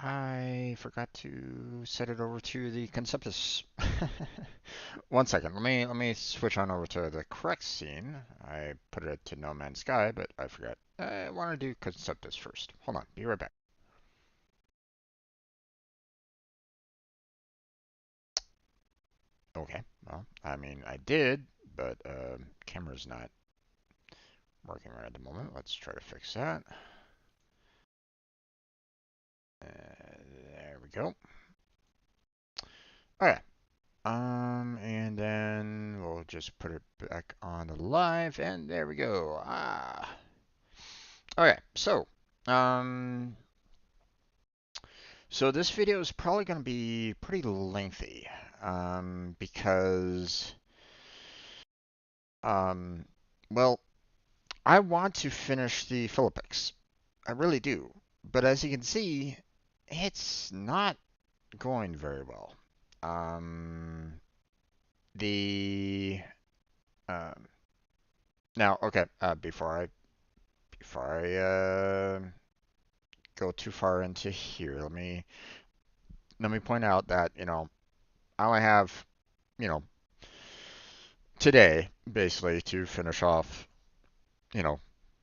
I forgot to set it over to the Conceptis. One second. Let me switch on over to the correct scene. I put it to No Man's Sky, but I forgot. I want to do Conceptis first. Hold on. Be right back. Okay. Well, I mean, I did, but camera's not working right at the moment. Let's try to fix that. There we go. Okay. And then we'll just put it back on the live, and there we go. Okay, um, so this video is probably going to be pretty lengthy, because, um, well, I want to finish the Philippines. I really do. But as you can see, it's not going very well. Um, the, um, Now, okay, before I go too far into here, let me point out that, I only have, you know, today basically to finish off, you know,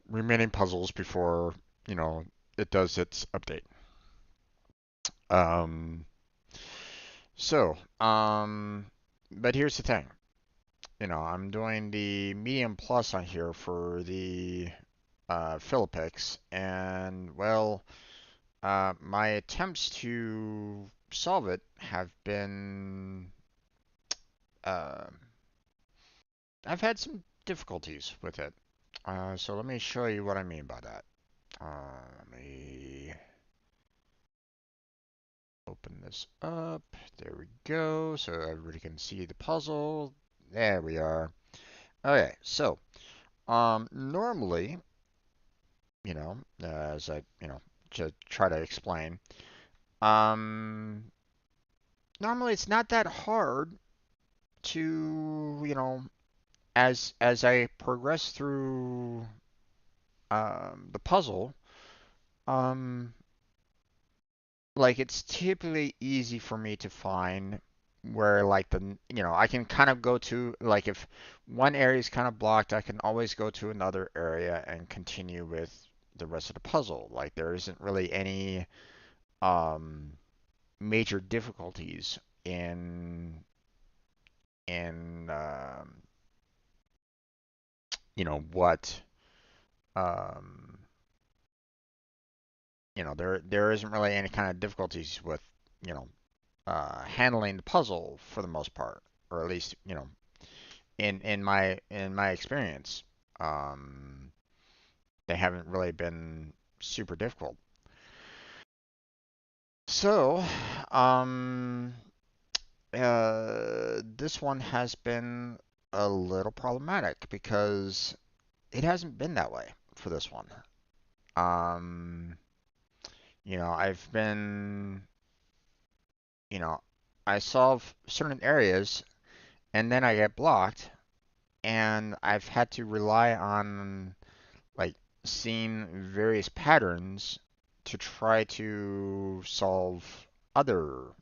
remaining puzzles before, it does its update. Um, so, but here's the thing. I'm doing the medium plus on here for the Philippix, and well, my attempts to solve it have been, uh, I've had some difficulties with it. So let me show you what I mean by that. Let me open this up. There we go. So everybody can see the puzzle. There we are. Okay, so normally, as I, to try to explain, um, normally it's not that hard to, as I progress through the puzzle, um, like it's typically easy for me to find where like I can kind of go to, like, if one area is kind of blocked, I can always go to another area and continue with the rest of the puzzle. Like there isn't really any um major difficulties in what um there isn't really any kind of difficulties with you know handling the puzzle for the most part, or at least in my experience, um, they haven't really been super difficult. So, um, this one has been a little problematic because it hasn't been that way for this one. Um, I've been, you know, I solve certain areas and then I get blocked, and I've had to rely on like seeing various patterns to try to solve other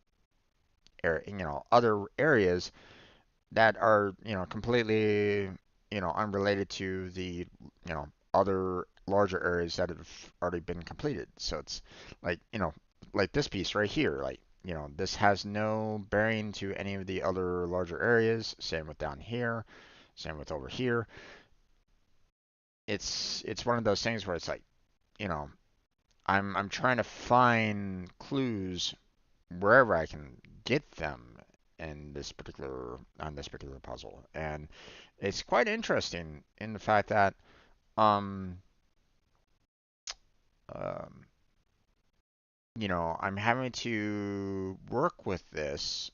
other areas that are completely unrelated to the other larger areas that have already been completed. So it's like like this piece right here, like this has no bearing to any of the other larger areas. Same with down here, same with over here. It's one of those things where it's like, you know, I'm trying to find clues wherever I can get them in this particular on this particular puzzle. And it's quite interesting in the fact that um um I'm having to work with this,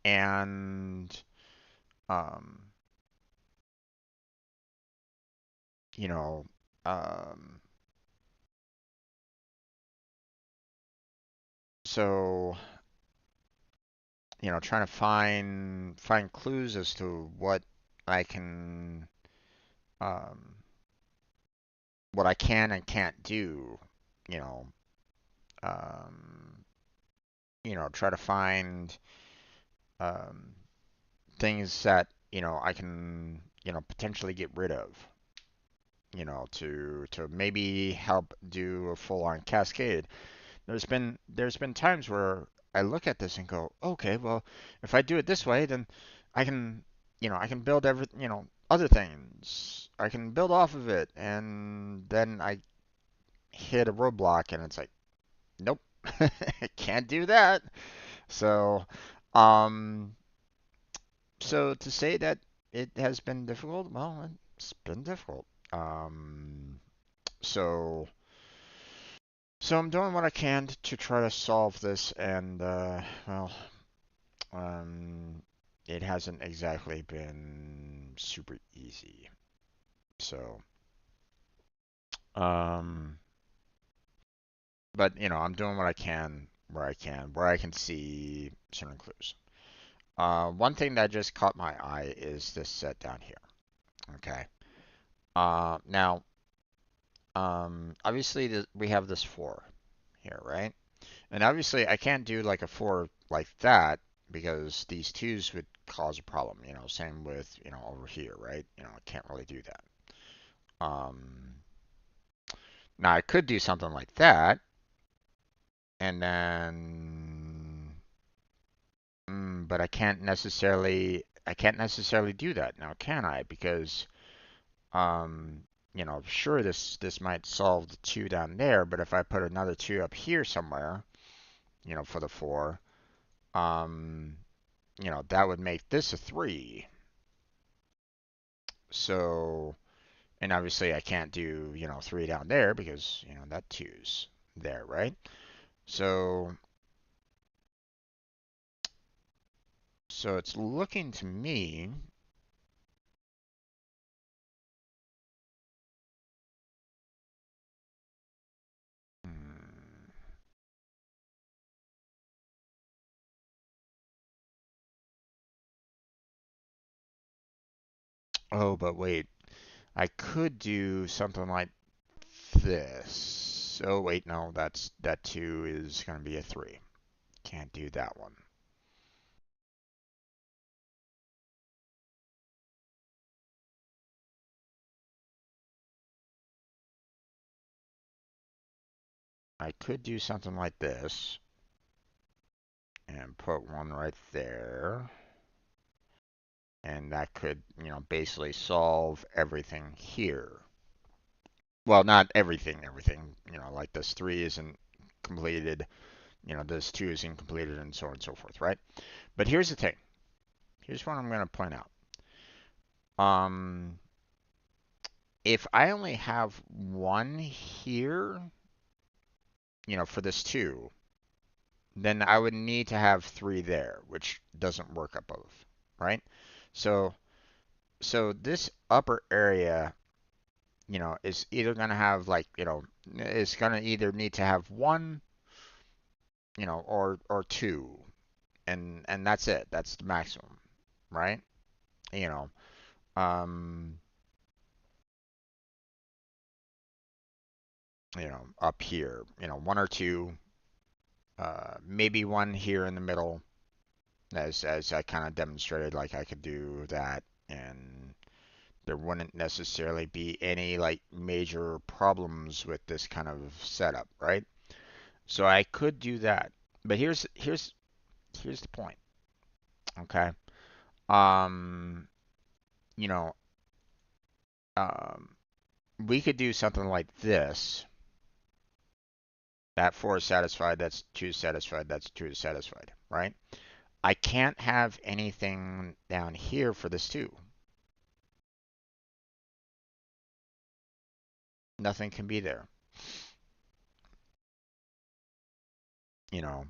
and um you know um so trying to find clues as to I can um what I can and can't do, you know, um try to find um, things that, I can, potentially get rid of, to maybe help do a full-on cascade. There's been times where I look at this and go, okay, well, if I do it this way, then I can, I can build other things. I can build off of it, and then I hit a roadblock, and it's like, nope, can't do that. So, um, so to say that it has been difficult, well, it's been difficult. Um, so. So I'm doing what I can to try to solve this, and well, um, it hasn't exactly been super easy. So, um, but I'm doing what I can where I can see certain clues. One thing that just caught my eye is this set down here. Okay. Now, obviously we have this four here, right? And obviously, I can't do like a four like that because these twos would cause a problem. Same with, over here, right? I can't really do that. Um, Now I could do something like that, and then, but I can't necessarily do that now, can I? Because, um, sure, this might solve the two down there, but if I put another two up here somewhere, for the four, um, that would make this a 3. So, and obviously I can't do, 3 down there because, that two's there, right? So, so it's looking to me, hmm, oh, but wait, I could do something like this. Oh, wait, no, that 2 is going to be a 3. Can't do that one. I could do something like this and put one right there. And that could, basically solve everything here. Well, not everything, like this 3 isn't completed, this 2 isn't completed, and so on and so forth, right? But here's the thing. Here's what I'm going to point out. Um, if I only have one here, for this 2, then I would need to have 3 there, which doesn't work at both, right? So, so this upper area, is either going to have like, it's going to either need to have 1, or 2, and that's it. That's the maximum, right? You know, um, up here, 1 or 2, maybe 1 here in the middle, as I kind of demonstrated, like I could do that, and there wouldn't necessarily be any like major problems with this kind of setup, right? So I could do that, but here's the point, okay? Um, you know, um, we could do something like this. That 4 is satisfied, that's 2 is satisfied, that's 2 is satisfied, right? I can't have anything down here for this 2. Nothing can be there, you know,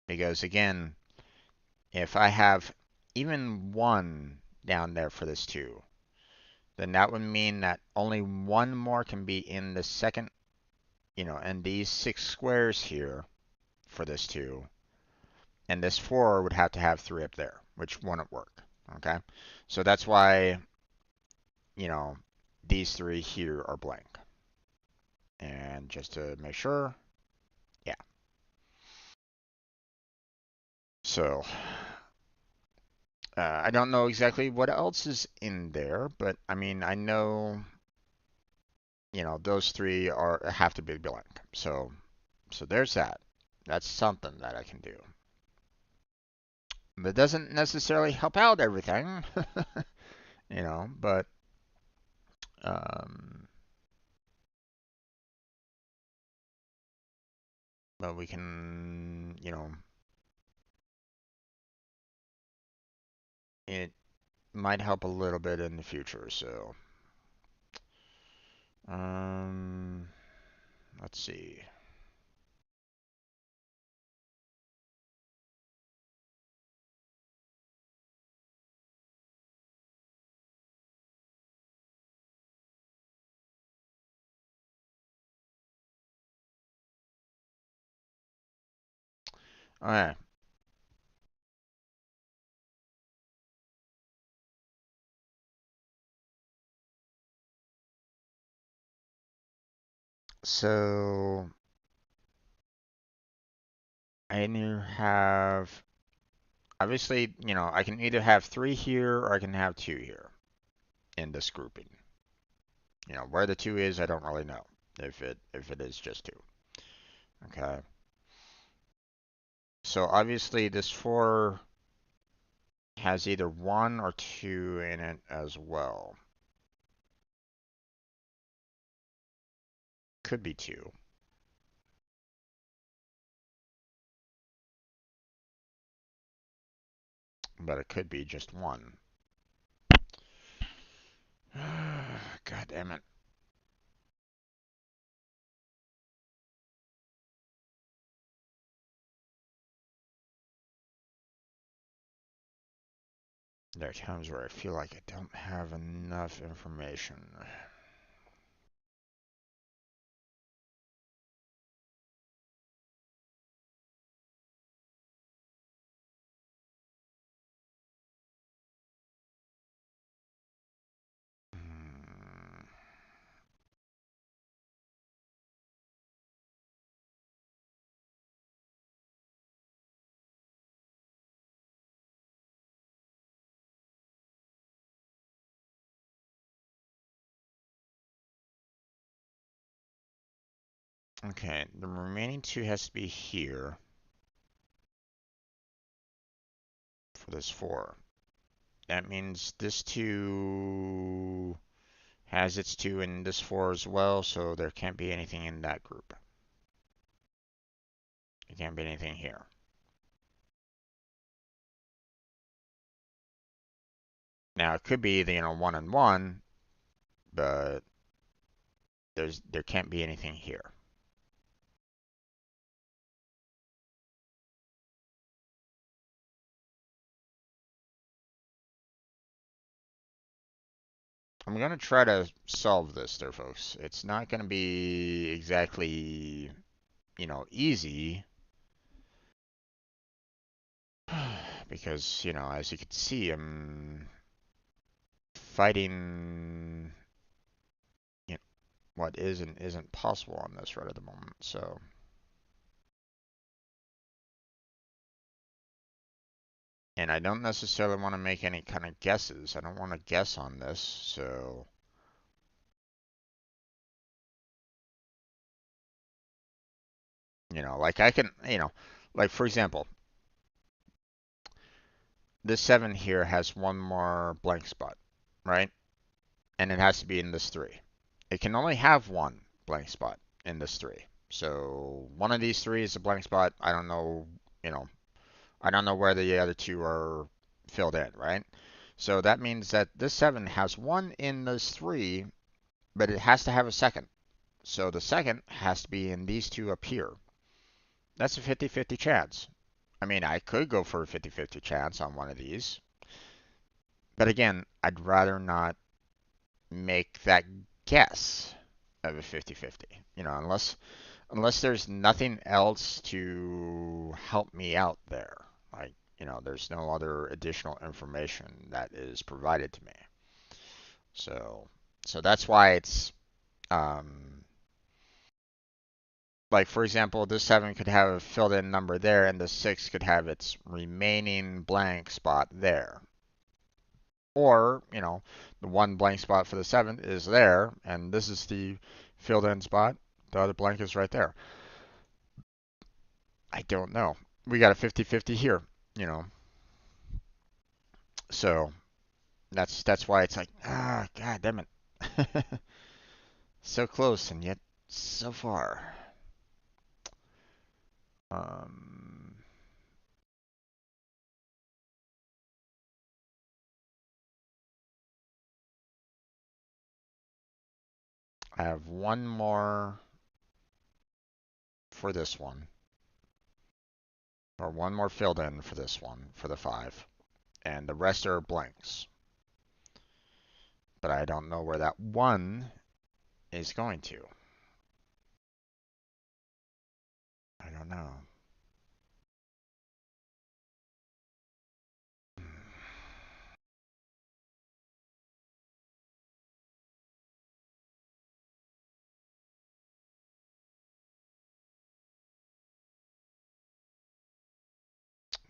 because again, if I have even 1 down there for this 2, then that would mean that only 1 more can be in the second, and these 6 squares here for this 2, and this 4 would have to have 3 up there, which wouldn't work, okay? So that's why, you know, these 3 here are blank. And just to make sure, yeah. So I don't know exactly what else is in there, but I mean, I know, those three are have to be blank. So there's that. That's something that I can do. That doesn't necessarily help out everything, but um, but we can, it might help a little bit in the future. So, um, let's see. All right. So I either have, obviously, I can either have three here or I can have two here in this grouping. Where the two is, I don't really know if it is just two. Okay. So obviously this four has either one or two in it as well. Could be two, but it could be just one. God damn it. There are times where I feel like I don't have enough information. Hmm. Okay, the remaining two has to be here for this four. That means this two has its two in this four as well, so there can't be anything in that group. There can't be anything here. Now it could be the one and one, but there can't be anything here. I'm gonna try to solve this there, folks. It's not gonna be exactly, easy. Because, as you can see, I'm fighting, you know, what is and isn't possible on this right at the moment. So, and I don't necessarily want to make any kind of guesses. I don't want to guess on this. So, like I can, like for example, this seven here has one more blank spot, right? And it has to be in this three. It can only have one blank spot in this three. So one of these three is a blank spot. I don't know, you know, I don't know where the other two are filled in, right? So that means that this seven has one in this three, but it has to have a second. So the second has to be in these two up here. That's a 50-50 chance. I mean, I could go for a 50-50 chance on one of these. But again, I'd rather not make that guess of a 50-50. Unless there's nothing else to help me out there. Like, there's no other additional information that is provided to me. So, so that's why it's um, like for example, this 7 could have a filled in number there, and the 6 could have its remaining blank spot there. Or, the one blank spot for the 7 is there, and this is the filled in spot. The other blank is right there. I don't know. We got a 50-50 here, you know. So that's why it's like, god damn it. So close and yet so far. Um, I have one more for this one, or one more filled in for this one, for the 5, and the rest are blanks. But I don't know where that 1 is going to. I don't know.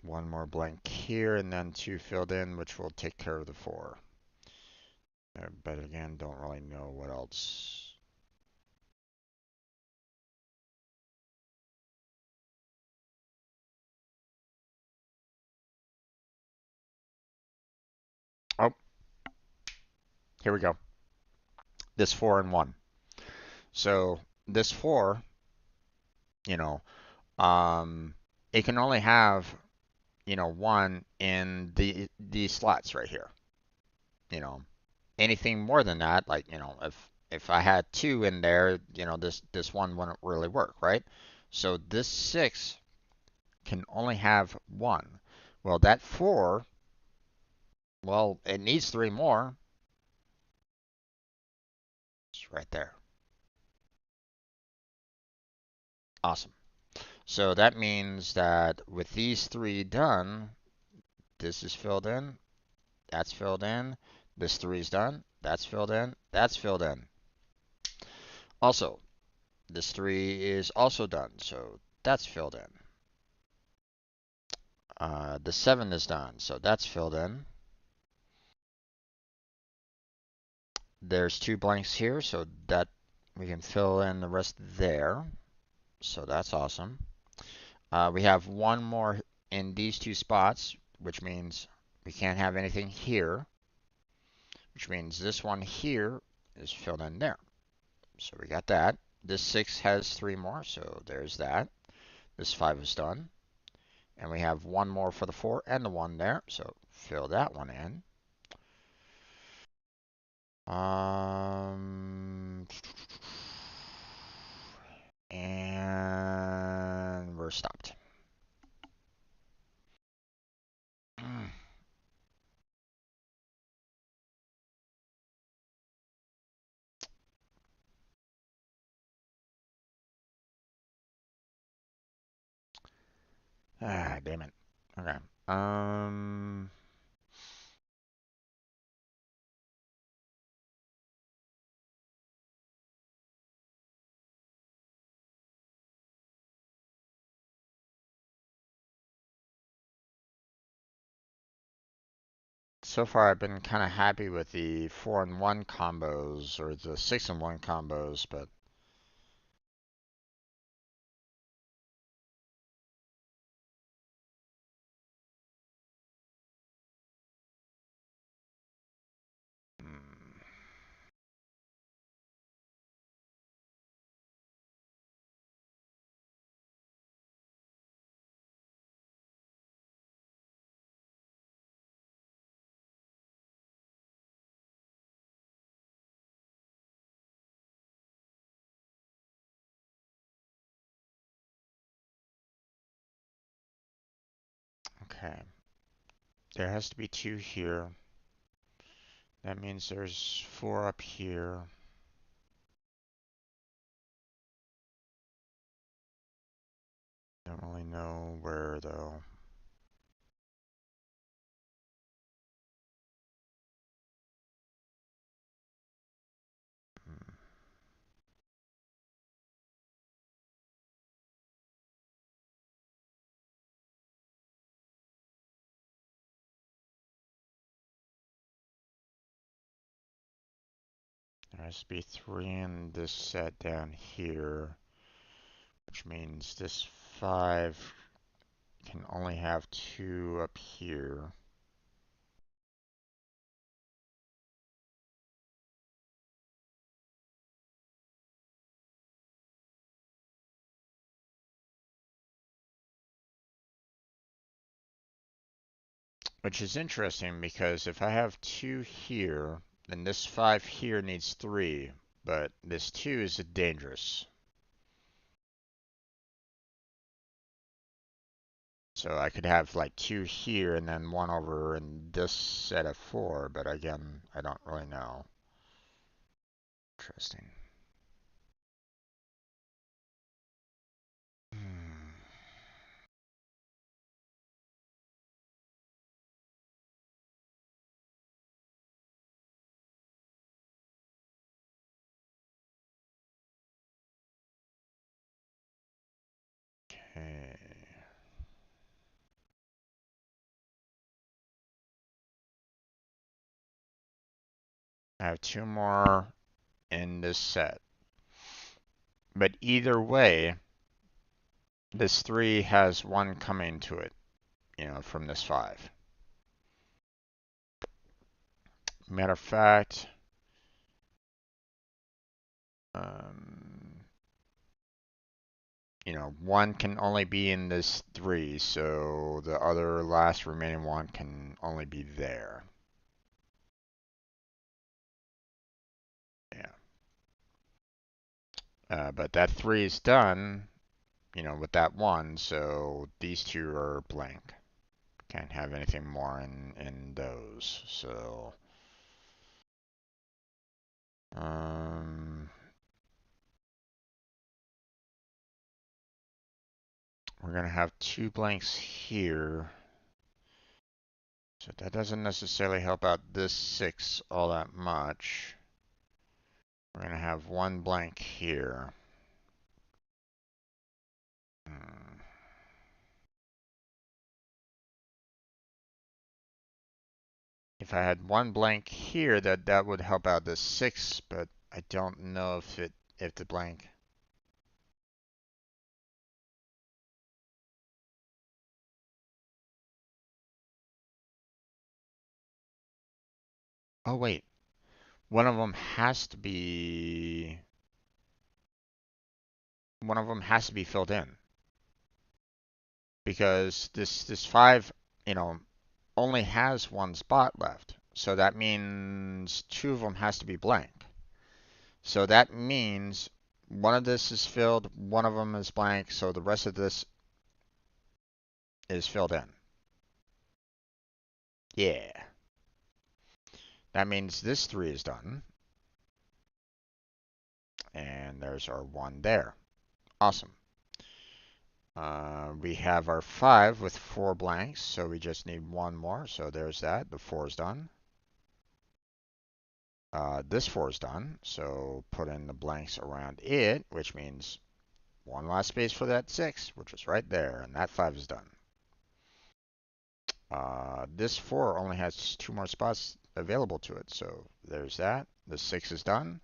One more blank here, and then 2 filled in, which will take care of the 4. But again, don't really know what else. Oh, here we go. This 4 and 1. So this 4, you know, it can only have, 1 in these slots right here. Anything more than that, like, if I had 2 in there, this 1 wouldn't really work, right? So this 6 can only have 1. Well, that 4, well, it needs 3 more. It's right there. Awesome. So that means that with these 3 done, this is filled in, that's filled in, this 3 is done, that's filled in, that's filled in. Also, this 3 is also done, so that's filled in. The 7 is done, so that's filled in. There's 2 blanks here, so that we can fill in the rest there. So that's awesome. We have 1 more in these 2 spots, which means we can't have anything here, which means this one here is filled in there. So we got that. This 6 has 3 more, so there's that. This 5 is done. And we have 1 more for the 4 and the 1 there, so fill that one in. And we're stopped. Damn it. Okay. So far I've been kind of happy with the 4 and 1 combos or the 6 and 1 combos, but mm, okay. There has to be 2 here. That means there's 4 up here. Don't really know where though. Hmm. There has to be 3 in this set down here, which means this 5 can only have 2 up here. Which is interesting because if I have 2 here, then this 5 here needs 3, but this 2 is dangerous. So I could have like 2 here and then 1 over in this set of 4, but again, I don't really know. Interesting. Okay. I have 2 more in this set. But either way, this 3 has 1 coming to it, from this 5. Matter of fact, um, 1 can only be in this 3, so the other last remaining 1 can only be there. Yeah. But that 3 is done, with that 1, so these 2 are blank. Can't have anything more in those, so... we're going to have 2 blanks here. So that doesn't necessarily help out this 6 all that much. We're going to have 1 blank here. If I had 1 blank here, that would help out this 6, but I don't know if the blank... Oh, wait. One of them has to be... One of them has to be filled in. Because this 5, only has 1 spot left. So that means 2 of them has to be blank. So that means one of this is filled, one of them is blank, so the rest of this is filled in. Yeah. That means this 3 is done. And there's our 1 there. Awesome. We have our 5 with 4 blanks, so we just need 1 more. So there's that. The 4 is done. This 4 is done, so put in the blanks around it, which means 1 last space for that 6, which is right there, and that 5 is done. This 4 only has 2 more spots available to it, so there's that. The 6 is done.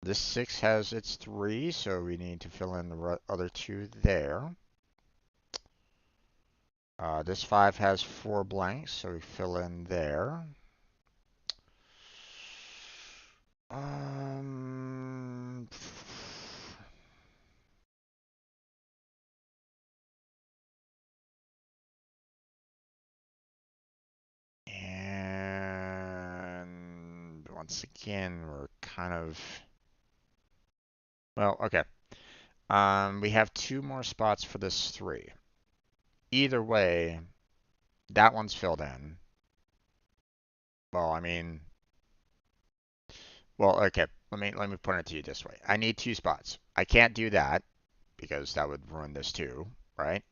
This 6 has its 3, so we need to fill in the other 2 there. This 5 has 4 blanks, so we fill in there. And once again, we're kind of... Well, okay. We have 2 more spots for this 3. Either way, that one's filled in. Well, I mean... Well, okay. Let me put it to you this way. I need 2 spots. I can't do that because that would ruin this 2, right?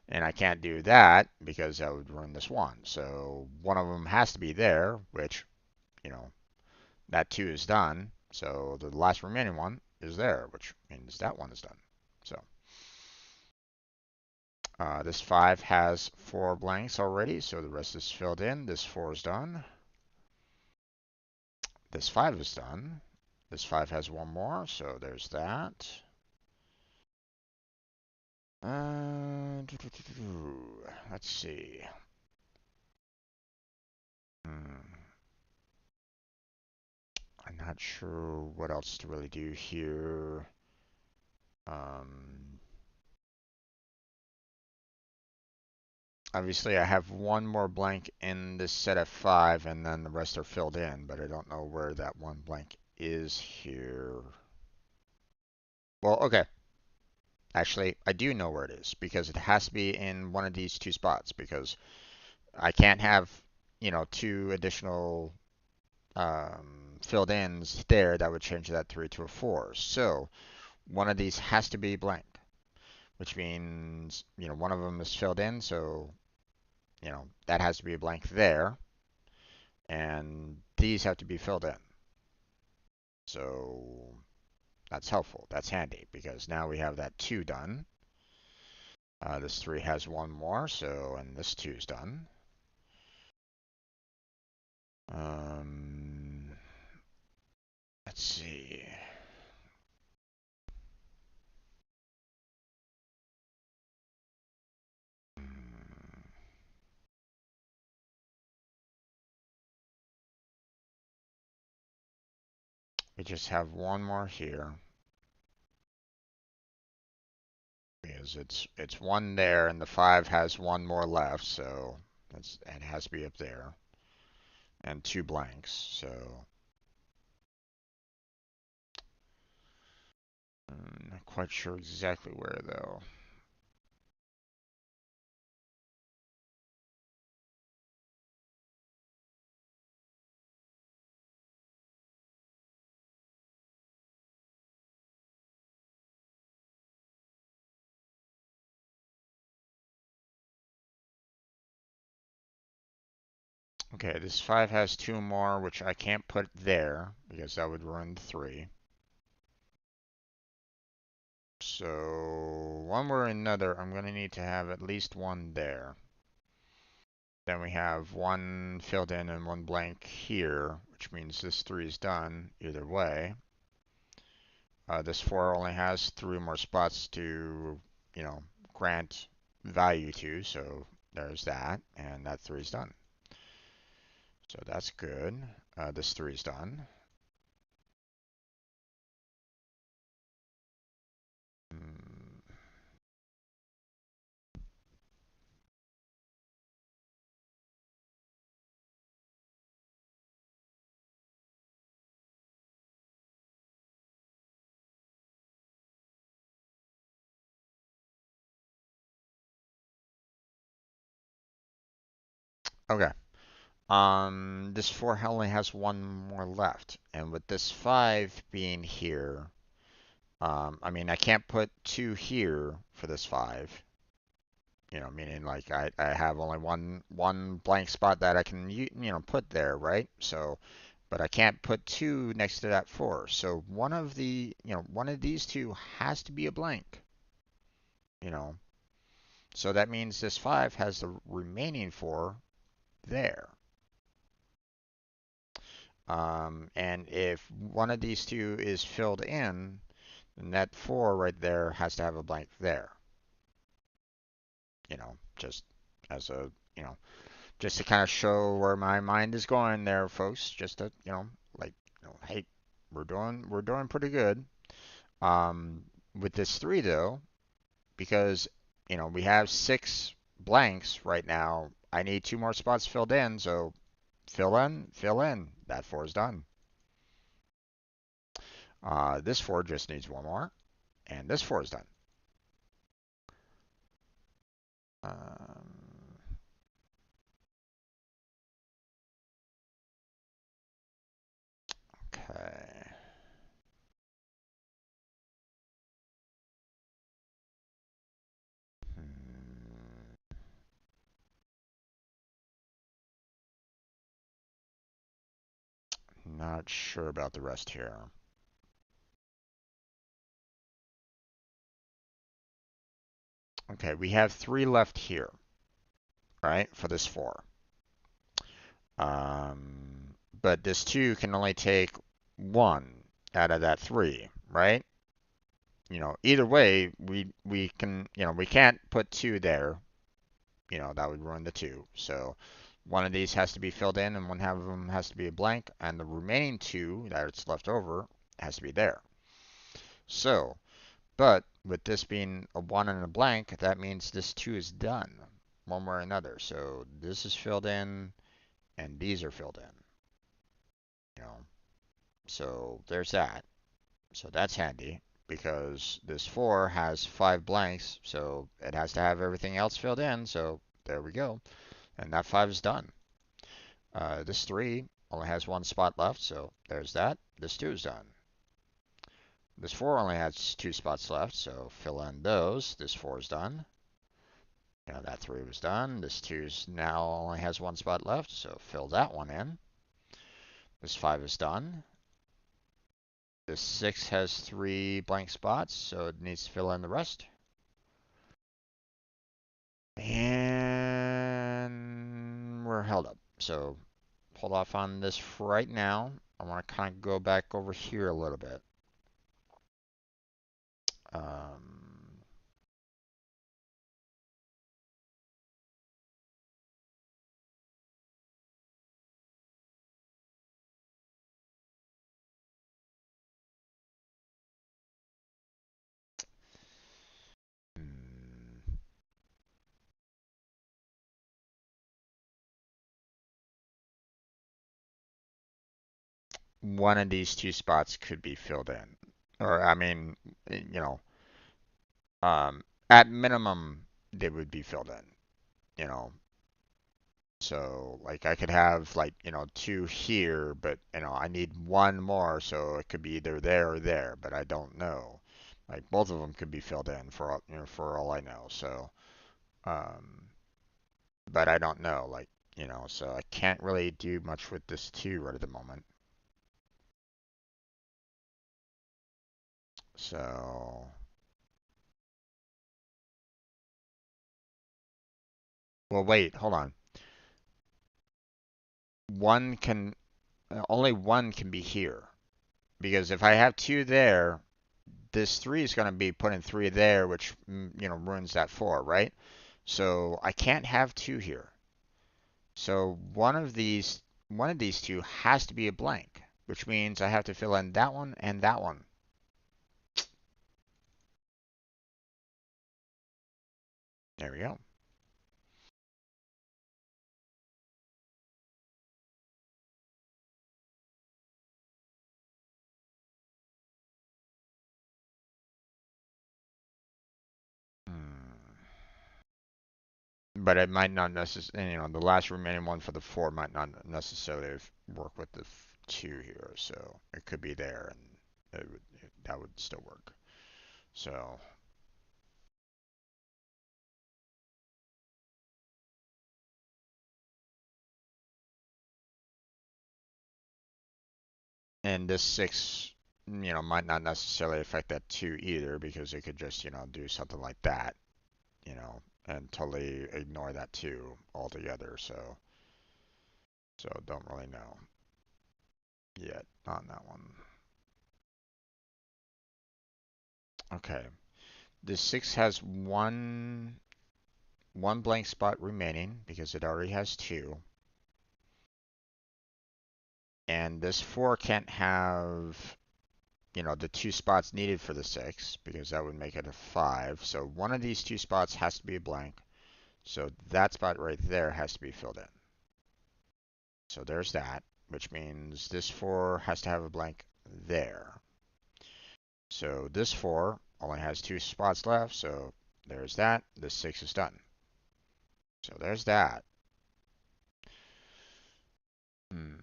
And I can't do that because that would ruin this 1. So one of them has to be there, which, that 2 is done. So the last remaining one is there, which means that 1 is done. So this 5 has 4 blanks already, so the rest is filled in. This 4 is done. This 5 is done. This 5 has one more, so there's that. Let's see. I'm not sure what else to really do here. Um, Obviously, I have one more blank in this set of 5, and then the rest are filled in, but I don't know where that one blank is here. Well, okay. Actually, I do know where it is, because it has to be in one of these two spots, because I can't have, two additional filled ins there. That would change that 3 to a 4. So one of these has to be blank, which means, one of them is filled in, so, that has to be a blank there. And these have to be filled in. So that's helpful. That's handy because now we have that 2 done. This 3 has one more, and this 2 is done. Um, let's see. We just have one more here because it's one there and the 5 has one more left, so it has to be up there. And 2 blanks, so I'm not quite sure exactly where though. Okay, this 5 has 2 more, which I can't put there because that would ruin the 3. So one way or another, I'm going to need to have at least one there. Then we have one filled in and one blank here, which means this 3 is done either way. This 4 only has 3 more spots to, grant value to, so there's that, and that 3 is done. So that's good. This 3 is done. Hmm. Okay. This 4 only has one more left, and with this 5 being here, I mean, I can't put 2 here for this 5. Meaning like I have only one blank spot that I can put there, right? So, but I can't put 2 next to that 4. So one of these 2 has to be a blank. You know, so that means this 5 has the remaining 4 there. And if one of these 2 is filled in, then that 4 right there has to have a blank there. Just as a, just to kind of show where my mind is going there, folks. Just to, like, hey, we're doing pretty good. Um, with this 3 though, because we have 6 blanks right now. I need 2 more spots filled in, so fill in. That 4 is done. This 4 just needs one more, and this 4 is done. Um, okay. Hmm. Not sure about the rest here. Okay, we have 3 left here, right, for this 4. But this 2 can only take 1 out of that 3, right? Either way, we can, we can't put 2 there. That would ruin the 2. So one of these has to be filled in and one half of them has to be a blank, and the remaining 2 that's left over has to be there. So, but with this being a 1 and a blank, that means this 2 is done one way or another. So this is filled in and these are filled in. You know, so there's that. So that's handy because this 4 has 5 blanks, so it has to have everything else filled in. So there we go. And that 5 is done. This 3 only has 1 spot left, so there's that. This 2 is done. This 4 only has 2 spots left, so fill in those. This 4 is done. That 3 was done. This 2 now only has 1 spot left, so fill that one in. This 5 is done. This 6 has 3 blank spots, so it needs to fill in the rest. And we're held up. So hold off on this for right now. I want to kind of go back over here a little bit. Um, hmm. One of these 2 spots could be filled in. Or, I mean, at minimum, they would be filled in, you know. So, like, I could have, like, 2 here, but, I need 1 more, so it could be either there or there, but I don't know. Like, both of them could be filled in for all I know. So, um, but I don't know, like, so I can't really do much with this 2 right at the moment. So, well, wait, hold on. One can, only 1 can be here. Because if I have 2 there, this 3 is going to be putting 3 there, which, ruins that 4, right? So I can't have 2 here. So one of these 2 has to be a blank, which means I have to fill in that one and that one. There we go. Hmm. But it might not necessarily, the last remaining one for the 4 might not necessarily work with the 2 here. So it could be there and that would still work. So, and this 6, might not necessarily affect that 2 either because it could just, do something like that, and totally ignore that 2 altogether. So don't really know yet on that one. Okay. This 6 has one blank spot remaining because it already has 2. And this 4 can't have, the 2 spots needed for the 6 because that would make it a 5. So one of these 2 spots has to be a blank. So that spot right there has to be filled in. So there's that, which means this 4 has to have a blank there. So this 4 only has 2 spots left, so there's that. This 6 is done. So there's that. Hmm.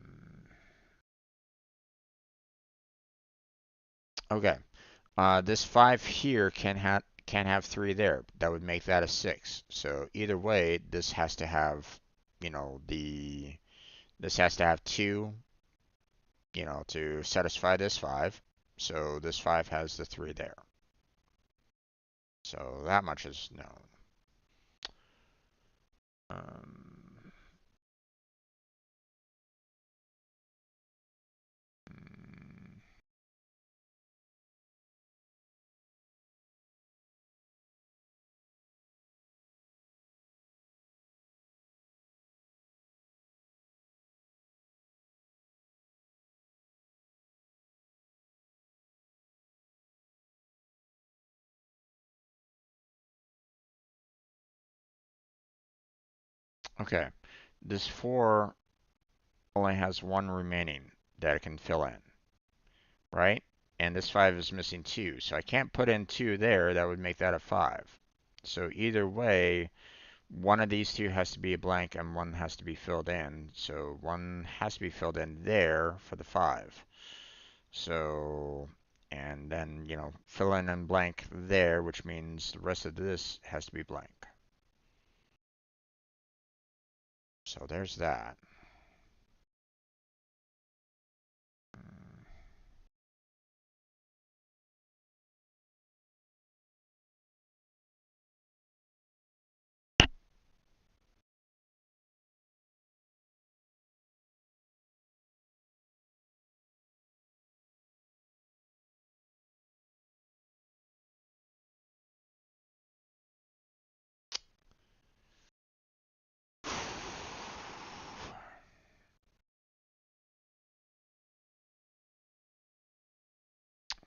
Okay. This 5 here can have 3 there. That would make that a 6. So either way, this has to have, this has to have 2, to satisfy this 5. So this 5 has the 3 there. So that much is known. Um, Okay, this 4 only has 1 remaining that I can fill in, right? And this 5 is missing 2, so I can't put in 2 there. That would make that a 5. So either way, one of these two has to be a blank and one has to be filled in. So one has to be filled in there for the 5. So, and then, fill in and blank there, which means the rest of this has to be blank. So there's that.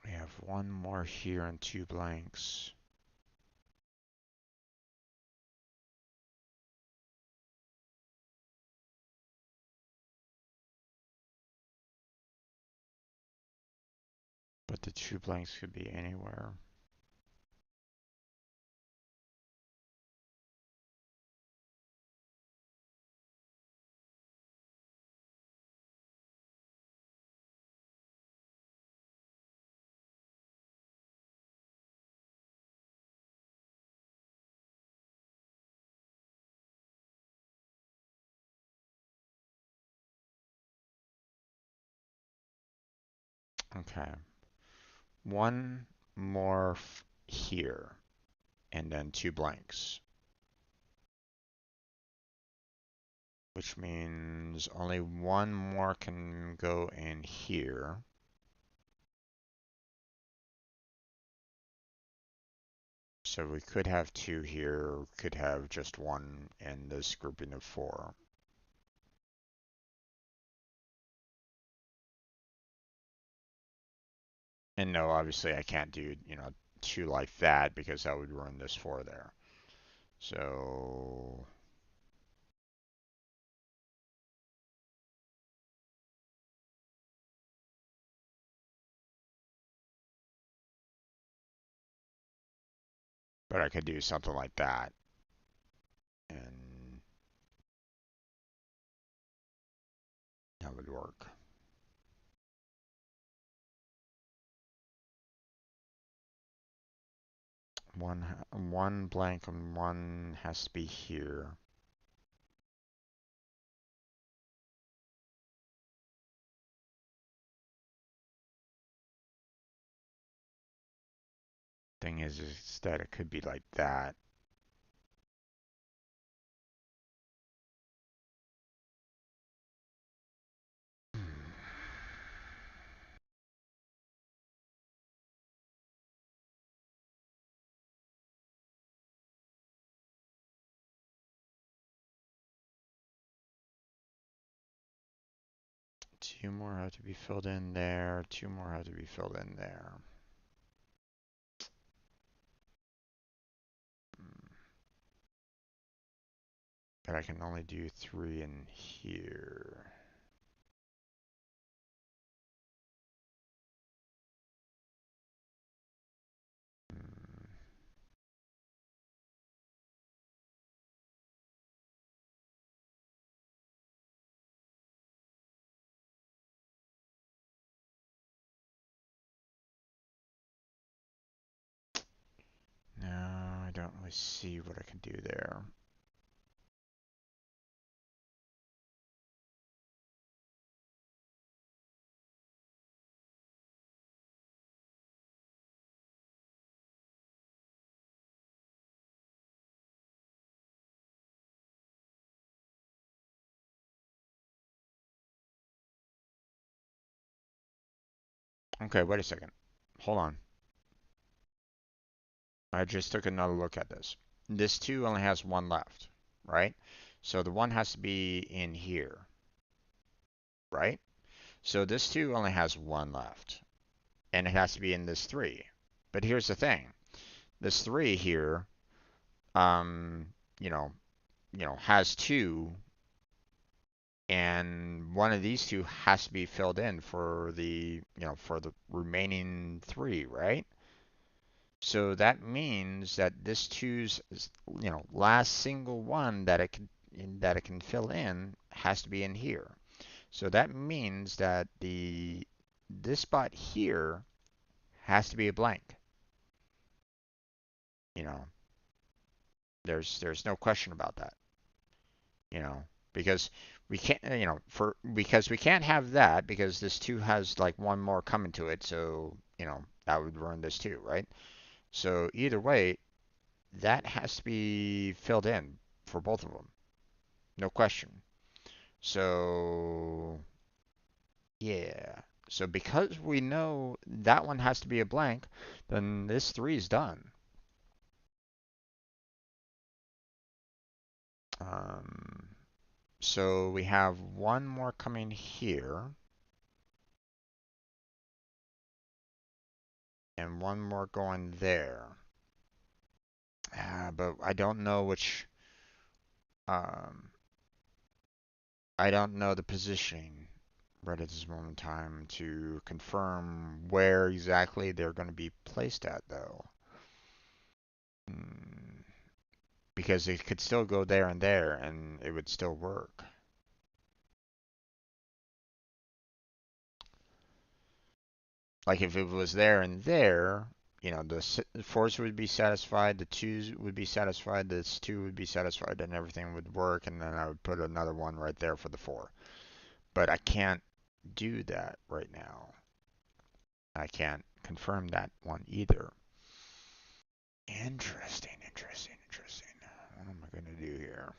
We have 1 more here and 2 blanks. But the 2 blanks could be anywhere. Okay. 1 more here and then 2 blanks. Which means only 1 more can go in here. So we could have 2 here, or could have just 1 in this grouping of 4. And no, obviously I can't do, 2 like that because that would ruin this 4 there. So, but I could do something like that. And that would work. One blank and 1 has to be here. Thing is that it could be like that. Two more have to be filled in there. 2 more have to be filled in there. But I can only do 3 in here. No, I don't really see what I can do there. Okay, wait a second. Hold on. I just took another look at this. This 2 only has 1 left, right? So the 1 has to be in here, right? So this 2 only has 1 left, and it has to be in this 3. But here's the thing. This 3 here, um, you know, has two, and one of these two has to be filled in for the remaining three, right? So that means that this two's last single one that it can fill in has to be in here. So that means that this spot here has to be a blank. You know, there's no question about that. You know, because we can't because we can't have that because this two has like one more coming to it, so that would ruin this too, right? So either way, that has to be filled in for both of them, no question. So yeah. So because we know that one has to be a blank, then this three is done. Um, so we have one more coming here and one more going there. But I don't know which. Um, I don't know the positioning right at this moment in time to confirm where exactly they're going to be placed at, though. Hmm, because it could still go there and it would still work. Like if it was there and there, the fours would be satisfied, the twos would be satisfied, this two would be satisfied, and everything would work, and then I would put another one right there for the four. But I can't do that right now. I can't confirm that one either. Interesting, interesting, interesting. What am I going to do here?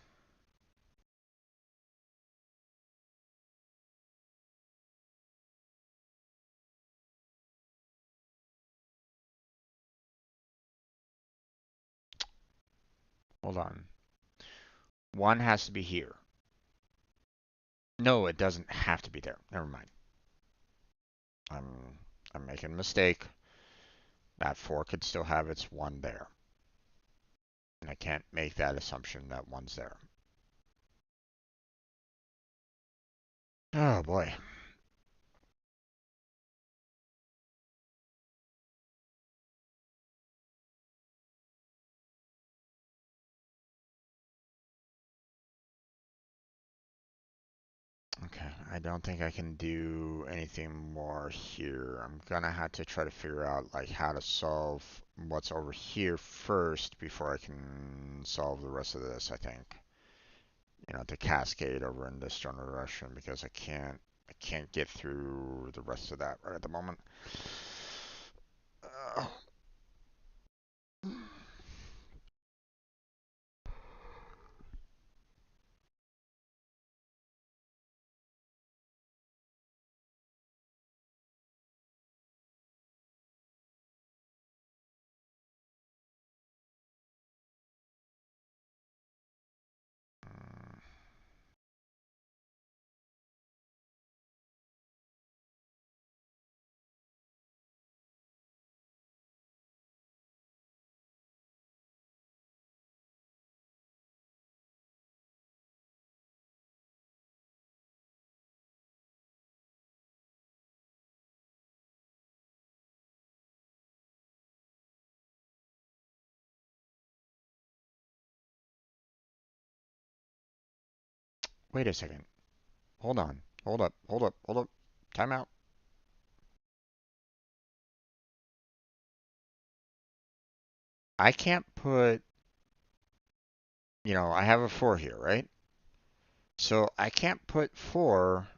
Hold on. One has to be here. No, it doesn't have to be there. Never mind. I'm I'm making a mistake. That four could still have its one there. And I can't make that assumption that one's there. Oh boy. Okay, I don't think I can do anything more here. I'm gonna have to try to figure out like how to solve what's over here first before I can solve the rest of this, I think. To cascade over in this general direction because I can't get through the rest of that right at the moment. Uh, Wait a second. Hold on. Hold up. Hold up. Hold up. Time out. I can't put, I have a 4 here, right? So I can't put 4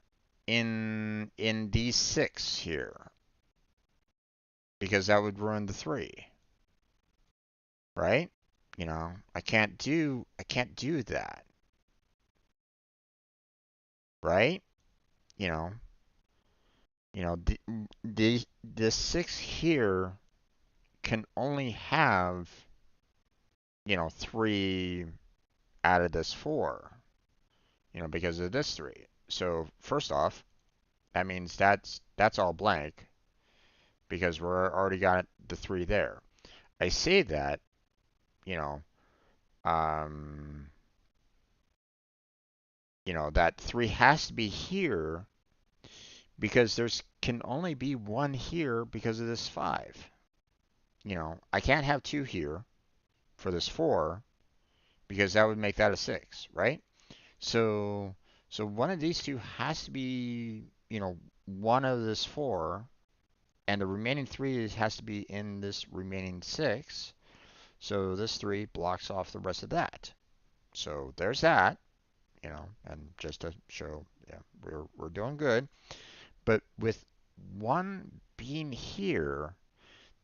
in D6 here because that would ruin the 3, right? I can't do that, right? You know, the 6 here can only have, 3 out of this 4, because of this 3. So first off, that means that's all blank because we're already got the 3 there. I say that, you know, um, that 3 has to be here because there's can only be 1 here because of this 5. I can't have 2 here for this 4 because that would make that a 6, right? So so one of these two has to be, one of this 4, and the remaining 3 has to be in this remaining 6. So this 3 blocks off the rest of that. So there's that, and just to show, yeah, we're doing good. But with 1 being here,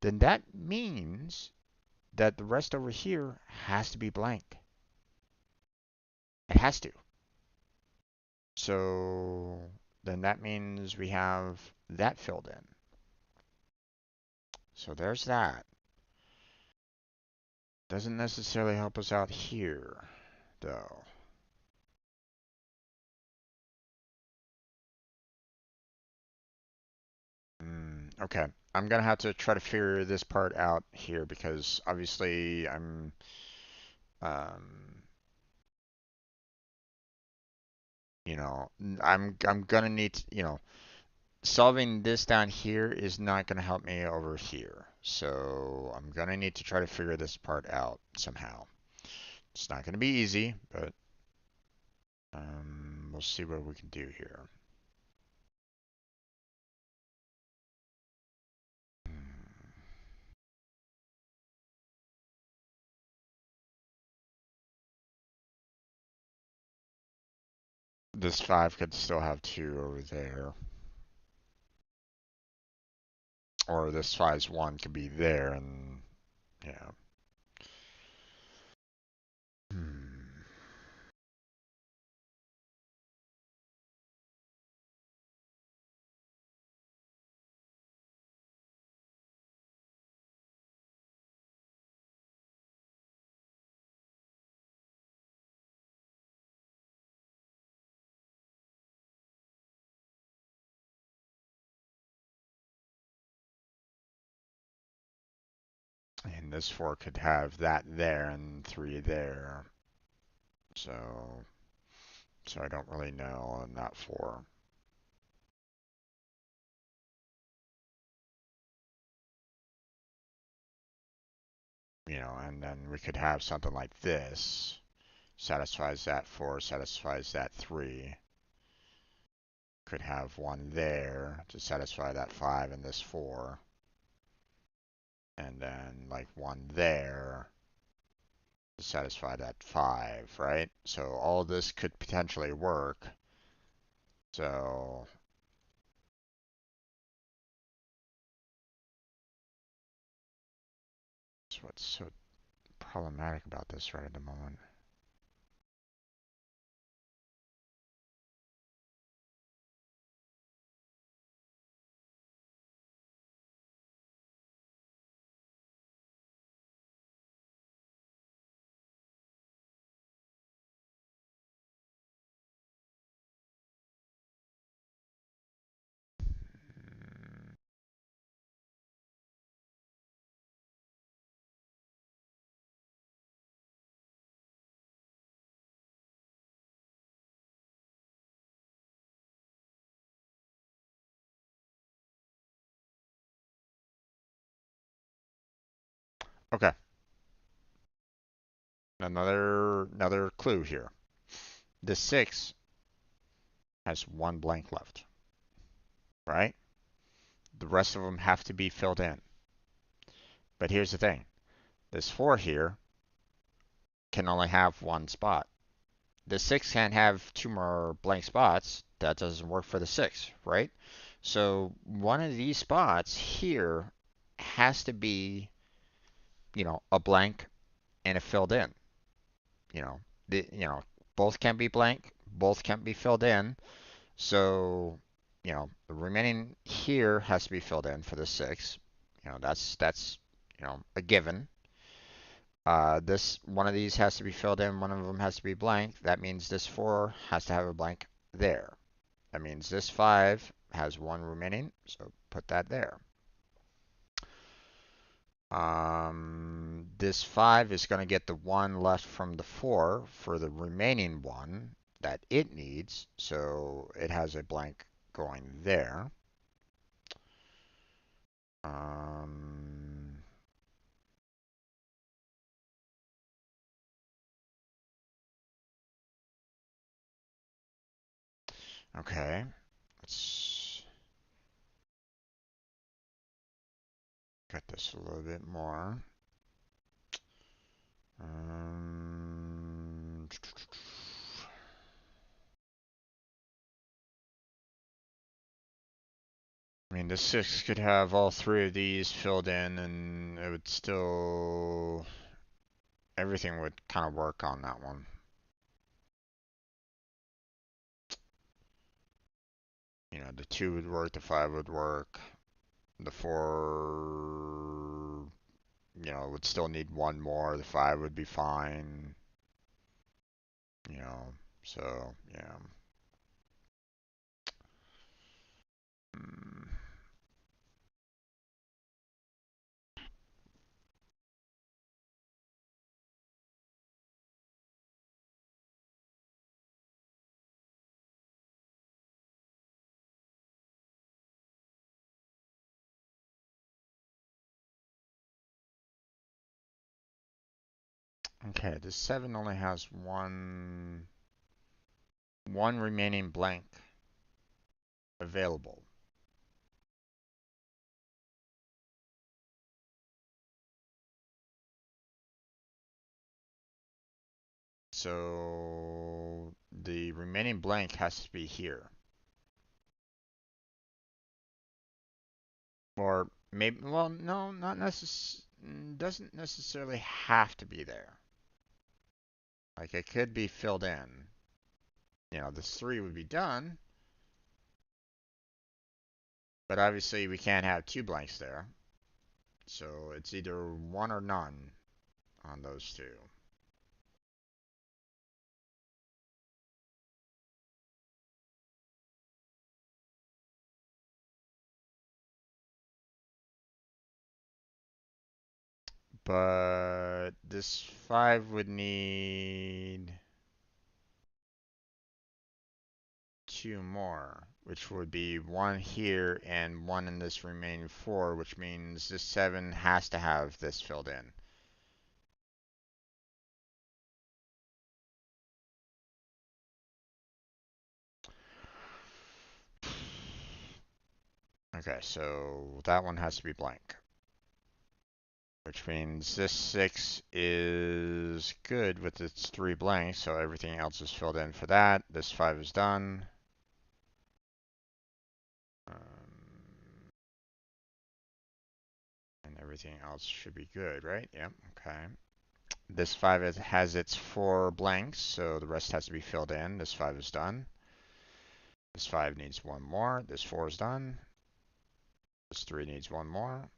then that means that the rest over here has to be blank. It has to. So then that means we have that filled in. So there's that. Doesn't necessarily help us out here, though. Okay, I'm gonna have to try to figure this part out here because obviously um, I'm gonna need to, solving this down here is not gonna help me over here. So I'm gonna need to try to figure this part out somehow. It's not gonna be easy, but we'll see what we can do here. This 5 could still have 2 over there. Or this size 1 could be there, and yeah. Hmm. And this 4 could have that there and 3 there. So I don't really know on that 4. And then we could have something like this. Satisfies that 4, satisfies that 3. Could have 1 there to satisfy that 5 and this 4. And then like 1 there to satisfy that 5, right? So all this could potentially work. So that's what's so problematic about this right at the moment. Okay, another clue here. The 6 has 1 blank left, right? The rest of them have to be filled in. But here's the thing. This 4 here can only have 1 spot. The 6 can't have 2 more blank spots. That doesn't work for the 6, right? So one of these spots here has to be, a blank and a filled in. You know, both can be blank, both can be filled in. So, the remaining here has to be filled in for the 6. That's a given. This one of these has to be filled in, one of them has to be blank. That means this 4 has to have a blank there. That means this 5 has 1 remaining, so put that there. This 5 is going to get the 1 left from the 4 for the remaining 1. that it needs, so it has a blank going there. Um, okay, let's cut this a little bit more. Um, I mean, the 6 could have all 3 of these filled in, and it would still, everything would kind of work on that one. You know, the 2 would work, the 5 would work, the 4, you know, would still need one more, the 5 would be fine, you know, so, yeah. Mm, okay, the 7 only has one remaining blank available. So the remaining blank has to be here. Or maybe, well, no, not doesn't necessarily have to be there. Like it could be filled in. You know, this 3 would be done, but obviously we can't have 2 blanks there. So it's either 1 or none on those 2. But this 5 would need 2 more, which would be 1 here and 1 in this remaining 4, which means this 7 has to have this filled in. Okay, so that one has to be blank, which means this 6 is good with its 3 blanks, so everything else is filled in for that. This 5 is done. And everything else should be good, right? Yep, okay. This 5 has its 4 blanks, so the rest has to be filled in. This 5 is done. This 5 needs 1 more. This 4 is done. This 3 needs 1 more.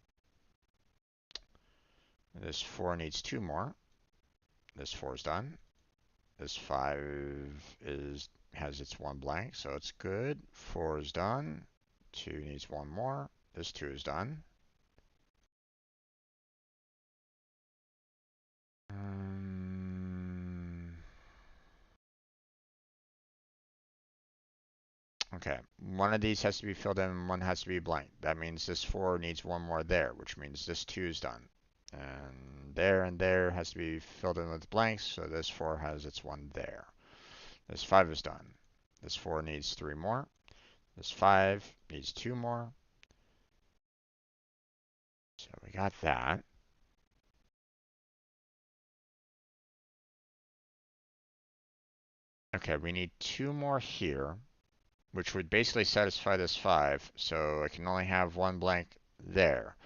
This 4 needs 2 more. This 4 is done. This 5 has its 1 blank, so it's good. 4 is done. 2 needs 1 more. This 2 is done. Okay, one of these has to be filled in and one has to be blank. That means this 4 needs 1 more there, which means this 2 is done. And there has to be filled in with blanks, so this 4 has its 1 there. This 5 is done. This 4 needs 3 more. This 5 needs 2 more. So we got that. Okay, we need 2 more here, which would basically satisfy this 5, so I can only have 1 blank there.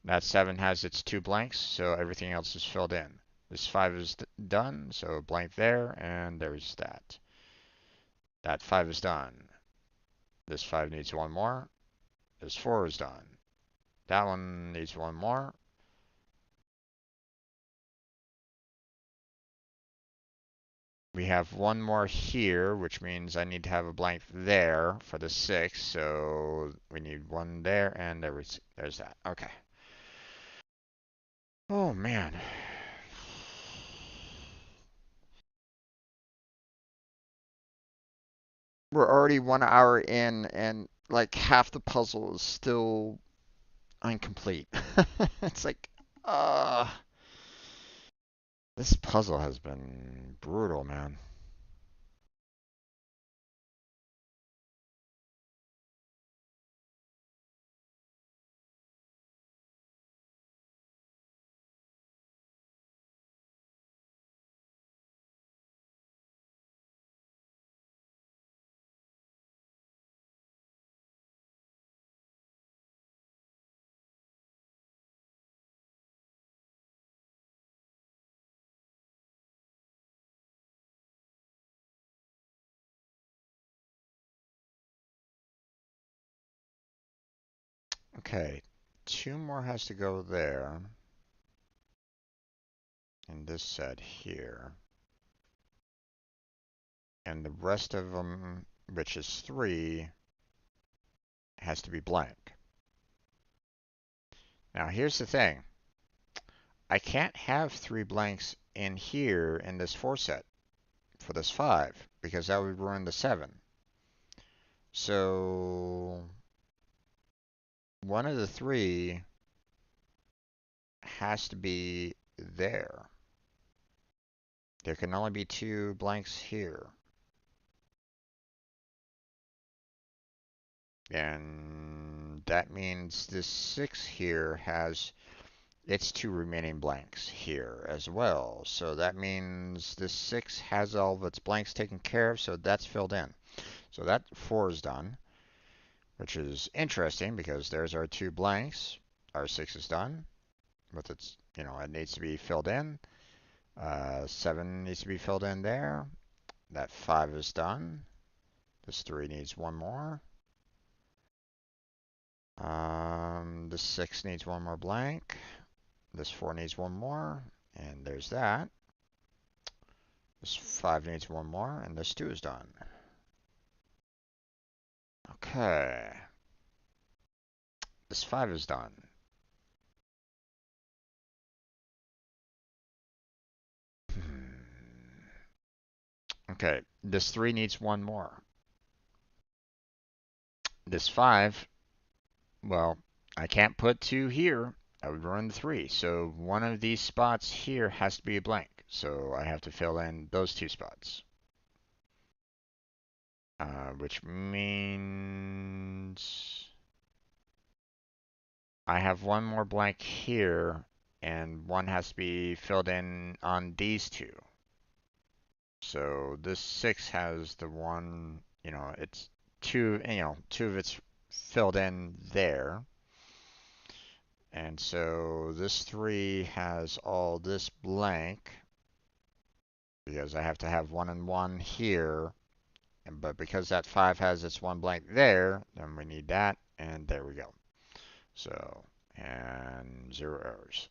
That 7 has its 2 blanks, so everything else is filled in. This 5 is done, so blank there, and there's that. That 5 is done. This 5 needs 1 more. This 4 is done. That one needs 1 more. We have 1 more here, which means I need to have a blank there for the 6, so we need 1 there, and there's that. Okay. Oh, man. we're already 1 hour in, and like half the puzzle is still incomplete. It's like, uh, this puzzle has been brutal, man. Okay, two more has to go there, and this set here, and the rest of them, which is three, has to be blank. Now here's the thing. I can't have three blanks in here in this four set for this five, because that would ruin the seven. So one of the three has to be there. There can only be two blanks here. And that means this six here has its two remaining blanks here as well. So that means this six has all of its blanks taken care of, so that's filled in. So that four is done, which is interesting because there's our two blanks. Our six is done, but it's, it needs to be filled in. Seven needs to be filled in there. That five is done. This three needs one more. This six needs one more blank. This four needs one more, and there's that. This five needs one more, and this two is done. Okay. This five is done. Okay, this three needs one more. This five, well, I can't put two here. I would run the three. So one of these spots here has to be a blank. So I have to fill in those two spots. Which means I have one more blank here, and one has to be filled in on these two. So this six has the one, it's two, two of it's filled in there. And so this three has all this blank because I have to have one and one here. But because that five has its one blank there, then we need that, and there we go. So, and zero errors.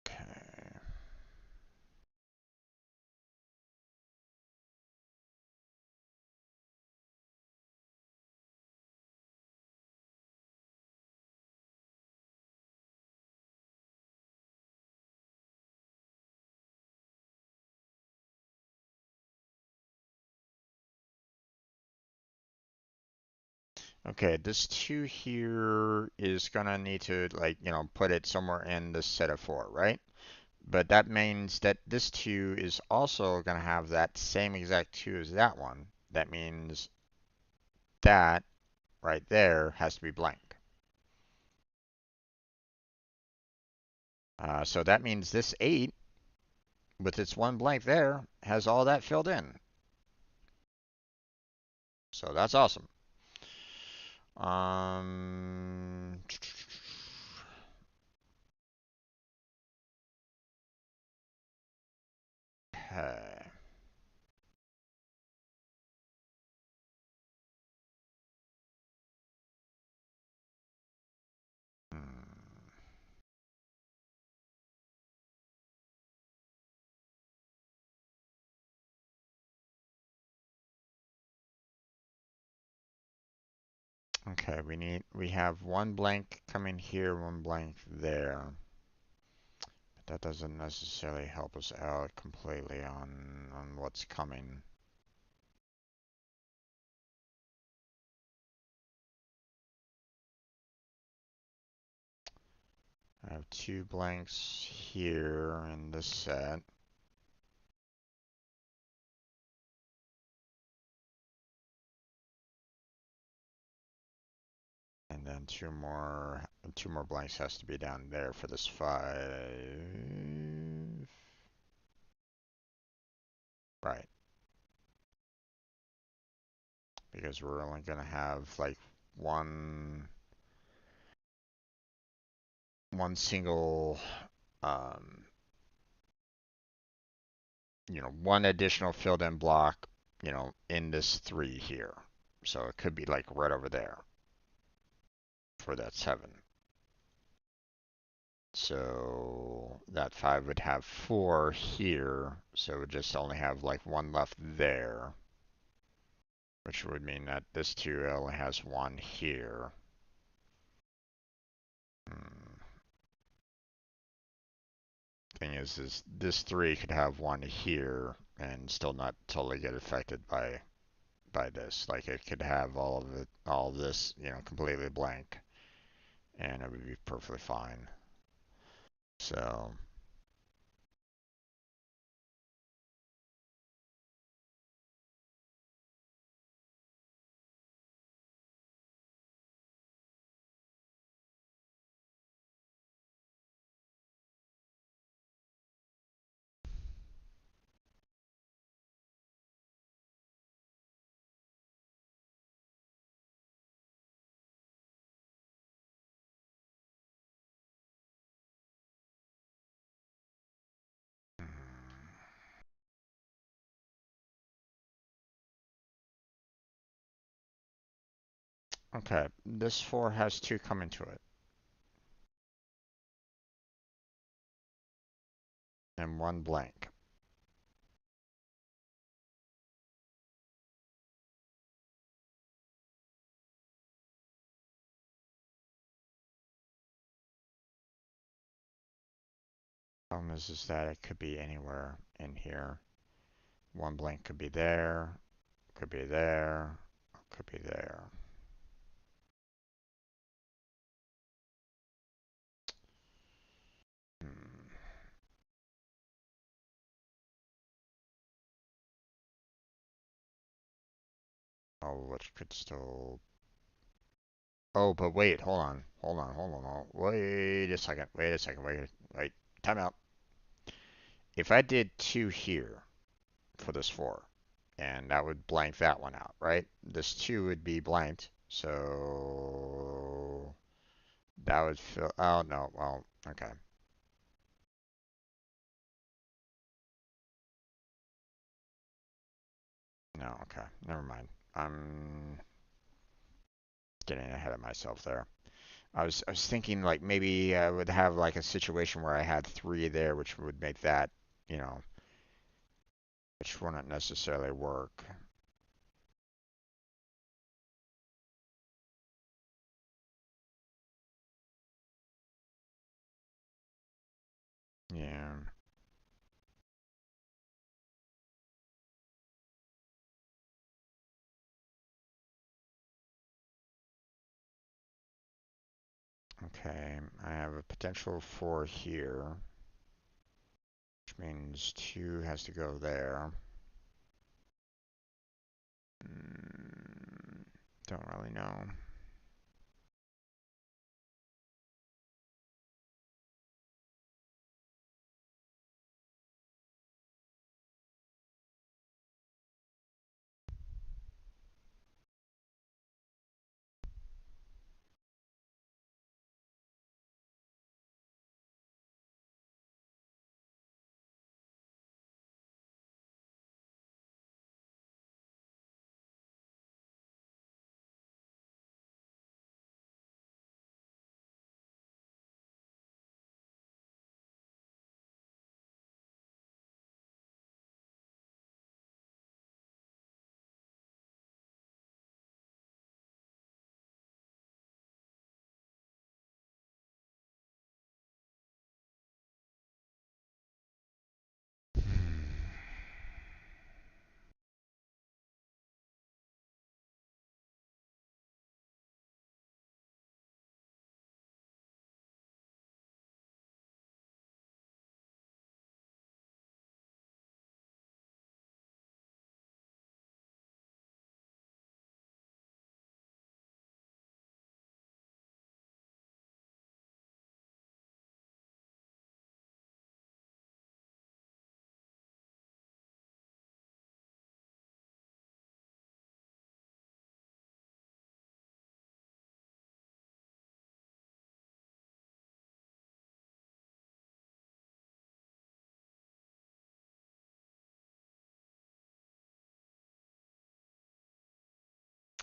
Okay. Okay, this two here is gonna need to put it somewhere in the set of four, right? But that means that this two is also gonna have that same exact two as that one. That means that right there has to be blank. So that means this eight with its one blank there has all that filled in. So that's awesome. Um, okay. Hmm. Okay, we have one blank coming here, one blank there. But that doesn't necessarily help us out completely on what's coming. I have two blanks here in this set. And then two more blanks has to be down there for this 5. Right. Because we're only gonna have like one one single um one additional filled in block, in this 3 here. So it could be like right over there for that 7. So that 5 would have 4 here, so it would just only have like 1 left there, which would mean that this 2 only has 1 here. Hmm. Thing is this 3 could have 1 here and still not totally get affected by this. Like it could have all of this, completely blank, and it would be perfectly fine. So, okay, this 4 has 2 coming to it, and 1 blank. Problem is that it could be anywhere in here. 1 blank could be there, could be there, could be there. Hmm. Oh, which could still. Oh, but wait, hold on. Wait a second, wait. Time out. If I did 2 here for this 4, and that would blank that one out, right? This 2 would be blanked, so that would fill. Oh no, well, okay. No, okay, never mind. I'm getting ahead of myself there. I was thinking like maybe I would have like a situation where I had 3 there, which would make that, you know, which wouldn't necessarily work. Yeah. Okay, I have a potential 4 here, which means 2 has to go there. Mm, don't really know.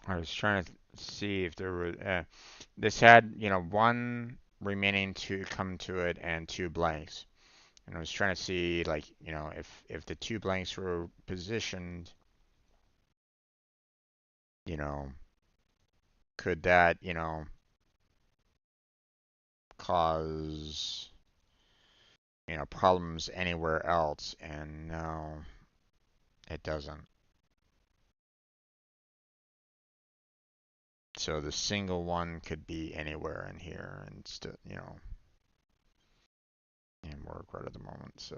I was trying to see if there was, this had, one remaining to come to it and two blanks. And I was trying to see, like, if the two blanks were positioned, you know, could that, cause, problems anywhere else? And no, it doesn't. So the single one could be anywhere in here and still, and work right at the moment. So,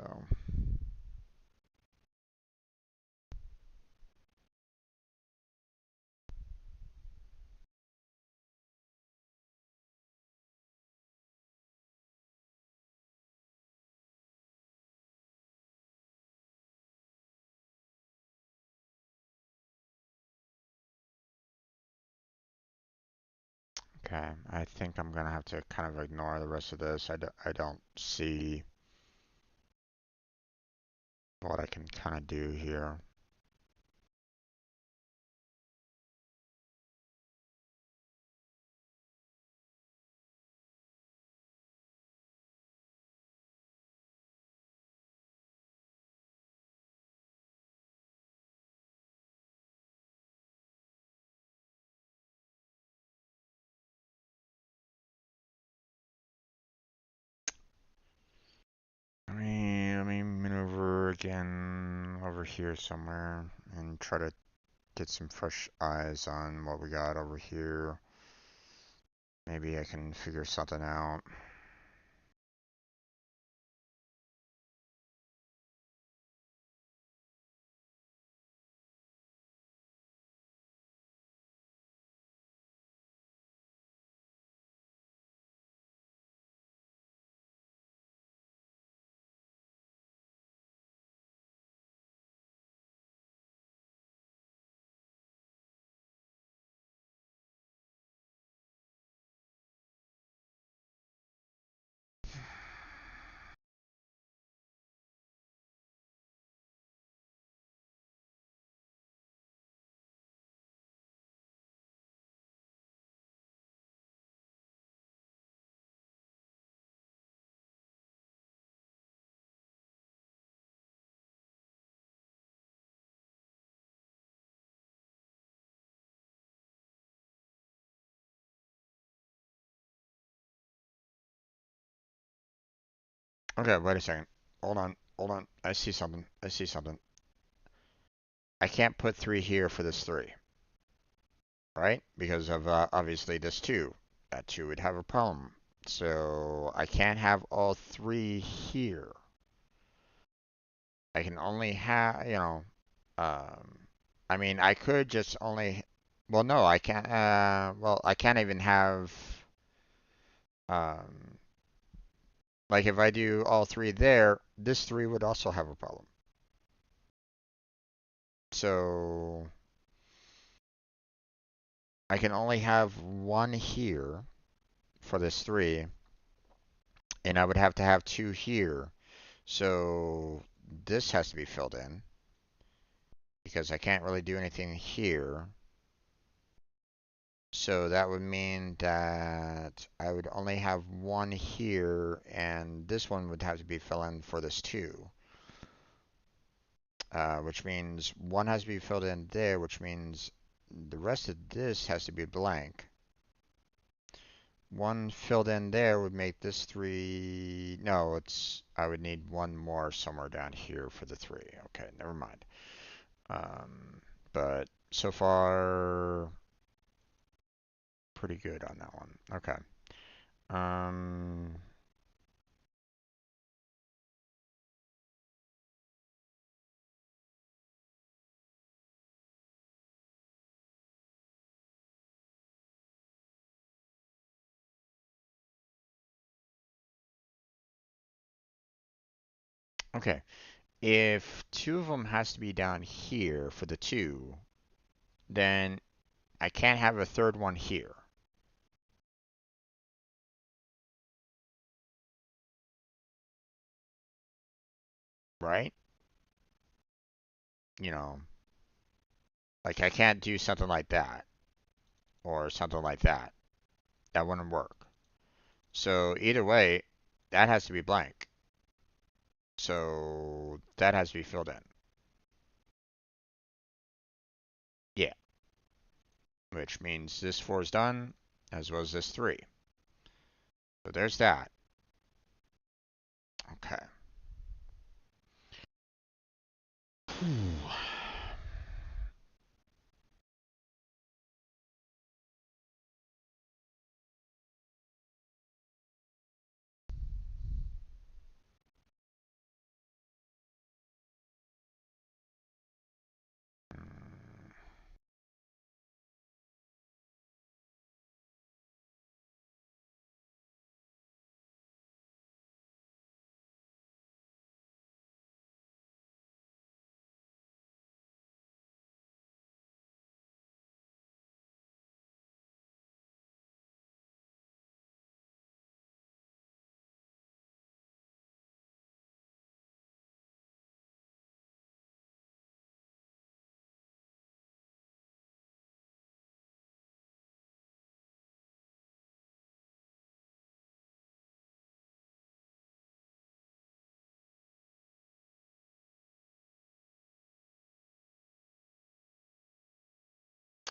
okay, I think I'm gonna have to kind of ignore the rest of this. I don't see what I can kind of do here. Let me maneuver again over here somewhere and try to get some fresh eyes on what we got over here. Maybe I can figure something out. Okay, wait a second. Hold on, hold on. I see something. I see something. I can't put three here for this three, right? Because of obviously this two. That two would have a problem. So I can't have all three here. I can only have, um, I mean, I could just only, well, no, I can't, well, I can't even have, um, like if I do all three there, this three would also have a problem. So I can only have one here for this three, and I would have to have two here. So this has to be filled in because I can't really do anything here. So that would mean that I would only have one here, and this one would have to be filled in for this two. Which means one has to be filled in there, which means the rest of this has to be blank. One filled in there would make this three. No, I would need one more somewhere down here for the three. Okay, never mind. But so far, pretty good on that one. Okay. Um, okay. If two of them has to be down here for the two, then I can't have a third one here, right? You know, like I can't do something like that. or something like that. That wouldn't work. So either way, that has to be blank. So that has to be filled in. Yeah, which means this 4 is done, as well as this 3. So there's that. Okay.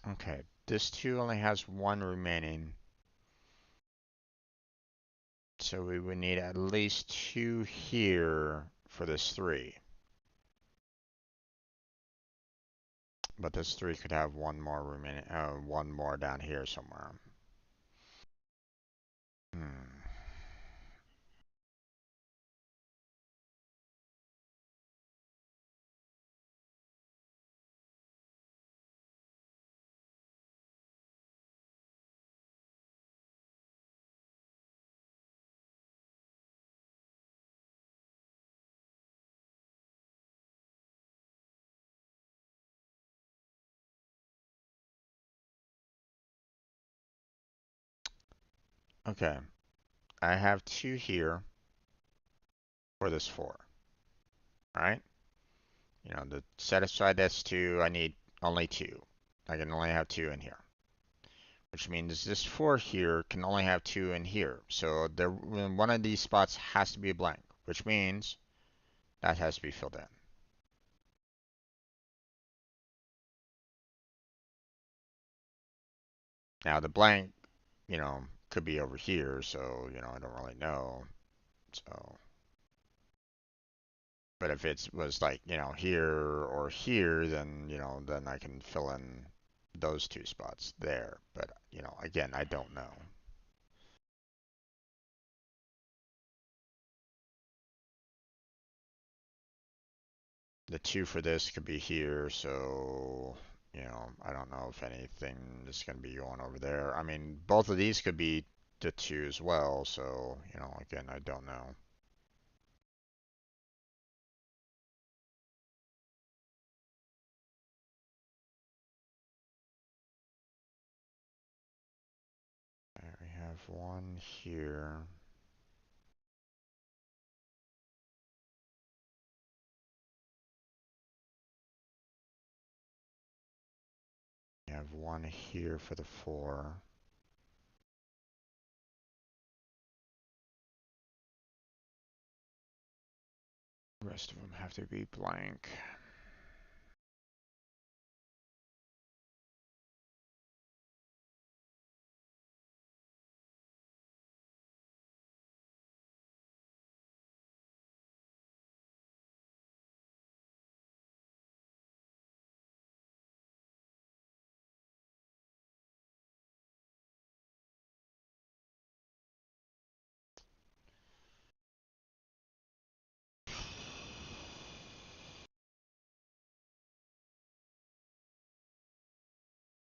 Okay, this 2 only has 1 remaining. So we would need at least 2 here for this 3. But this 3 could have 1 more remaining, 1 more down here somewhere. Hmm. Okay, I have 2 here for this 4. Alright? You know, to set aside this 2, I need only 2. I can only have 2 in here. Which means this 4 here can only have 2 in here. So there, one of these spots has to be blank, which means that has to be filled in. Now the blank, you know, could be over here, so, you know, I don't really know. So, but if it was like, you know, here or here, then, you know, then I can fill in those 2 spots there. But, you know, again, I don't know. The 2 for this could be here, so, you know, I don't know if anything is going to be going over there. I mean, both of these could be the 2 as well, so, you know, again, I don't know. Alright, we have 1 here. We have 1 here for the 4. The rest of them have to be blank.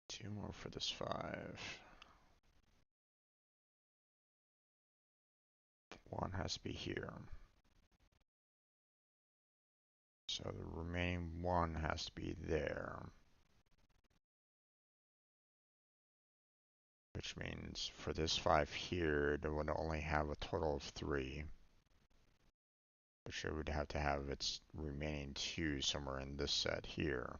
Two more for this 5. 1 has to be here. So the remaining 1 has to be there. Which means for this 5 here, it would only have a total of 3. Which it would have to have its remaining 2 somewhere in this set here.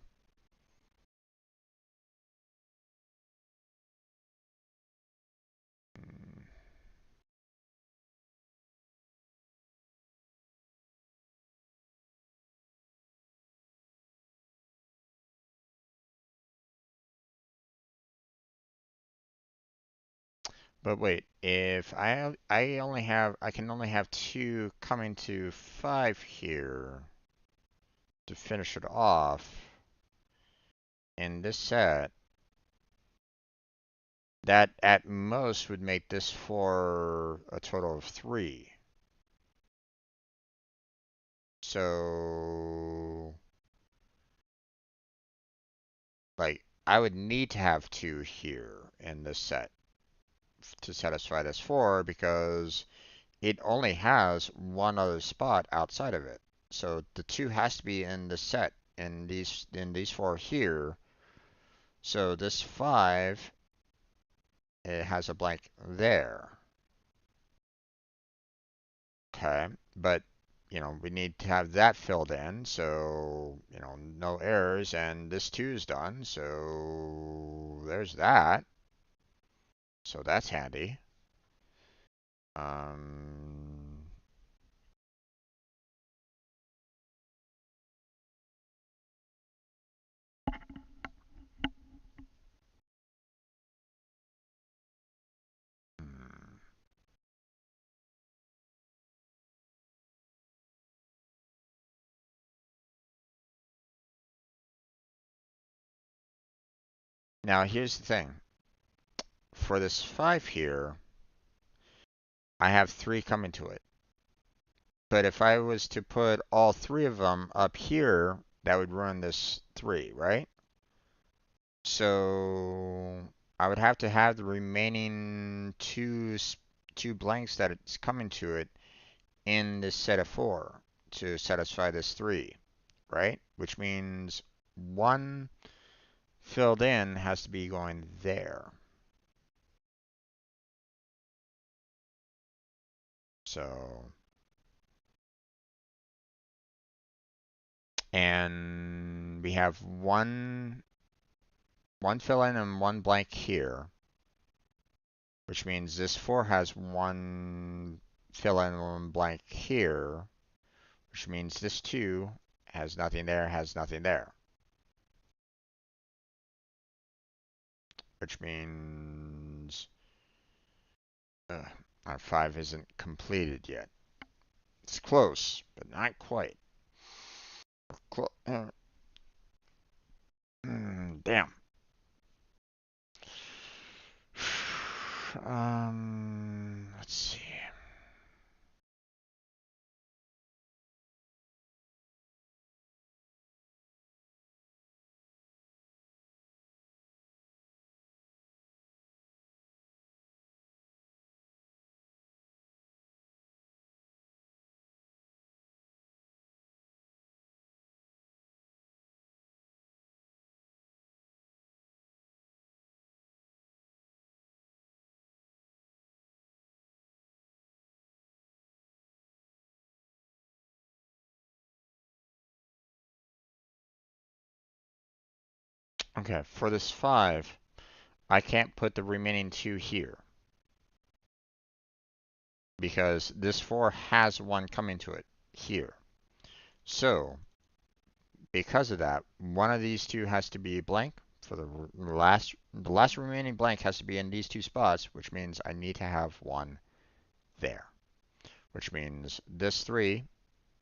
But wait, if I can only have two coming to 5 here to finish it off in this set, that at most would make this for a total of 3. So, like, I would need to have 2 here in this set to satisfy this 4 because it only has one other spot outside of it. So the 2 has to be in the set in these 4 here. So this 5, it has a blank there. Okay, but we need to have that filled in, so no errors, and this 2 is done, so there's that. So that's handy. Um, hmm. Now here's the thing. For this 5 here, I have 3 coming to it. But if I was to put all 3 of them up here, that would ruin this 3, right? So I would have to have the remaining two blanks that it's coming to it in this set of 4 to satisfy this 3, right? Which means one filled in has to be going there. So, and we have one fill in and one blank here, which means this 4 has one fill in and one blank here, which means this 2 has nothing there, has nothing there. Which means our 5 isn't completed yet. It's close, but not quite. Damn. Let's see. Okay, for this 5, I can't put the remaining 2 here because this 4 has one coming to it here. So, because of that, one of these 2 has to be blank. For the last remaining blank has to be in these 2 spots, which means I need to have one there. Which means this 3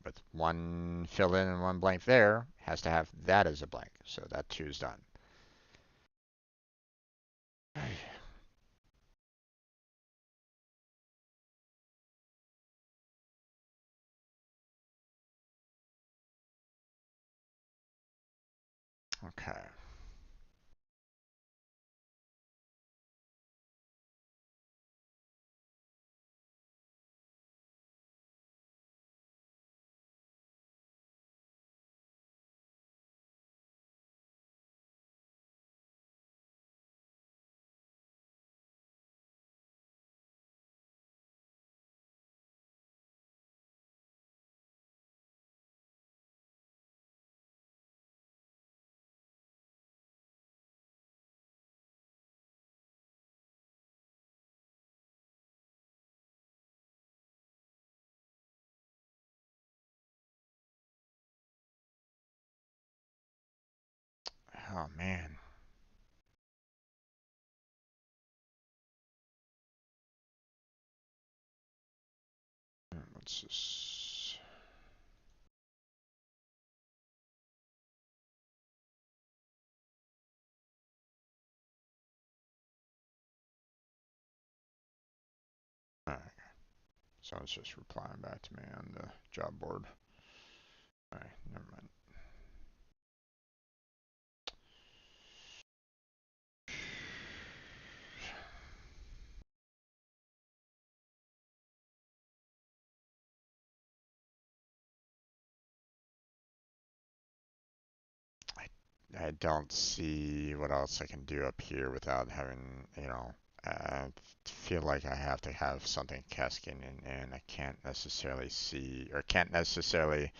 with one fill in and one blank there has to have that as a blank. So that 2 is done. Okay. Oh man. consensus. Alright, so it's just replying back to me on the job board. Alright, never mind. I don't see what else I can do up here without having, I feel like I have to have something cascading and I can't necessarily see, or can't necessarily,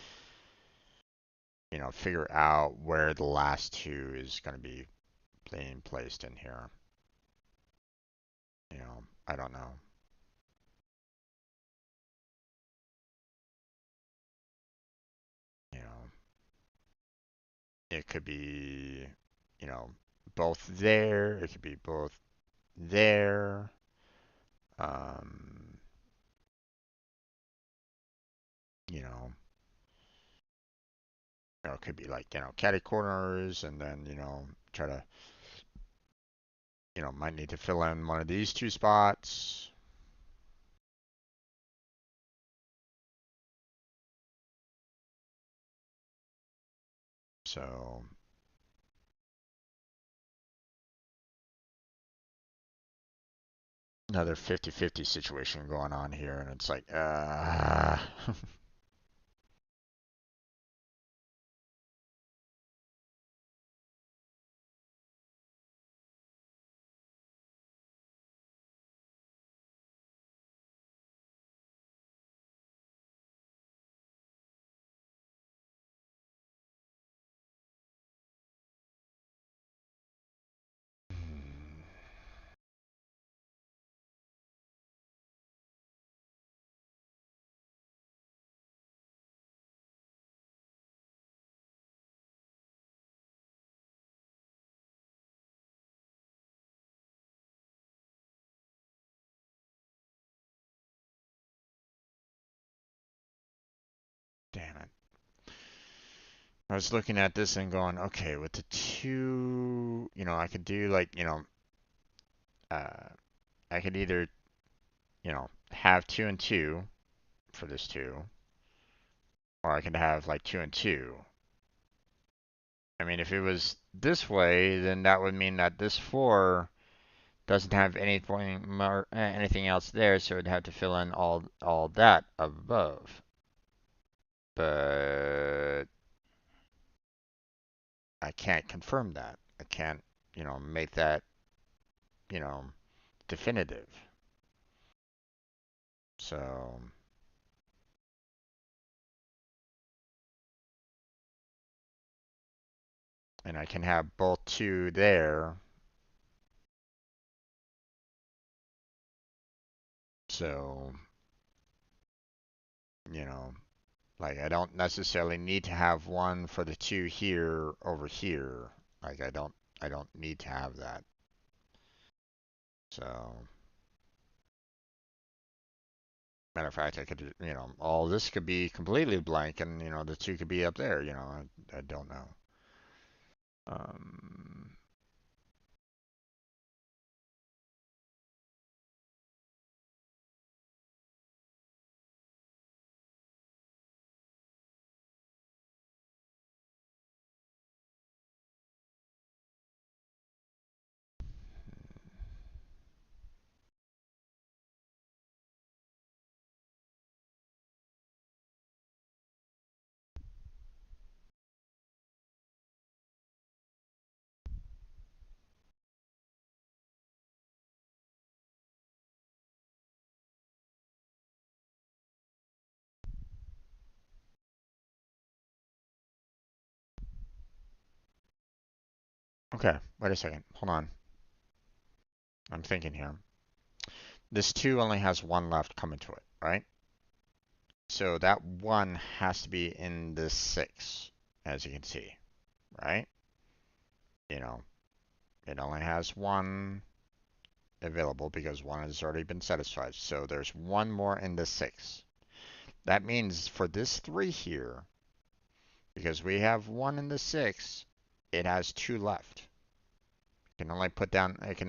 figure out where the last two is going to be being placed in here. I don't know. You know, it could be, you know, both there. It could be both there. Um, you know, it could be like, catty corners and then, try to, might need to fill in one of these two spots. So another 50-50 situation going on here and it's like, damn it. I was looking at this and going, okay, with the two, I could do like, uh, I could either, have two and two for this two, or I could have like two and two. I mean, if it was this way, then that would mean that this four doesn't have anything more, anything else there, so it'd have to fill in all that above. But I can't confirm that. I can't, make that, you know, definitive. So, and I can have both two there. So, you know, like I don't necessarily need to have one for the two here over here. Like I don't need to have that. So, matter of fact, I could, all this could be completely blank and, the two could be up there, I don't know. Um, okay, wait a second. Hold on. I'm thinking here. This two only has one left coming to it, right? So that one has to be in the six, as you can see, right? You know, it only has one available because one has already been satisfied. So there's one more in the six. That means for this 3 here, because we have 1 in the 6, it has 2 left. It can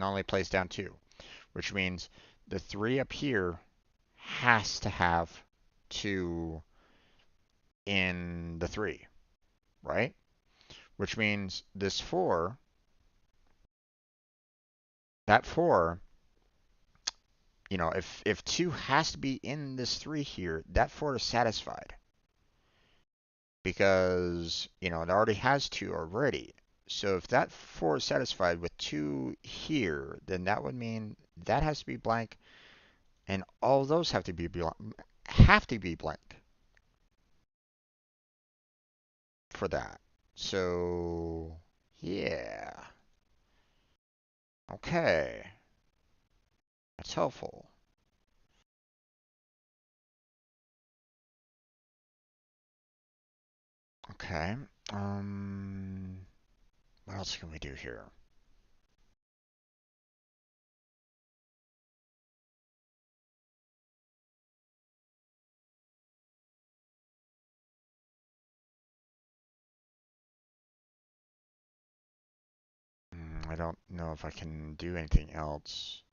only place down 2, which means the 3 up here has to have 2 in the 3, right? Which means this 4, that 4, if 2 has to be in this 3 here, that 4 is satisfied because, it already has 2 already. So if that 4 is satisfied with 2 here, then that would mean that has to be blank, and all those have to be blank for that. So, yeah. Okay. That's helpful. Okay. What else can we do here? I don't know if I can do anything else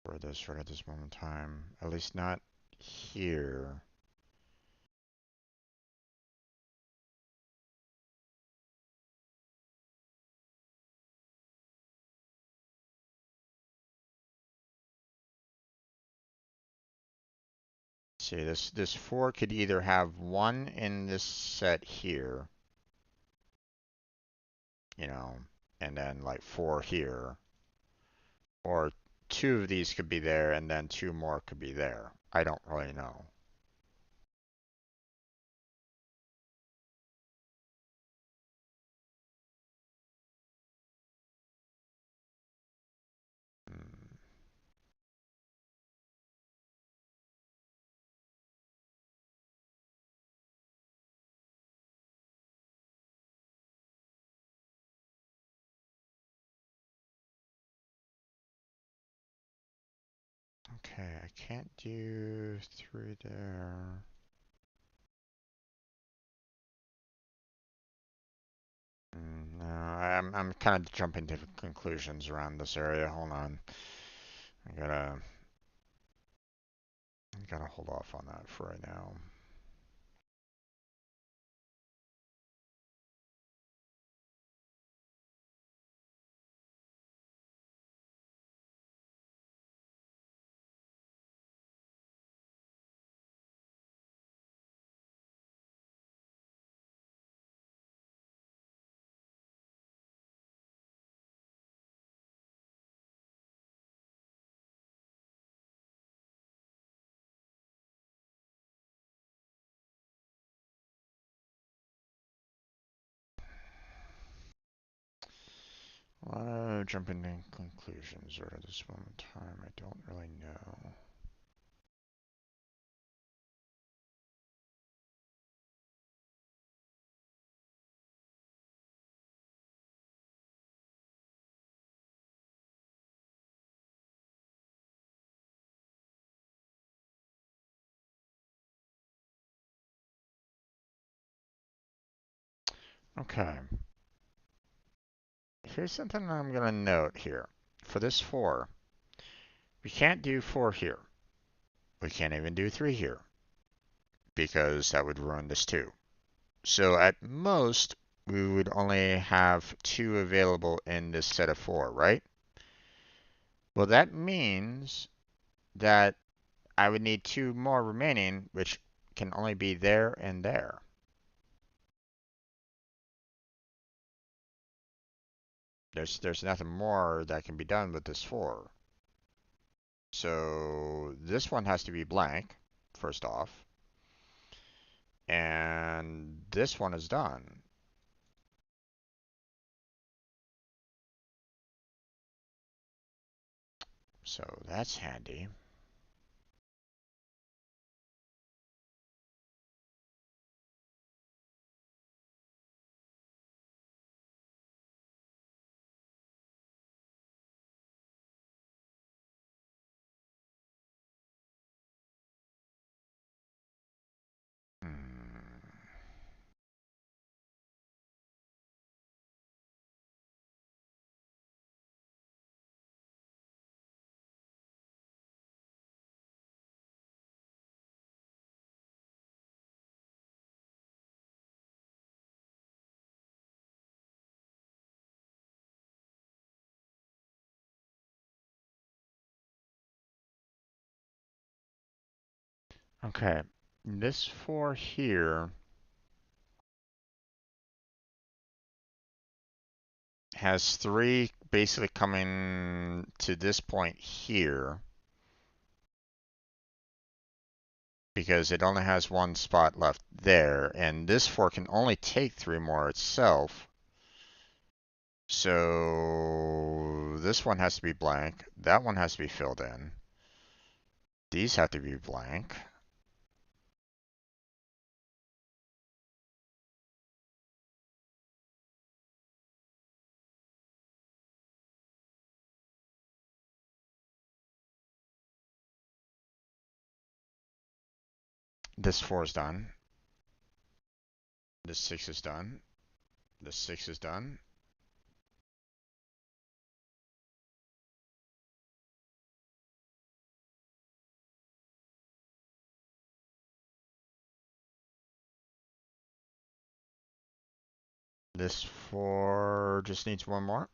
for this right at this moment in time. At least not here. See, this 4 could either have 1 in this set here, you know, and then like 4 here, or 2 of these could be there and then 2 more could be there. I don't really know. Hmm. Okay, I can't do 3 there. No, I'm kind of jumping to conclusions around this area. Hold on. I gotta hold off on that for right now. Jumping to conclusions right at this moment in time. I don't really know. Okay. Here's something I'm gonna note here. For this 4, we can't do 4 here. We can't even do 3 here because that would ruin this too. So at most, we would only have 2 available in this set of 4, right? Well, that means that I would need 2 more remaining, which can only be there and there. There's nothing more that can be done with this 4. So this one has to be blank, first off. And this one is done. So that's handy. Okay, this 4 here has 3 basically coming to this point here because it only has 1 spot left there, and this 4 can only take 3 more itself. So this one has to be blank. That one has to be filled in. These have to be blank. This 4 is done. This 6 is done. This 6 is done. This 4 just needs 1 more.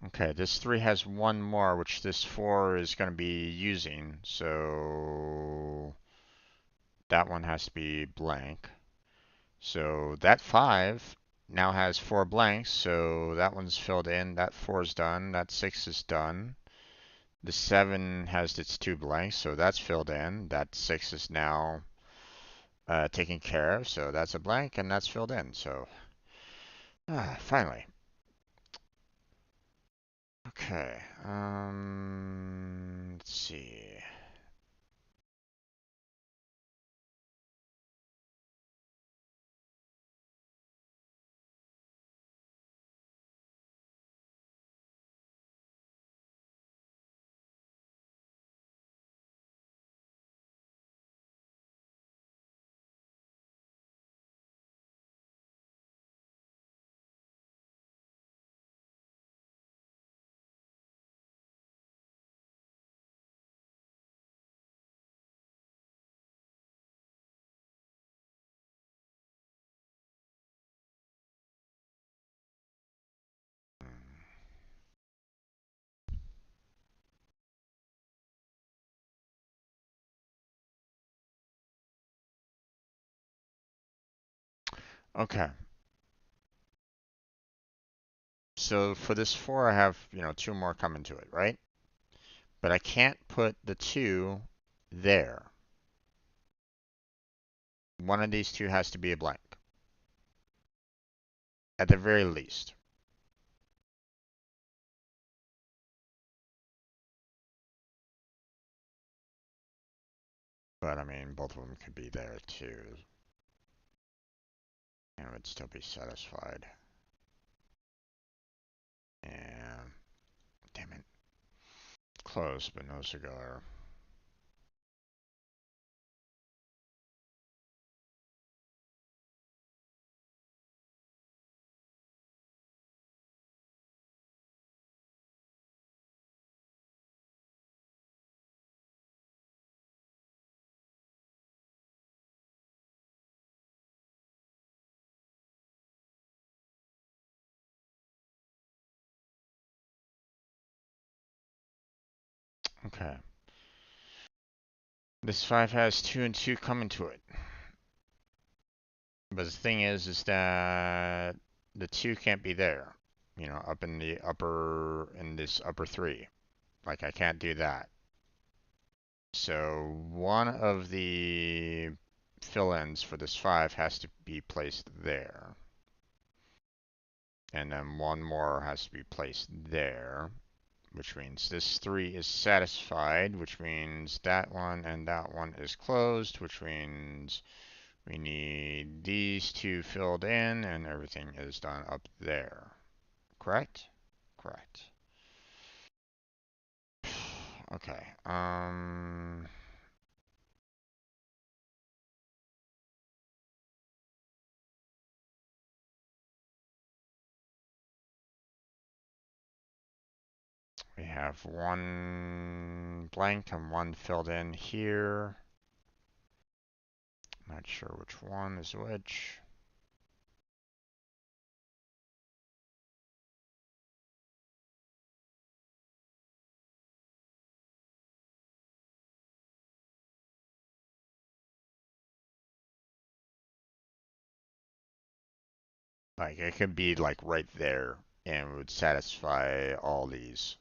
Okay, this 3 has 1 more, which this 4 is going to be using, so that one has to be blank. So that 5 now has 4 blanks, so that one's filled in, that 4 is done, that 6 is done. The 7 has its 2 blanks, so that's filled in. That 6 is now taken care of, so that's a blank, and that's filled in. So, finally. Okay, let's see. Okay, so for this 4, I have, 2 more coming to it, right? But I can't put the 2 there. One of these 2 has to be a blank, at the very least. But I mean, both of them could be there too, and would still be satisfied. Yeah, damn it. Close, but no cigar. Okay. This 5 has 2 and 2 coming to it. But the thing is that the 2 can't be there. Up in the upper, in this upper 3. Like, I can't do that. So one of the fill-ins for this 5 has to be placed there. And then one more has to be placed there, which means this 3 is satisfied, which means that one and that one is closed, which means we need these 2 filled in and everything is done up there. Correct? Correct. Okay. have one blank and one filled in here. Not sure which one is which. Like it could be like right there and would satisfy all these.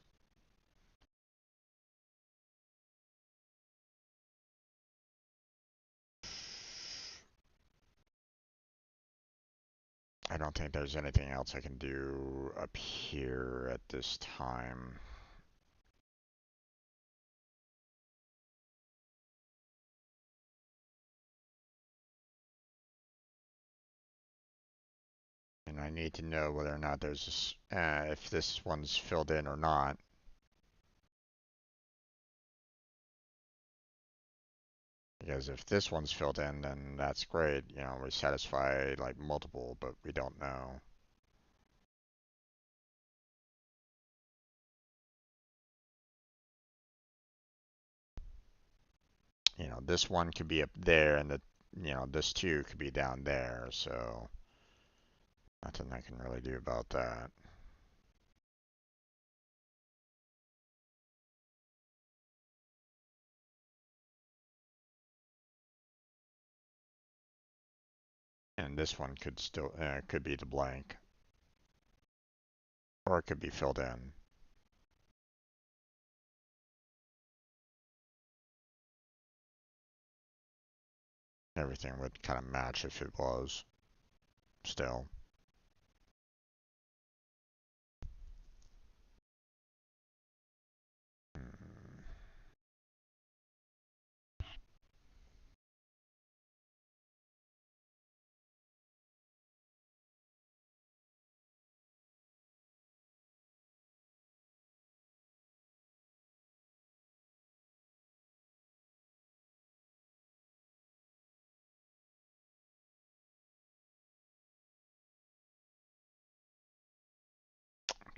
I don't think there's anything else I can do up here at this time. And I need to know whether or not there's this, if this one's filled in or not. Because if this one's filled in, then that's great. You know, we satisfy like multiple, but we don't know. You know, this one could be up there, and this two could be down there. So nothing I can really do about that. And this one could be the blank, or it could be filled in. Everything would kind of match if it was still. Hmm.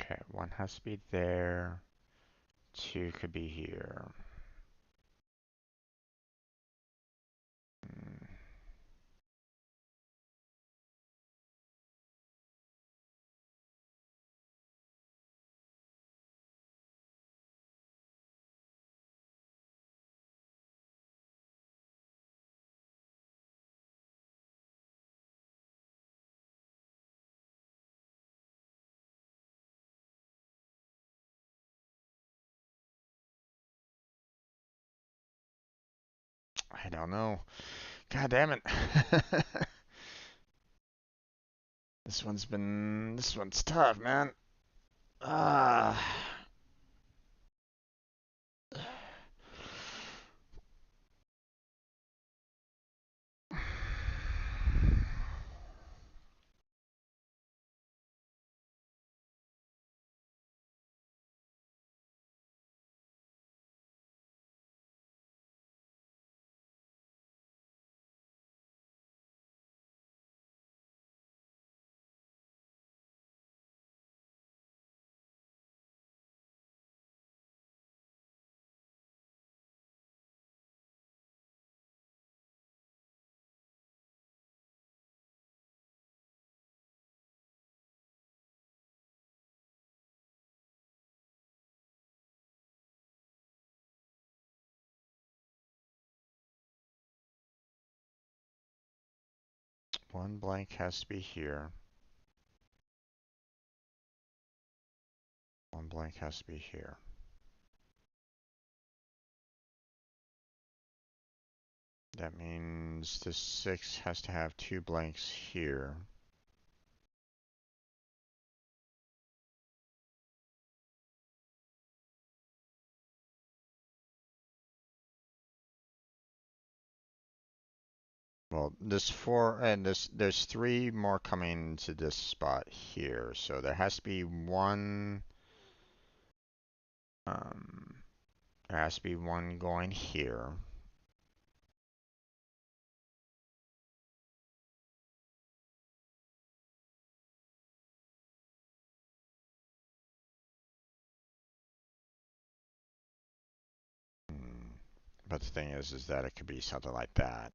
Okay, one has to be there. Two could be here. Hmm. I don't know. God damn it. This one's tough, man. Ah. One blank has to be here. One blank has to be here. That means this 6 has to have two blanks here. Well, this 4 and there's 3 more coming to this spot here, so there has to be one. Um, there has to be one going here. But the thing is that it could be something like that.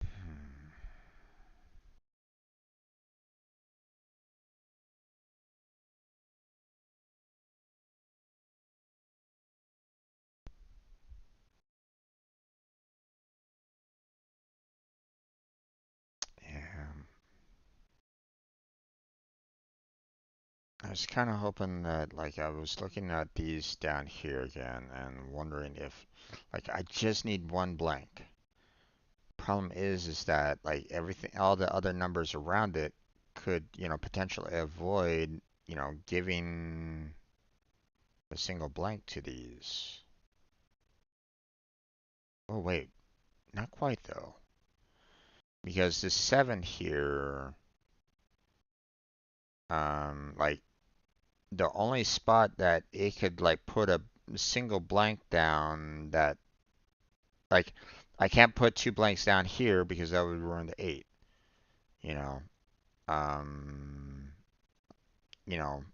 Hmm. Yeah. I was kind of hoping that, like, I was looking at these down here again and wondering if, like, I just need one blank. Problem is that, like, everything, all the other numbers around it could, potentially avoid, giving a single blank to these. Oh, wait, not quite though. Because this 7 here, like, the only spot that it could, like, put a single blank down that, like, I can't put two blanks down here because that would ruin the 8, you know. Um, you know,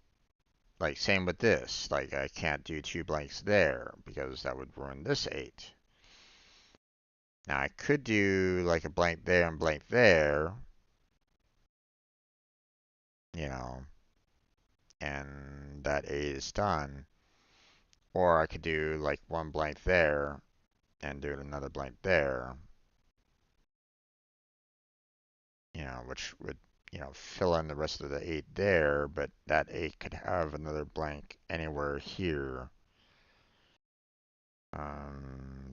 like, same with this. Like, I can't do two blanks there because that would ruin this 8. Now, I could do, like, a blank there and blank there, you know, and that 8 is done. Or I could do, like, one blank there and do another blank there, which would, fill in the rest of the 8 there, but that 8 could have another blank anywhere here.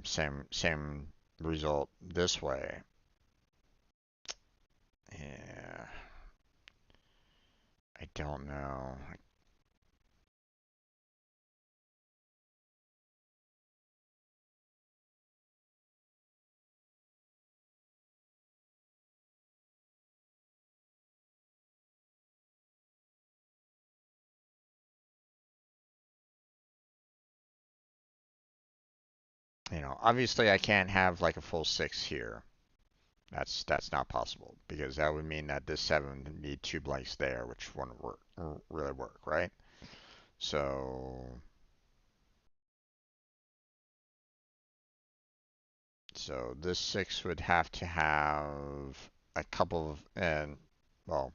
Same result this way. Yeah, I don't know. Obviously I can't have like a full 6 here. That's not possible because that would mean that this 7 would need two blanks there, which wouldn't really work, right? So so this 6 would have to have a couple of, and well,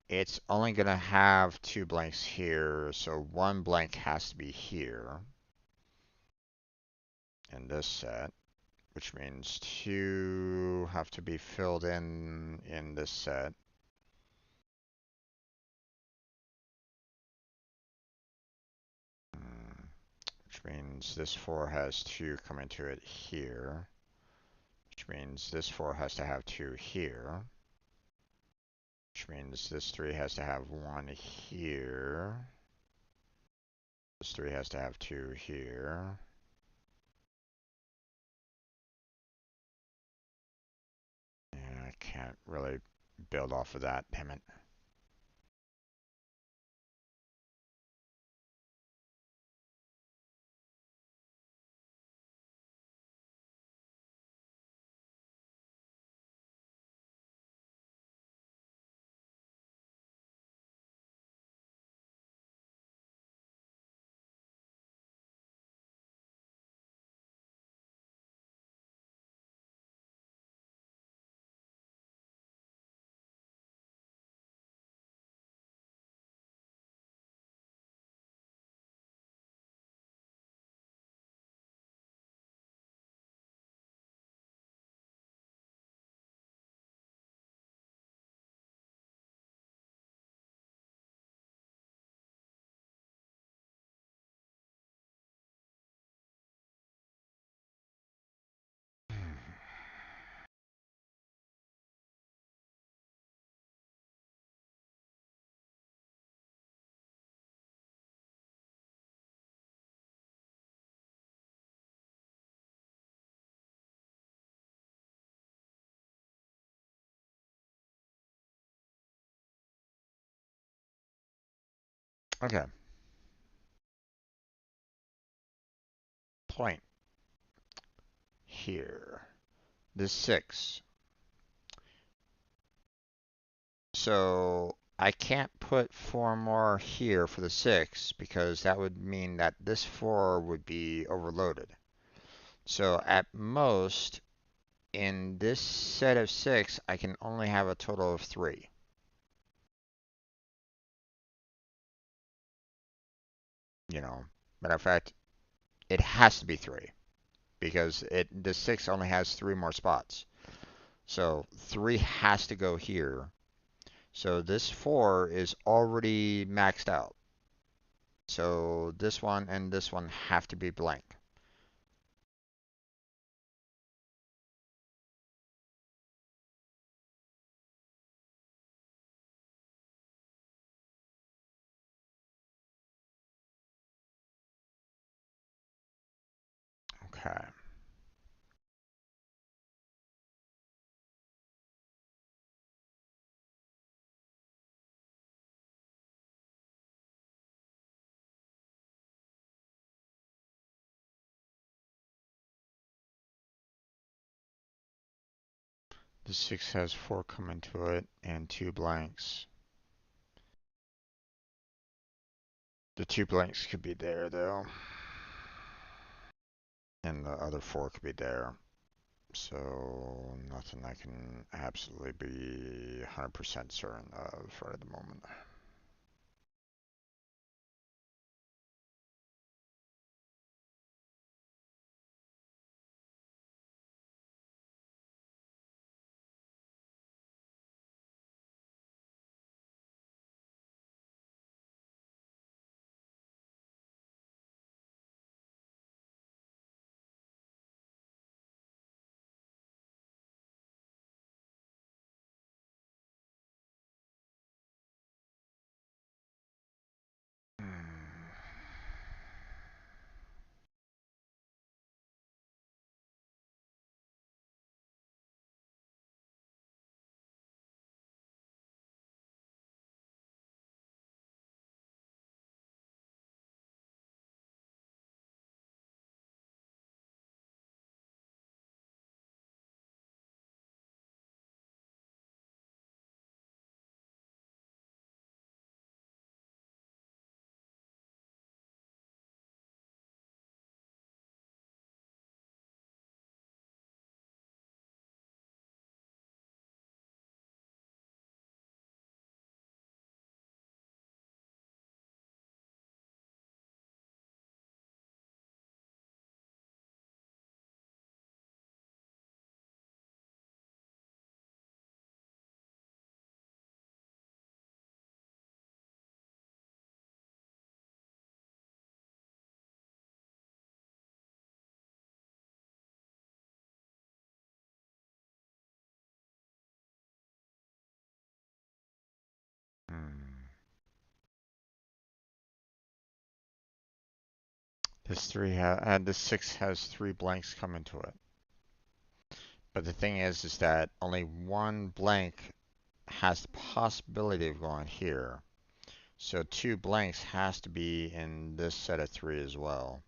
it's only gonna have two blanks here, so one blank has to be here in this set, which means two have to be filled in this set. Which means this 4 has 2 coming to it here, which means this 4 has to have 2 here, which means this 3 has to have 1 here, this 3 has to have 2 here. And I can't really build off of that, damn it. Okay. Point here. This 6. So I can't put 4 more here for the 6 because that would mean that this 4 would be overloaded. So at most, in this set of 6, I can only have a total of 3. Matter of fact, it has to be 3 because the 6 only has 3 more spots. So 3 has to go here. So this 4 is already maxed out. So this one and this one have to be blank. Okay. The 6 has 4 coming to it and 2 blanks. The 2 blanks could be there though. And the other 4 could be there. So nothing I can absolutely be 100% certain of right at the moment. This 6 has 3 blanks come into it. But the thing is that only one blank has the possibility of going here. So 2 blanks has to be in this set of 3 as well.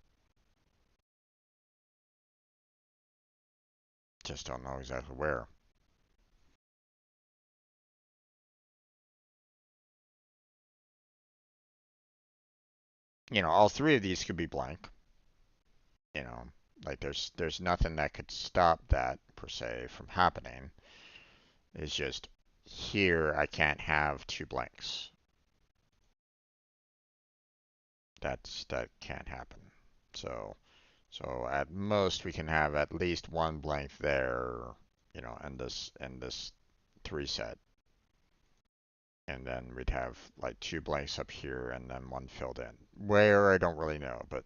Just don't know exactly where. All 3 of these could be blank. You know, like there's nothing that could stop that per se from happening. It's just here I can't have 2 blanks. That can't happen. So at most we can have at least 1 blank there, in this 3 set. And then we'd have like 2 blanks up here and then 1 filled in. Where, I don't really know, but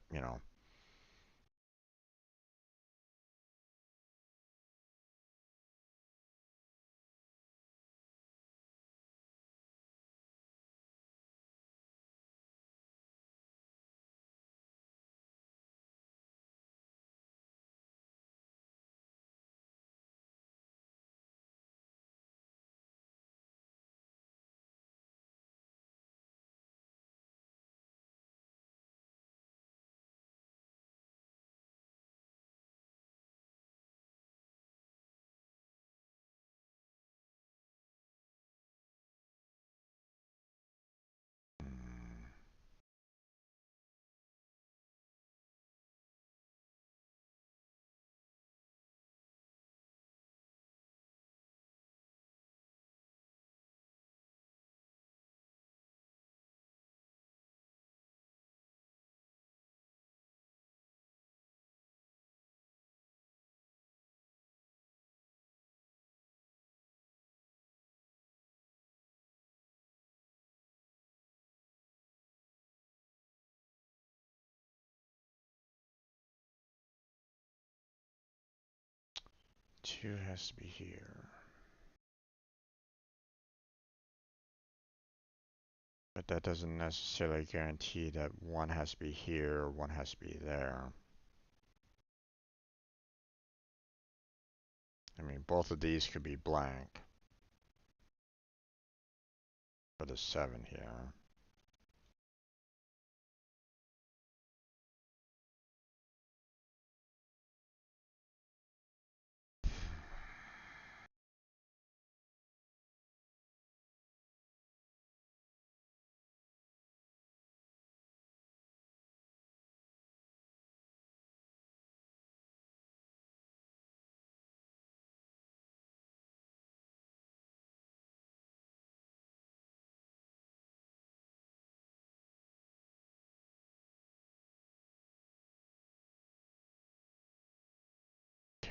2 has to be here. But that doesn't necessarily guarantee that 1 has to be here or 1 has to be there. I mean, both of these could be blank for the 7 here.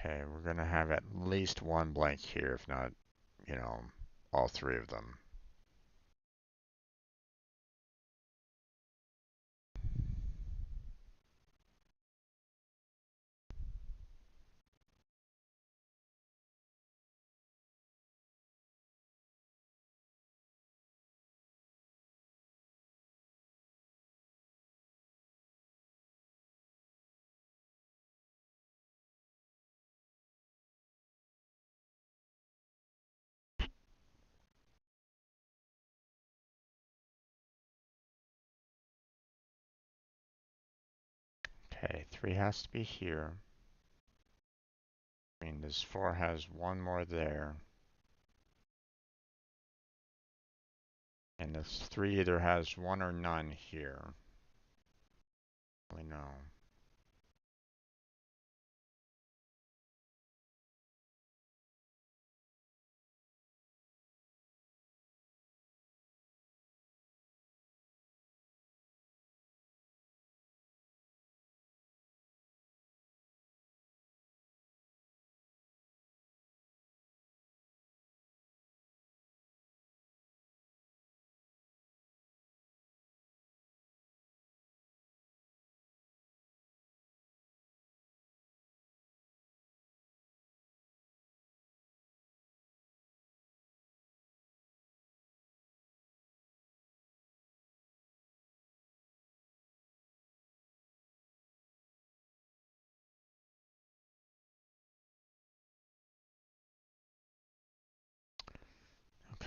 Okay, we're gonna have at least 1 blank here, if not, all 3 of them. Okay, 3 has to be here. I mean, this 4 has 1 more there. And this 3 either has 1 or none here. We know.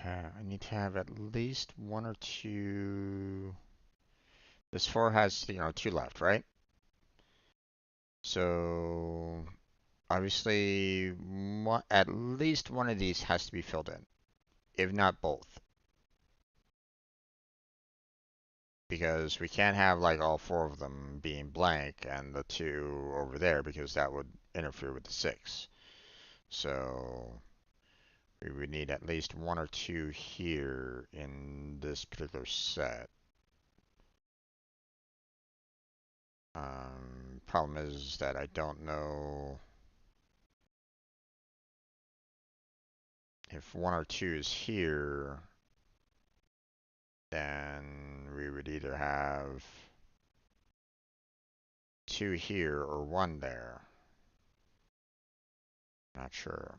Okay, I need to have at least one or two. This 4 has, two left, right? So obviously, at least one of these has to be filled in, if not both. Because we can't have like all 4 of them being blank and the 2 over there because that would interfere with the 6. So we would need at least 1 or 2 here in this particular set. Problem is that I don't know if 1 or 2 is here, then we would either have 2 here or 1 there. Not sure.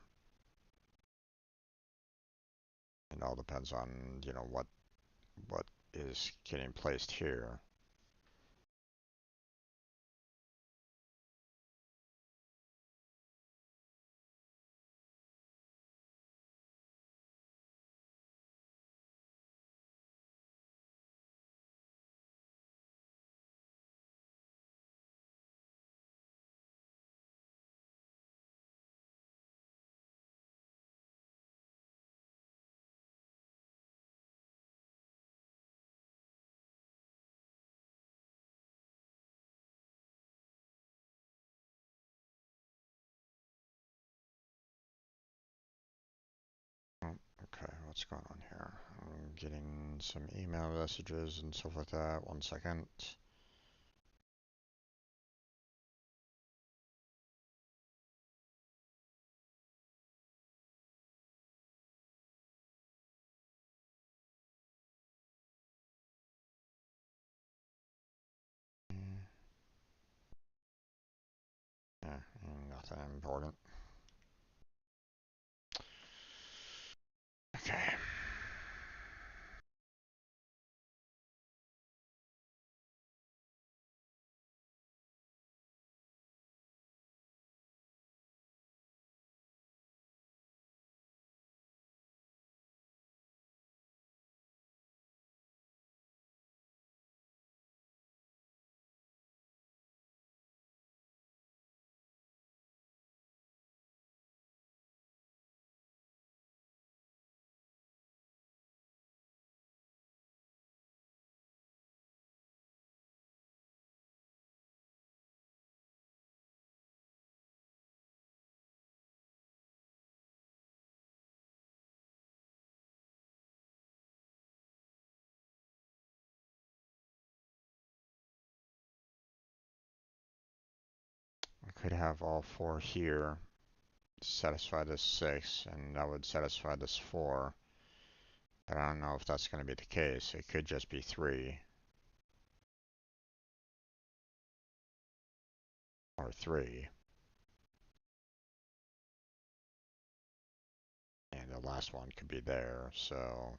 It all depends on, what is getting placed here. Oh, okay, what's going on here? I'm getting some email messages and stuff like that. 1 second. Yeah, nothing important. Okay. I could have all 4 here to satisfy this 6, and that would satisfy this 4. But I don't know if that's going to be the case. It could just be 3 or 3. And the last one could be there, so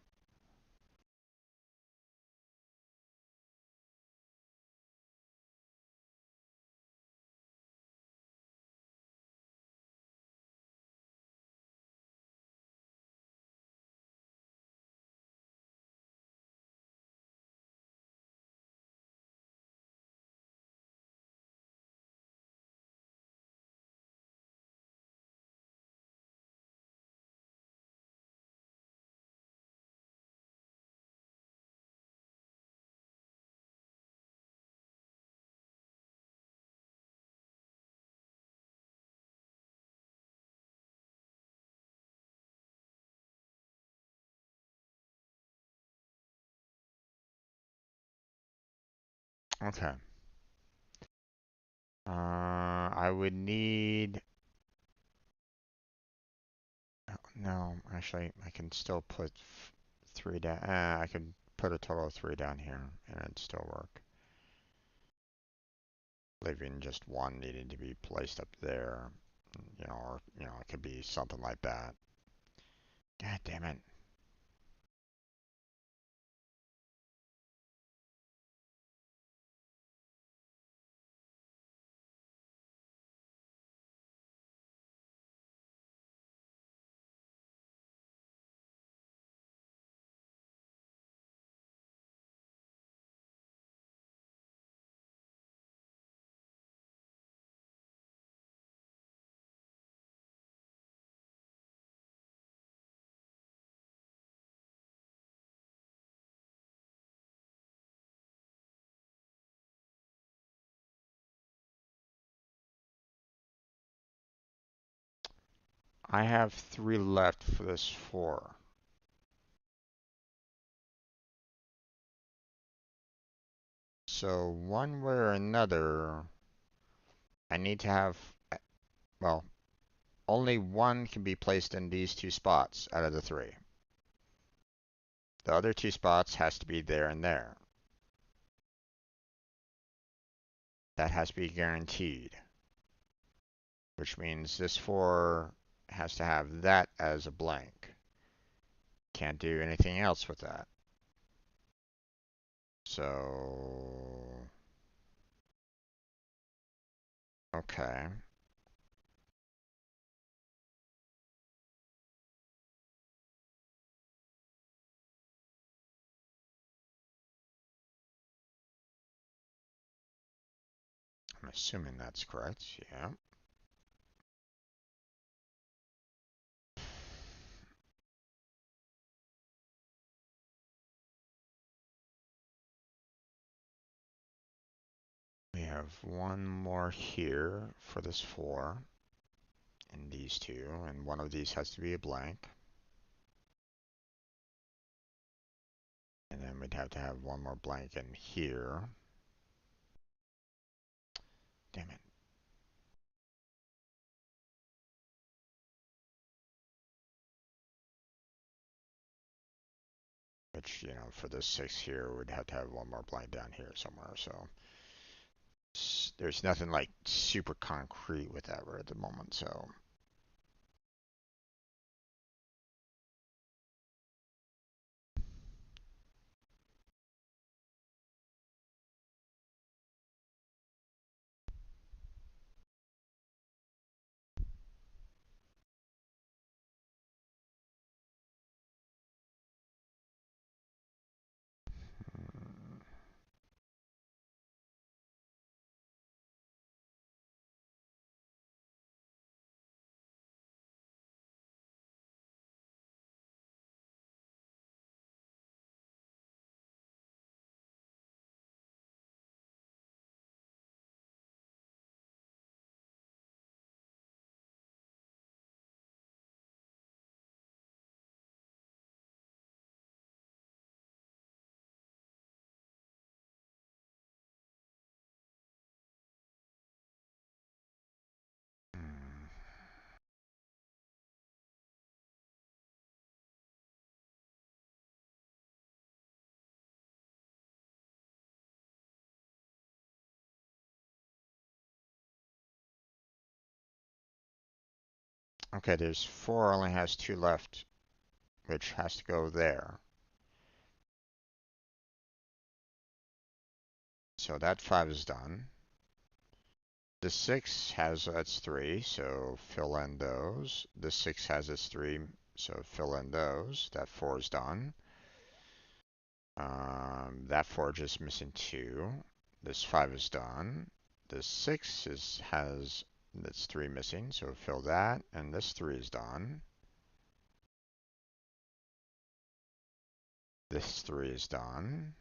okay. I would need. No, actually, I can still put 3 down. I could put a total of 3 down here, and it'd still work. Leaving just 1 needing to be placed up there, or it could be something like that. God damn it. I have 3 left for this 4. So one way or another, I need to have, well, only one can be placed in these 2 spots out of the 3. The other 2 spots has to be there and there. That has to be guaranteed, which means this 4 has to have that as a blank. Can't do anything else with that. So, okay. I'm assuming that's correct, yeah. We have one more here for this 4, and these 2, and one of these has to be a blank. And then we'd have to have one more blank in here. Damn it. Which, you know, for this 6 here, we'd have to have one more blank down here somewhere, so there's nothing like super concrete with that right at the moment, so. Hmm. Okay, there's 4 only has 2 left, which has to go there. So that 5 is done. The 6 has its 3, so fill in those. The 6 has its 3, so fill in those. That 4 is done. That 4 just missing 2. This 5 is done. This 6 has its 3 missing, so fill that. And this 3 is done. This 3 is done.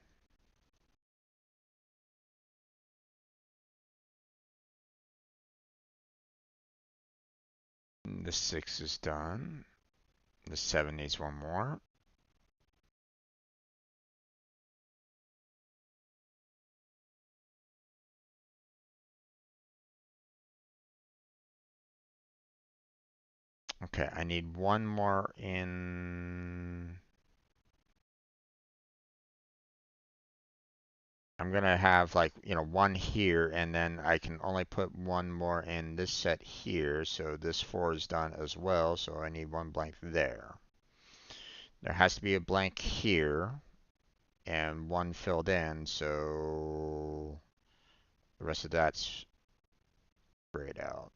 The 6 is done. The 7 needs one more. Okay, I need one more in. I'm gonna have like, you know, one here, and then I can only put one more in this set here, so this 4 is done as well, so I need one blank there. There has to be a blank here, and one filled in, so the rest of that's grayed out.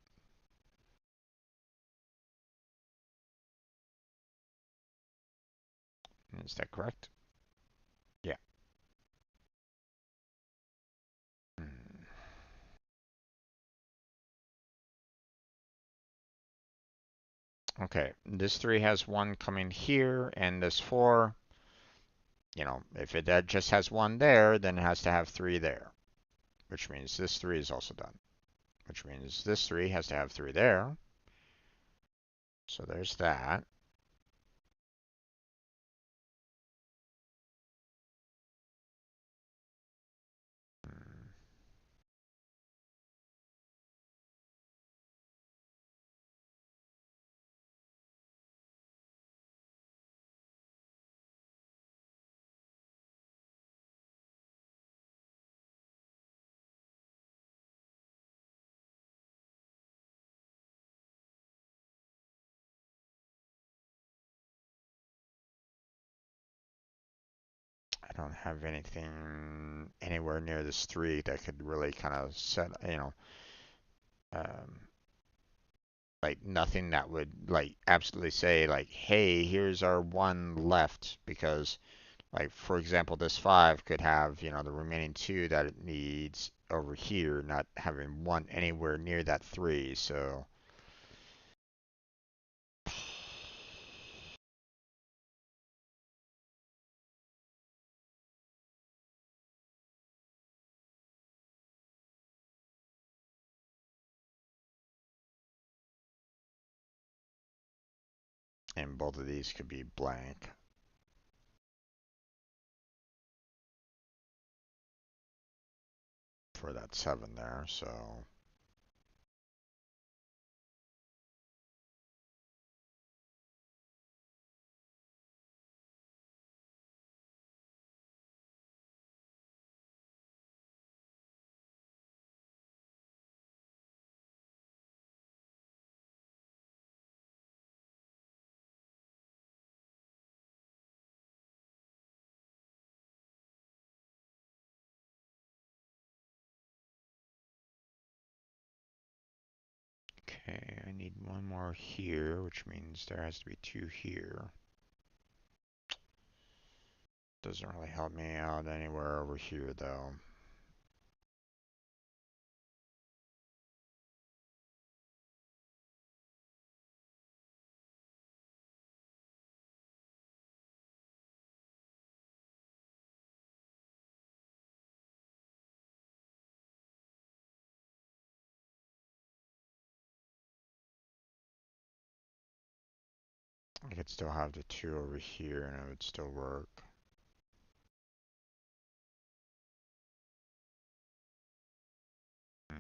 Is that correct? Yeah. Hmm. Okay, this 3 has 1 coming here, and this 4, you know, if it just has 1 there, then it has to have 3 there, which means this 3 is also done, which means this 3 has to have 3 there, So there's that. Hmm. I don't have anything anywhere near this 3 that could really kind of set, um, like nothing that would like absolutely say like, hey, here's our one left because like for example, this 5 could have, the remaining 2 that it needs over here, not having one anywhere near that 3. So and both of these could be blank for that 7 there. So okay, I need one more here, which means there has to be 2 here. Doesn't really help me out anywhere over here though. I could still have the 2 over here and it would still work. Hmm.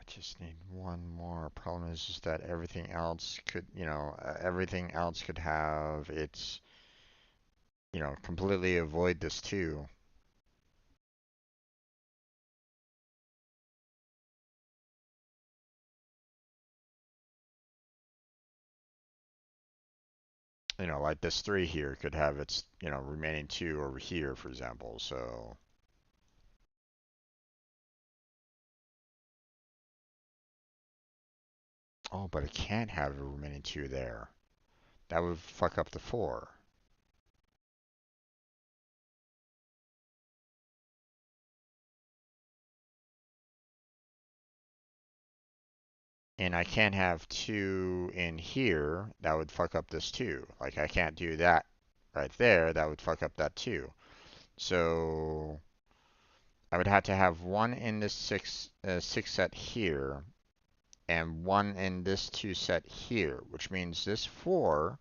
I just need one more. Problem is just that everything else could, everything else could have its, completely avoid this too. Like this 3 here could have its, remaining 2 over here, for example. So, oh, but it can't have a remaining 2 there. That would fuck up the 4. And I can't have 2 in here. That would fuck up this too. Like I can't do that right there. That would fuck up that too. So I would have to have 1 in this 6 set here and 1 in this 2 set here, which means this 4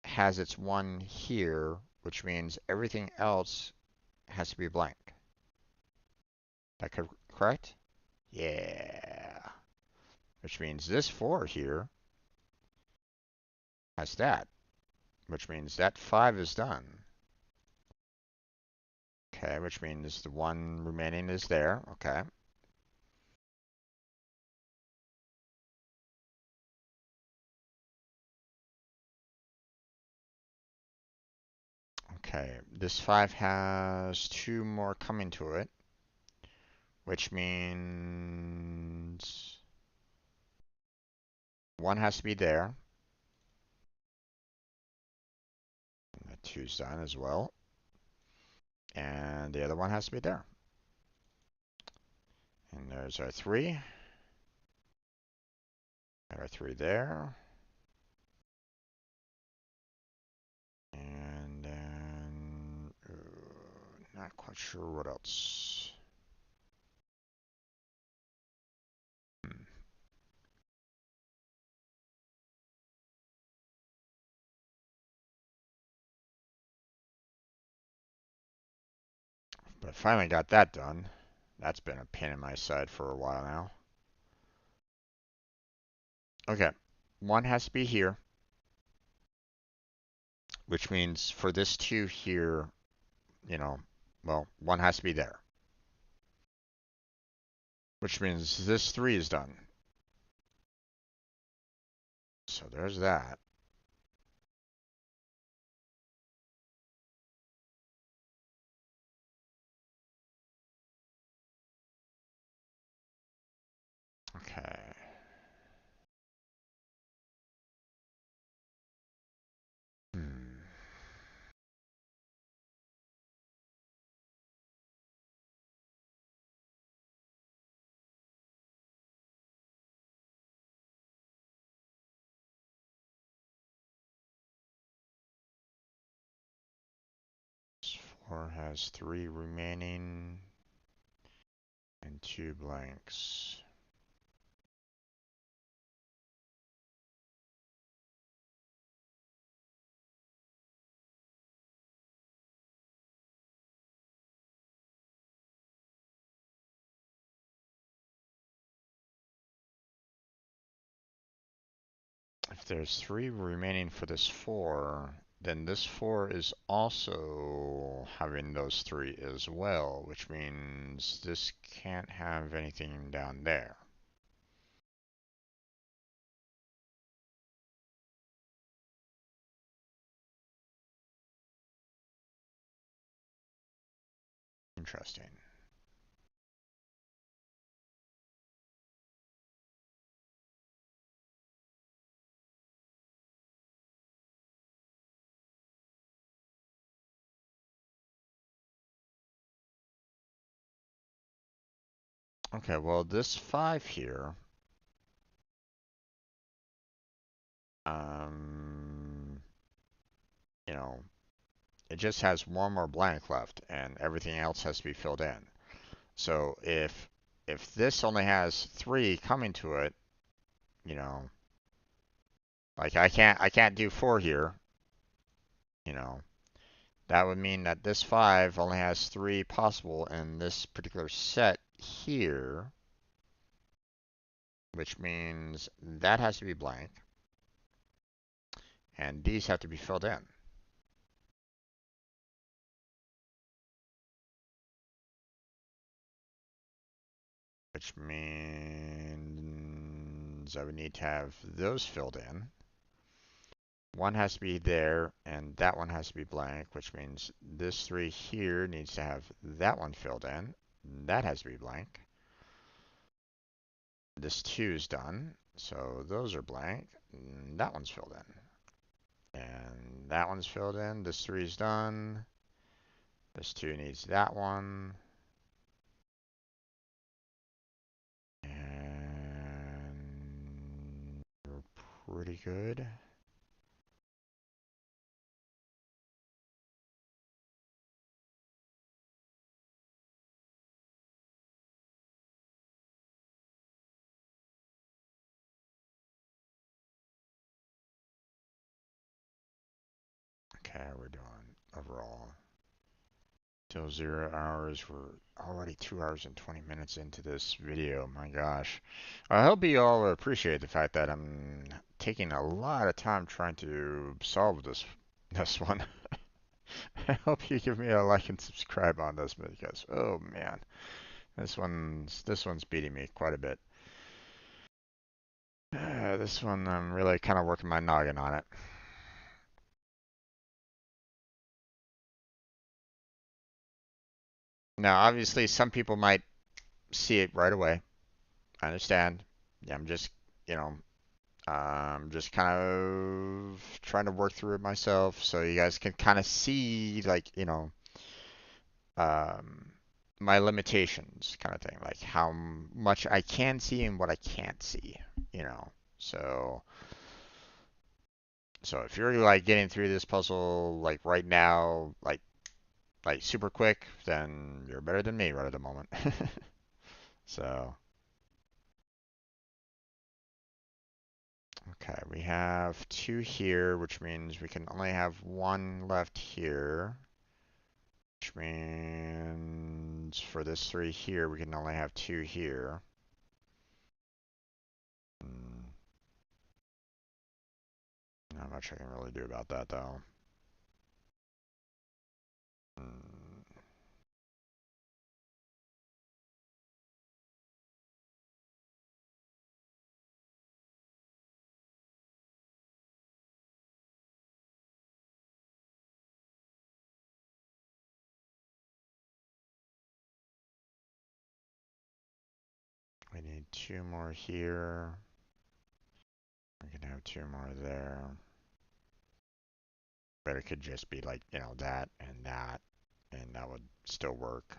has its 1 here, which means everything else has to be blank. That correct? Yeah. Which means this 4 here has that, which means that 5 is done. Okay, which means the 1 remaining is there. Okay. Okay, this 5 has 2 more coming to it, which means 1 has to be there. And the 2's done as well. And the other one has to be there. And there's our 3. Got our 3 there. And then, not quite sure what else. But I finally got that done. That's been a pain in my side for a while now. Okay, 1 has to be here, which means for this 2 here, well, 1 has to be there. Which means this 3 is done. So there's that. Okay. Hmm. This 4 has 3 remaining and 2 blanks. If there's 3 remaining for this 4, then this 4 is also having those 3 as well, which means this can't have anything down there. Interesting. Okay, well, this 5 here, um, you know, it just has 1 more blank left, and everything else has to be filled in. So if this only has 3 coming to it, you know, like I can't do 4 here, you know, that would mean that this 5 only has 3 possible in this particular set here, which means that has to be blank, and these have to be filled in. Which means I would need to have those filled in. 1 has to be there, and that one has to be blank, which means this 3 here needs to have that one filled in. That has to be blank. This 2 is done, so those are blank. That one's filled in. And that one's filled in. This 3 is done. This 2 needs that one. And we're pretty good. Okay, we're doing overall. Till 0 hours. We're already 2 hours and 20 minutes into this video. My gosh. I hope you all appreciate the fact that I'm taking a lot of time trying to solve this one. I hope you give me a like and subscribe on this because oh man, this one's beating me quite a bit. This one I'm really kind of working my noggin on it. Now, obviously, some people might see it right away. I understand. Yeah, I'm just, you know, just kind of trying to work through it myself so you guys can kind of see, like, um, my limitations kind of thing, like how much I can see and what I can't see, you know. So, so if you're like getting through this puzzle like right now, like super quick, then you're better than me right at the moment. So, okay, we have two here, which means we can only have one left here, which means for this three here, we can only have two here. Hmm, not much I can really do about that though. Hmm, we need two more here. We can have two more there. But it could just be like, that, and that would still work.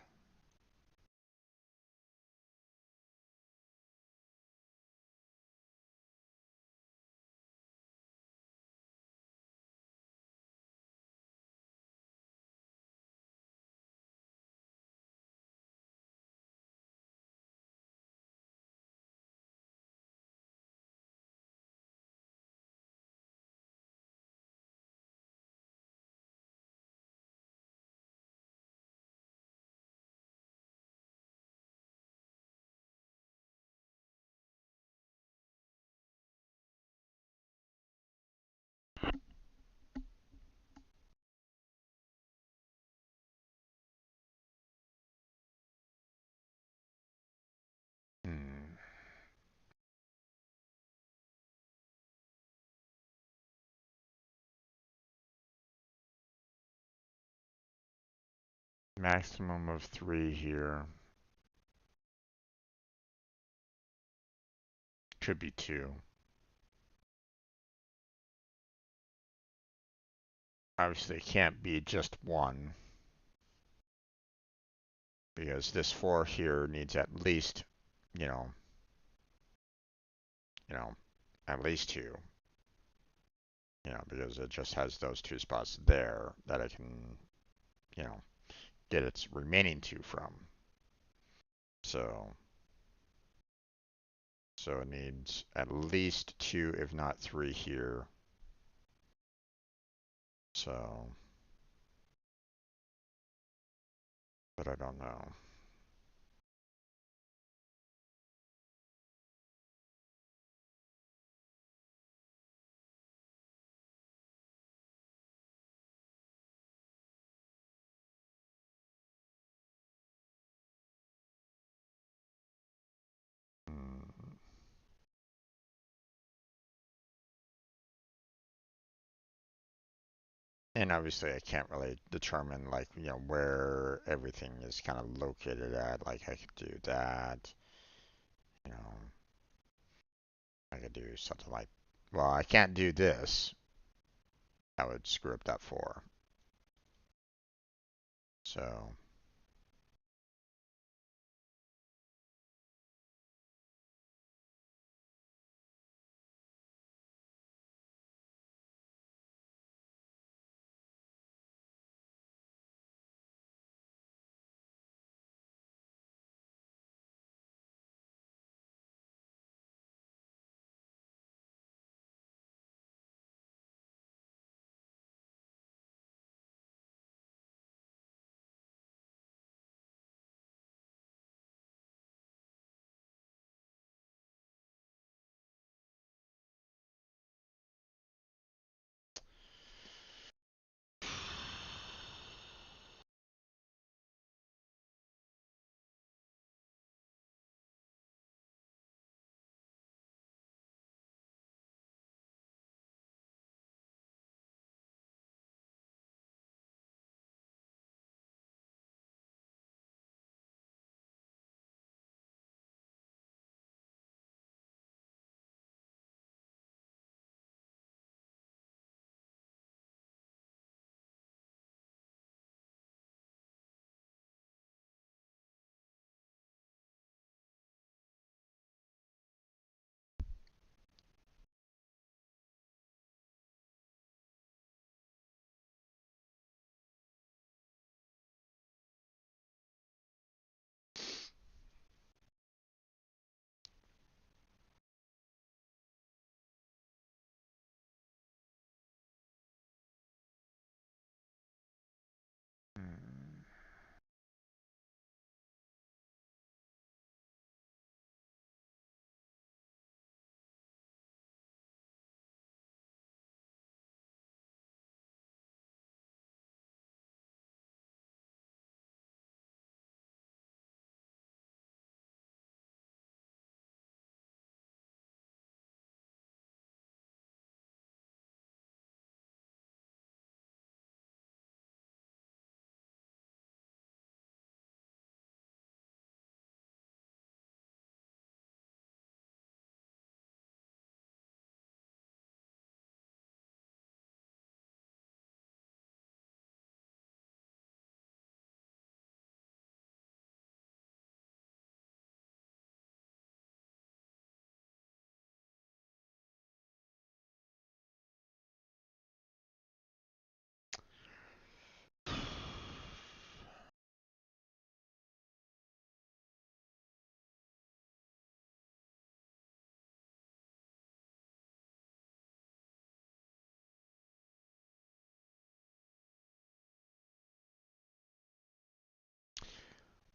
Hmm. Maximum of three here. Could be two. Obviously, it can't be just one because this four here needs at least, you know, you know, at least two. Because it just has those two spots there that I can, you know, get its remaining two from. So, so it needs at least two, if not three here. So, but I don't know. Hmm. And obviously, I can't really determine like where everything is kind of located at. Like I could do that. You know, I could do something like, well, I can't do this. That would screw up that four. So,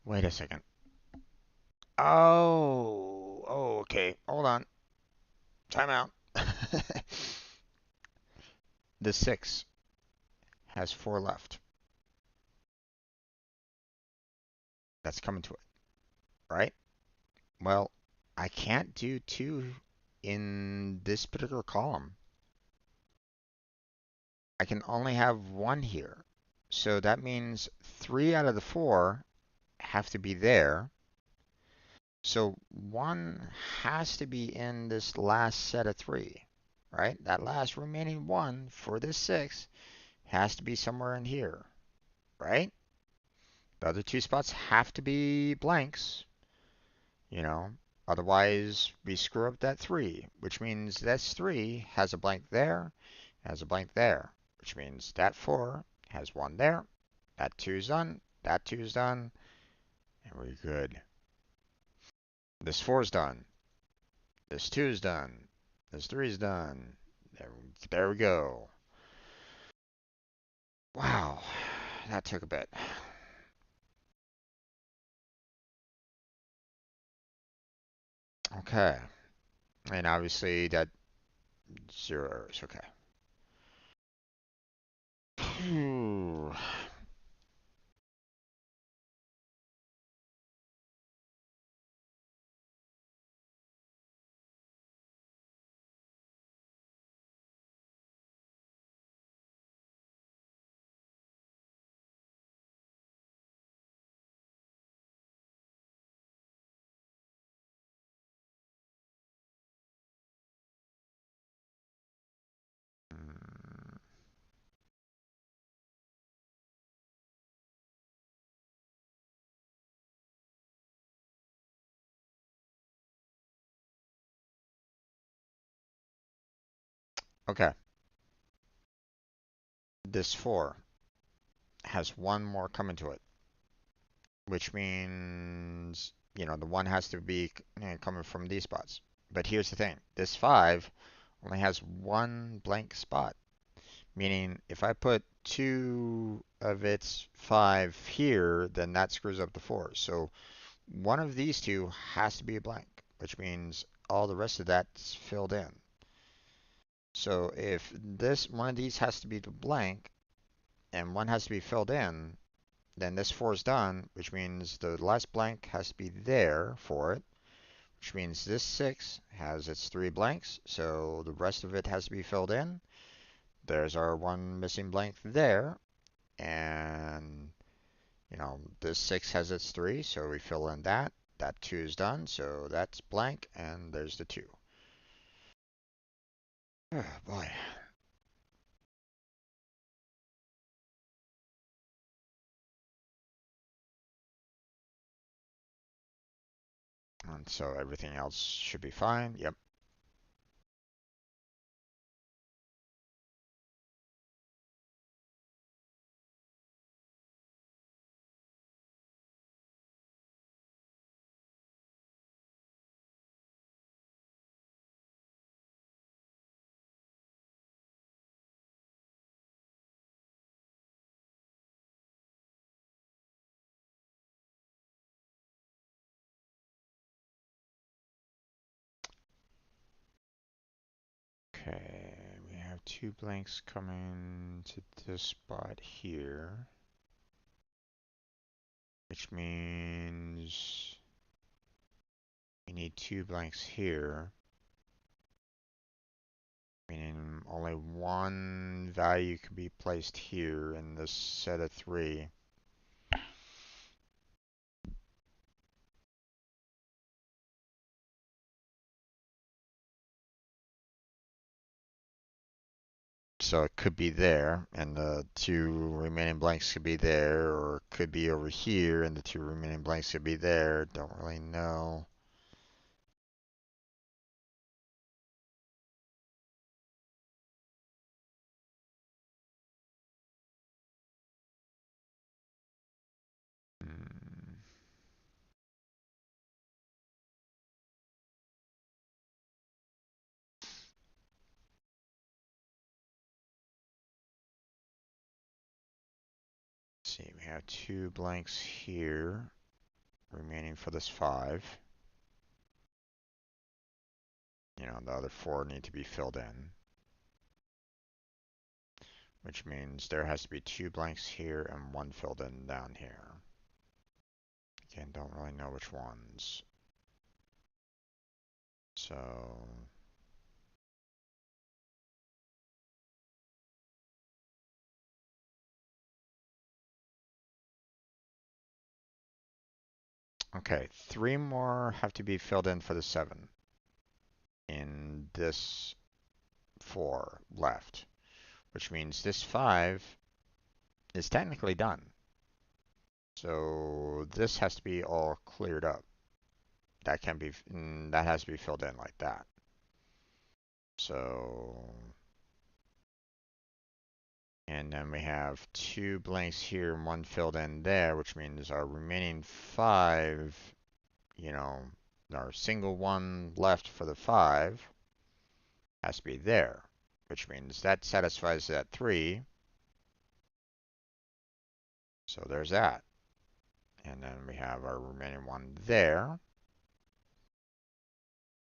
Wait a second. Oh, okay. Hold on. Time out. The 6 has 4 left. That's coming to it, right? Well, I can't do 2 in this particular column. I can only have 1 here. So that means 3 out of the 4 have to be there. So 1 has to be in this last set of 3, right? That last remaining 1 for this 6 has to be somewhere in here, right? The other 2 spots have to be blanks, you know. Otherwise, we screw up that 3, which means this 3 has a blank there, has a blank there, which means that 4 has 1 there, that 2's done, that 2's done, and we're good. This 4's done, this 2's done, this 3's done. There we go. Wow, that took a bit. Okay, and obviously that 0 errors, okay. Okay, this 4 has 1 more coming to it, which means, the 1 has to be coming from these spots. But here's the thing, this 5 only has 1 blank spot, meaning if I put 2 of its 5 here, then that screws up the 4. So one of these 2 has to be a blank, which means all the rest of that's filled in. So if this one of these has to be the blank and 1 has to be filled in, then this 4 is done, which means the last blank has to be there for it, which means this 6 has its 3 blanks, so the rest of it has to be filled in. There's our 1 missing blank there, and this 6 has its 3, so we fill in that. That 2 is done, so that's blank, and there's the 2. Oh boy. And so everything else should be fine. Yep. Okay, we have 2 blanks coming to this spot here, which means we need 2 blanks here, meaning only 1 value can be placed here in this set of 3. So it could be there, and the 2 remaining blanks could be there, or it could be over here, and the 2 remaining blanks could be there. Don't really know. Hmm. See, we have 2 blanks here. remaining for this 5. You know, the other 4 need to be filled in, which means there has to be 2 blanks here and 1 filled in down here. Again, don't really know which ones. So okay, 3 more have to be filled in for the 7 in this 4 left, which means this 5 is technically done. So this has to be all cleared up. That can be, that has to be filled in like that. So, and then we have 2 blanks here and 1 filled in there, which means our remaining 5, you know, our single 1 left for the 5 has to be there, which means that satisfies that 3. So there's that. And then we have our remaining 1 there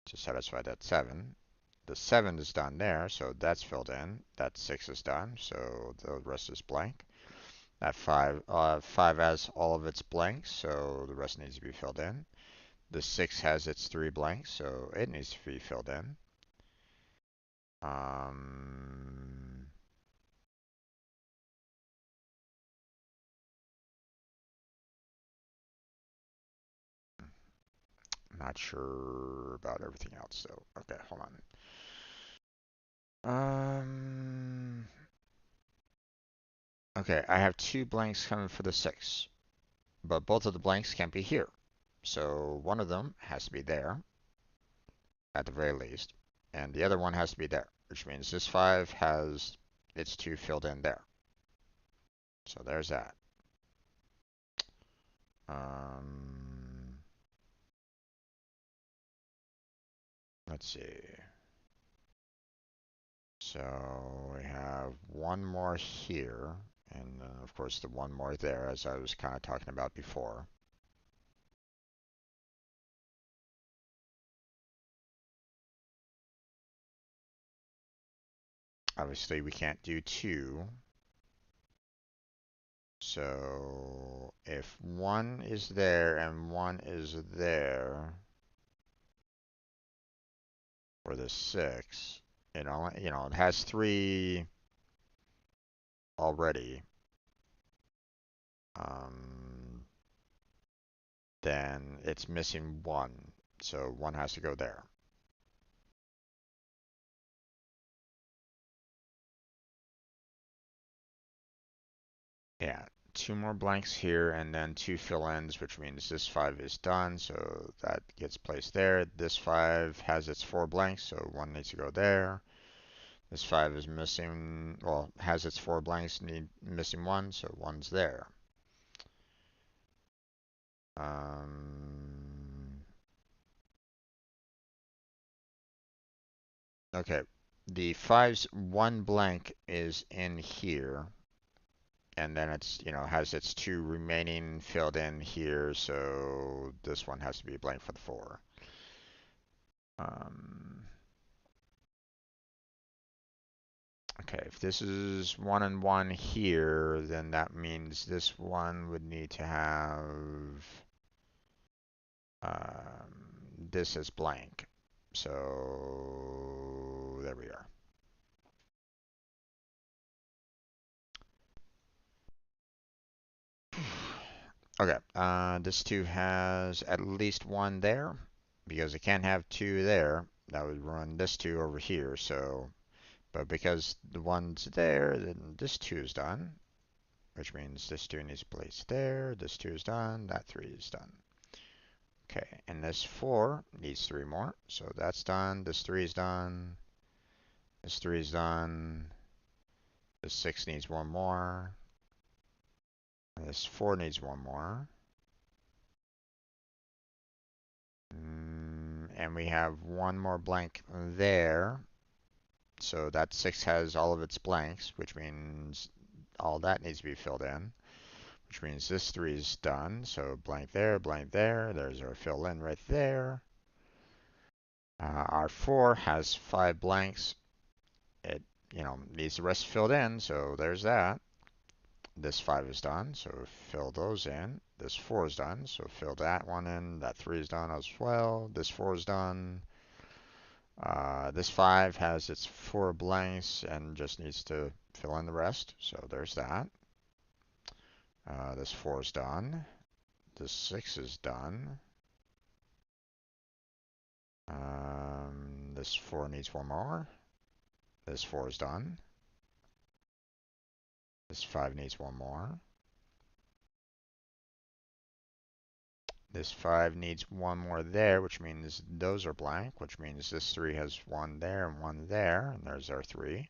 to satisfy that 7. The 7 is done there, so that's filled in. That 6 is done, so the rest is blank. That 5 has all of its blanks, so the rest needs to be filled in. The 6 has its 3 blanks, so it needs to be filled in. Not sure about everything else, so okay, hold on. Okay, I have 2 blanks coming for the 6, but both of the blanks can't be here. So one of them has to be there, at the very least, and the other one has to be there, which means this 5 has its 2 filled in there. So there's that. Let's see. So we have 1 more here, and of course the 1 more there, as I was kind of talking about before. Obviously we can't do 2. So if 1 is there and 1 is there for the 6, it has 3 already. Then it's missing 1, so 1 has to go there. Yeah, 2 more blanks here and then 2 fill-ins, which means this 5 is done, so that gets placed there. This 5 has its 4 blanks, so 1 needs to go there. This 5 is missing, well, has its 4 blanks, missing 1, so 1's there. Okay, the 5's 1 blank is in here, and then it's, has its 2 remaining filled in here, so this one has to be blank for the 4. Okay, if this is 1 and 1 here, then that means this one would need to have this as blank. So there we are. Okay, this 2 has at least 1 there, because it can't have 2 there. That would run this 2 over here, so, but because the 1's there, then this 2 is done, which means this 2 needs to place there, this 2 is done, that 3 is done. Okay, and this 4 needs 3 more, so that's done, this 3 is done, this 3 is done, this 6 needs 1 more, and this 4 needs 1 more. And we have 1 more blank there, so that 6 has all of its blanks, which means all that needs to be filled in. which means this 3 is done. So blank there, blank there. There's our fill in right there. Our 4 has 5 blanks. It, needs the rest filled in, so there's that. This 5 is done, so fill those in. This 4 is done, so fill that one in. That 3 is done as well. This 4 is done. This 5 has its 4 blanks and just needs to fill in the rest, so there's that. This 4 is done. This 6 is done. This 4 needs one more. This 4 is done. This 5 needs one more. This 5 needs one more there, which means those are blank, which means this 3 has one there and one there, and there's our 3.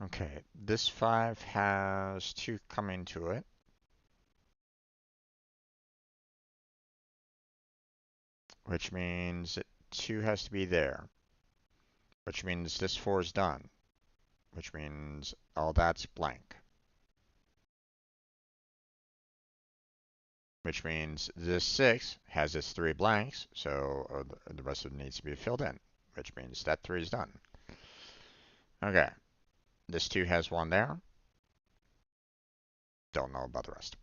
Okay, this 5 has 2 coming to it, which means 2 has to be there, which means this 4 is done, which means all that's blank, which means this 6 has its 3 blanks, so the rest of it needs to be filled in, which means that 3 is done. Okay, this 2 has 1 there. Don't know about the rest.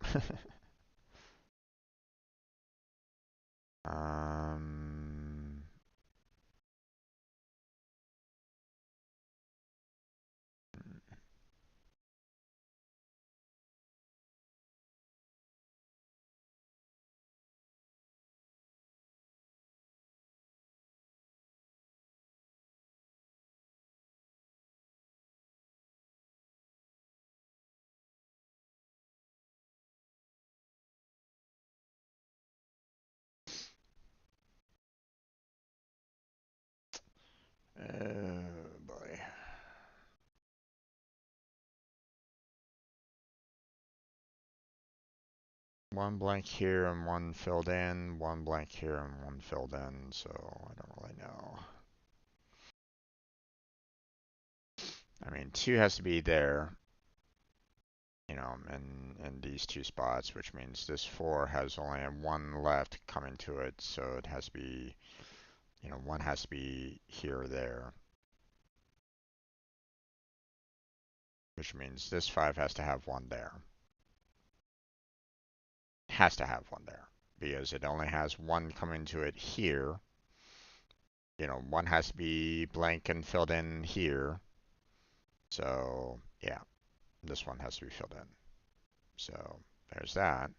um, oh boy. One blank here and one filled in, one blank here and one filled in, so I don't really know. I mean, 2 has to be there, in these 2 spots, which means this 4 has only 1 left coming to it, so it has to be, 1 has to be here or there, which means this 5 has to have 1 there. Has to have 1 there, because it only has 1 coming to it here. 1 has to be blank and filled in here. So, yeah, this one has to be filled in. So, there's that.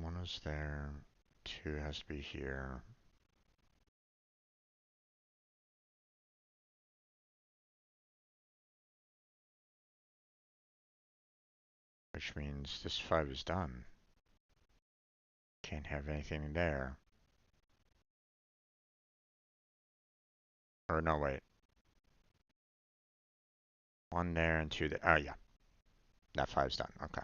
One is there. 2 has to be here. Which means this 5 is done. Can't have anything there. Or no, wait. 1 there and 2 there. Oh, yeah. That 5's done. Okay.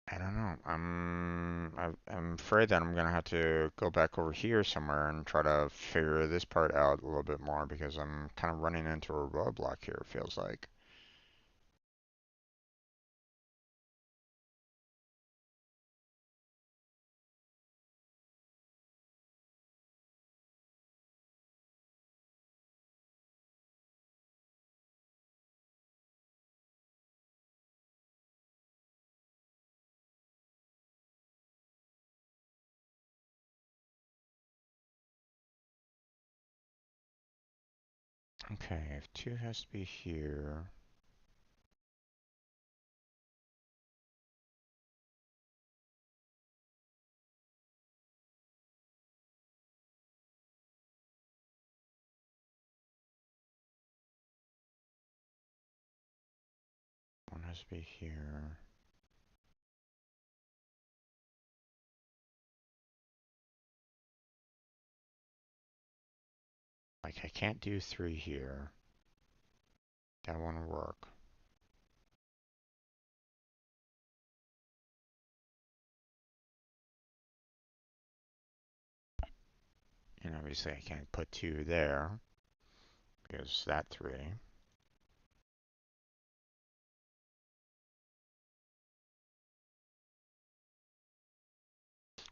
I don't know. I'm afraid that I'm gonna have to go back over here somewhere and try to figure this part out a little bit more because I'm kind of running into a roadblock here, it feels like. Okay, if 2 has to be here. One has to be here. Like, I can't do 3 here. That won't work. And obviously I can't put 2 there because that 3.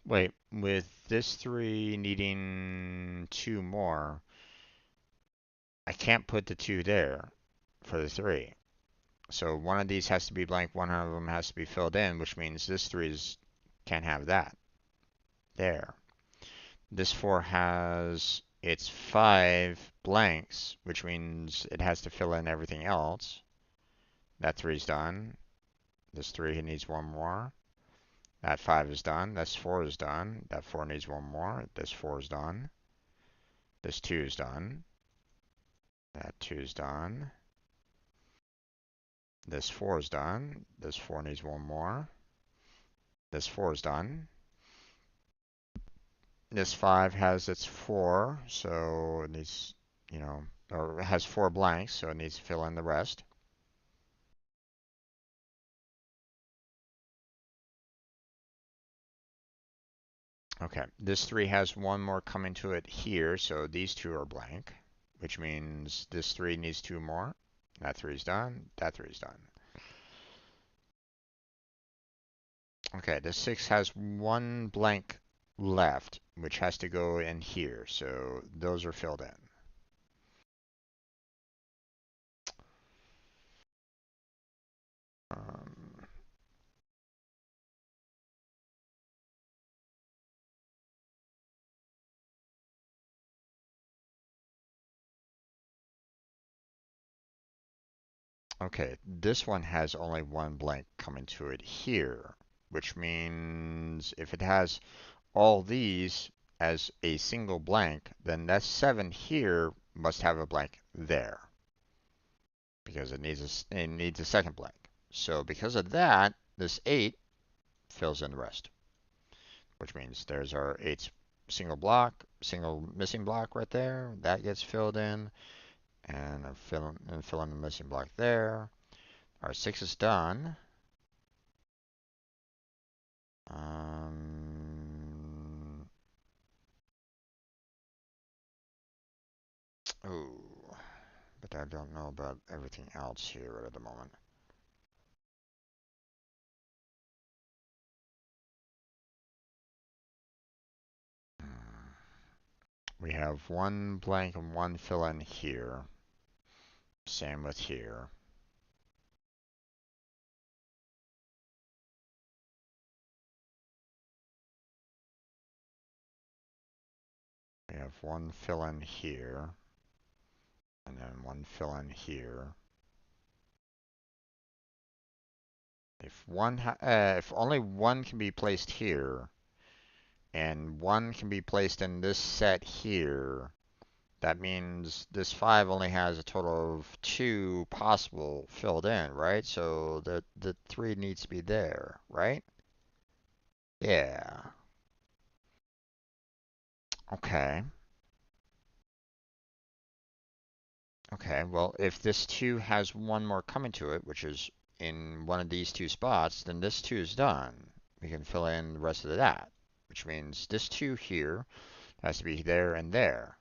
Wait, with this 3 needing 2 more, I can't put the 2 there for the 3. So one of these has to be blank, one of them has to be filled in, which means this 3 can't have that. There. This 4 has its 5 blanks, which means it has to fill in everything else. That 3 is done. This 3 needs 1 more. That 5 is done. This 4 is done. That 4 needs 1 more. This 4 is done. This 2 is done. That 2 is done. This 4 is done. This 4 needs 1 more. This 4 is done. This 5 has its 4, so it needs, or it has 4 blanks, so it needs to fill in the rest. Okay, this 3 has 1 more coming to it here, so these 2 are blank, which means this 3 needs 2 more. That 3 is done. That 3 is done. Okay, this 6 has 1 blank left, which has to go in here, so those are filled in. Um, okay, this one has only 1 blank coming to it here, which means if it has all these as a single blank, then that 7 here must have a blank there because it needs a second blank. So because of that, this 8 fills in the rest, which means there's our 8 single missing block right there. That gets filled in, and I'm filling the missing block there. Our 6 is done. Um, oh, but I don't know about everything else here at the moment. We have 1 blank and 1 fill in here. Same with here. We have 1 fill in here. And then 1 fill in here. If only 1 can be placed here, and 1 can be placed in this set here, that means this 5 only has a total of 2 possible filled in, right? So the 3 needs to be there, right? Yeah. Okay. Okay, well, if this 2 has 1 more coming to it, which is in one of these two spots, then this 2 is done. We can fill in the rest of that, which means this 2 here has to be there and there.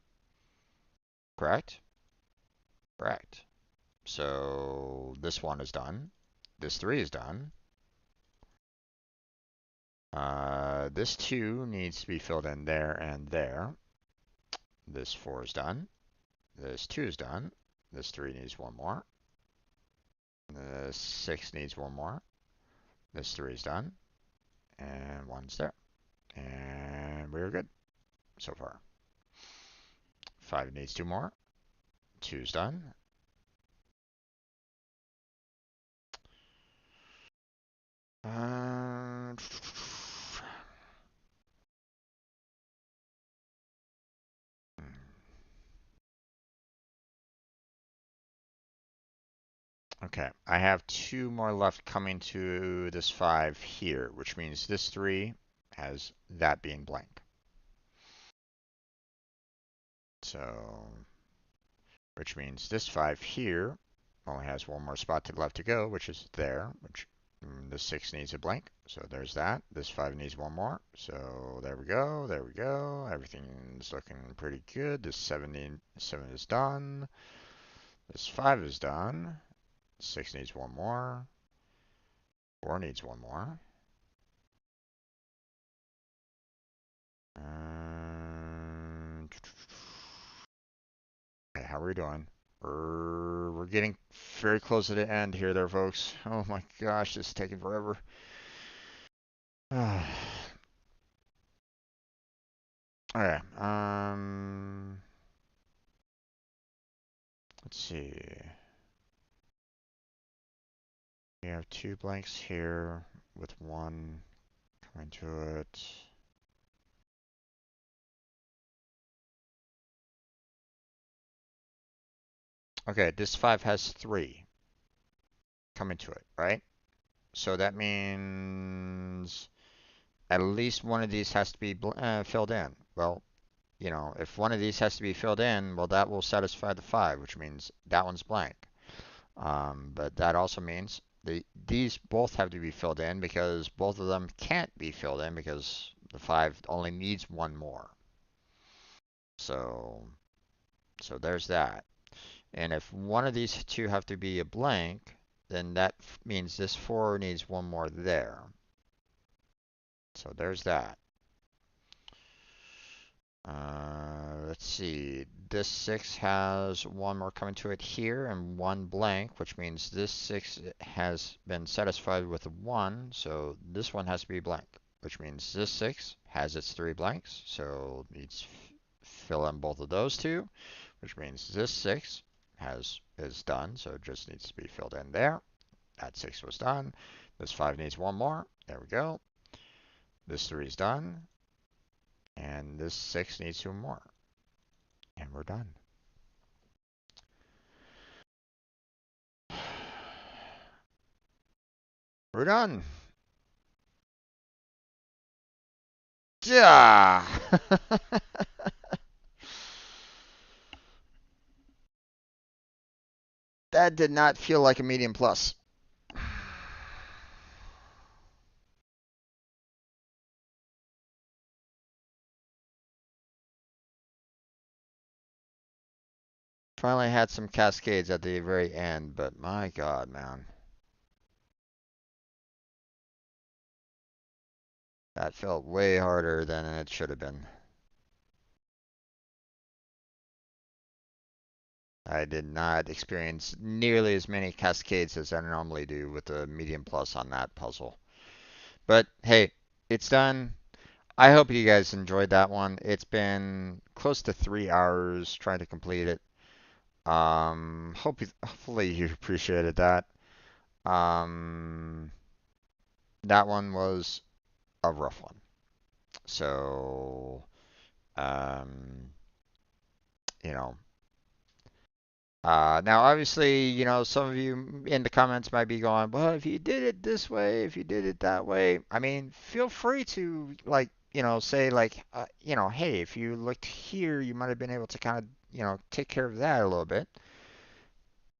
Correct? Correct. So this 1 is done. This 3 is done. This 2 needs to be filled in there and there. This 4 is done. This 2 is done. This 3 needs 1 more. This 6 needs 1 more. This 3 is done. And 1's there. And we're good so far. 5 needs 2 more. 2's done. Okay, I have 2 more left coming to this 5 here, which means this 3 has that being blank. So, which means this 5 here only has 1 more spot to the left to go, which is there, which the 6 needs a blank. So there's that. This 5 needs 1 more. So there we go. There we go. Everything's looking pretty good. This 7 is done. This 5 is done. 6 needs 1 more. 4 needs 1 more. Okay, how are we doing? We're getting very close to the end here there, folks. Oh my gosh, this is taking forever. Okay, let's see. We have 2 blanks here with 1 coming to it. Okay, this 5 has 3 coming to it, right? So that means at least one of these has to be filled in. Well, you know, if one of these has to be filled in, well, that will satisfy the 5, which means that one's blank. But that also means these both have to be filled in because both of them can't be filled in because the 5 only needs 1 more. So there's that. And if one of these 2 have to be a blank, then that means this 4 needs 1 more there. So there's that. Let's see. This 6 has 1 more coming to it here and 1 blank, which means this 6 has been satisfied with a 1, so this one has to be blank, which means this 6 has its 3 blanks, so needs fill in both of those 2, which means this 6 is done, so it just needs to be filled in there. That 6 was done. This 5 needs 1 more. There we go. This 3 is done. And this 6 needs 2 more. And we're done. We're done. Yeah. That did not feel like a medium plus. Finally had some cascades at the very end, but my God, man. That felt way harder than it should have been. I did not experience nearly as many cascades as I normally do with the medium plus on that puzzle. But hey, it's done. I hope you guys enjoyed that one. It's been close to 3 hours trying to complete it. Hopefully you appreciated that. Um, that one was a rough one. So, um, you know, now obviously, you know, some of you in the comments might be going, well, if you did it this way, if you did it that way, I mean, feel free to like, you know, say like, you know, hey, if you looked here, you might have been able to kind of, you know, take care of that a little bit.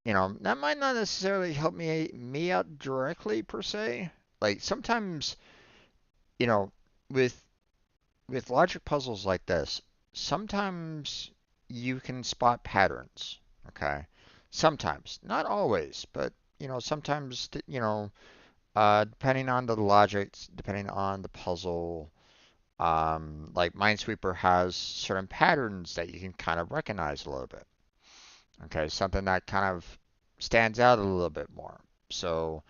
that might not necessarily help me out directly per se. Like sometimes, you know, with with logic puzzles like this, sometimes you can spot patterns, okay? Sometimes, not always, but sometimes, depending on the logic, depending on the puzzle, like Minesweeper has certain patterns that you can kind of recognize a little bit. Okay, something that kind of stands out a little bit more. So,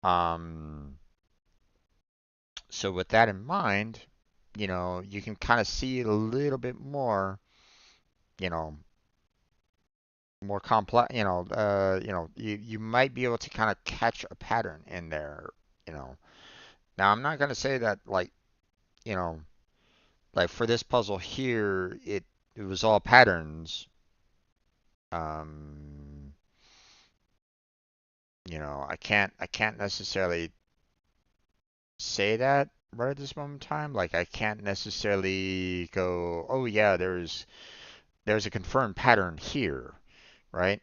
um, so with that in mind, you can kind of see a little bit more, you know, more complex, you might be able to kind of catch a pattern in there, you know. Now, I'm not going to say that you know, like for this puzzle here, it was all patterns. Um, I can't necessarily say that right at this moment in time. Like I can't necessarily go, oh yeah, there's a confirmed pattern here, right?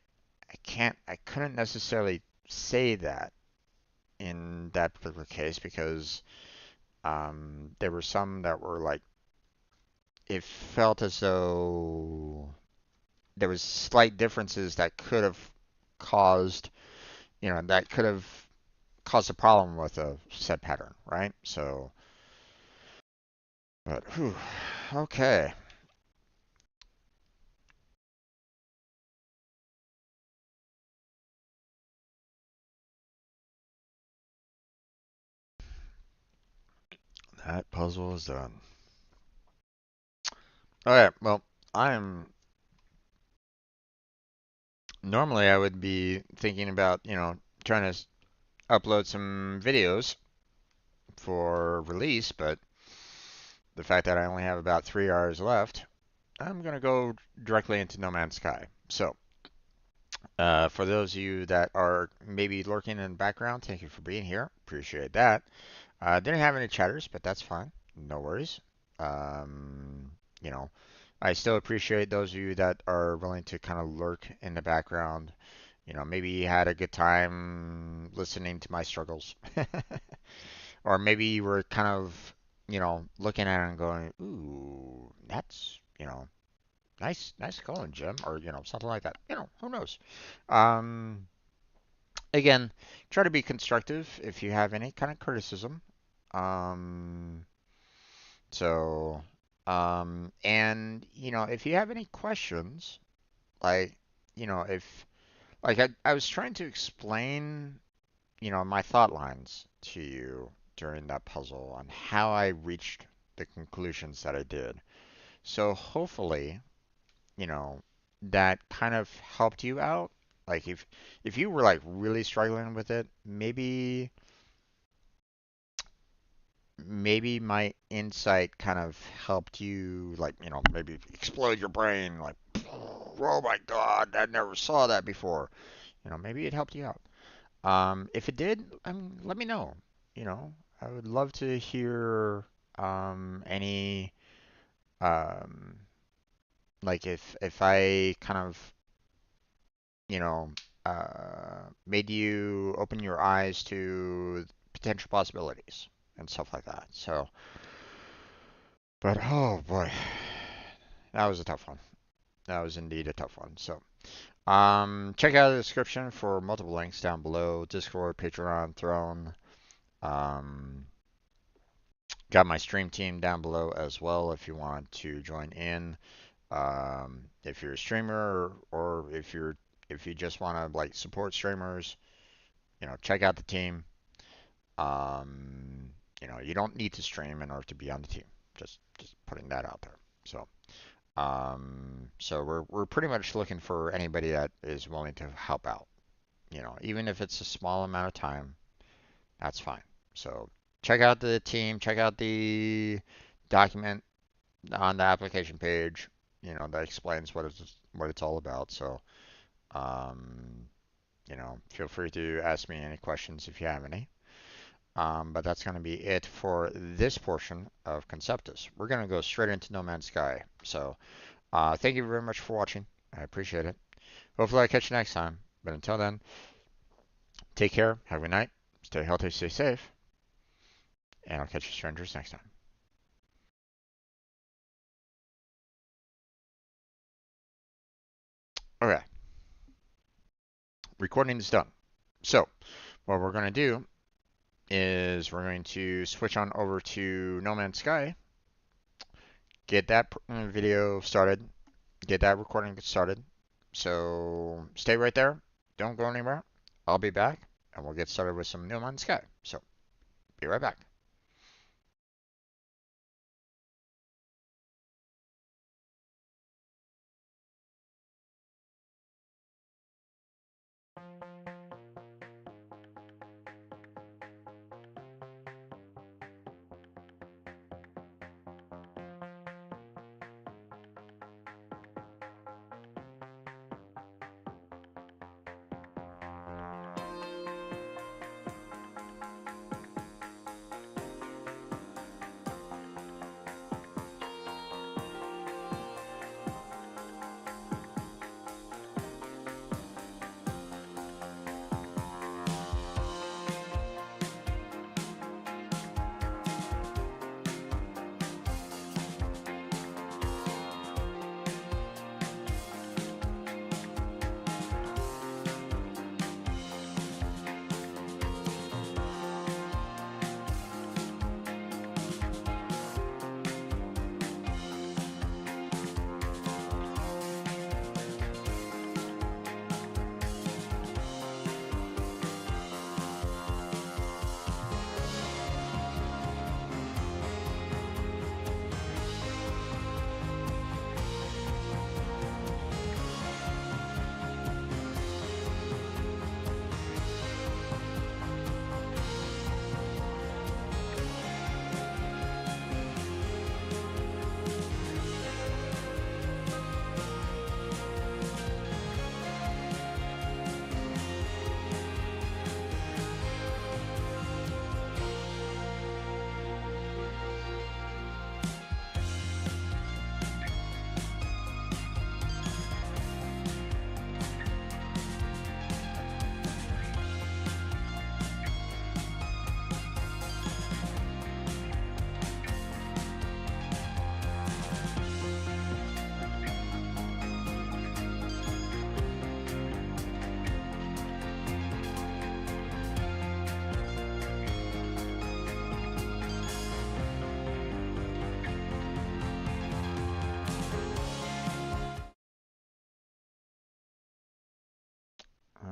I couldn't necessarily say that in that particular case because there were some that were like it felt as though there was slight differences that could have caused, that could have caused a problem with a set pattern, right? So, but whew, okay, that puzzle is done. All right, well, I am normally I would be thinking about, trying to upload some videos for release, but the fact that I only have about 3 hours left, I'm going to go directly into No Man's Sky. So, for those of you that are maybe lurking in the background, thank you for being here. Appreciate that. Didn't have any chatters, but that's fine. No worries. Um, you know, I still appreciate those of you that are willing to kind of lurk in the background. Maybe you had a good time listening to my struggles. Or maybe you were kind of, looking at it and going, ooh, that's, nice, nice going, Jim, or, something like that. Who knows? Um, Again, try to be constructive if you have any kind of criticism. Um, so, and, if you have any questions, like, if, like, I was trying to explain, my thought lines to you during that puzzle on how I reached the conclusions that I did. So hopefully, you know, that kind of helped you out. Like if you were like really struggling with it, maybe my insight kind of helped you like, maybe explode your brain like, oh my God, I never saw that before. Maybe it helped you out. If it did, let me know. You know, I would love to hear any um, like if I kind of you know made you open your eyes to potential possibilities and stuff like that. So, but oh boy, that was a tough one. That was indeed a tough one. So, check out the description for multiple links down below: Discord, Patreon, Throne. Um, Got my stream team down below as well if you want to join in. If you're a streamer or if you just want to like support streamers, check out the team. You don't need to stream in order to be on the team. Just putting that out there. So we're pretty much looking for anybody that is willing to help out. Even if it's a small amount of time, that's fine. So check out the team, check out the document on the application page, that explains what it's all about. So, um, feel free to ask me any questions if you have any. But that's going to be it for this portion of Conceptus. We're going to go straight into No Man's Sky. So, thank you very much for watching. I appreciate it. Hopefully, I catch you next time. But until then, take care, have a good night, stay healthy, stay safe, and I'll catch you strangers next time. Okay, recording is done. So, what we're going to do is we're going to switch on over to No Man's Sky, get that video started, get that recording started. So stay right there. Don't go anywhere. I'll be back and we'll get started with some No Man's Sky. So be right back.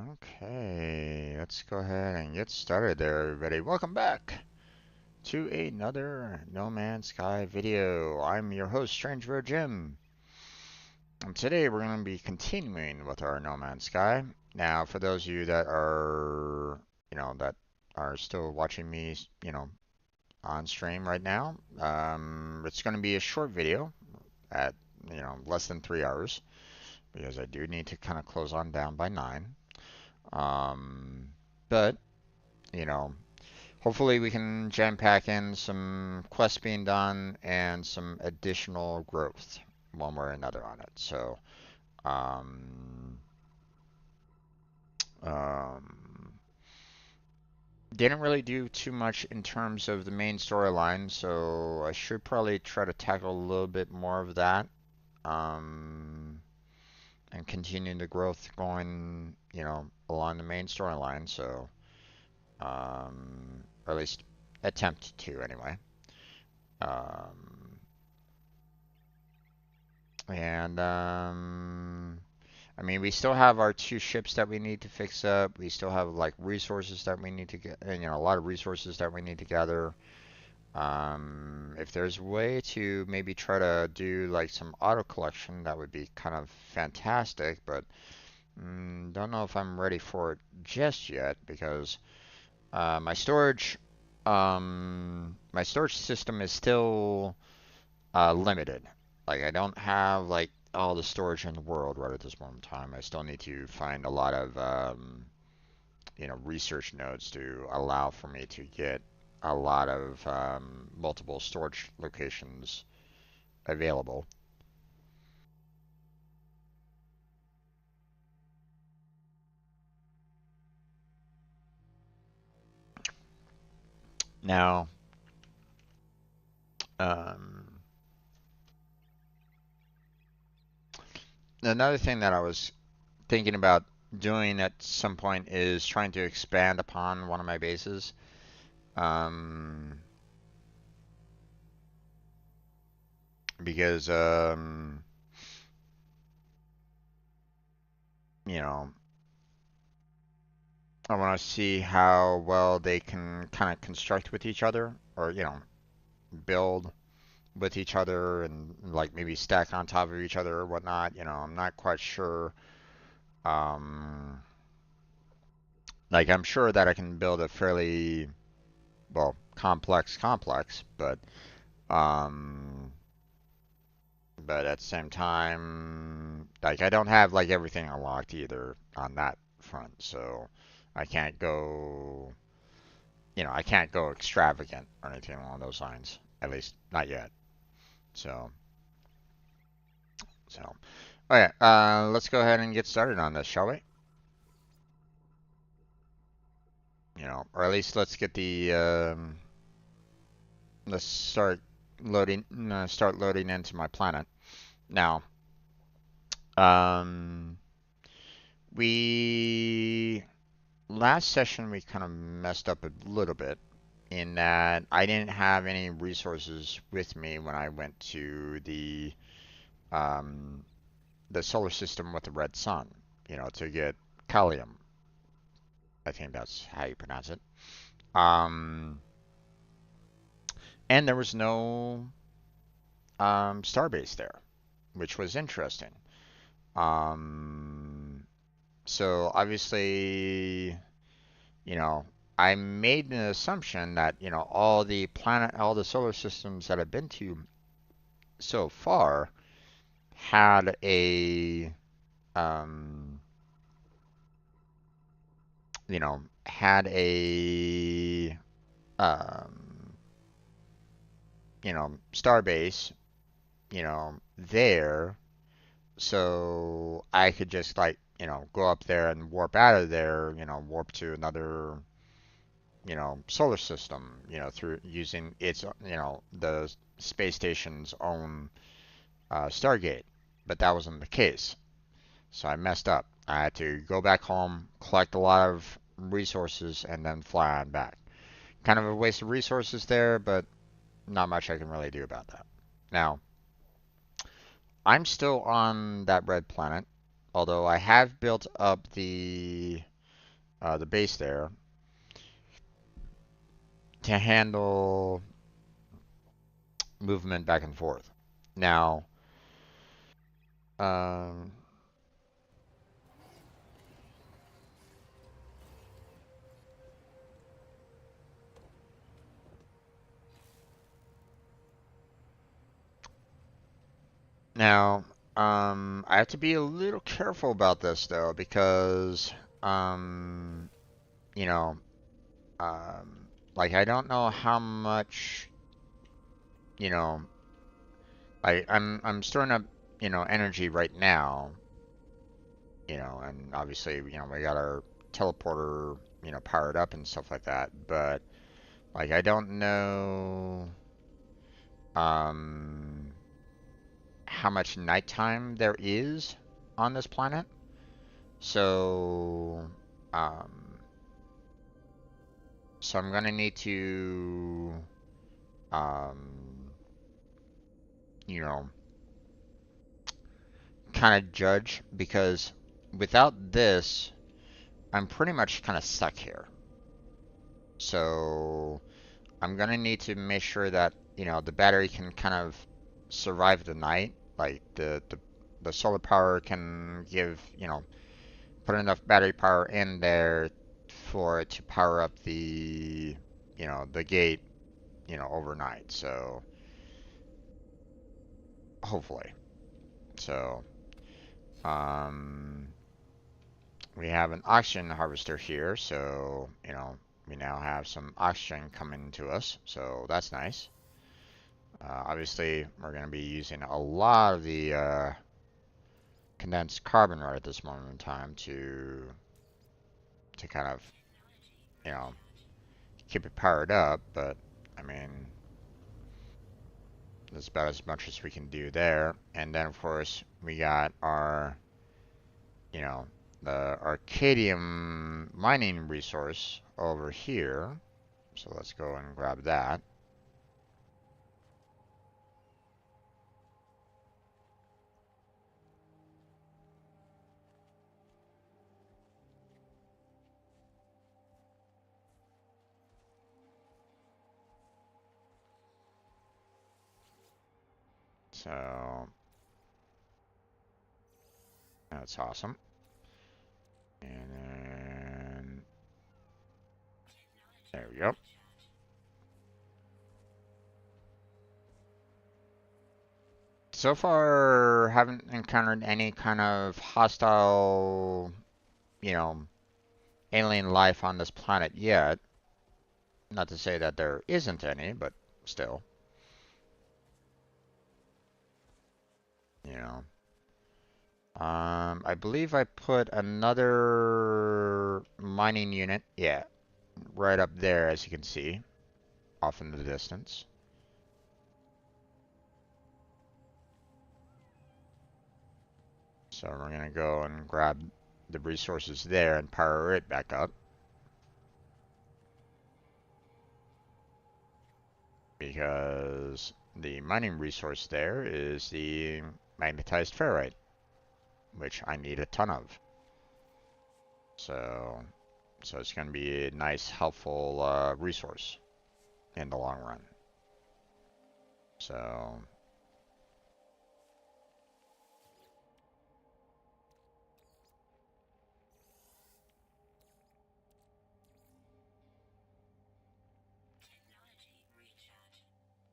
Okay, let's go ahead and get started there, everybody. Welcome back to another No Man's Sky video. I'm your host, Strange Jim. And today we're going to be continuing with our No Man's Sky. Now, for those of you that are, that are still watching me, on stream right now, it's going to be a short video at, less than 3 hours because I do need to kind of close on down by 9. Um, but, you know, hopefully we can jam pack in some quests being done and some additional growth one way or another on it. So, um, um, didn't really do too much in terms of the main storyline, so I should probably try to tackle a little bit more of that. Um, and continue the growth going, along the main storyline. So, or at least attempt to anyway. Um, and I mean, we still have our 2 ships that we need to fix up. We still have like resources that we need to get, and a lot of resources that we need to gather. If there's a way to maybe try to do like some auto collection, that would be kind of fantastic. But don't know if I'm ready for it just yet because my storage system is still limited. Like I don't have like all the storage in the world right at this moment in time. I still need to find a lot of research nodes to allow for me to get a lot of multiple storage locations available. Now, um, another thing that I was thinking about doing at some point is trying to expand upon one of my bases. Um, because, you know, I want to see how well they can kind of construct with each other, or, build with each other and like maybe stack on top of each other or whatnot. I'm not quite sure. Um, like I'm sure that I can build a fairly well complex, um, but at the same time, like I don't have like everything unlocked either on that front, so I can't go, I can't go extravagant or anything along those lines. At least not yet. So, so. Okay, let's go ahead and get started on this, shall we? Or at least let's get let's start loading into my planet. Now, um, we last session we kind of messed up a little bit in that I didn't have any resources with me when I went to um, the solar system with the red sun, to get Callium. I think that's how you pronounce it. Um, and there was no starbase there, which was interesting. Um, so obviously, you know, I made an assumption that, all the solar systems that I've been to so far had um, had um, starbase, there, so I could just like, go up there and warp out of there, warp to another, solar system, through using its, the space station's own Stargate. But that wasn't the case. So I messed up. I had to go back home, collect a lot of resources, and then fly on back. Kind of a waste of resources there, but not much I can really do about that. Now, I'm still on that red planet, although I have built up the base there to handle movement back and forth. Now, um, now, I have to be a little careful about this though because, um, you know, like I don't know how much, you know, I'm storing up, energy right now, and obviously, we got our teleporter, powered up and stuff like that, but like I don't know, um, how much nighttime there is on this planet. So, um, so I'm gonna need to, um, you know, kind of judge because without this, I'm pretty much kind of stuck here. So I'm gonna need to make sure that, the battery can kind of survive the night. Like the solar power can give, put enough battery power in there for it to power up the gate, overnight. So hopefully. So um, we have an oxygen harvester here. So we now have some oxygen coming to us. So that's nice. Obviously, we're going to be using a lot of the condensed carbon right at this moment in time to kind of, you know, keep it powered up, but I mean, that's about as much as we can do there. And then, of course, we got our, you know, the Arcadium mining resource over here. So let's go and grab that. So that's awesome. And then there we go. So far, haven't encountered any kind of hostile, you know, alien life on this planet yet. Not to say that there isn't any, but still, you know. I believe I put another mining unit, yeah, right up there, as you can see, off in the distance. So we're gonna go and grab the resources there and power it back up. Because the mining resource there is the magnetized ferrite, which I need a ton of. So it's going to be a nice, helpful resource in the long run. So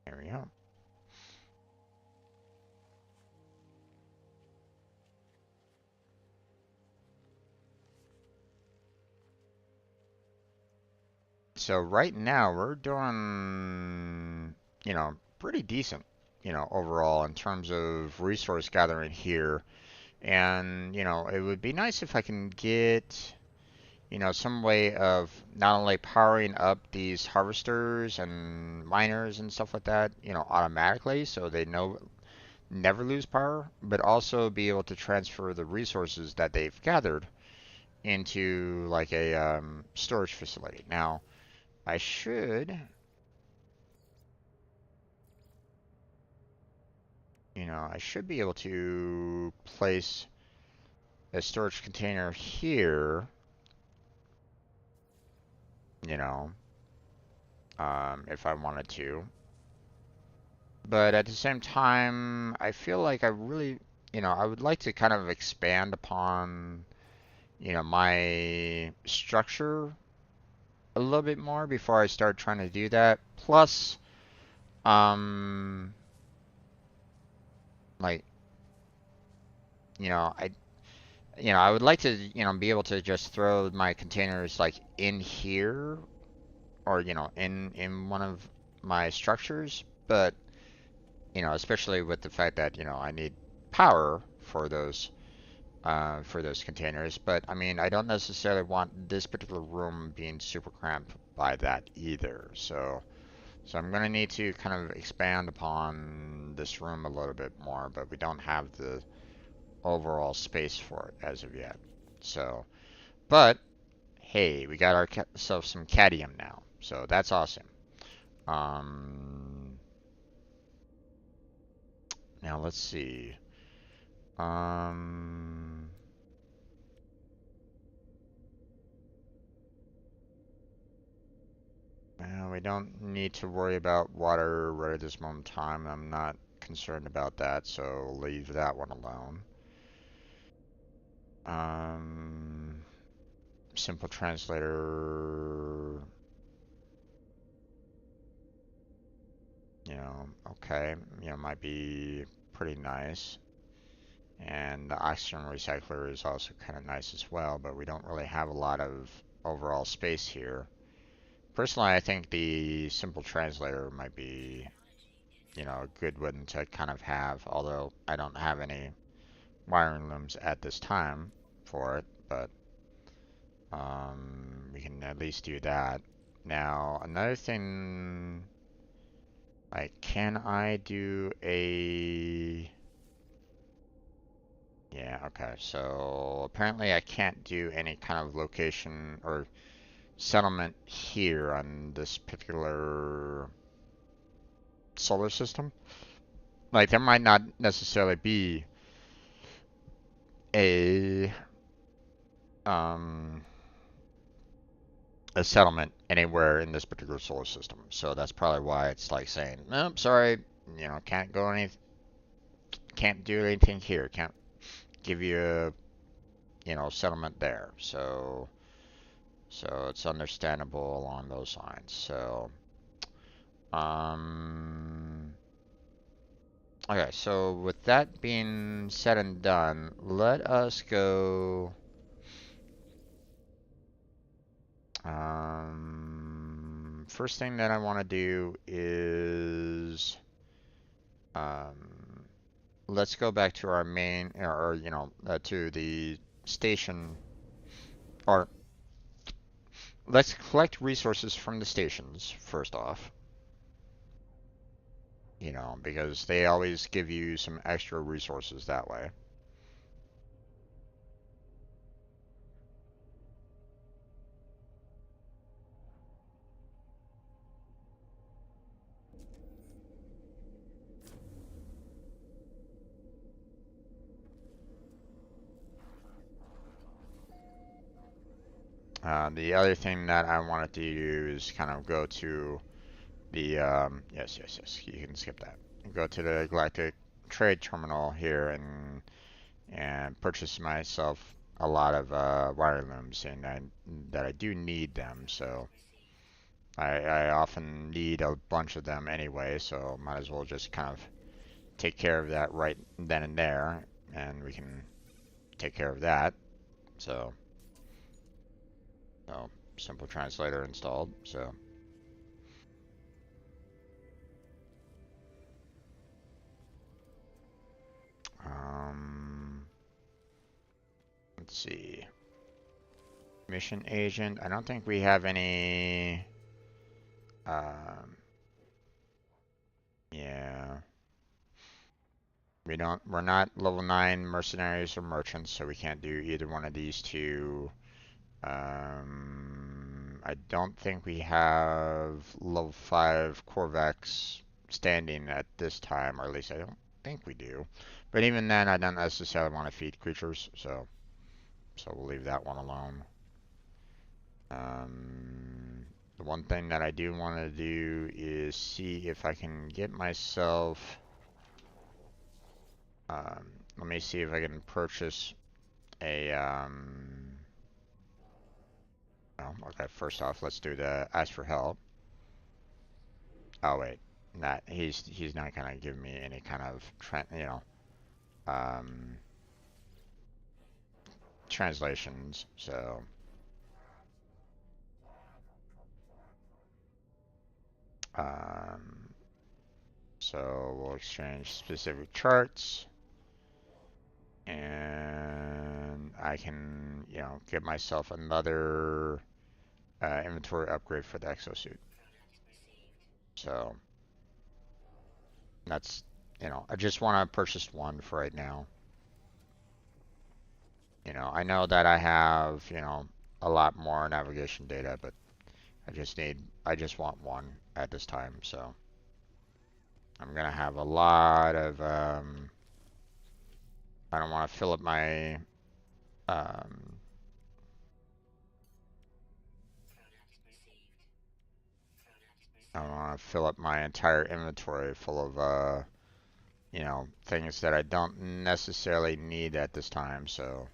there we go. So right now we're doing, pretty decent, overall in terms of resource gathering here. And, it would be nice if I can get, some way of not only powering up these harvesters and miners and stuff like that, automatically so they never lose power, but also be able to transfer the resources that they've gathered into like a storage facility. Now, I should, I should be able to place a storage container here, you know, if I wanted to. But at the same time, I feel like I really, I would like to kind of expand upon, my structure a little bit more before I start trying to do that. Plus, um, like, I, I would like to, be able to just throw my containers like in here or, in one of my structures. But, especially with the fact that, I need power for those containers. But I mean, I don't necessarily want this particular room being super cramped by that either. So I'm gonna need to kind of expand upon this room a little bit more, but we don't have the overall space for it as of yet. So, but hey, we got ourselves some cadmium now, so that's awesome. Um, Now let's see. Um, we don't need to worry about water right at this moment in time. I'm not concerned about that, so leave that one alone. Um, Simple translator, okay, might be pretty nice. And the oxygen recycler is also kind of nice as well, but we don't really have a lot of overall space here. Personally, I think the simple translator might be, a good one to kind of have, although I don't have any wiring looms at this time for it, but we can at least do that. Now, another thing, like, can I do a... Yeah, okay, so apparently I can't do any kind of location or settlement here on this particular solar system. Like, there might not necessarily be a um a settlement anywhere in this particular solar system. So that's probably why it's like saying, "Nope, sorry, can't do anything here. Can't give you a, settlement there." So it's understandable along those lines. So, um, okay. So with that being said and done, let us go. First thing that I want to do is, um, let's go back to our main, or to the station, or let's collect resources from the stations first off. Because they always give you some extra resources that way. The other thing that I wanted to do is kind of go to the, yes, you can skip that. Go to the Galactic Trade Terminal here and purchase myself a lot of wire looms, and that I do need them, so I often need a bunch of them anyway, so might as well just kind of take care of that right then and there, and we can take care of that. So, so simple translator installed. So, um, let's see. Mission agent. I don't think we have any. Um, yeah. We're not level 9 mercenaries or merchants, so we can't do either one of these two. I don't think we have level 5 Corvex standing at this time, or at least I don't think we do. But even then, I don't necessarily want to feed creatures, so we'll leave that one alone. The one thing that I do want to do is see if I can get myself. Let me see if I can purchase a. Oh, okay. First off, let's do the ask for help. Oh wait, not he's not gonna give me any kind of um, translations. Um, so we'll exchange specific charts, and I can get myself another inventory upgrade for the exosuit. So that's I just want to purchase one for right now. I know that I have a lot more navigation data, but I just want one at this time, so I'm gonna have a lot of, I don't want to fill up my, um, I don't want to fill up my entire inventory full of, things that I don't necessarily need at this time, so,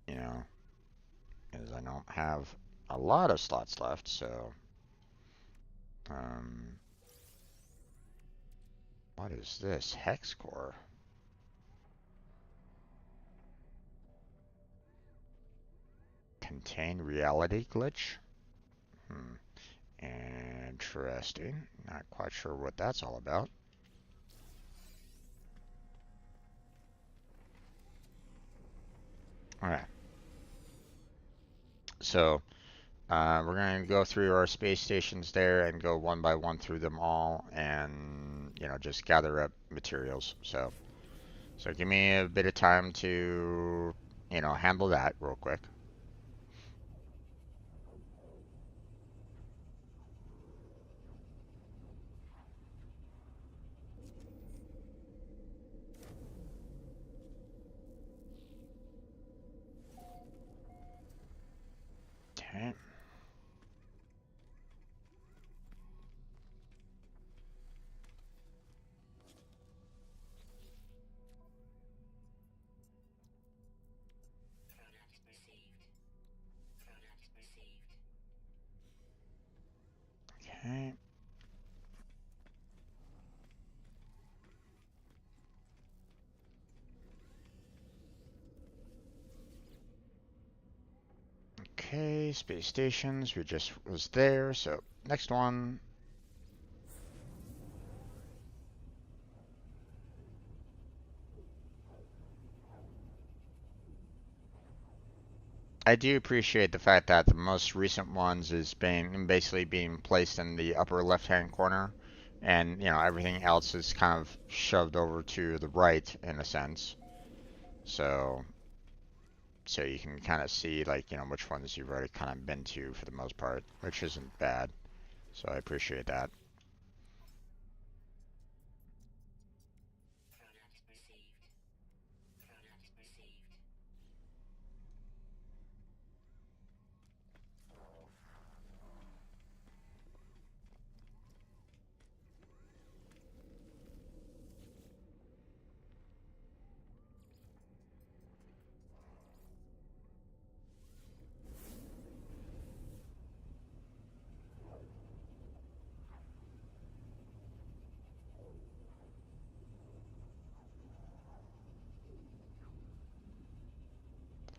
because I don't have a lot of slots left, so, um, what is this? Hex core. Contain reality glitch? Hmm. Interesting. Not quite sure what that's all about. Alright. So, We're going to go through our space stations there and go one by one through them all and, just gather up materials. So give me a bit of time to, handle that real quick. Okay. Okay. Okay, space stations, we just was there, so next one. I do appreciate the fact that the most recent ones is basically being placed in the upper left-hand corner, and everything else is kind of shoved over to the right in a sense. So so you can kind of see like which ones you've already kind of been to for the most part, which isn't bad. So I appreciate that.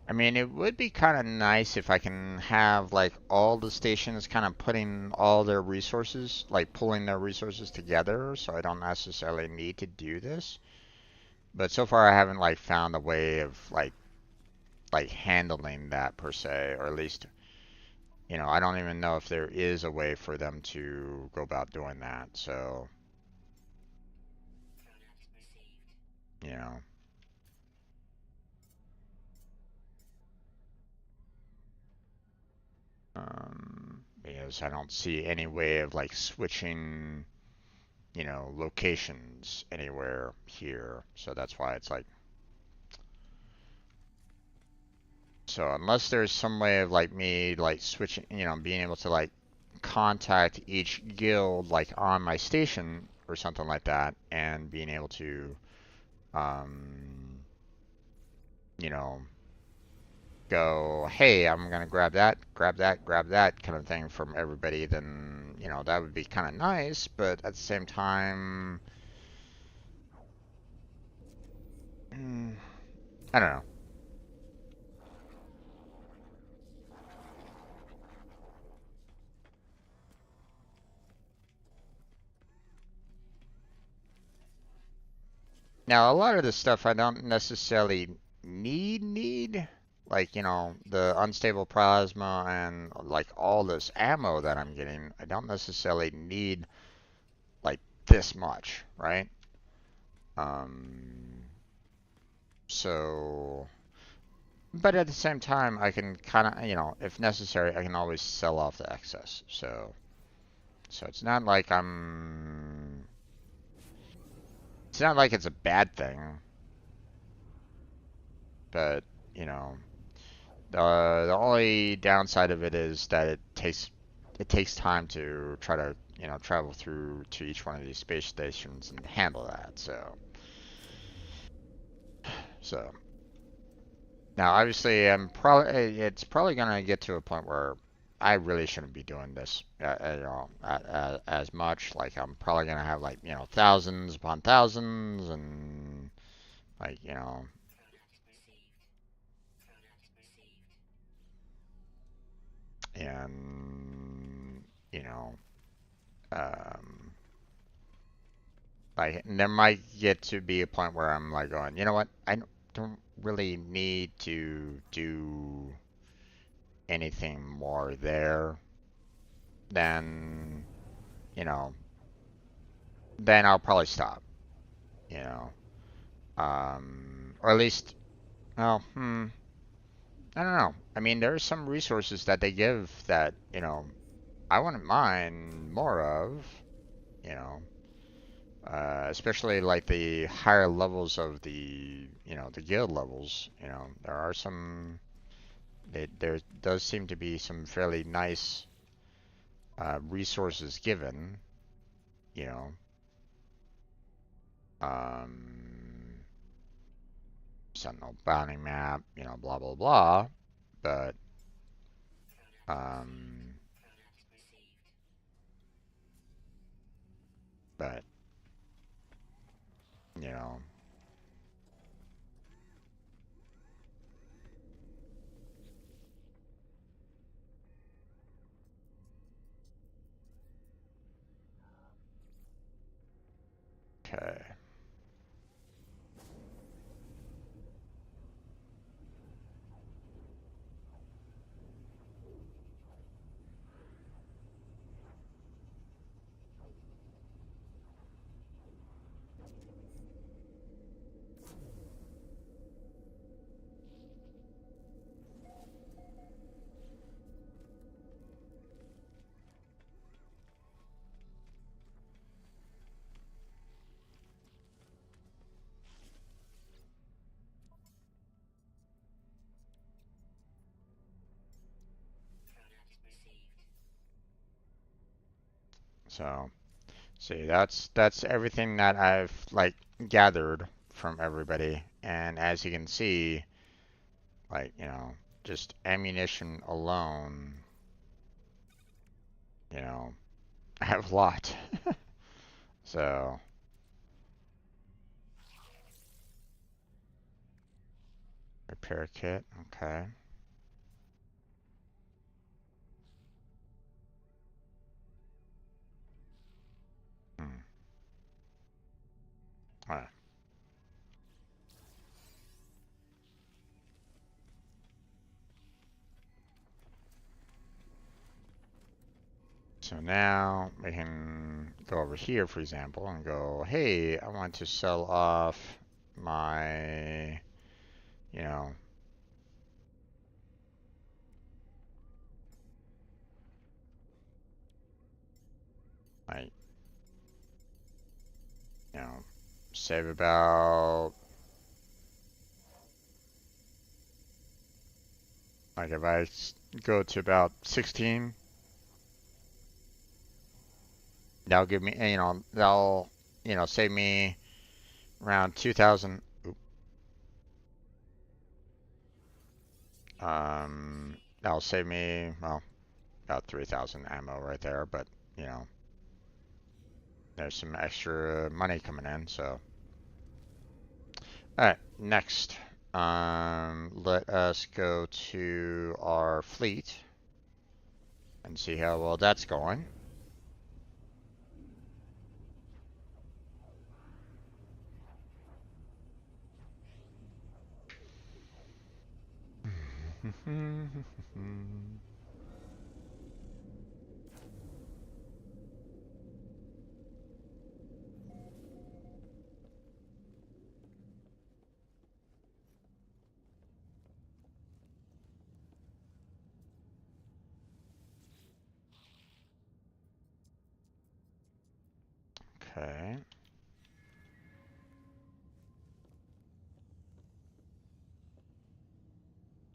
I mean, it would be kind of nice if I can have like all the stations kind of putting all their resources, like pulling their resources together, so I don't necessarily need to do this. But so far I haven't like found a way of like handling that per se, or at least, I don't even know if there is a way for them to go about doing that. So, you know, because I don't see any way of like switching, locations anywhere here. So that's why it's like, so unless there's some way of like me like switching, being able to like contact each guild like on my station or something like that, and being able to, um, you know, go, hey, I'm gonna grab that kind of thing from everybody, then that would be kind of nice. But at the same time, mm, I don't know. Now, a lot of this stuff I don't necessarily need. Like, the unstable plasma and like all this ammo that I'm getting, I don't necessarily need like this much, right? Um, so, but at the same time, I can kind of, if necessary, I can always sell off the excess. So it's not like it's a bad thing, but, you know, the only downside of it is that it takes time to try to travel through to each one of these space stations and handle that. So now obviously it's probably gonna get to a point where I really shouldn't be doing this as much. Like I'm probably gonna have like thousands upon thousands and like and you know um like there might get to be a point where I'm like going, you know what? I don't really need to do anything more there, then, you know, then I'll probably stop, you know. Or at least, well, I don't know. I mean, there are some resources that they give that, I wouldn't mind more of, you know, especially like the higher levels of the guild levels. There are some, there does seem to be some fairly nice resources given, you know, um, Sentinel bounty map, blah blah blah, but um, but you know, okay. So, see, that's everything that I've like gathered from everybody, and as you can see, like, just ammunition alone, you know, I have a lot. So, repair kit, okay. Hmm. All right. So now we can go over here, for example, and go, hey, I want to sell off my, you know, my, you know, save about, like if I go to about 16, that'll give me, that'll, save me around 2,000. That'll save me, well, about 3,000 ammo right there, but, you know, there's some extra money coming in, so. Alright, next. Let us go to our fleet and see how well that's going. Okay.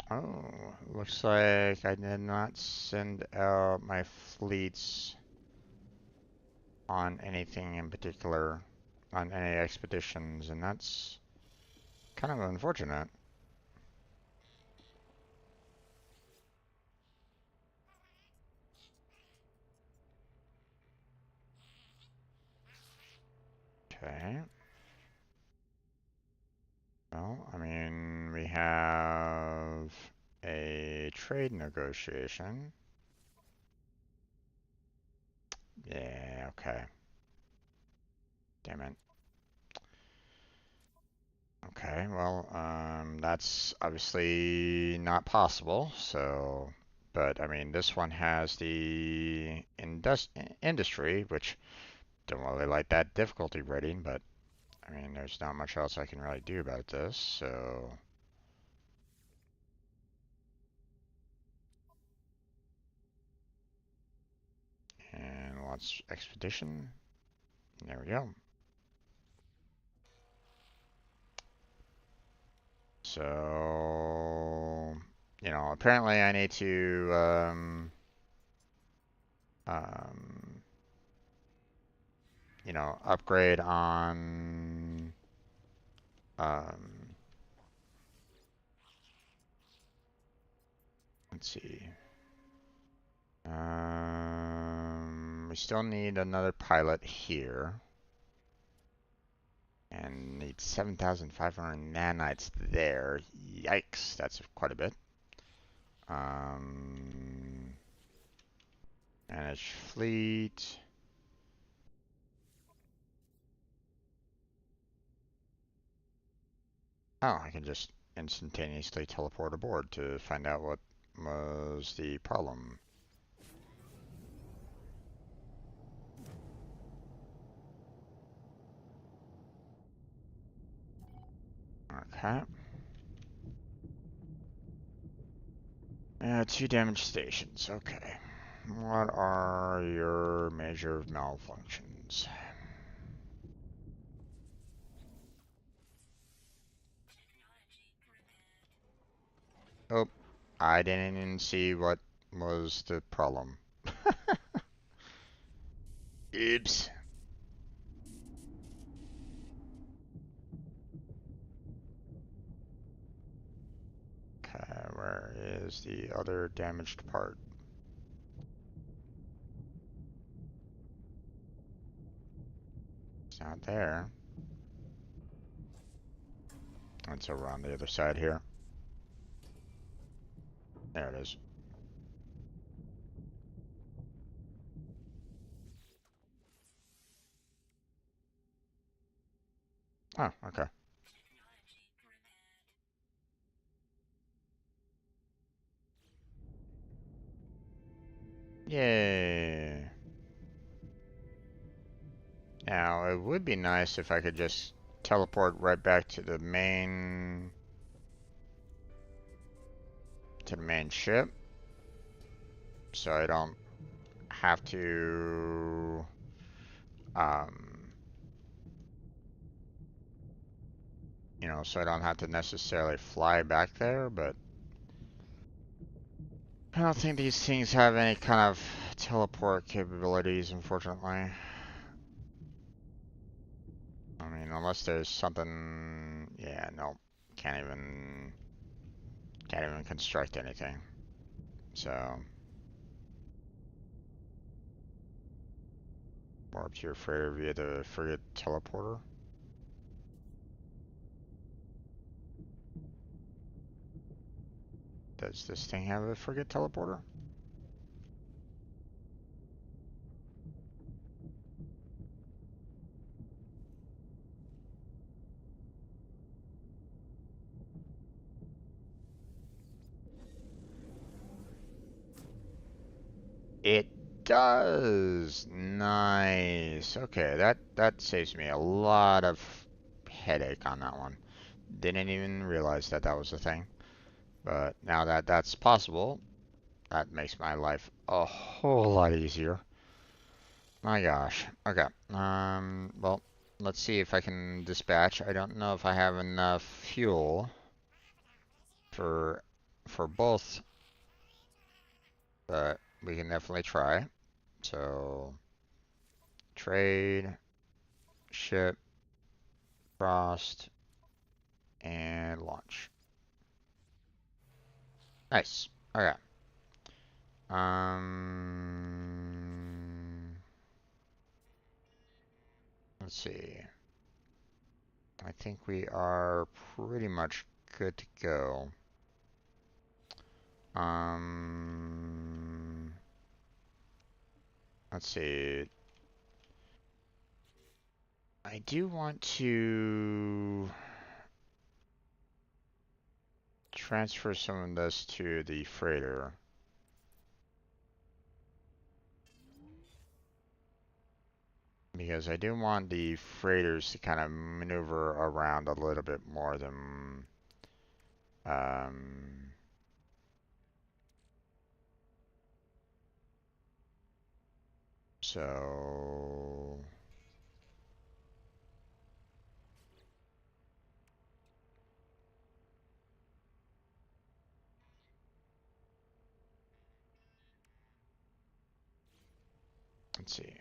Oh, looks like I did not send out my fleets on anything in particular, on any expeditions, and that's kind of unfortunate. Okay. Well, I mean, we have a trade negotiation. Yeah, okay. Damn it. Okay, well, that's obviously not possible, so, But I mean, this one has the industry, which don't really like that difficulty rating, but I mean, there's not much else I can really do about this, so. And let's expedition. There we go. So, apparently I need to, um, upgrade on, um, let's see. We still need another pilot here. And need 7,500 nanites there. Yikes, that's quite a bit. Manage fleet. Oh, I can just instantaneously teleport aboard to find out what was the problem. Okay. 2 damaged stations. Okay. What are your major malfunctions? Oh, I didn't even see what was the problem. Oops. Okay, where is the other damaged part? It's not there. It's over on the other side here. There it is. Oh, okay. Yay. Now, it would be nice if I could just teleport right back to the main ship, so I don't have to so I don't have to necessarily fly back there, but I don't think these things have any kind of teleport capabilities, unfortunately. I mean, unless there's something, yeah, no, can't even construct anything. So, warp to your freighter via the frigate teleporter. Does this thing have a frigate teleporter? It does. Nice. Okay, that saves me a lot of headache on that one. Didn't even realize that that was a thing. But now that that's possible, that makes my life a whole lot easier. My gosh. Okay. Well, let's see if I can dispatch. I don't know if I have enough fuel for both, but we can definitely try. So, trade, ship, frost, and launch. Nice. Okay. Let's see. I think we are pretty much good to go. Um, let's see. I do want to transfer some of this to the freighter. Because I do want the freighters to kind of maneuver around a little bit more than um, so let's see.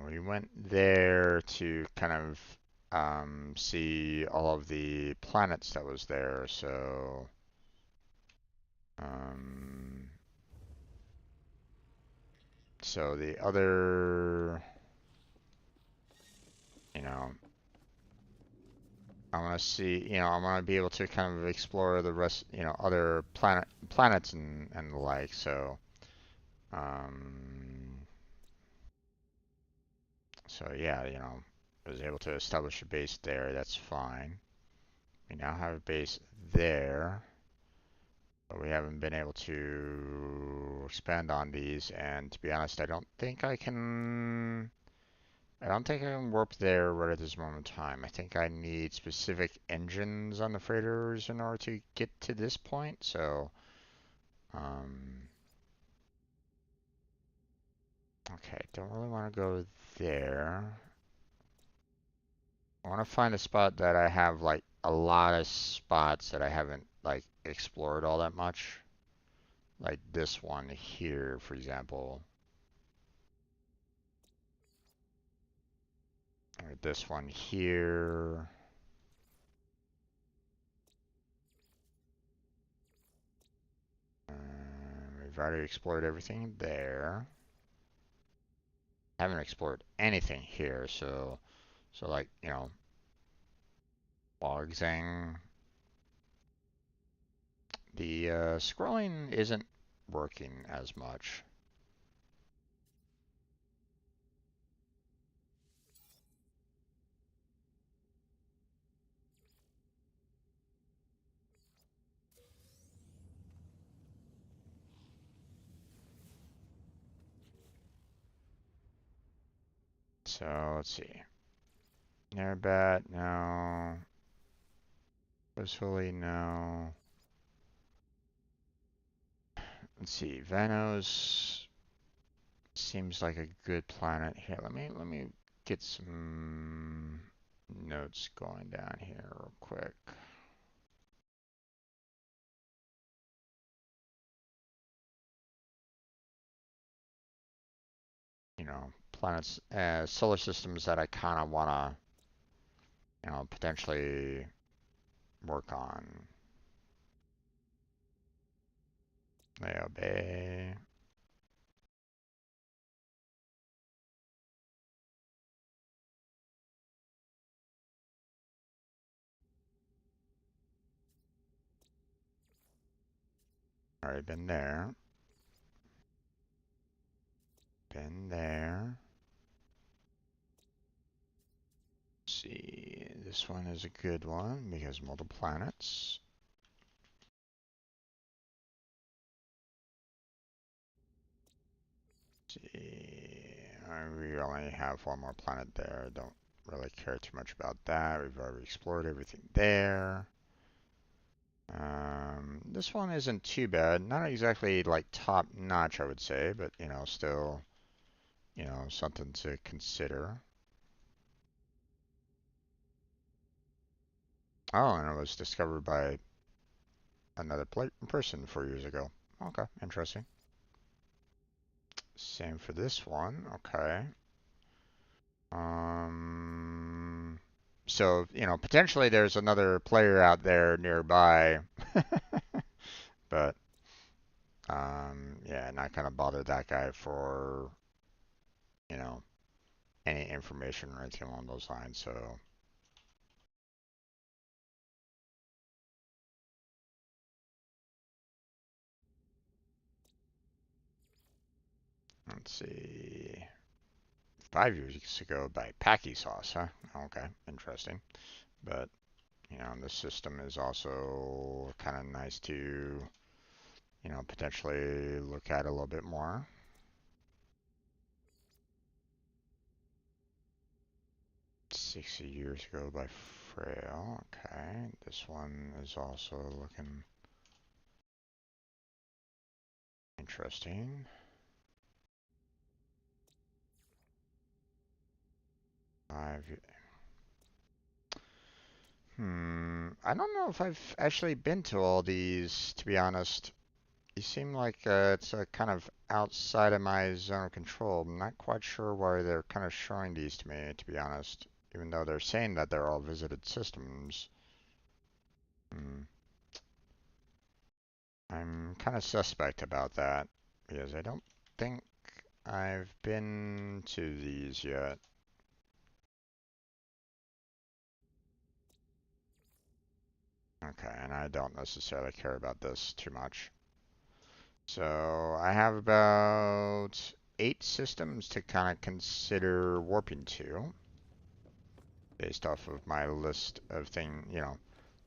We went there to kind of see all of the planets that was there. Um, so the other, you know, I want to see, I want to be able to kind of explore the rest, other planets and the like. Um, so yeah, I was able to establish a base there. That's fine. We now have a base there, but we haven't been able to expand on these. And to be honest, I don't think I can warp there right at this moment in time. I think I need specific engines on the freighters in order to get to this point. Um, okay, don't really want to go there. I want to find a spot that I have like a lot of spots that I haven't like explored all that much. Like this one here, for example. Or this one here. We've already explored everything there. Haven't explored anything here, so like, logsing. The scrolling isn't working as much. So let's see. Airbat, no. Blissfully, no. Let's see. Vanos seems like a good planet here. Let me get some notes going down here real quick. Planets, solar systems that I kind of want to, potentially work on. Leo Bay. Already been there. Been there. Let's see, this one is a good one because multiple planets. Let's see, we only have one more planet there. Don't really care too much about that. We've already explored everything there. This one isn't too bad. Not exactly like top notch, I would say, but still, something to consider. Oh, and it was discovered by another person 4 years ago. Okay, interesting. Same for this one. Okay. Um, so, potentially there's another player out there nearby, but yeah, not gonna bother that guy for, you know, any information or anything along those lines. So, let's see. 5 years ago by Packy Sauce, huh? Okay, interesting. But, this system is also kind of nice to potentially look at a little bit more. 60 years ago by Frail. Okay, this one is also looking interesting. Five. I don't know if I've actually been to all these, to be honest. You seem like it's kind of outside of my zone of control. I'm not quite sure why they're kind of showing these to me, to be honest, even though they're saying that they're all visited systems. Hmm. I'm kind of suspect about that because I don't think I've been to these yet. Okay, and I don't necessarily care about this too much. So I have about 8 systems to kind of consider warping to based off of my list of things.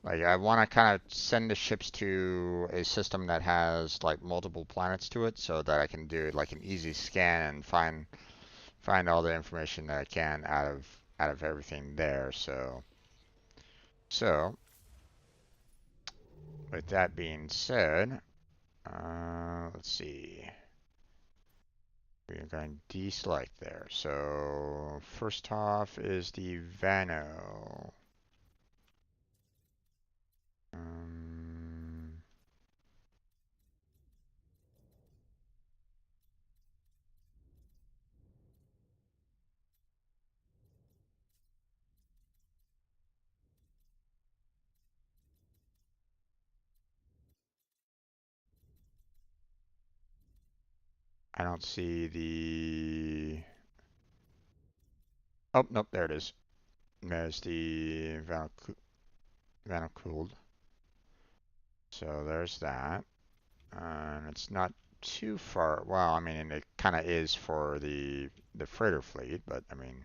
Like I want to kind of send the ships to a system that has like multiple planets to it so that I can do like an easy scan and find all the information that I can out of everything there. So with that being said, let's see. We're going to deselect there. So first off is the Vano. Um, I don't see the. Oh, nope, there it is. There's the Vano cooled. So there's that. And it's not too far. Well, I mean, it kind of is for the freighter fleet, but I mean,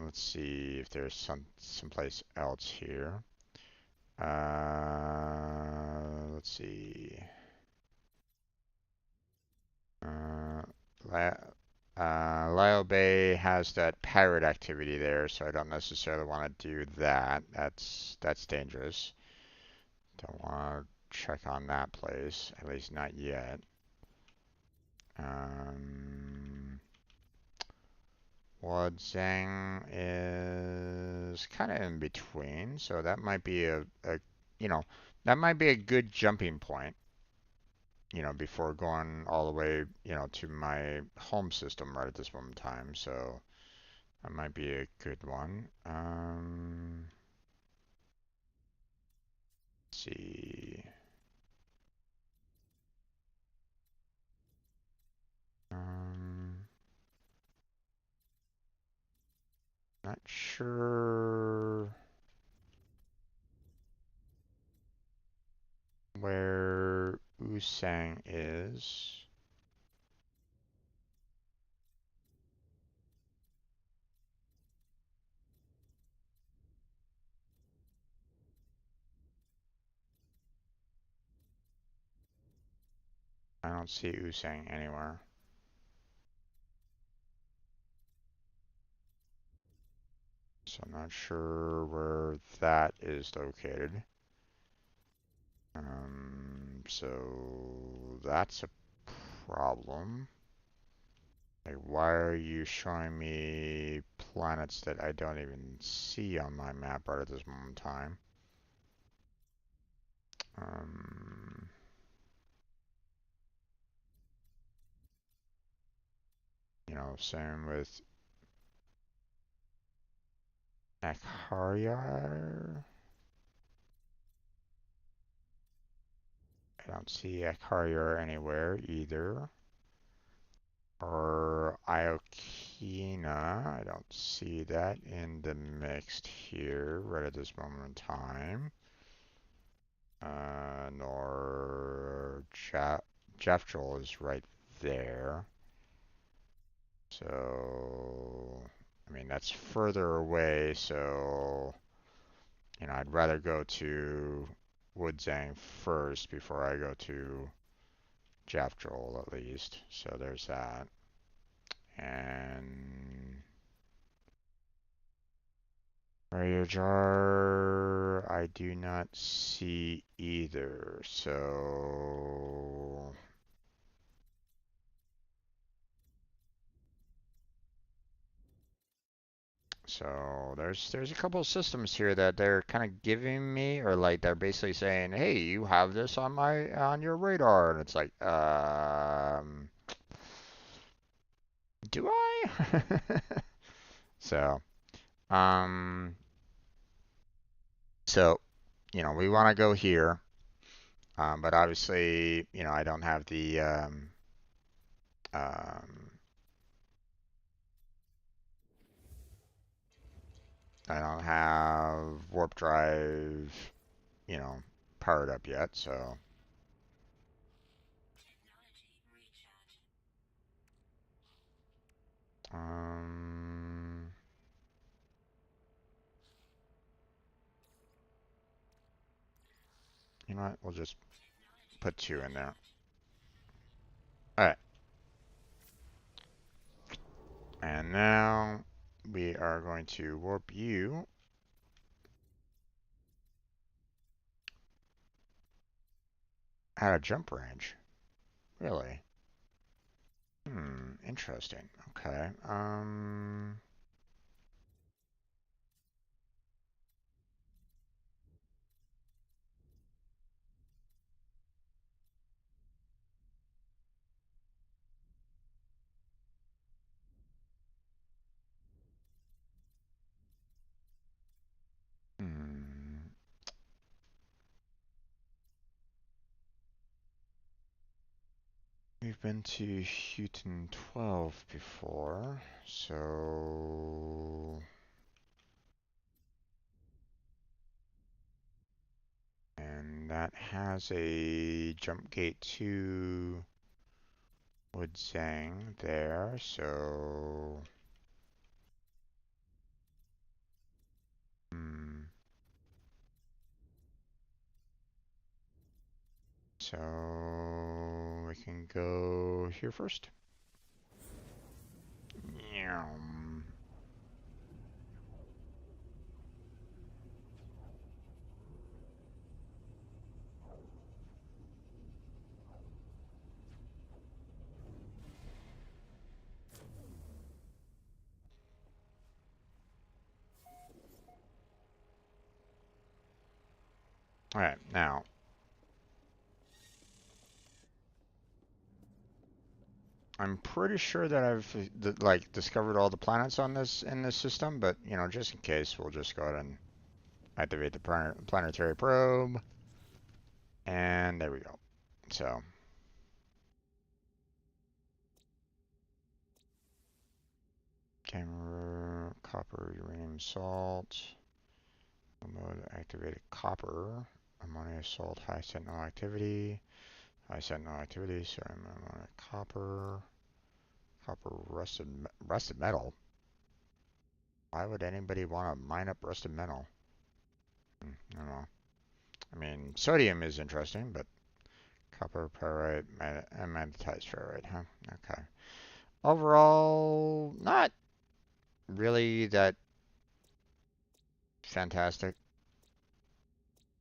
let's see if there's someplace else here. Let's see. Uh, La Lyle Bay has that pirate activity there, so I don't necessarily want to do that. That's dangerous. Don't want to check on that place, at least not yet. Um, Wadzang is kind of in between, so that might be you know, that might be a good jumping point, before going all the way, to my home system right at this moment in time. So that might be a good one. Let's see. Um, Not sure where Usang is. I don't see Usang anywhere. So I'm not sure where that is located. So that's a problem. Like, why are you showing me planets that I don't even see on my map right at this moment in time? Um, Same with Akharyar. I don't see Akharyar anywhere either. Or Iokina. I don't see that in the mix here right at this moment in time. Nor Jeffjol is right there. So, I mean, that's further away, so, I'd rather go to Woodzang first before I go to Jeff Joel at least. So there's that. And radio jar, I do not see either. So there's a couple of systems here that they're kind of giving me, or like they're basically saying, "Hey, you have this on your radar," and it's like, do I? So, um, so we want to go here, but obviously, I don't have the um, I don't have warp drive, you know, powered up yet, so. Um, you know what? We'll just put 2 in there. All right. And now we are going to warp you at a jump range. Really? Interesting. Okay. Hmm. We've been to Houghton 12 before, so. And that has a jump gate to Woodzang there, so. Hmm. So we can go here first. Yeah. All right, now I'm pretty sure that I've like discovered all the planets on this in this system, but just in case, we'll just go ahead and activate the planetary probe, and there we go. So, camera, copper, uranium salt, mode activated copper, ammonia salt, high sentinel activity, sorry, ammonia copper, rusted metal. Why would anybody want to mine up rusted metal? I don't know. I mean, sodium is interesting, but copper, pyrite, and magnetized ferrite, huh? Okay. Overall, not really that fantastic.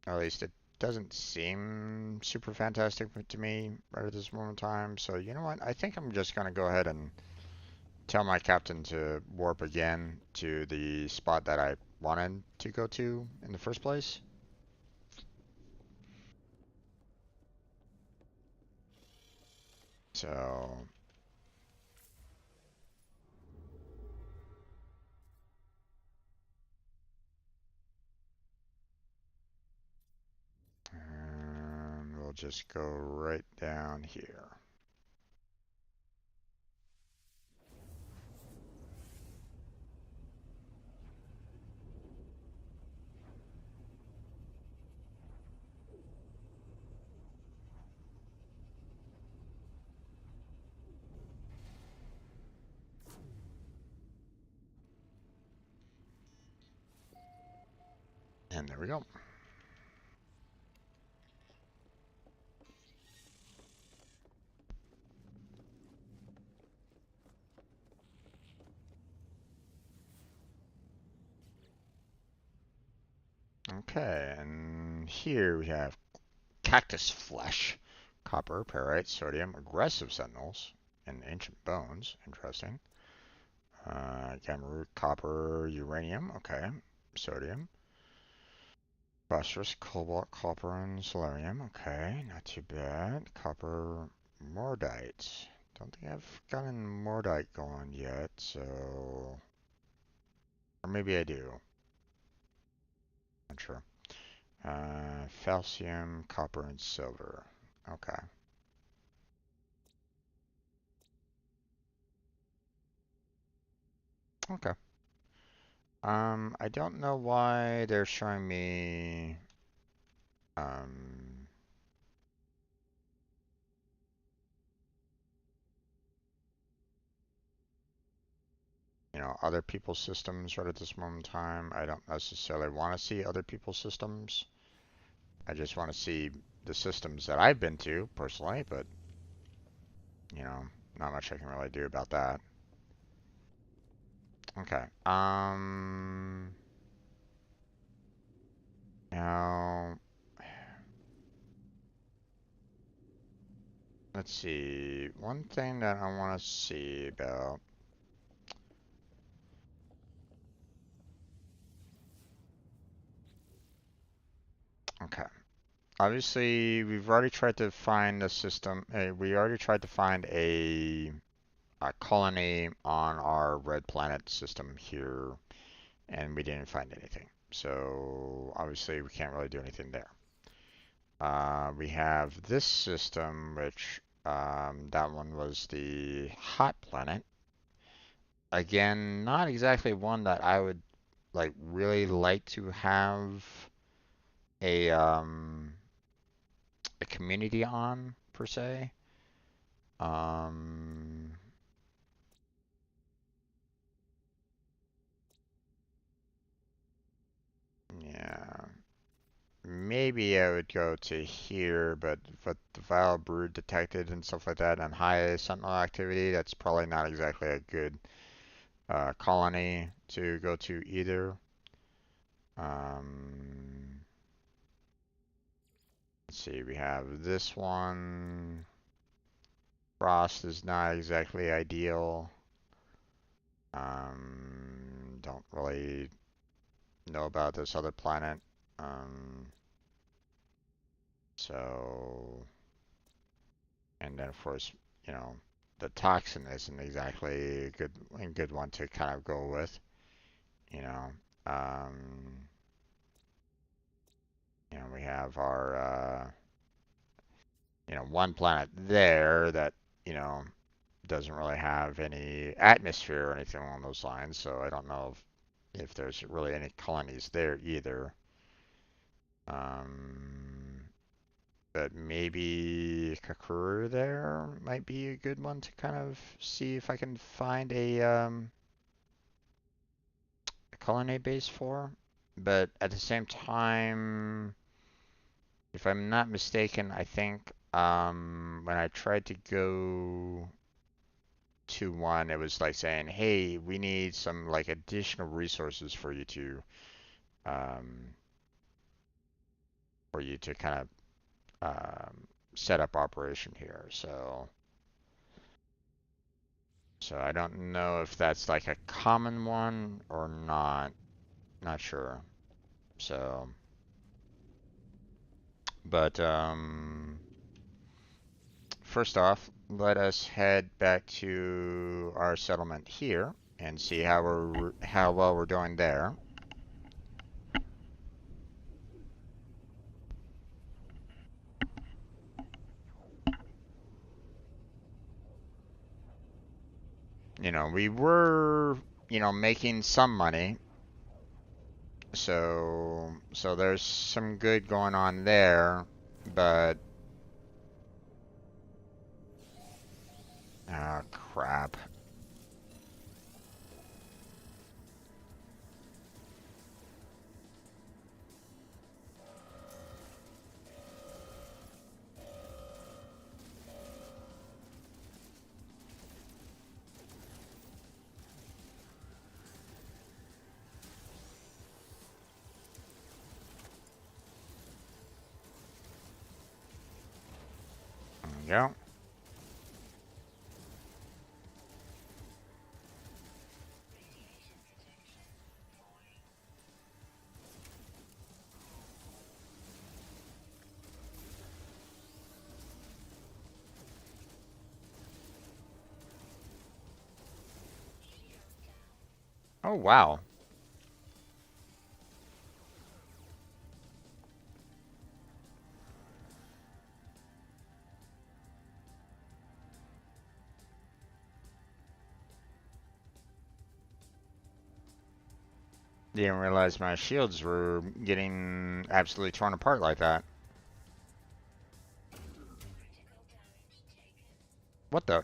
At least it doesn't seem super fantastic to me right at this moment in time. So you know what? I think I'm just gonna go ahead and tell my captain to warp again to the spot that I wanted to go to in the first place. So, and we'll just go right down here. And there we go. Okay, and here we have cactus flesh, copper, pyrite, sodium, aggressive sentinels, and ancient bones. Interesting. Gamma root, copper, uranium. Okay, sodium, phosphorus, cobalt, copper, and selenium. Okay, not too bad. Copper, mordite. Don't think I've gotten mordite going yet, so. Or maybe I do. Not sure. Calcium, copper, and silver. Okay. Okay. I don't know why they're showing me, um, other people's systems right at this moment in time. I don't necessarily want to see other people's systems. I just want to see the systems that I've been to personally, but, you know, not much I can really do about that. Okay. Now, let's see. One thing that I want to see about. Okay. Obviously, we've already tried to find a system. We already tried to find a colony on our red planet system here, and we didn't find anything. So obviously, we can't really do anything there. We have this system, which that one was the hot planet. Again, not exactly one that I would like really like to have a um, a community on per se. Um, yeah, maybe I would go to here, but the vile brood detected and stuff like that, and high sentinel activity, that's probably not exactly a good colony to go to either. Um, let's see, we have this one. Frost is not exactly ideal. Don't really know about this other planet. Um, so, and then of course, you know, the toxin isn't exactly a good one to kind of go with. You know, um, we have our, one planet there that, you know, doesn't really have any atmosphere or anything along those lines. So I don't know if there's really any colonies there either. Um, but maybe Kakuru there might be a good one to kind of see if I can find a colony base for. But at the same time, if I'm not mistaken, I think when I tried to go to one, it was like saying, "Hey, we need some like additional resources um, for you to kind of set up operation here." So I don't know if that's like a common one or not. Not sure. So, but first off, let us head back to our settlement here and see how well we're doing there. We were, making some money. So there's some good going on there, but oh crap. we go. Oh, wow. Didn't realize my shields were getting absolutely torn apart like that. What the?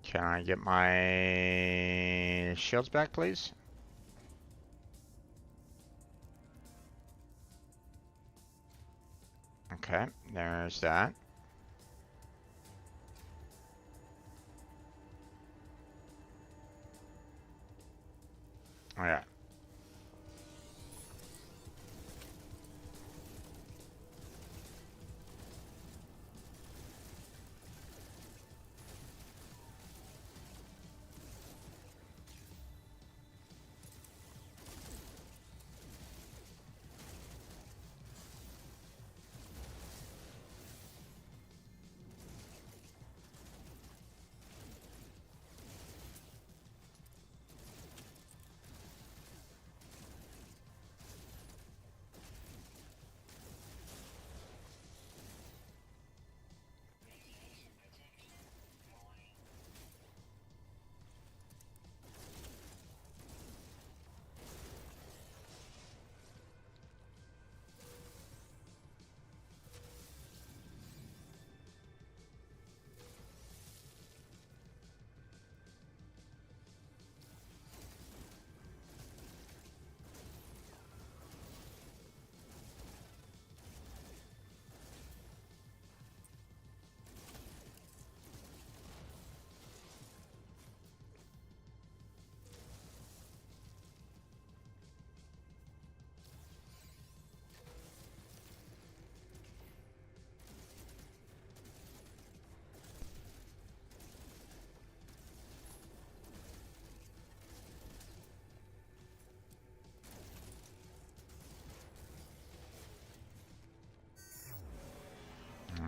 Can I get my shields back, please? Okay, there's that. Oh, yeah.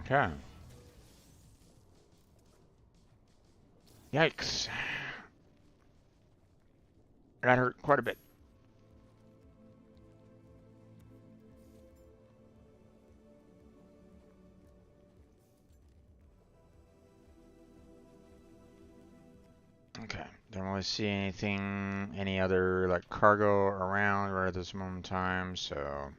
Okay. Yikes. That hurt quite a bit. Okay. Don't really see anything, any other like cargo around right at this moment in time, so.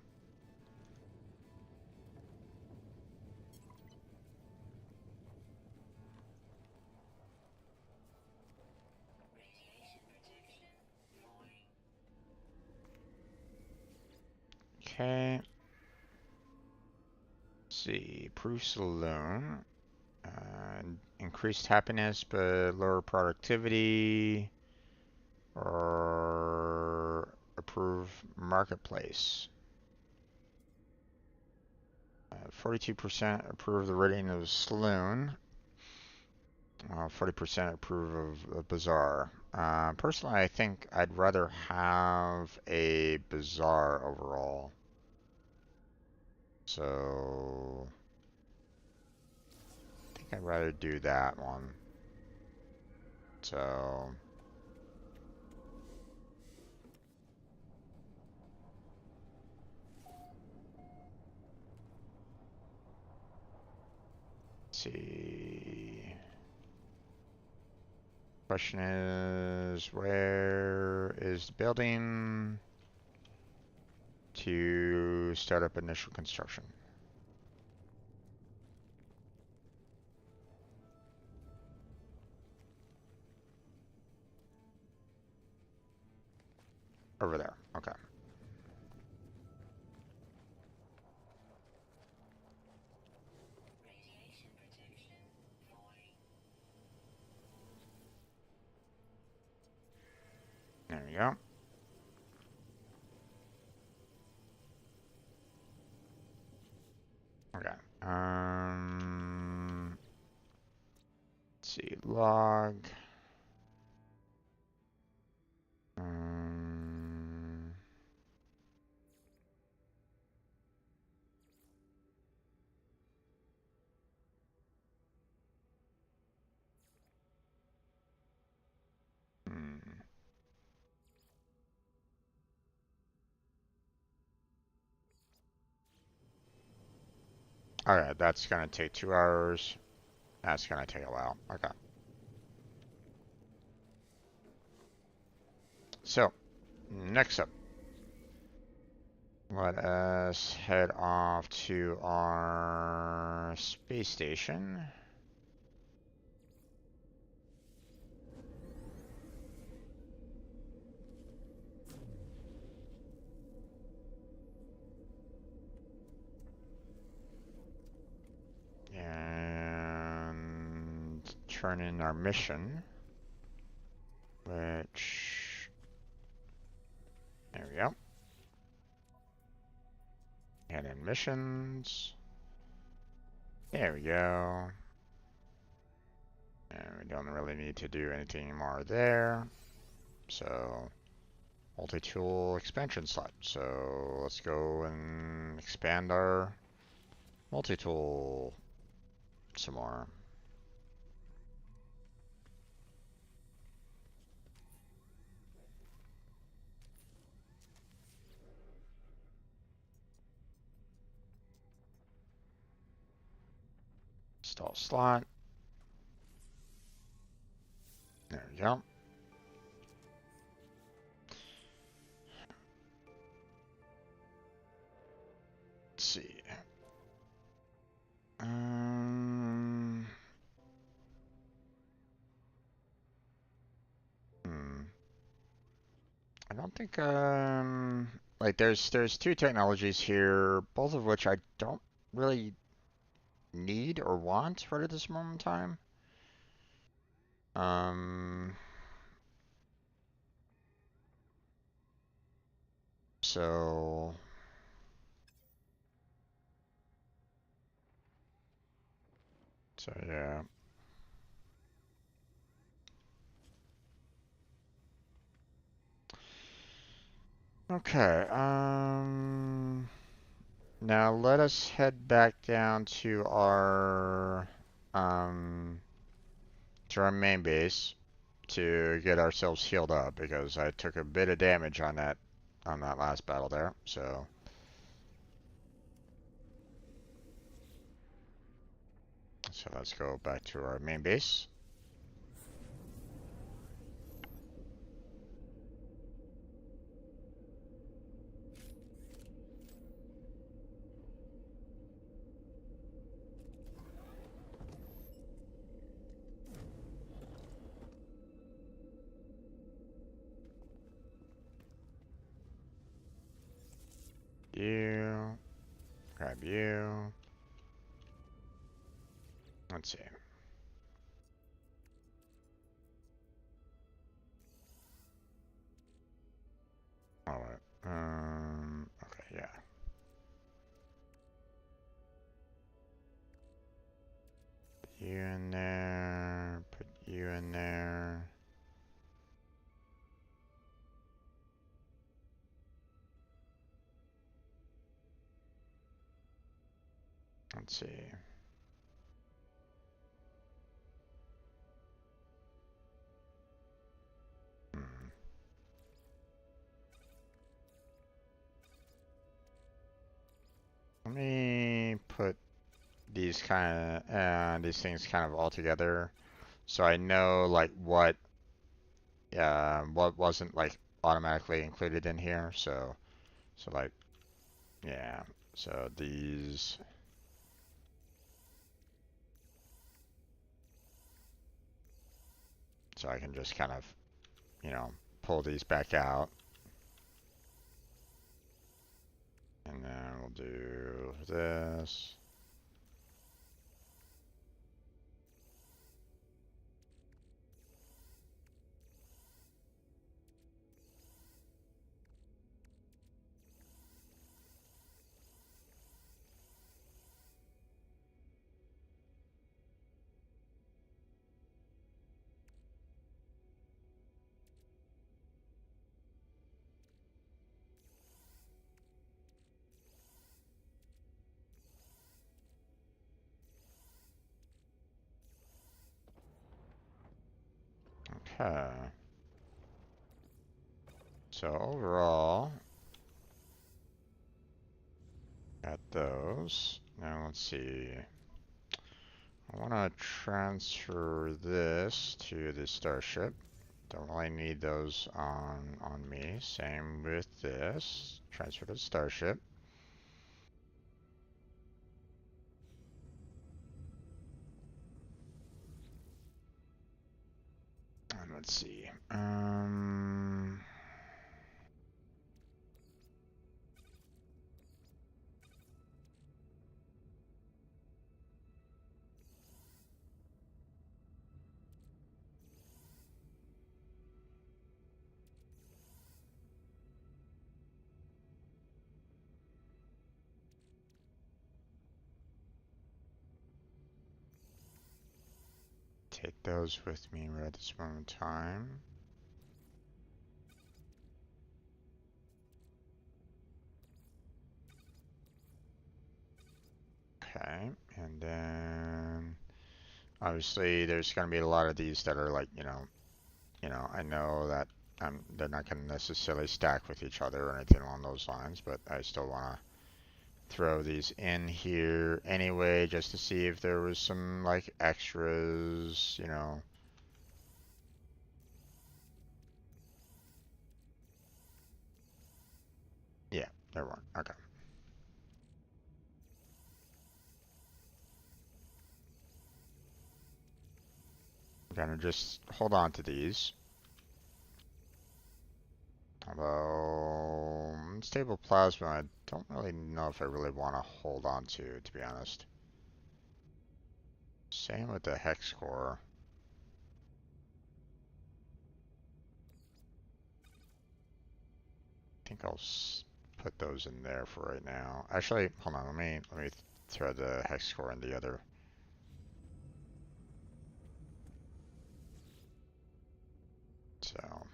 Okay. Let's see. Proof Saloon. Increased happiness but lower productivity. Or approve marketplace. 42% approve the rating of Saloon. 40% approve of Bazaar. Personally, I think I'd rather have a Bazaar overall. So I think I'd rather do that one. So let's see. Question is, where is the building to start up initial construction? Over there. Okay. we go. Okay. Let's see. Log. Alright, that's gonna take 2 hours. That's gonna take a while. Okay. So, next up, let us head off to our space station. And turn in our mission, which, there we go. And in missions, there we go. And we don't really need to do anything more there. So, multi-tool expansion slot. So let's go and expand our multi-tool some more. Install slot. There we go. Let's see. I don't think like there's 2 technologies here, both of which I don't really need or want right at this moment in time. So yeah. Okay, now let us head back down to our main base to get ourselves healed up because I took a bit of damage on that last battle there. So let's go back to our main base. You, grab you. Let's see. All right. Okay, yeah. Put you in there. Put you in there. Let's see. Let me put these things kind of all together, so I know like what wasn't like automatically included in here. So like yeah. So these. So I can just kind of, pull these back out. And then we'll do this. Okay. So overall, got those. Now let's see. I want to transfer this to the starship. Don't really need those on me. Same with this. Transfer to the starship. And let's see. Take those with me right at this moment in time. Okay, and then obviously there's going to be a lot of these that are like, I know that they're not going to necessarily stack with each other or anything along those lines, but I still want to throw these in here anyway, just to see if there was some like extras. Yeah, there weren't. Okay. I'm gonna just hold on to these. Although, stable plasma, I don't really know if I really want to hold on to be honest. Same with the hex core. I think I'll put those in there for right now. Actually, hold on, let me throw the hex core in the other. So,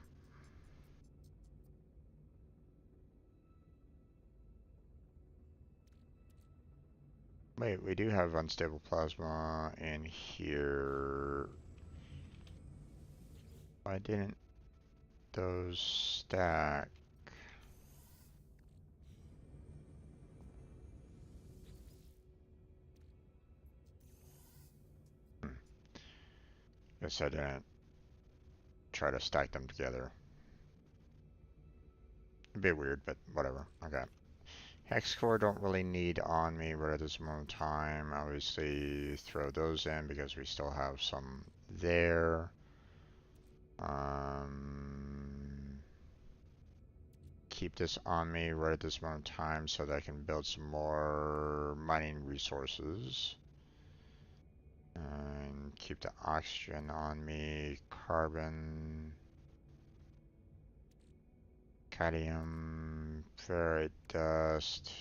wait, we do have unstable plasma in here. Why didn't those stack? Hmm. Guess I didn't try to stack them together. A bit weird, but whatever. Okay. Hex core don't really need on me right at this moment in time. Obviously, throw those in because we still have some there. Keep this on me right at this moment in time so that I can build some more mining resources. And keep the oxygen on me, carbon, cadmium, ferrite dust.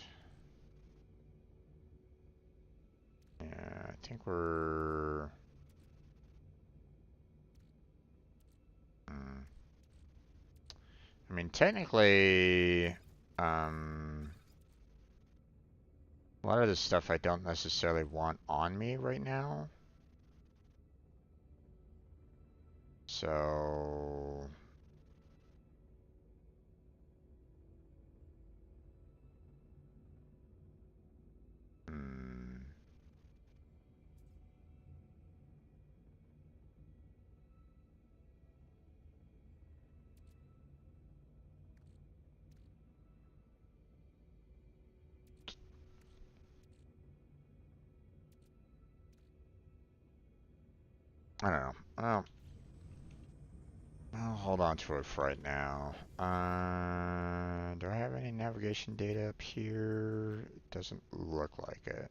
Yeah, I think we're... I mean, technically, a lot of this stuff I don't necessarily want on me right now. So, hmm, I don't know. I'll hold on to it for right now. Do I have any navigation data up here? It doesn't look like it.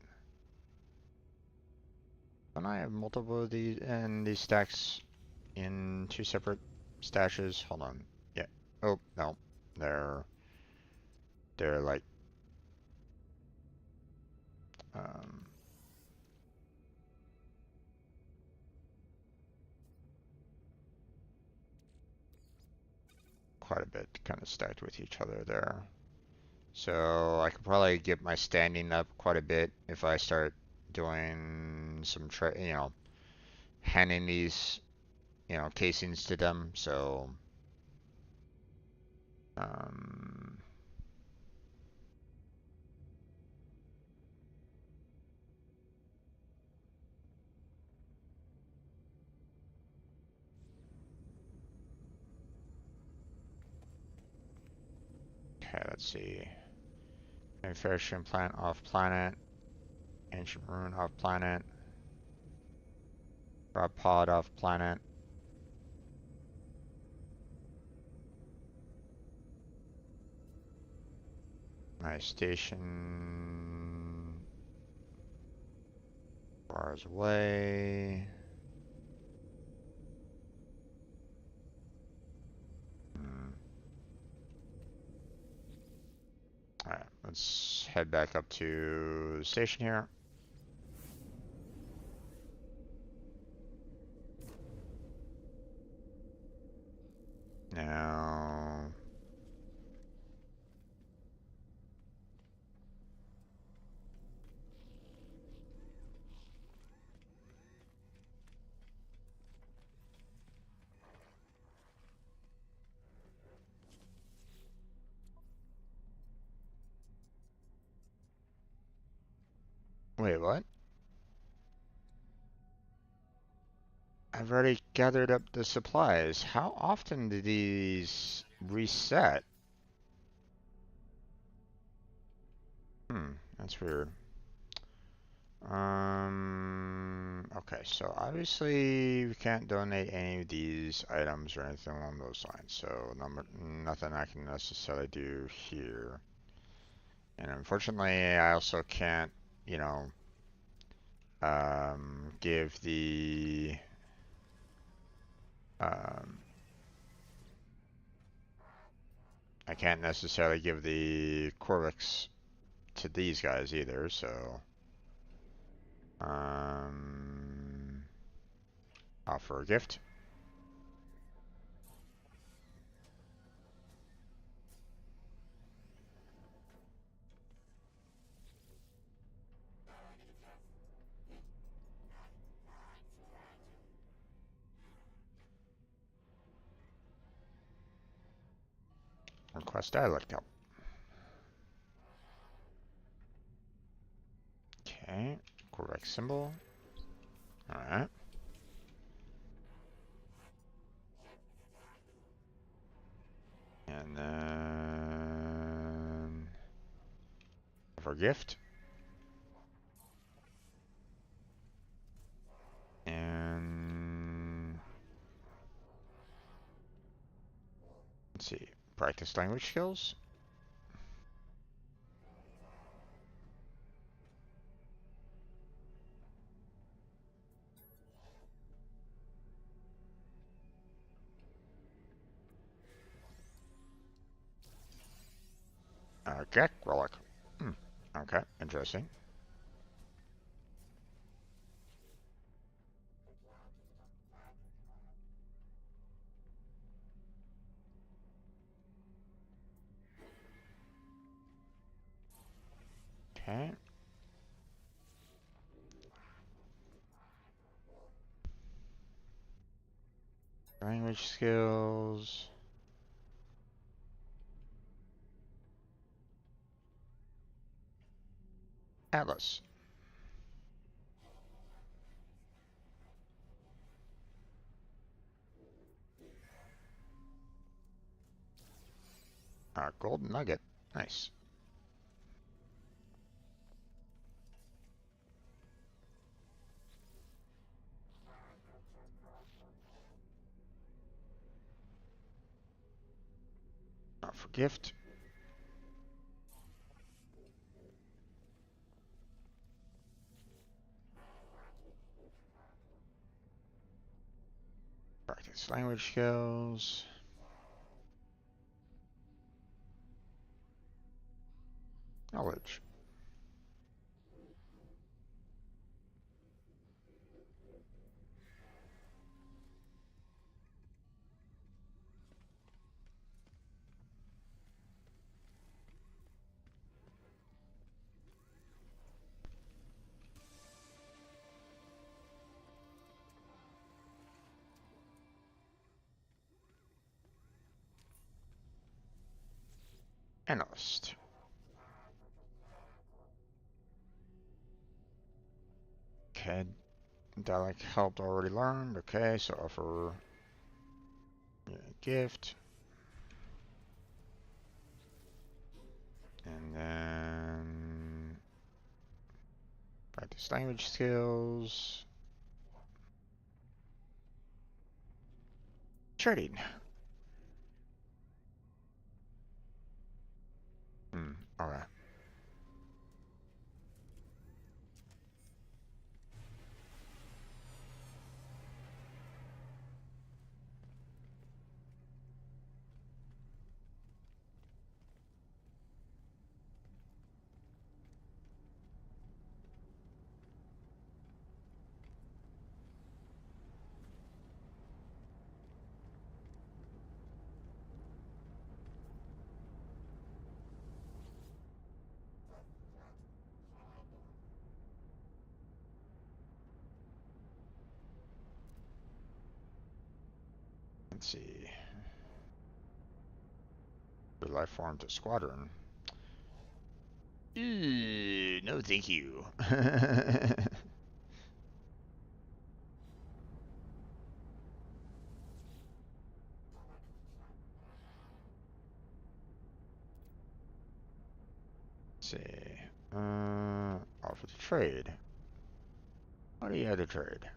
Don't I have multiple of these and these stacks in two separate stashes? Hold on. Yeah. Oh, no. They're like um quite a bit kind of stacked with each other there. So I could probably get my standing up quite a bit if I start doing some handing these casings to them. So, um, okay, let's see. Manufacturing plant off planet. Ancient ruin off planet. Rob pod off planet. My station. Bars away. Alright, let's head back up to the station here. Now, wait, what? I've already gathered up the supplies. How often do these reset? That's weird. Okay, so obviously we can't donate any of these items or anything along those lines. So nothing I can necessarily do here. And unfortunately, I also can't, you know, give the um, I can't necessarily give the Corvix to these guys either. So offer a gift. Request dialect help. Okay, correct symbol. Alright. And then for gift. And let's see. Practice language skills. Okay, relic. Okay, interesting. Okay. Language skills. Atlas. Golden nugget. Nice. For gift. Practice language skills. Knowledge. Analyst. Okay, dialect helped already learned. Okay, so offer gift. And then practice language skills. Trading. Okay. Let's see. The life form to squadron. No, thank you. Let's see. Offer to trade. What do you have to trade?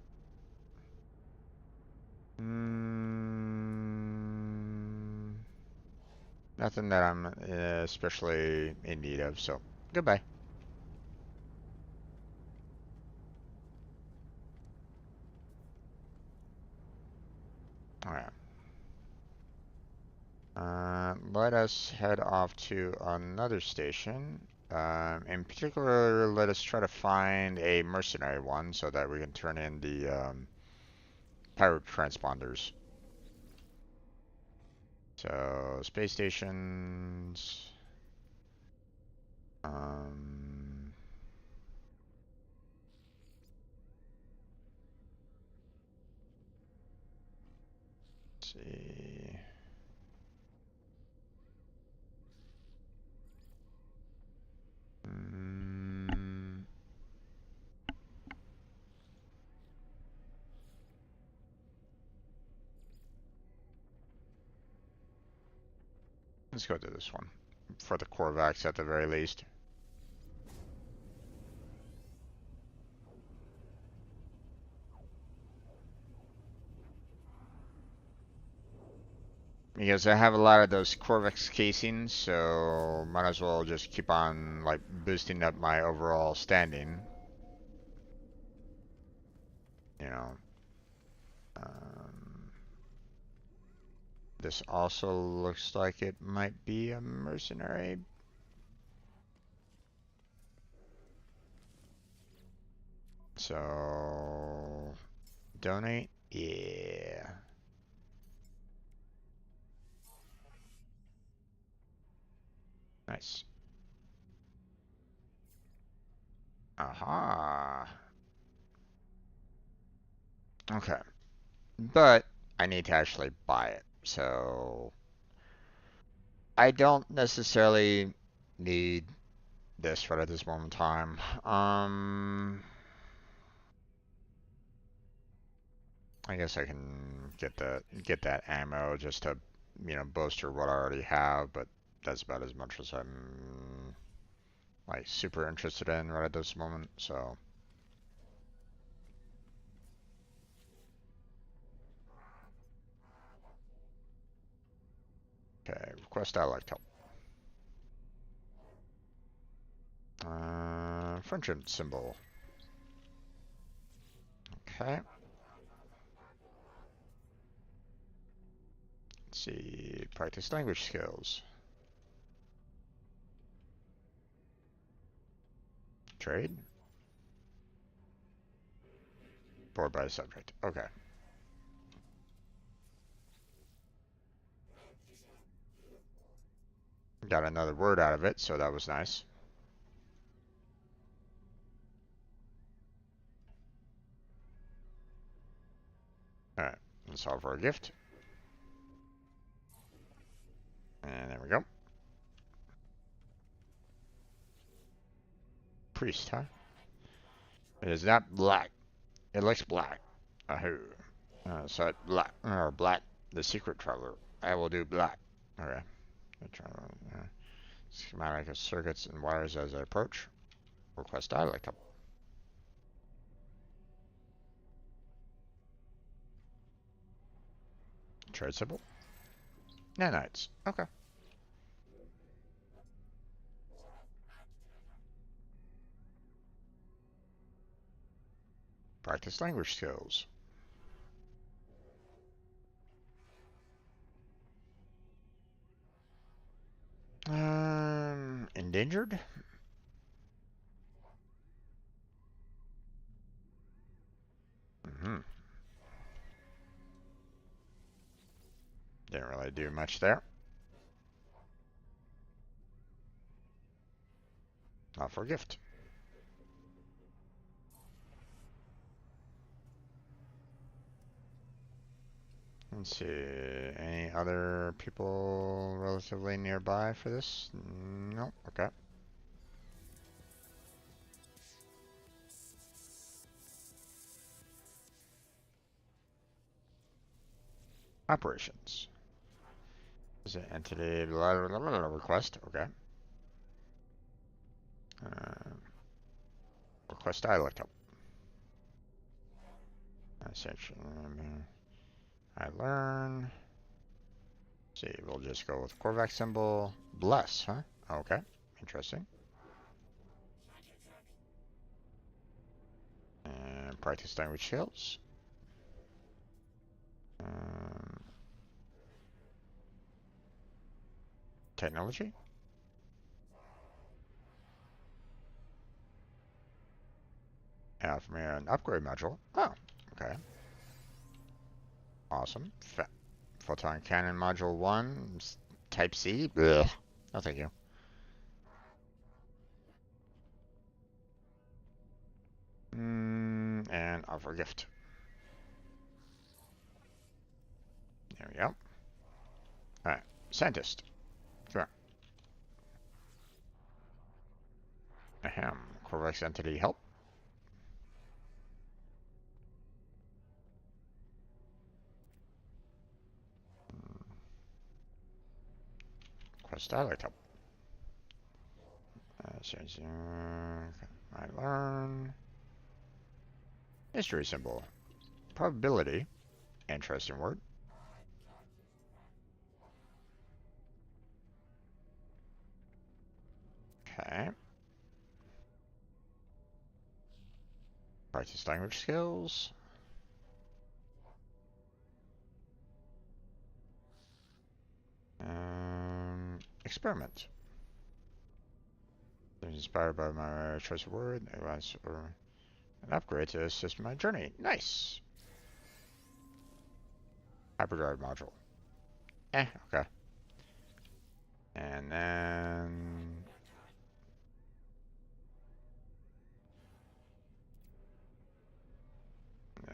Nothing that I'm especially in need of, so goodbye. Alright. Let us head off to another station. In particular, let us try to find a mercenary one so that we can turn in the pirate transponders. So, space stations. Let's see. Let's go to this one for the Corvax at the very least. Because I have a lot of those Corvex casings, so might as well just keep on like boosting up my overall standing. You know. This also looks like it might be a mercenary. So donate, yeah. Nice. Aha. Okay. But I need to actually buy it. So I don't necessarily need this right at this moment in time. I guess I can get that ammo just to, bolster what I already have, but that's about as much as I'm like super interested in right at this moment, so okay, request dialect help. Friendship symbol. Okay. Let's see, practice language skills. Trade. Bored by the subject. Okay. Got another word out of it, so that was nice. Alright, let's offer a gift. And there we go. priest, huh? It is not black. It looks black. Ahoo. So it black or black. The secret traveler. I will do black. Okay. Schematic of circuits and wires as I approach. Request dialect couple. Trade symbol. Nanites. Okay. Practice language skills. Endangered? Mm-hmm. Didn't really do much there. Offer gift. Let's see. Any other people relatively nearby for this? Nope. Okay. Operations. Is it entity blah, blah, blah, blah, request? Okay. Request dialect help. Section. I learn. See, we'll just go with Korvac symbol. Bless, huh? Okay. Interesting. And practice language skills. Technology. Have me an upgrade module. Oh, okay. Awesome. Photon cannon module 1. Type C. Ugh. No, thank you. And offer gift. There we go. Alright. Scientist. Sure. Ahem. Corvex entity help. Quest dialect help. I learn. History symbol. Probability. Interesting word. Okay. Practice language skills. Experiment. Inspired by my choice of word. It was an upgrade to assist my journey. Nice. Hyperdrive module. Okay. And then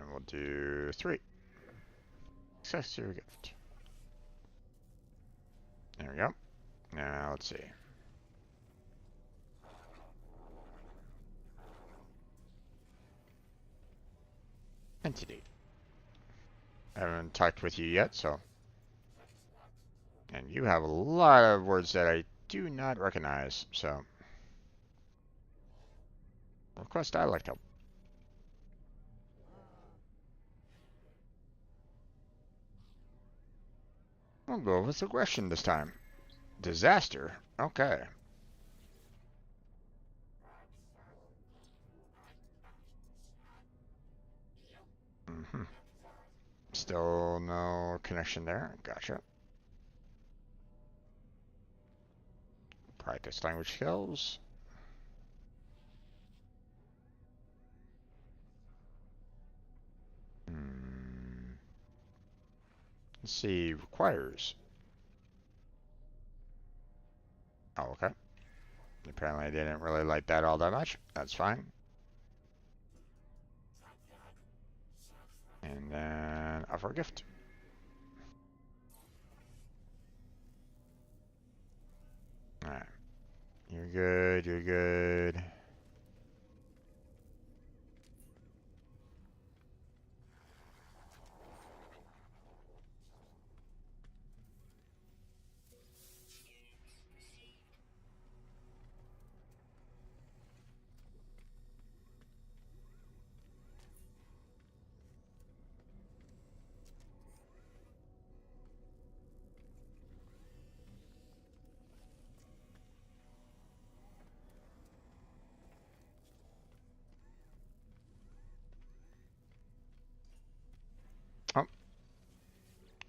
we'll do 3. Success to your gift. There we go. Now let's see. Entity. I haven't talked with you yet, so. And you have a lot of words that I do not recognize, so. Request dialect help. We'll go with aggression this time. Disaster? Okay. Still no connection there. Gotcha. Practice language skills. Let's see. Requires. Oh, okay. Apparently I didn't really like that all that much. That's fine. And then offer a gift. Alright. You're good, you're good.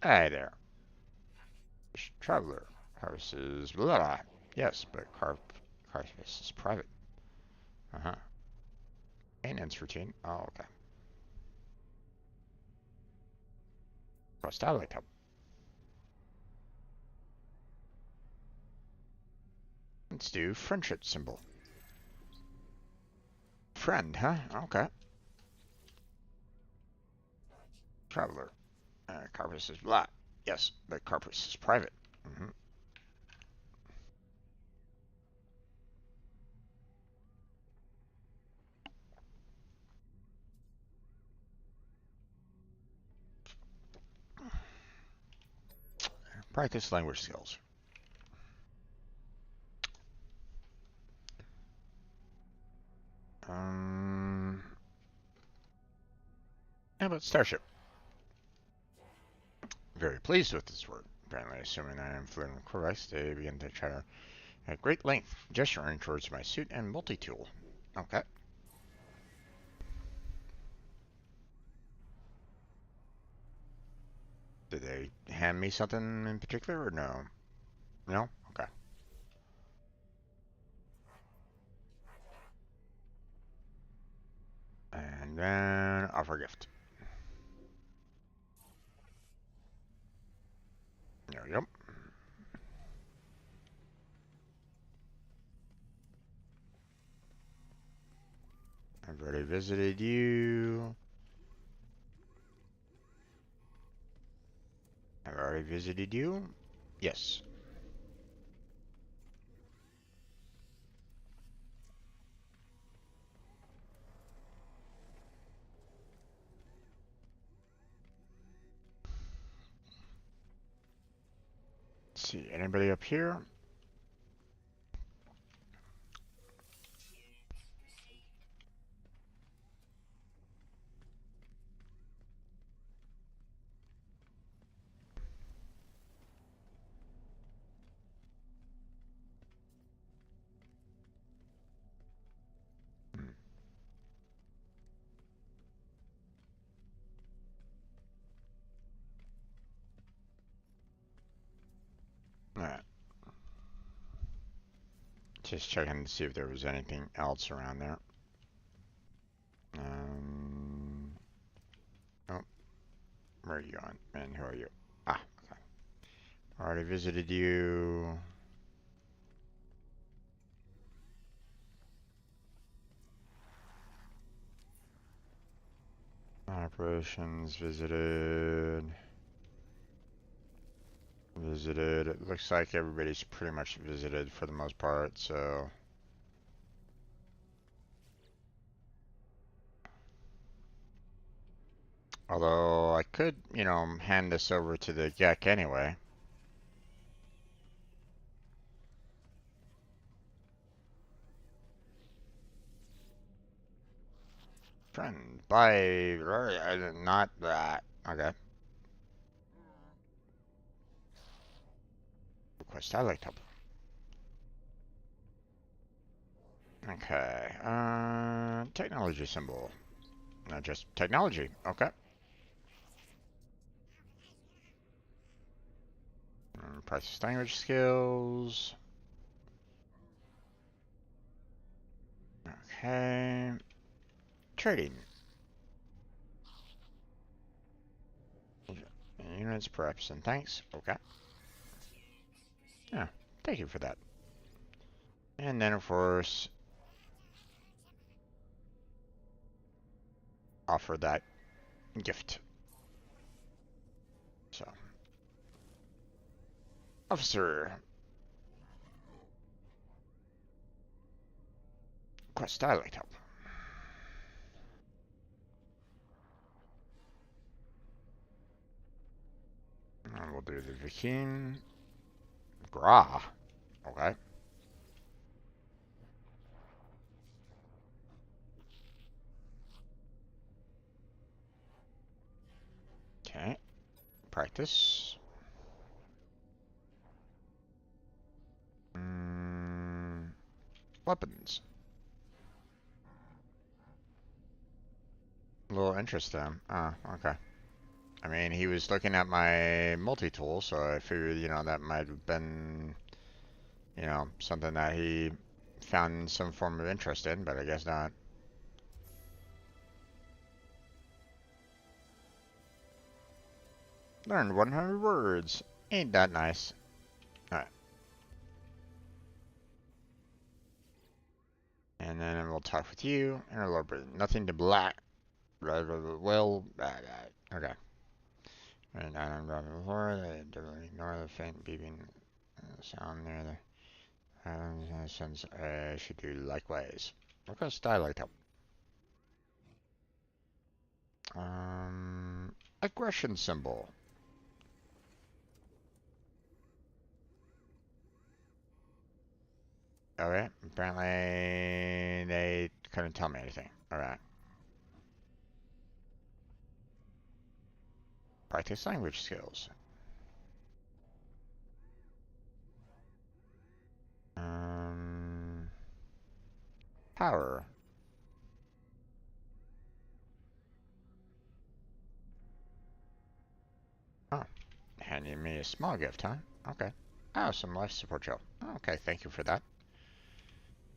Hey there. Traveler. Carvis blah. Yes, but Carvis is private. Uh-huh. Maintenance routine. Oh, okay. Starlight Hub. Let's do friendship symbol. Friend, huh? Okay. Traveler. Carvis is blah. Yes, but Carvis is private. Mm-hmm. Practice language skills. Um, how about Starship? Very pleased with this word. Apparently, assuming I am fluent in Quebec, they begin to chatter at great length, gesturing towards my suit and multi-tool. Okay. Did they hand me something in particular or no? No? Okay. And then offer gift. There we go. I've already visited you. I've already visited you. Yes. Let's see. Anybody up here? Hmm. Alright. Just checking to see if there was anything else around there. Oh, where are you going? And who are you? Ah, okay. Already visited you. Operations visited. Visited. It looks like everybody's pretty much visited for the most part, so. Although I could, hand this over to the GEC anyway. Friend, by not that. Okay. Request I like help. Okay. Technology symbol. Not just technology. Okay. Practice language skills. Okay. Trading. Units perhaps and thanks. Okay. Yeah. Thank you for that. And then of course offer that gift. So officer. Quest dialect help. And we'll do the Viking. Gra. Okay. Okay. Practice. Weapons. A little interest then. Ah, okay. I mean, he was looking at my multi-tool, so I figured, that might have been, something that he found some form of interest in, but I guess not. Learned 100 words. Ain't that nice? Alright. And then we'll talk with you and a little bit. Nothing to black. Well, okay. And I'm driving before, they ignore the faint beeping sound near the since I should do likewise. Request dialect help. Aggression symbol. Okay, apparently they couldn't tell me anything. Alright. Practice language skills. Power. Oh, handing me a small gift, huh? Okay. Oh, some life support gel. Okay, thank you for that.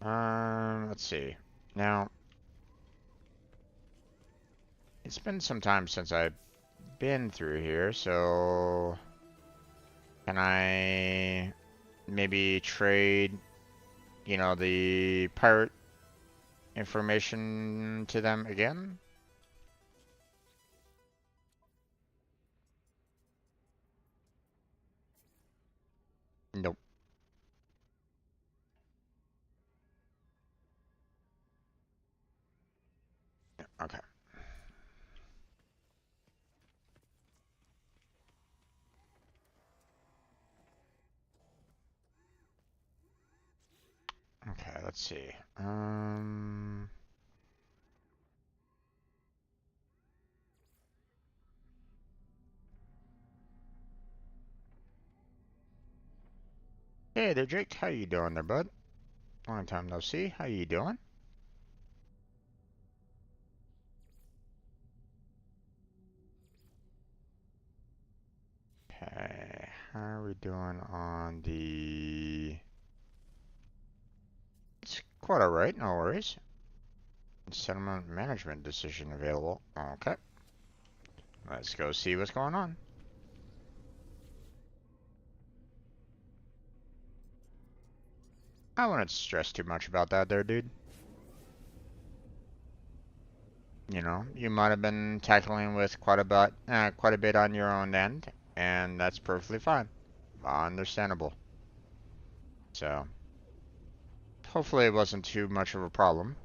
Let's see. Now, it's been some time since I've been through here, so can I maybe trade, the pirate information to them again? Nope. Okay. Okay, let's see. Hey there, Jake. How you doing there, bud? Long time no see. How you doing? Okay, how are we doing on the... It's quite alright, no worries. Settlement management decision available. Okay. Let's go see what's going on. I wouldn't stress too much about that there, dude. You might have been tackling with quite a bit on your own end, and that's perfectly fine. Understandable. So, hopefully it wasn't too much of a problem.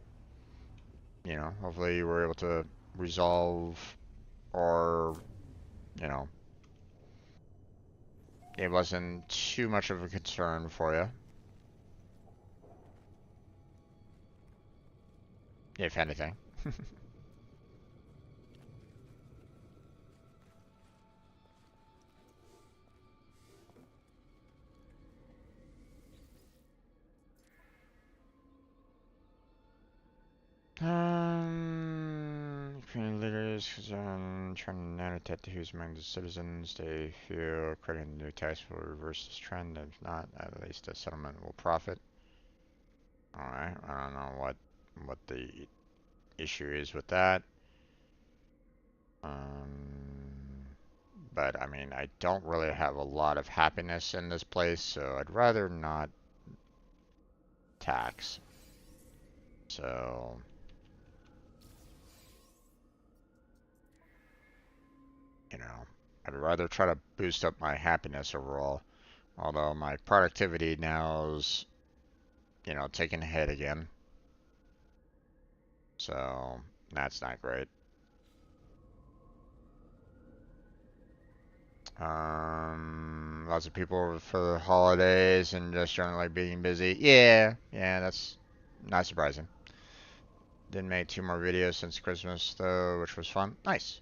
Hopefully you were able to resolve, or, you know, it wasn't too much of a concern for you, if anything. Community leaders, trying to annotate who's among the citizens they feel creating new tax will reverse this trend. If not, at least the settlement will profit. Alright, I don't know what the issue is with that. But I mean, I don't really have a lot of happiness in this place, so I'd rather not tax. So, I'd rather try to boost up my happiness overall. Although my productivity now's, taking a hit again. So, that's not great. Lots of people for the holidays and just generally being busy. Yeah, that's not surprising. Didn't make 2 more videos since Christmas though, which was fun. Nice.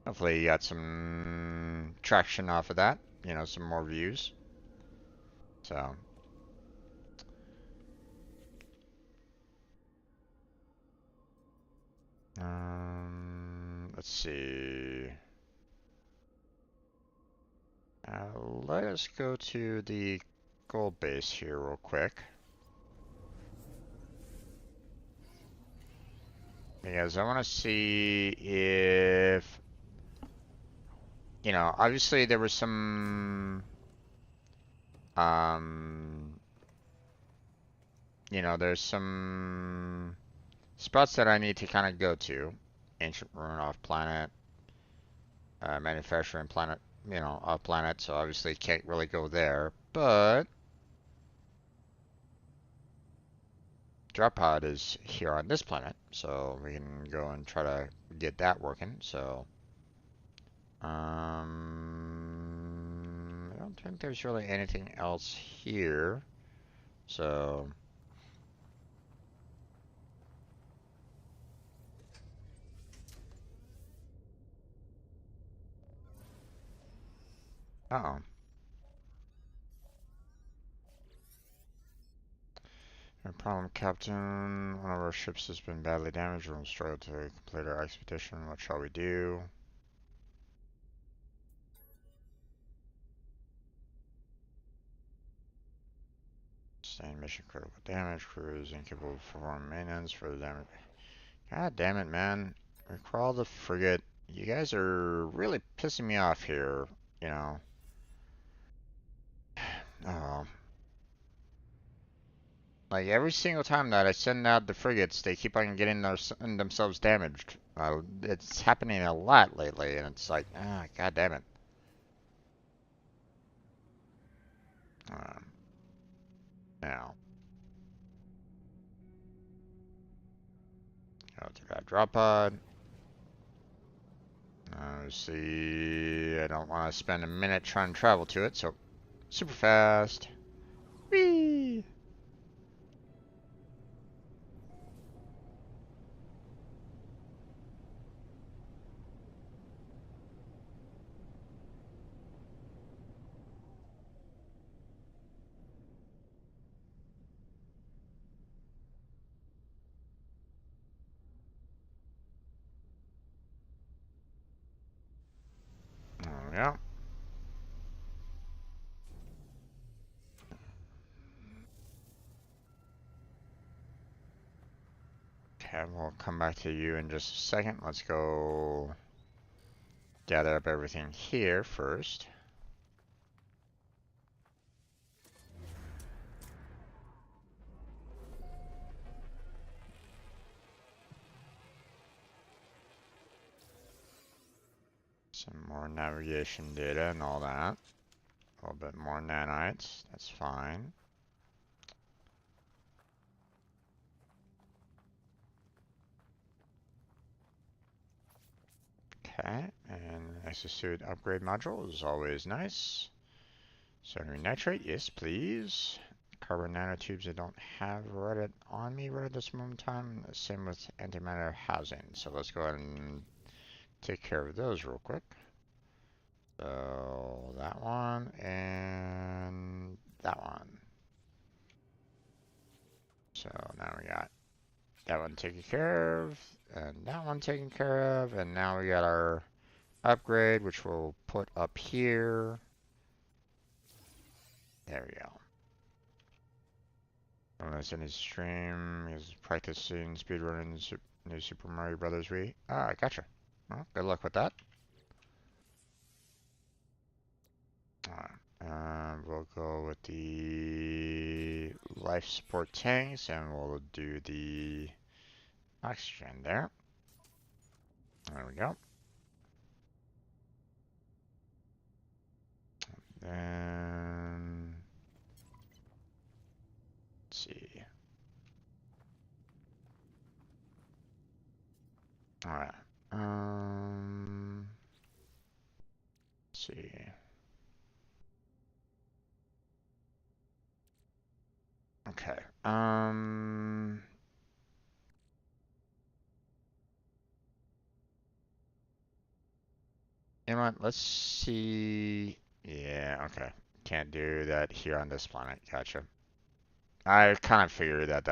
Hopefully you got some traction off of that. Some more views. So. let's see. Let us go to the gold base here real quick. Because I want to see if, obviously there was some, um, there's some spots that I need to kind of go to. Ancient ruin off planet, manufacturing planet, off planet, so obviously can't really go there. But drop pod is here on this planet, so we can go and try to get that working. So, I don't think there's really anything else here. So, uh-oh. No problem, Captain. One of our ships has been badly damaged and will struggle to complete our expedition. What shall we do? Sustained mission critical damage. Crew is incapable of performing maintenance for the damage. God damn it, man. Recrawl the frigate. You guys are really pissing me off here, you know. Oh. Like every single time that I send out the frigates, they keep on getting themselves damaged. It's happening a lot lately, and it's like, god damn it. Now, go to that drop pod. See, I don't want to spend a minute trying to travel to it, so super fast. Whee! There we go. Okay, we'll come back to you in just a second. Let's go gather up everything here first. Some more navigation data and all that. A little bit more nanites. That's fine. Okay, and exosuit upgrade module is always nice. Sodium nitrate, yes please. Carbon nanotubes I don't have on me right at this moment in time. Same with antimatter housing. So let's go ahead and take care of those real quick. So that one and that one. So now we got that one taken care of, and that one taken care of, and now we got our upgrade, which we'll put up here. There we go. Unless any stream is practicing speedrunning new Super Mario Brothers Wii. Ah, I gotcha. Well, good luck with that. We'll go with the life support tanks, and we'll do the oxygen there. There we go. Then let's see. All right. Let's see. Okay. You know what? Let's see. Yeah, okay. Can't do that here on this planet. Gotcha. I kind of figured that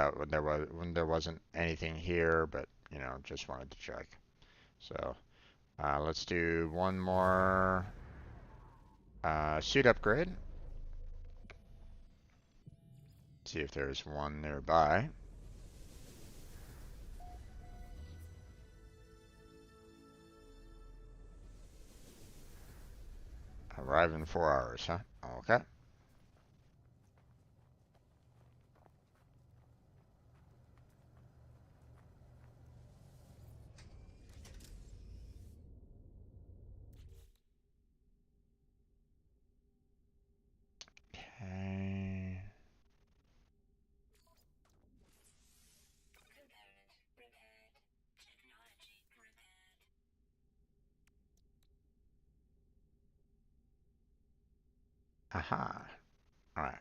when there wasn't anything here, but just wanted to check. So Let's do one more suit upgrade. See if there's one nearby. Arrive in 4 hours, huh? Okay. Okay. Aha. All right.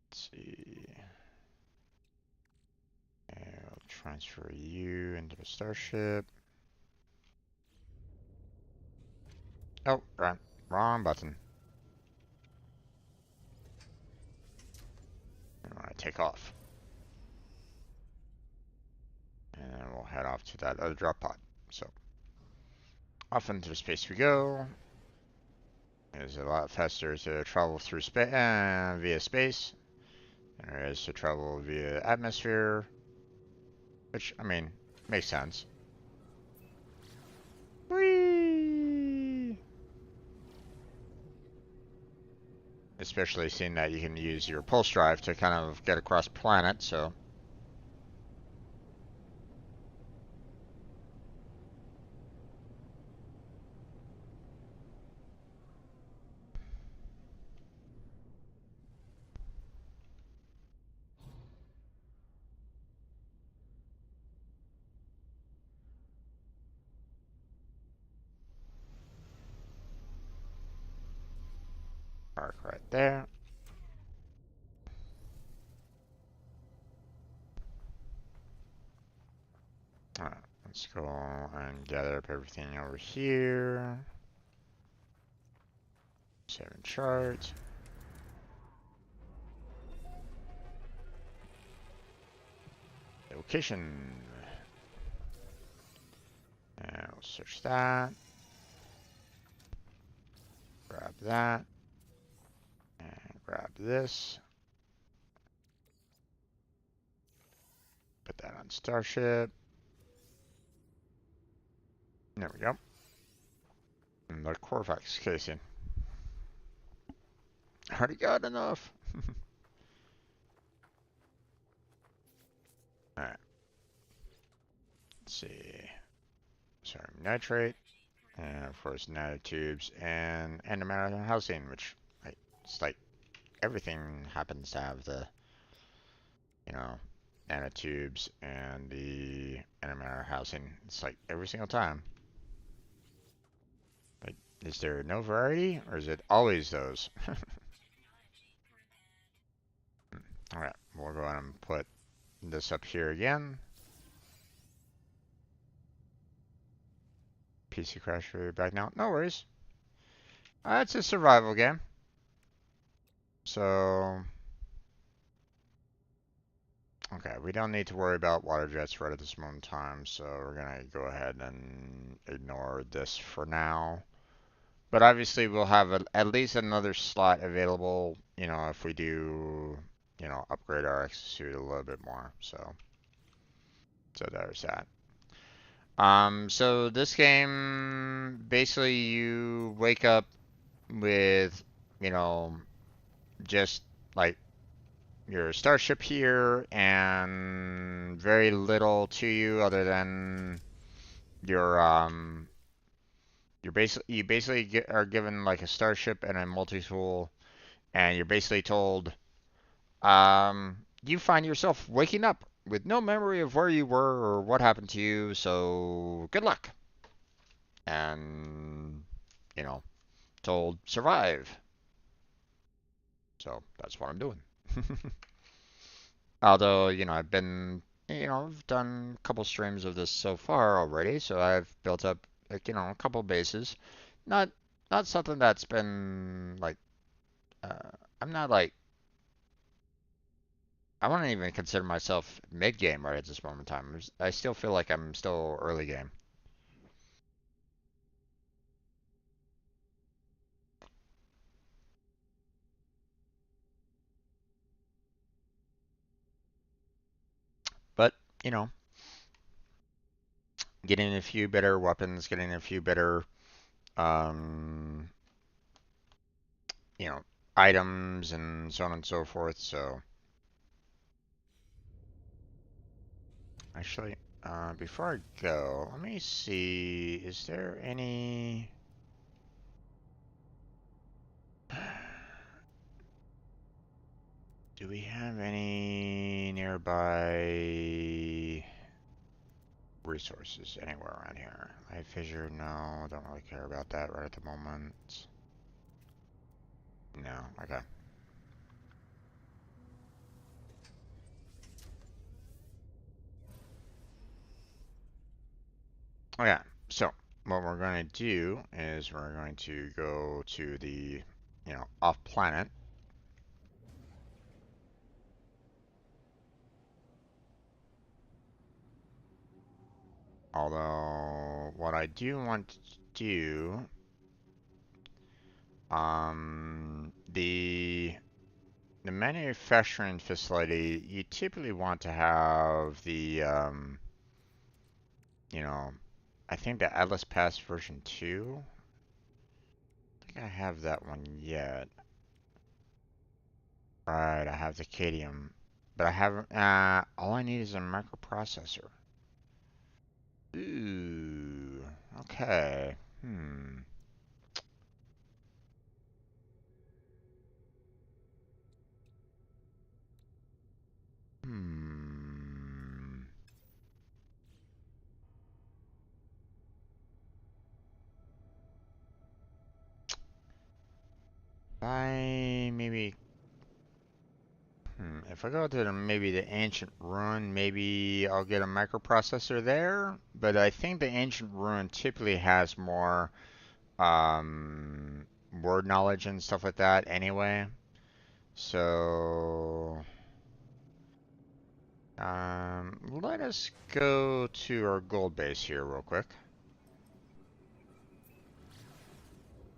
Let's see. I'll transfer you into the starship. Oh, wrong button. I want to take off. And then we'll head off to that other drop pod. So, off into space we go. It's a lot faster to travel through space via space than it is to travel via atmosphere. Which, I mean, makes sense. Whee! Especially seeing that you can use your pulse drive to kind of get across planet, so. Park right there. Alright, let's go and gather up everything over here. Save and chart. Location. And we'll search that. Grab that. And grab this. Put that on Starship. There we go. And the Corvax casing. Already got enough. Alright. Let's see. Sodium nitrate. And of course nanotubes and antimatter housing, which it's like everything happens to have the, you know, nanotubes and the antimatter housing. It's like every single time. Like, is there no variety, or is it always those? Alright, we'll go ahead and put this up here again. PC crash, we're back now. No worries. It's a survival game. So, okay, we don't need to worry about water jets right at this moment in time, so we're gonna go ahead and ignore this for now. But obviously we'll have at least another slot available, you know, if we do, you know, upgrade our exosuit a little bit more. So there's that. So this game, basically you wake up with, you know, just like your starship here and very little to you other than your you basically are given like a starship and a multi-tool, and you're basically told you find yourself waking up with no memory of where you were or what happened to you, so good luck. And you know, told survive. So that's what I'm doing. Although, you know, I've done a couple streams of this so far already, so I've built up, like, you know, a couple bases. Not, not something that's been like, uh, I'm not like I wouldn't even consider myself mid-game right at this moment in time. I still feel like I'm still early game. But, you know, getting a few better weapons, getting a few better, um, you know, items and so on and so forth. So, actually, before I go, let me see, is there any... Do we have any nearby resources anywhere around here? Light fissure, no, don't really care about that right at the moment. No, okay. Okay, so what we're going to do is we're going to go to the, off planet. Although, what I do want to do, the manufacturing facility, you typically want to have the, you know, I think the Atlas Pass version 2. I think I have that one yet. Right, I have the Cadium. But I haven't, all I need is a microprocessor. Ooh, okay. Hmm. I maybe, if I go to maybe the Ancient Ruin, maybe I'll get a microprocessor there. But I think the Ancient Ruin typically has more, um, word knowledge and stuff like that anyway. So, let us go to our gold base here real quick.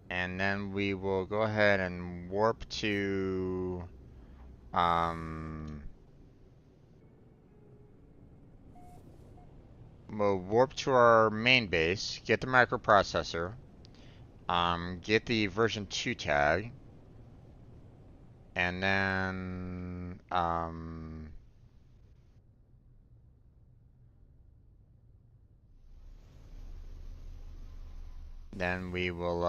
And then we will go ahead and warp to, um, we'll warp to our main base, get the microprocessor, get the version 2 tag, and then we will,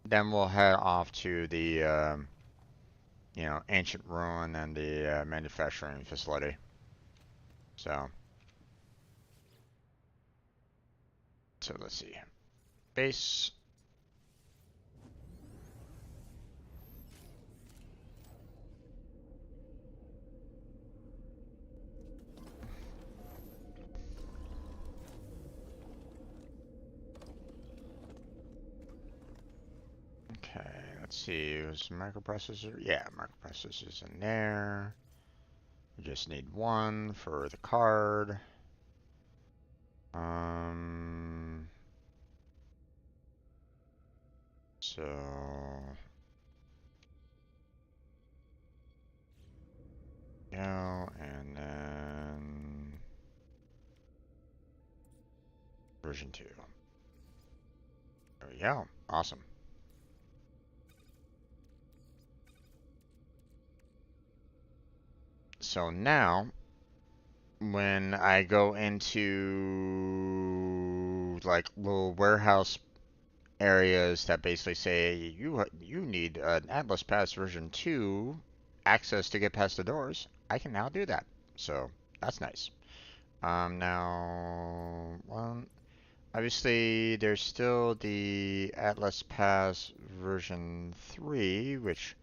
then we'll head off to the, ancient ruin and the manufacturing facility. So let's see. Base. Okay, let's see. Was microprocessor? Yeah, microprocessor's in there. We just need one for the card. Um, so no, and then version 2. There we go. Awesome. So now, when I go into like little warehouse areas that basically say you need an Atlas Pass version 2 access to get past the doors, I can now do that. So that's nice. Now, well, obviously there's still the Atlas Pass version 3, which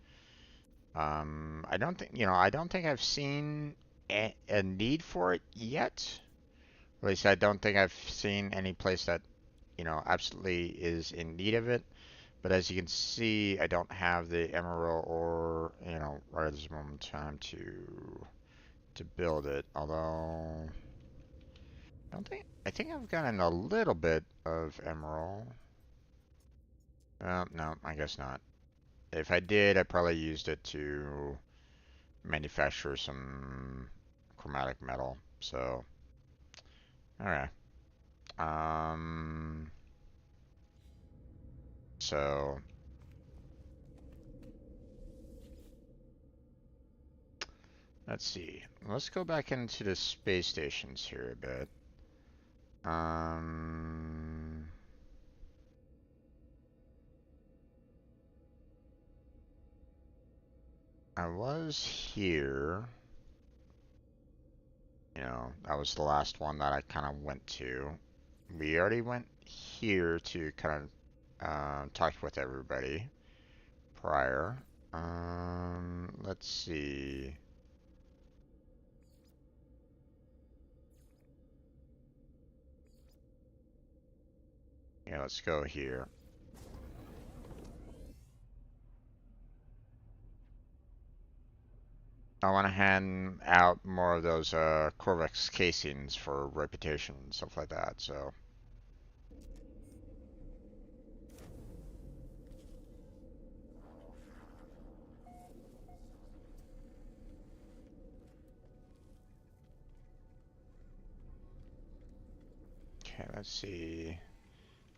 I don't think, I don't think I've seen a need for it yet. At least I don't think I've seen any place that, absolutely is in need of it. But as you can see, I don't have the emerald or, right at this moment in time to build it. Although I think I've gotten a little bit of emerald. No, I guess not. If I did, I probably used it to manufacture some chromatic metal. So, alright. Um, so let's see. Let's go back into the space stations here a bit. Um, I was here. That was the last one that I kind of went to. We already went here to kind of talk with everybody prior. Let's see. Yeah, let's go here. I want to hand out more of those Corvex casings for reputation and stuff like that, so. Okay, let's see.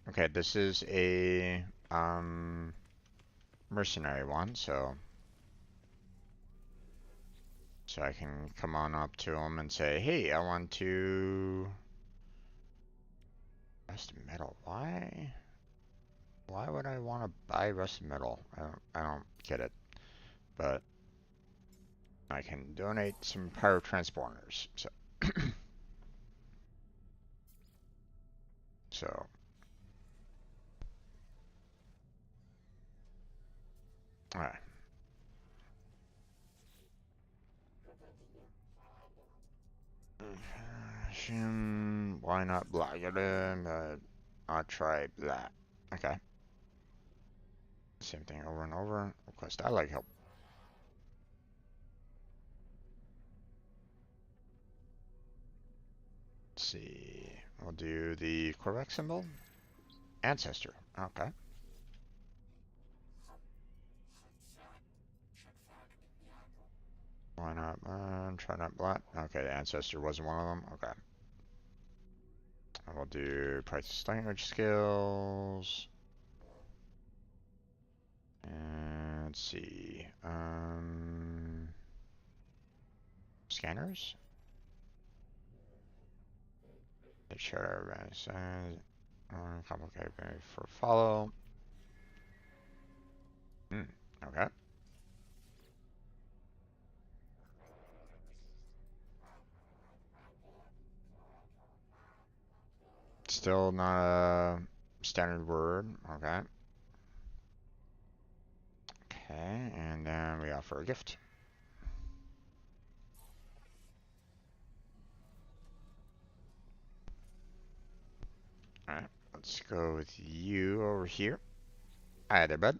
Okay, this is a mercenary one, so I can come on up to him and say, hey, I want to rusted metal. Why would I want to buy rusted metal? I don't get it. But I can donate some pyro transponders. So so all right. Why not black? I'll try black. Okay. Same thing over and over. Request I like help. Let's see. We'll do the Corvette symbol. Ancestor. Okay. Why not? Try not black. Okay, the ancestor wasn't one of them. Okay. I will do practice language skills. And let's see. Scanners. Make sure everybody says complicated for follow. Okay. Still not a standard word. Okay. Okay, and then we offer a gift. Alright, let's go with you over here. Hi there, bud.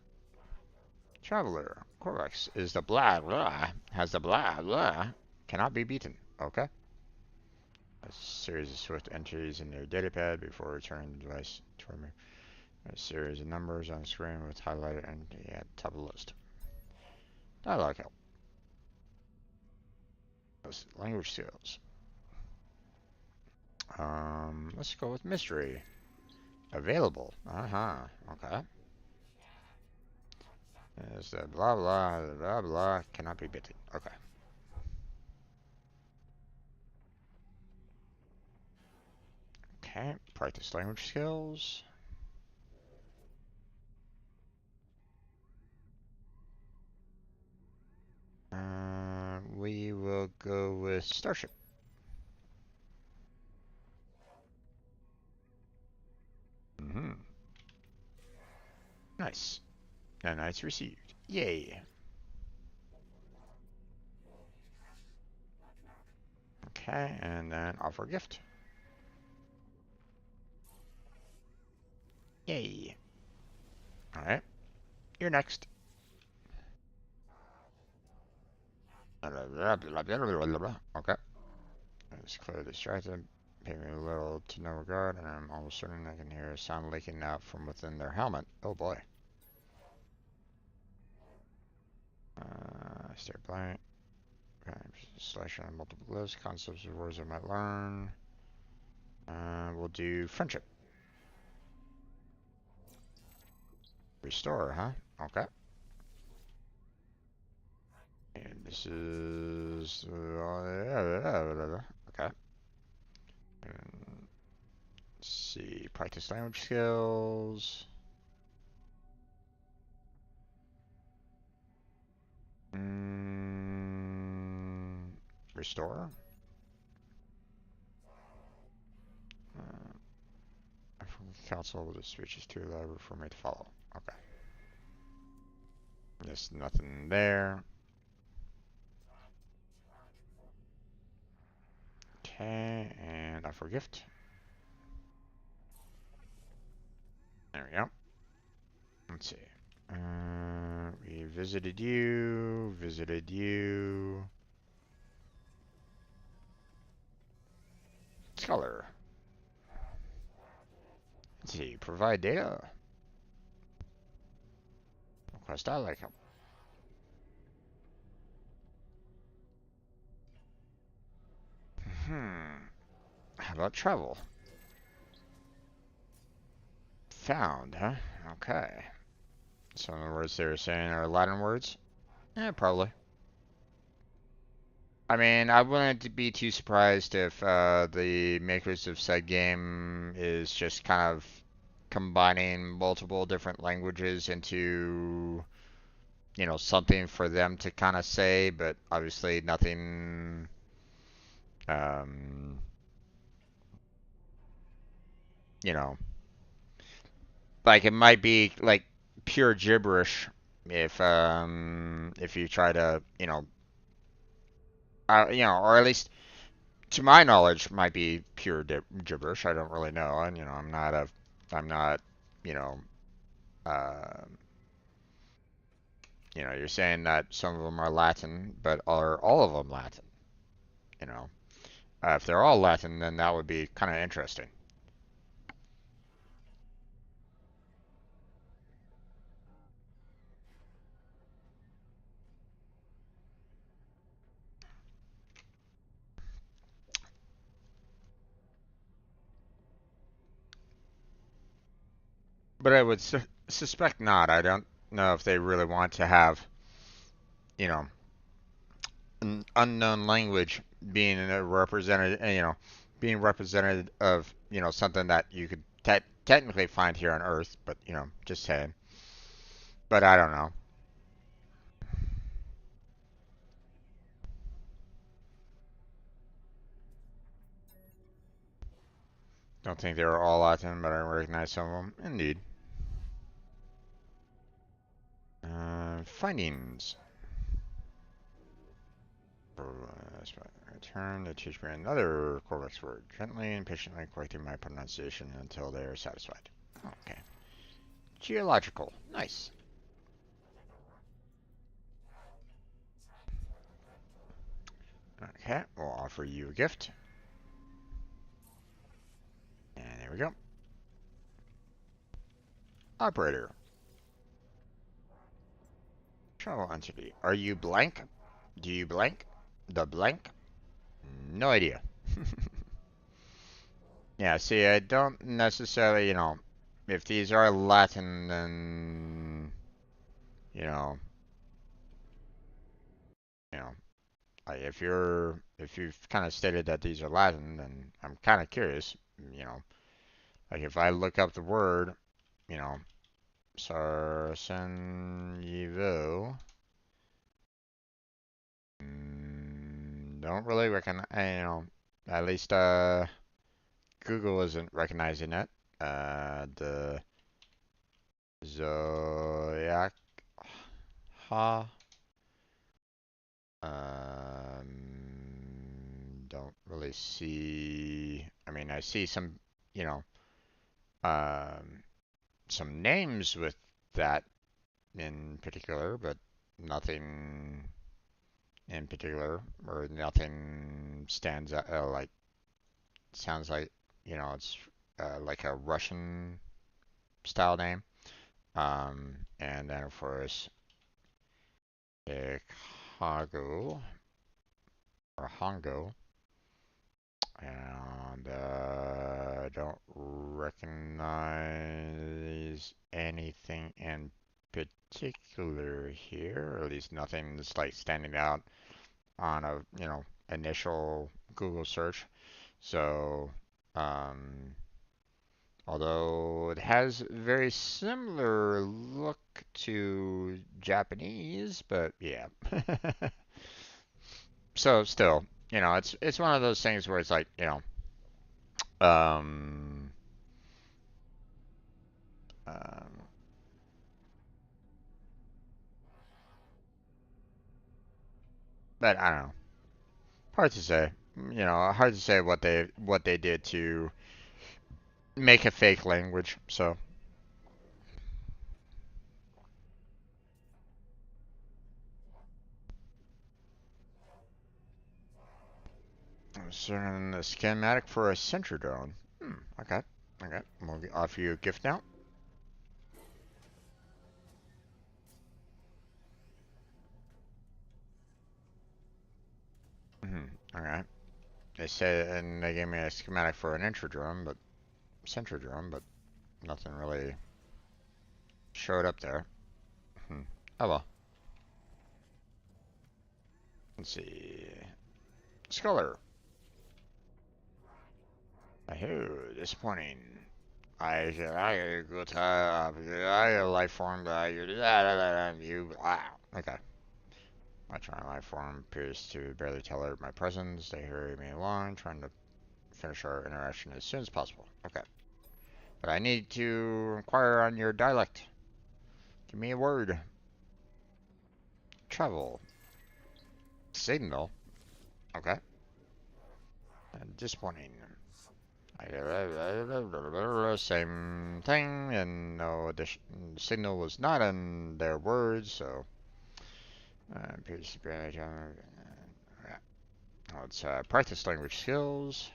Traveler. Corvex is the blah blah. Has the blah blah. Cannot be beaten. Okay. A series of swift entries in your datapad before returning the device to me. A series of numbers on the screen with highlighted and at the top of the list. Dialogue help. Language skills. Let's go with mystery. Available. Okay. Is the blah blah cannot be beaten. Okay. Okay. Practice language skills. We will go with Starship. Nice. Nanites received. Yay. Okay, and then offer gift. Yay. Alright. You're next. Okay. It's clearly distracted, paying me a little to no regard, and I'm almost certain I can hear a sound leaking out from within their helmet. Oh boy. Stare blank. Selection on multiple lists. Concepts of words I might learn. We'll do friendship. Restore, huh? Okay. And this is okay. And let's see, practice language skills. Restore. Council, the speech is too elaborate for me to follow. Okay. There's nothing there. Okay, and offer gift. There we go. Let's see. We visited you. Visited you. Scholar. Let's see. Provide data. Request I like him. How about travel? Found, huh? Okay. Some of the words they were saying are Latin words? Yeah, probably. I mean, I wouldn't be too surprised if the makers of said game is just kind of combining multiple different languages into, you know, something for them to kind of say, but obviously nothing, um, you know, like it might be like pure gibberish if you try to, or at least to my knowledge, might be pure gibberish. I don't really know, and I'm not, you know, uh, you're saying that some of them are Latin, but are all of them Latin? You know, if they're all Latin, then that would be kind of interesting. But I would suspect not. I don't know if they really want to have, you know, an unknown language being a represented, being represented of, something that you could technically find here on Earth, but, just saying. But I don't know. Don't think they were all Latin, but I recognize some of them. Indeed. Findings. Return to teach me another Corvex word. Gently and patiently correcting my pronunciation until they are satisfied. Okay. Geological. Nice. Okay, we'll offer you a gift. And there we go. Operator. Travel entity. Are you blank? Do you blank? The blank? No idea. Yeah, see, I don't necessarily, if these are Latin, then, you know, you know, if you've kind of stated that these are Latin, then I'm kind of curious, you know, like if I look up the word, you know, Sarajevo, don't really recognize, at least Google isn't recognizing it. The Zodiac, ha, don't really see. I mean, I see some, you know, um, some names with that, in particular, but nothing in particular, or nothing stands out, like, sounds like, it's like a Russian style name. And then of course, Chicago, or Hongo, and I don't recognize anything in particular here, or at least nothing that's like standing out on a, initial Google search. So, um, although it has very similar look to Japanese, but yeah. So still, it's one of those things where it's like, um, um, but I don't know. Hard to say. Hard to say what they did to make a fake language. So, certain the schematic for a sentry drone. Okay. Okay. We'll offer you a gift now. Okay. They said, and they gave me a schematic for an sentry drone, but nothing really showed up there. Oh well. Let's see. Scholar. Oh, disappointing. I good I life form you okay. My trying life form appears to barely tolerate my presence. They hurry me along, trying to finish our interaction as soon as possible. Okay. But I need to inquire on your dialect. Give me a word. Travel. Signal. Okay. Disappointing. Same thing, and no addition. Signal was not in their words, so let's practice language skills.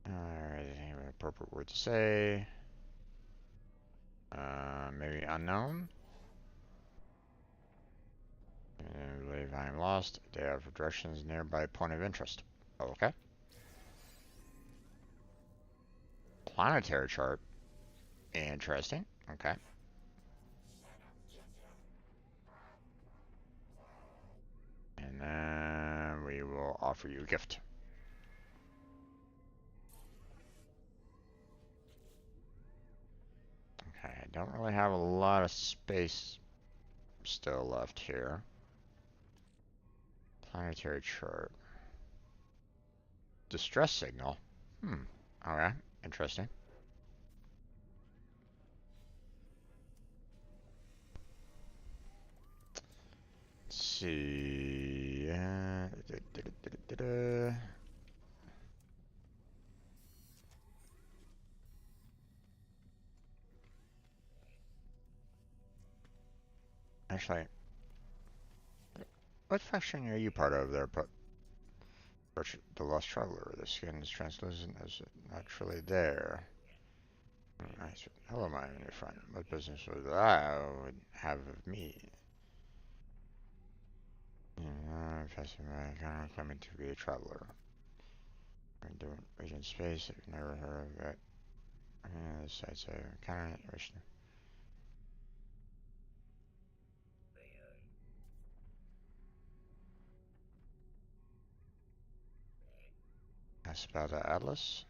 Alright, appropriate word to say. Maybe unknown. I believe I am lost. They have directions nearby point of interest. Okay. Planetary chart. Interesting. Okay. And then we will offer you a gift. Okay, I don't really have a lot of space still left here. Planetary chart. Distress signal. Okay. Interesting. Let's see. Actually, what faction are you part of there, but the Lost Traveler? The skin is translucent as naturally there. Nice. Hello, my new friend. What business would have of me? Fascinating. I can't claiming to be a traveler. I do agent space. I've never heard of it. This site's a kind of wish. That's about the Atlas.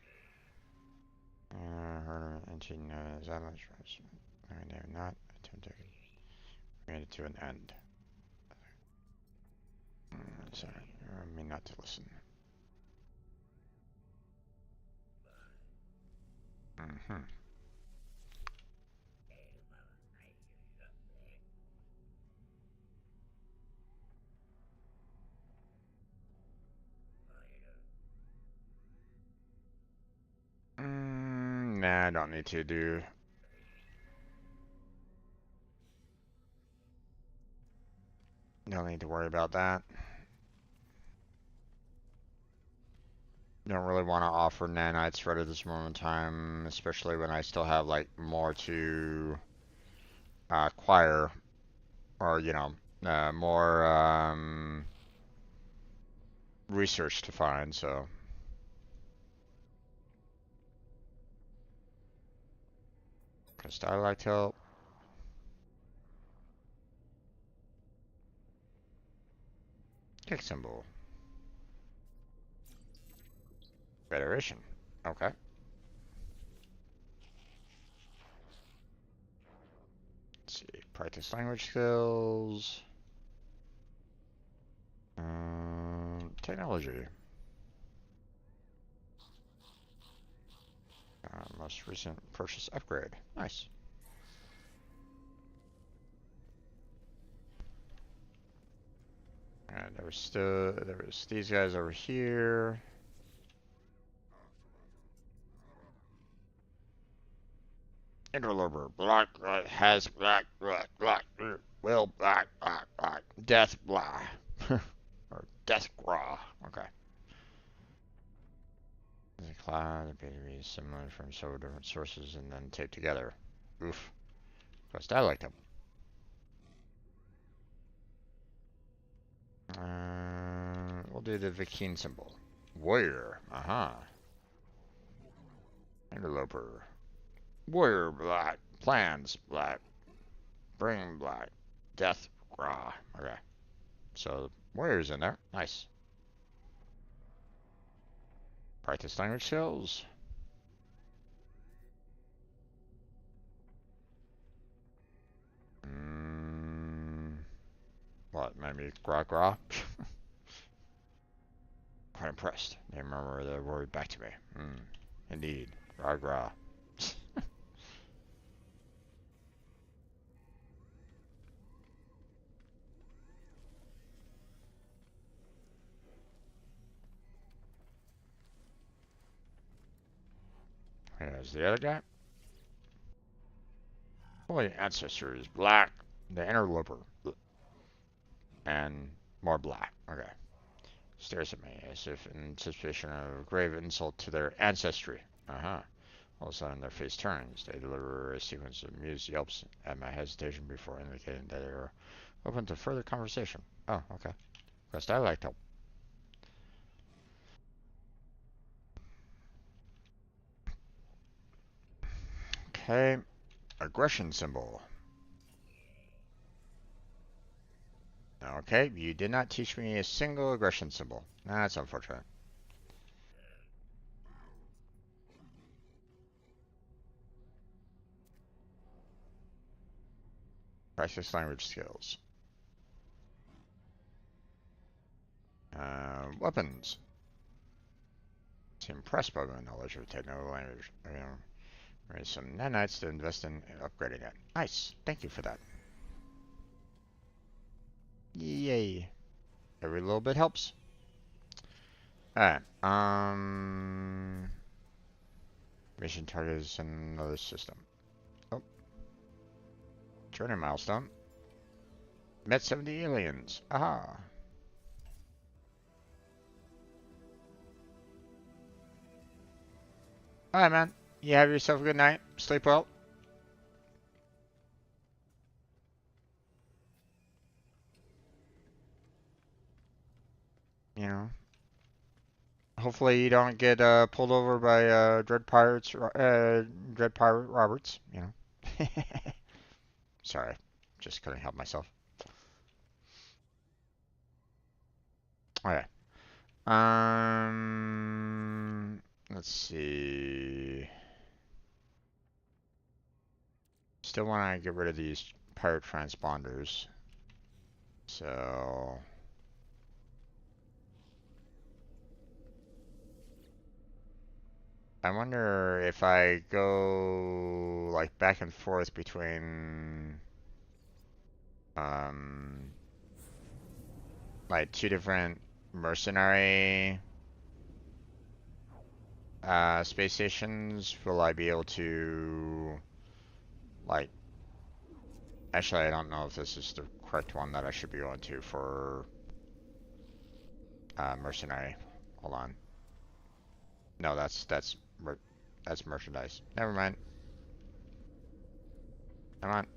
Her engine is Atlas. I have not attempted. Made it to an end. Sorry, I mean not to listen. Mm-hmm. Nah, I don't need to do. No need to worry about that. Don't really want to offer nanites right at this moment in time, especially when I still have like more to acquire, or more research to find. So, because I like to help. Kick symbol. Federation. Okay. Let's see. Practice language skills. Technology. Most recent purchase upgrade. Nice. And there was these guys over here. Interloper. Black, has black, will, black, death, blah. Or death, graw. Okay. The cloud appears to be similar from several different sources and then taped together. Oof. First, I like them. We'll do the Vikine symbol. Warrior. Aha. Interloper. Warrior black. Plans black. Bring black. Death raw. Okay. So warrior's in there. Nice. Practice language skills. What? Maybe gra gra? Quite impressed. They murmur the word back to me. Indeed. Gra gra. Here's the other guy. Holy ancestors. Black. The interloper. And more black. Okay. Stares at me as if in suspicion of grave insult to their ancestry. All of a sudden, their face turns. They deliver a sequence of amused yelps at my hesitation before indicating that they are open to further conversation. Oh, okay. Because I like help. Okay. Aggression symbol. Okay, you did not teach me a single aggression symbol. That's unfortunate. Practice language skills. Weapons. Impressed by my knowledge of technical language. Raise some nanites to invest in upgrading it. Nice. Thank you for that. Yay. Every little bit helps. Alright. Mission target is another system. Oh. Journey milestone. Met 70 aliens. Aha. Alright, man. You have yourself a good night. Sleep well. You know. Hopefully you don't get pulled over by Dread Pirate Roberts, you know. Sorry. Just couldn't help myself. Okay. Let's see. Still want to get rid of these pirate transponders. So I wonder if I go like back and forth between like two different mercenary space stations, will I be able to like actually I don't know if this is the correct one that I should be going to for mercenary. Hold on. No, that's merchandise. Never mind. Come on.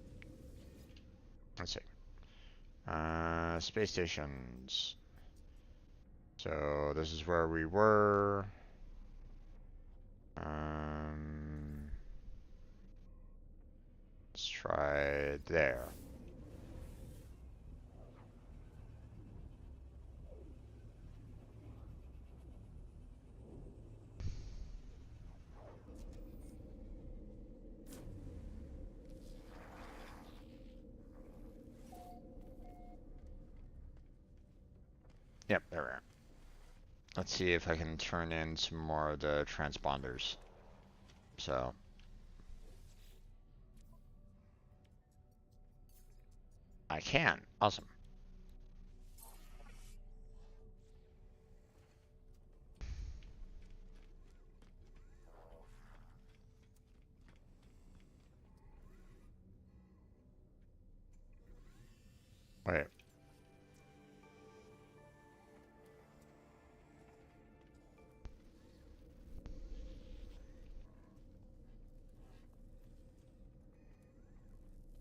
Let's see. Space stations. So this is where we were. Let's try there. Yep, there we are. Let's see if I can turn in some more of the transponders. So, I can. Awesome. Wait.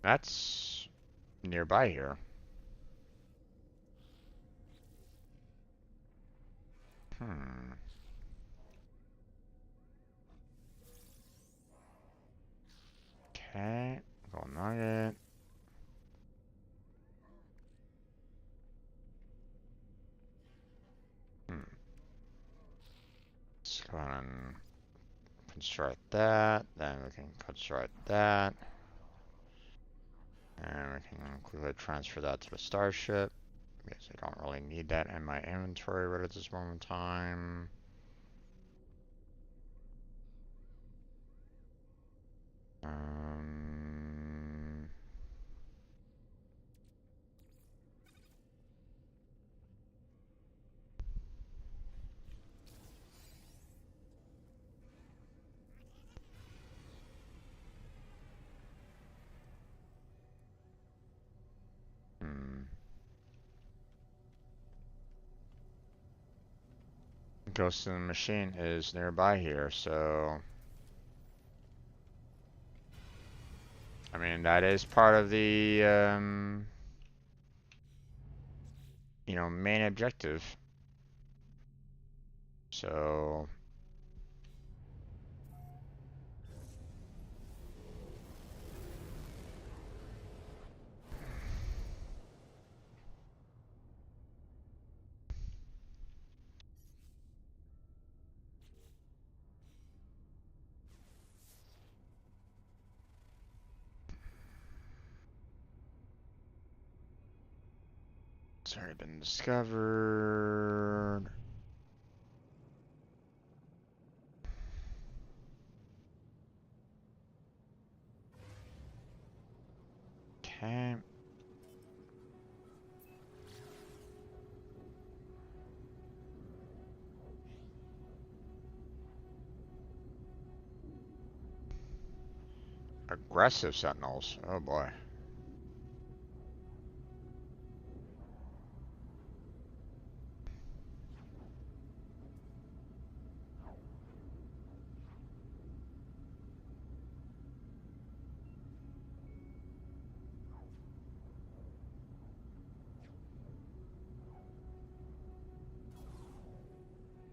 That's nearby here. Hmm. Okay. Gold nugget. Let's go ahead and construct that. Then we can construct that. And we can quickly transfer that to the starship. Because I don't really need that in my inventory right at this moment in time. Um, hmm. Ghost in the Machine is nearby here, so I mean that is part of the main objective. So it's already been discovered. Okay. Aggressive sentinels. Oh boy.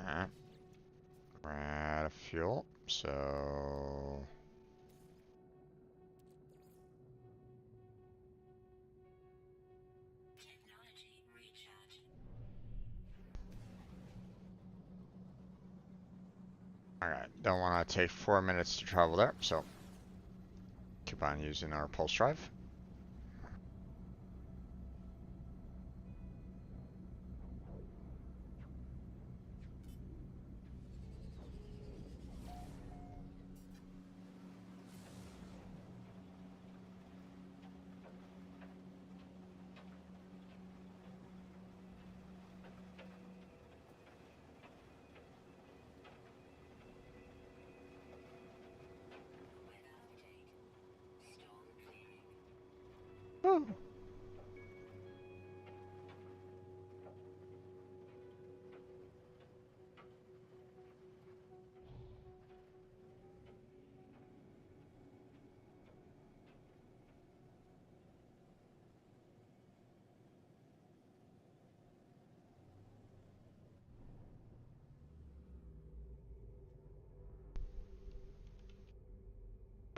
Alright. We're out of fuel, so alright, don't want to take 4 minutes to travel there, so keep on using our pulse drive.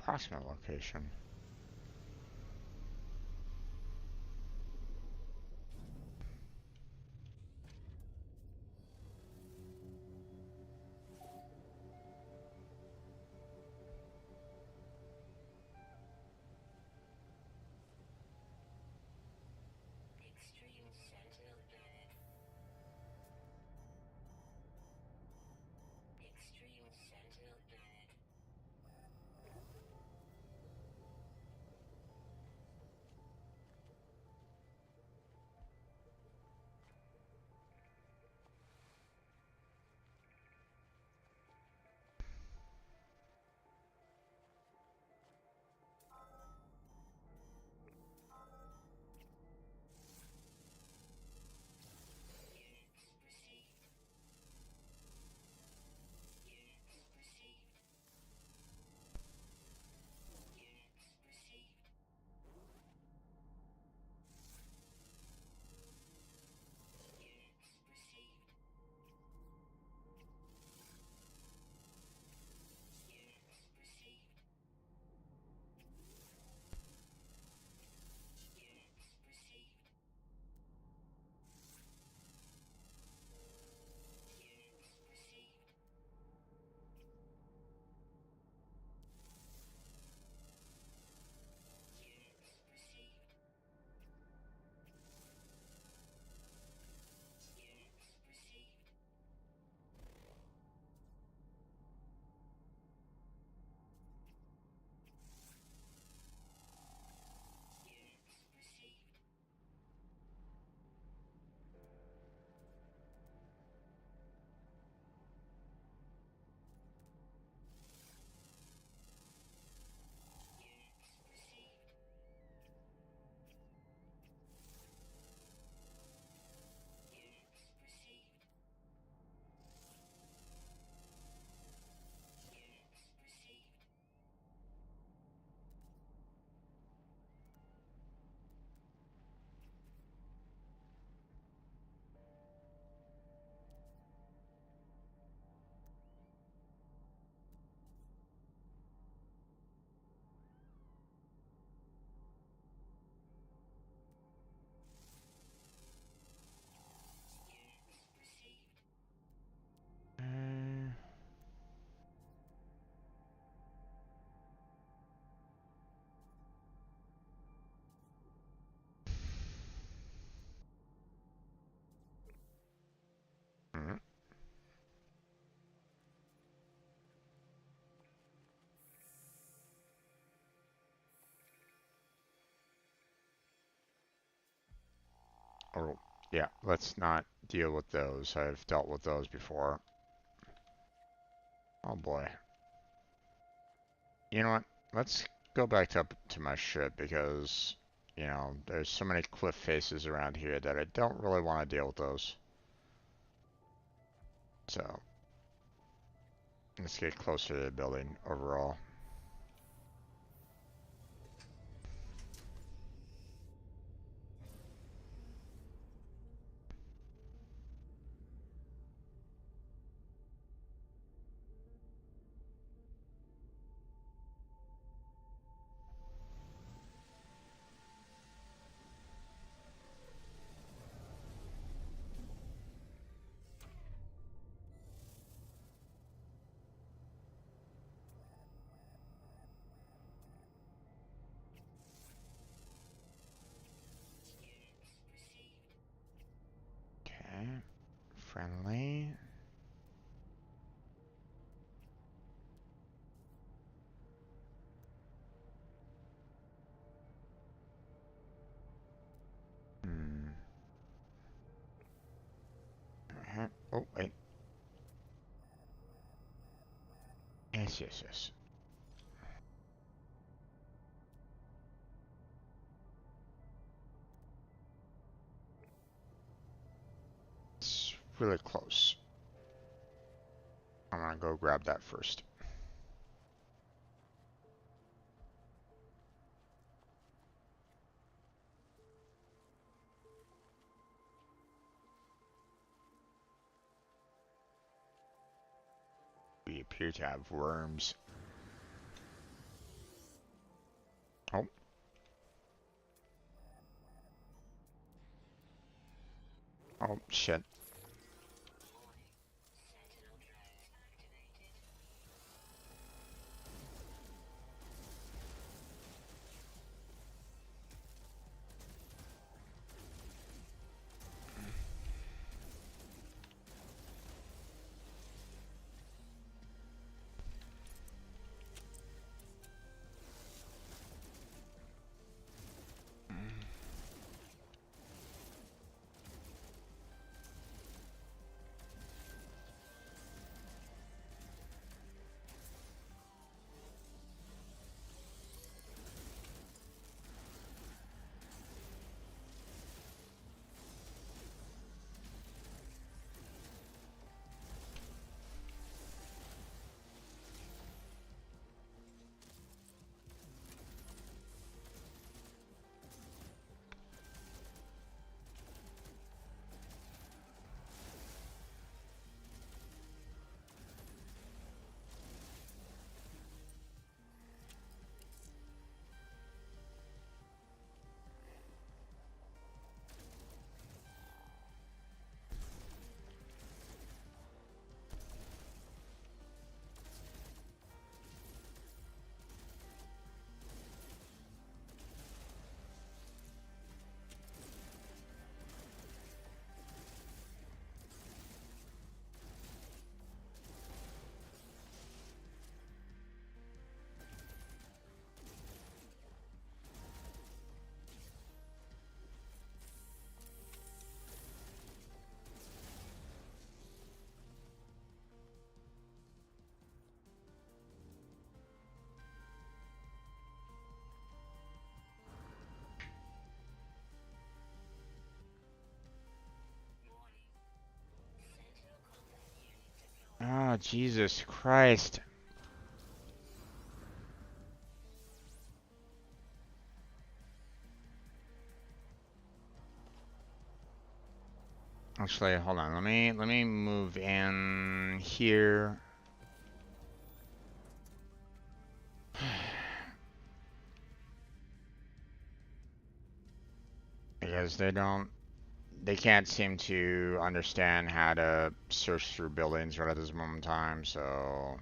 Approximate location. Mm. Oh, yeah, let's not deal with those. I've dealt with those before. Oh boy. You know what? Let's go back up to my ship because, there's so many cliff faces around here that I don't really want to deal with those. So, let's get closer to the building overall. Okay, friendly. Hmm. Oh, wait. Yes, yes, yes. It's really close. I'm gonna go grab that first. We appear to have worms. Oh. Oh, shit. Oh, Jesus Christ. Actually, hold on. Let me move in here. Because they can't seem to understand how to search through buildings right at this moment in time, so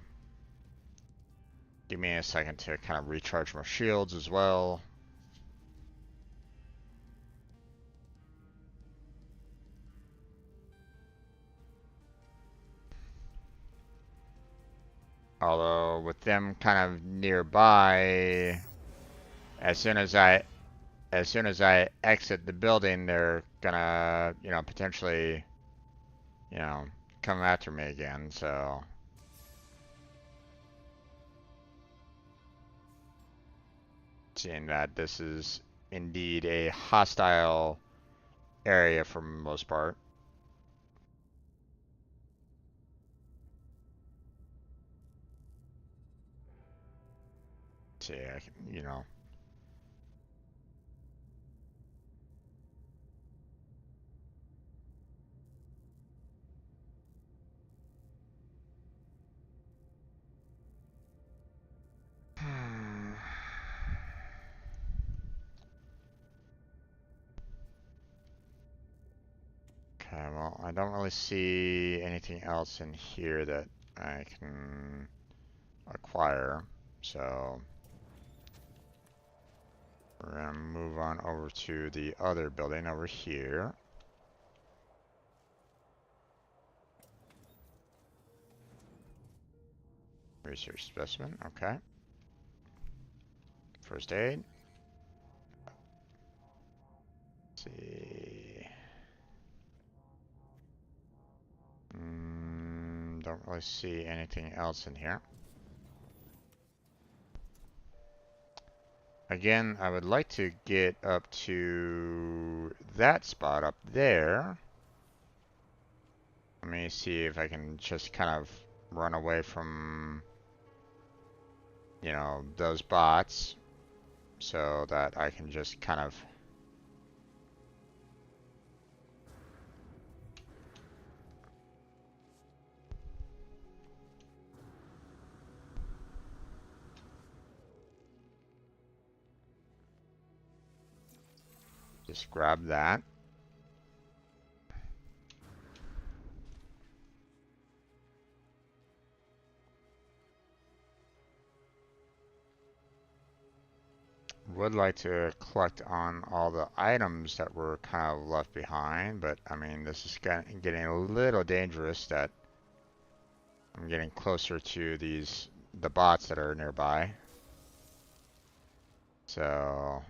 give me a second to kind of recharge my shields as well. Although with them kind of nearby, as soon as I exit the building, they're gonna, potentially, you know, come after me again, so seeing that this is indeed a hostile area for the most part. See, I can. Okay, well, I don't really see anything else in here that I can acquire, so we're gonna move on over to the other building over here. Research specimen, okay. First aid. Let's see. Don't really see anything else in here. Again, I would like to get up to that spot up there. Let me see if I can just kind of run away from, those bots so that I can just kind of Just grab that. Would like to collect on all the items that were kind of left behind, but I mean, this is getting a little dangerous that I'm getting closer to the bots that are nearby. So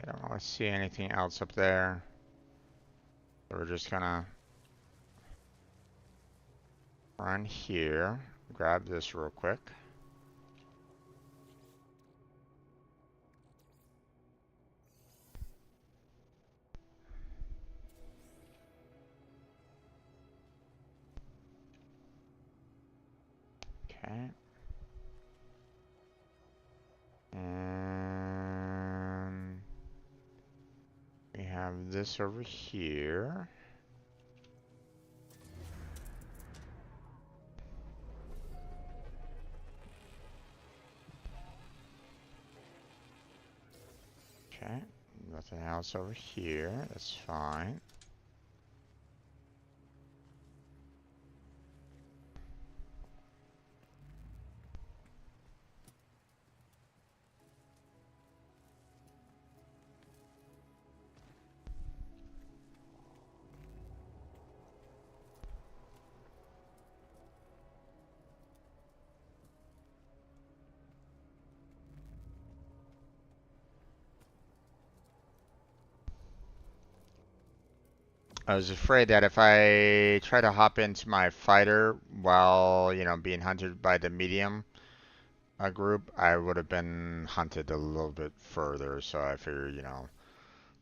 I don't really see anything else up there. So we're just gonna run here, grab this real quick. Okay. And we have this over here. Okay. Nothing else over here. That's fine. I was afraid that if I try to hop into my fighter while, being hunted by the medium group, I would have been hunted a little bit further. So I figured,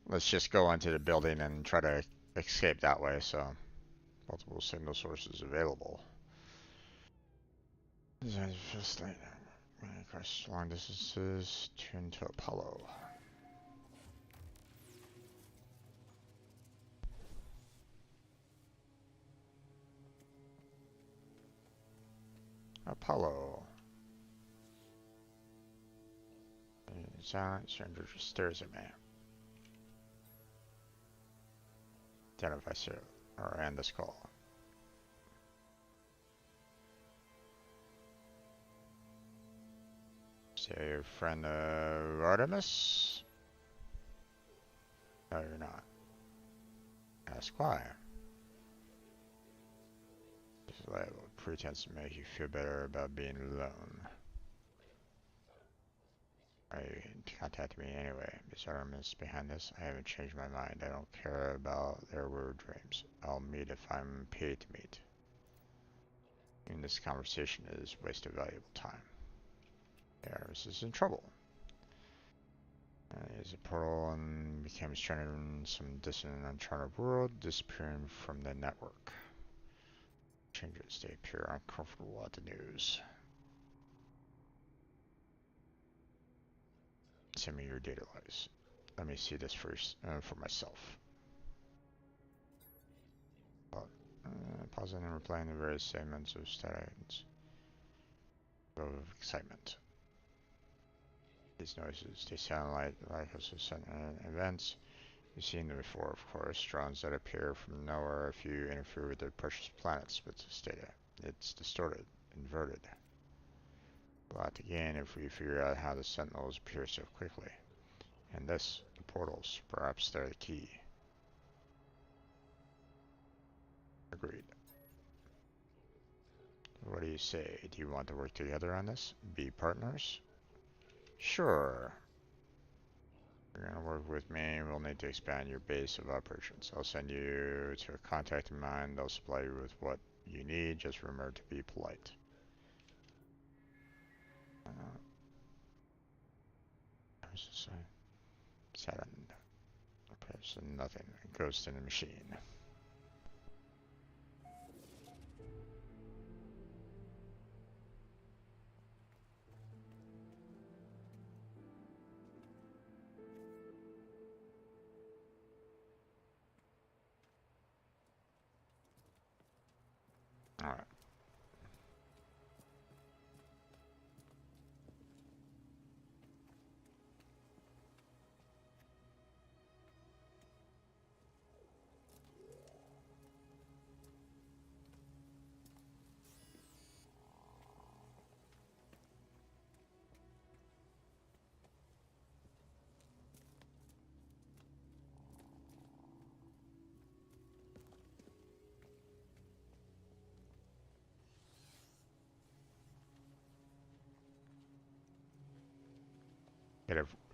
let's just go into the building and try to escape that way. So multiple signal sources available. Just like across long distances, tune to Apollo. Apollo. Silent stranger just stares at me. Identify serial or end this call. Say your friend Artemis? No, you're not. Ask why. This is like a pretense to make you feel better about being alone. You contact me anyway. Miss Artemis behind this. I haven't changed my mind. I don't care about their weird dreams. I'll meet if I'm paid to meet. And this conversation is a waste of valuable time. Artemis is in trouble. Is a portal and became stranded in some distant and uncharted world, disappearing from the network. Changes, they appear uncomfortable at the news. Send me your data logs. Let me see this first for myself. Pausing and replaying the various segments of statements of excitement. These noises, they sound like echoes of sudden events. You've seen them before, of course, drones that appear from nowhere if you interfere with their precious planets with this data. It's distorted, inverted. A lot to gain if we figure out how the sentinels appear so quickly. And this, the portals, perhaps they're the key. Agreed. What do you say? Do you want to work together on this? Be partners? Sure. You're gonna work with me. We'll need to expand your base of operations. I'll send you to a contact of mine. They'll supply you with what you need. Just remember to be polite. Set on person, nothing. It goes to the machine. All right.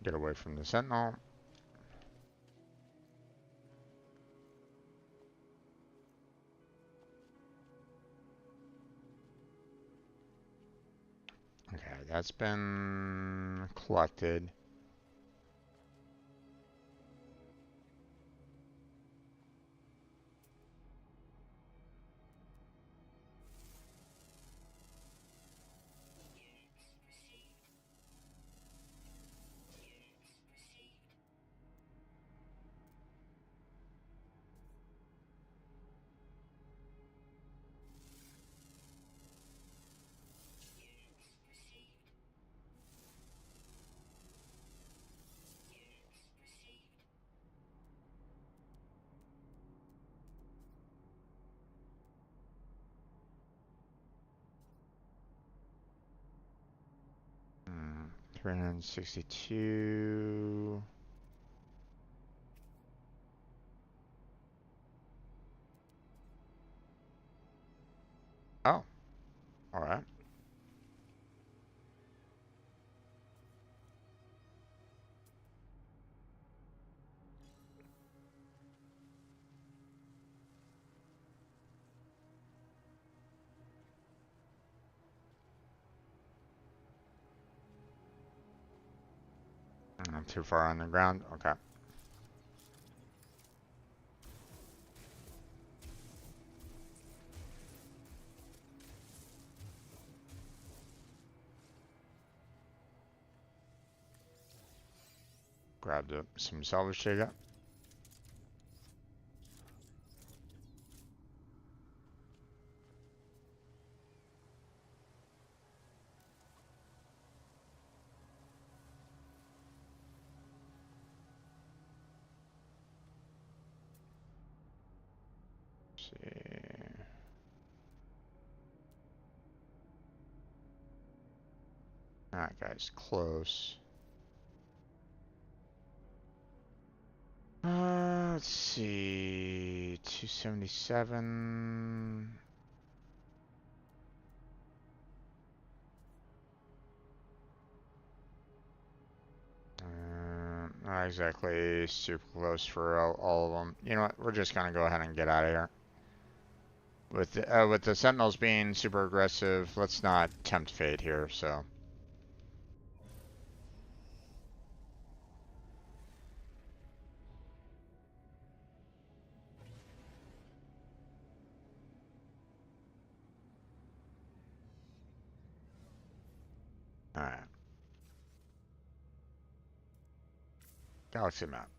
Get away from the sentinel. Okay, that's been collected. Hmm, 362. Oh, all right. Not too far on the ground. Okay. Grab some salvage data. See. Alright, guys, close. Let's see. 277. Not exactly super close for all of them. You know what? We're just gonna go ahead and get out of here. With the Sentinels being super aggressive, let's not tempt fate here. So. All right. Galaxy map.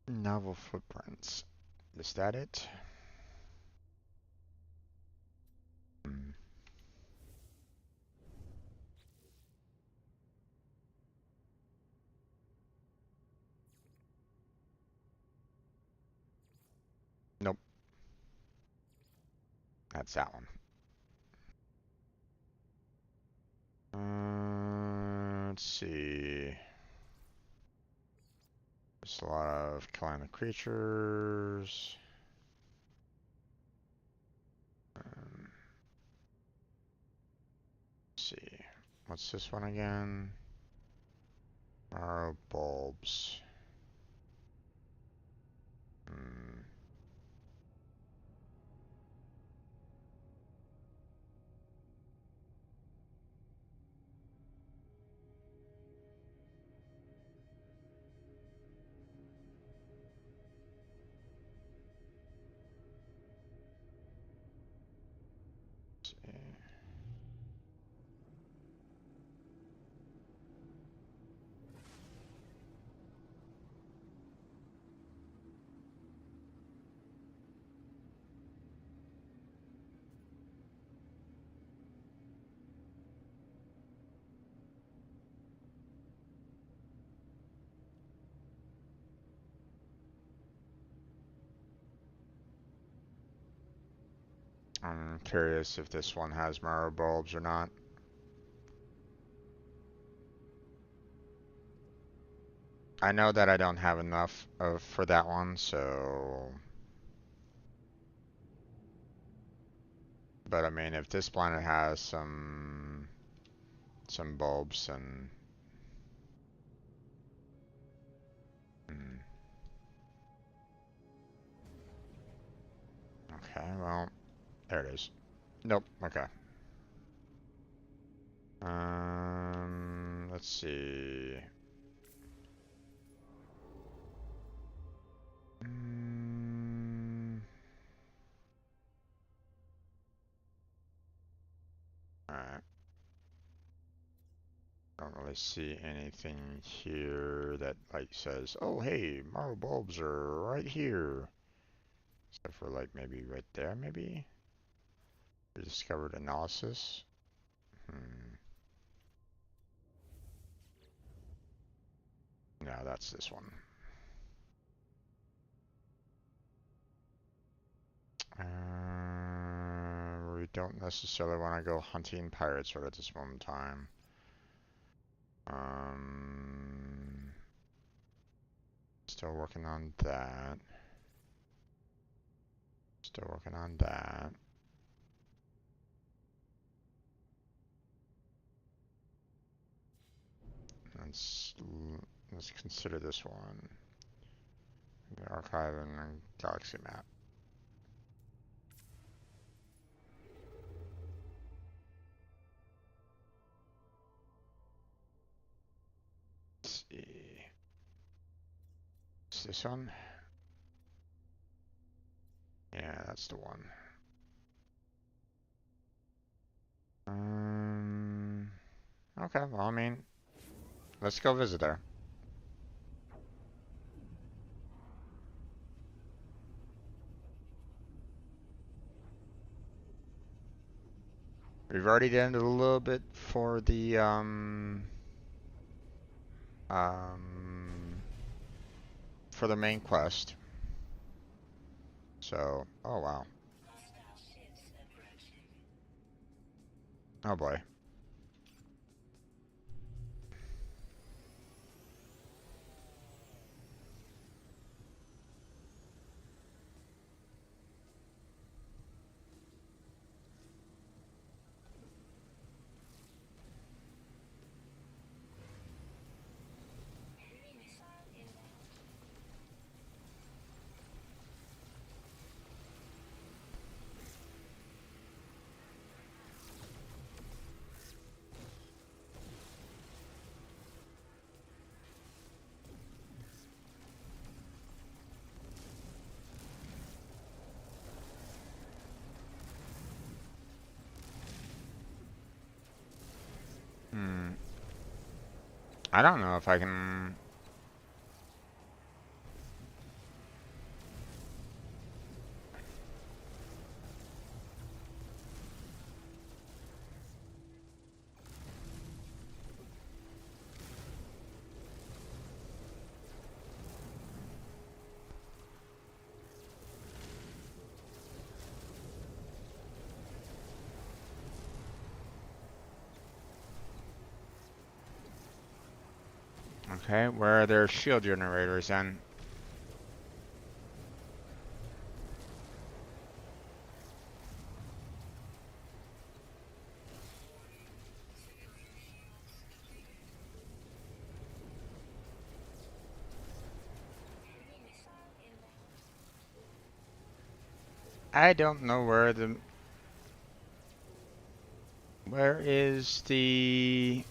Novel footprints. Is that it? Hmm. Nope. That's that one. Let's see. There's a lot of killing the creatures. What's this one again? Arrow bulbs. Hmm. I'm curious if this one has mirror bulbs or not. I know that I don't have enough of for that one, so... But I mean, if this planet has some bulbs, and okay, well, there it is. Nope. Okay. Let's see. Alright. Don't really see anything here that like says, "Oh, hey, Marble bulbs are right here." Except for like maybe right there, maybe? Rediscovered analysis. No, that's this one. We don't necessarily want to go hunting pirates right at this moment in time. Still working on that. Still working on that. Let's consider this one. The archive and galaxy map. Let's see. Is this one? Yeah, that's the one. Okay, well, I mean, let's go visit there. We've already done it a little bit for the, for the main quest. So, oh wow. Oh boy. I don't know if I can... Okay, where are their shield generators then? I don't know where is the...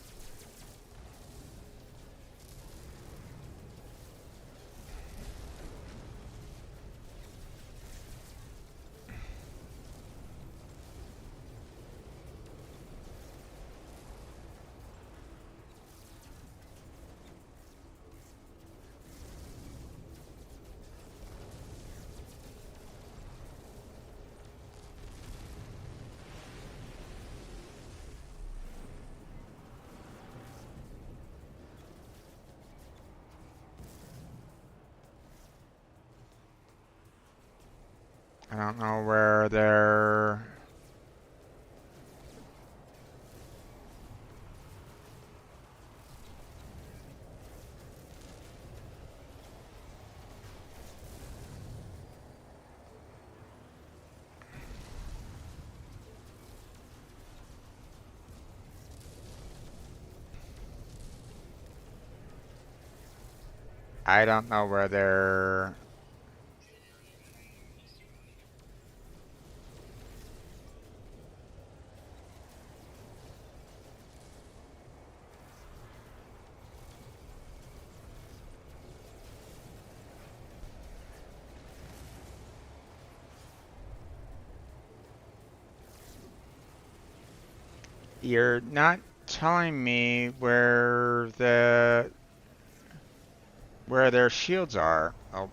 I don't know where they're... I don't know where they're... You're not telling me where their shields are. Oh,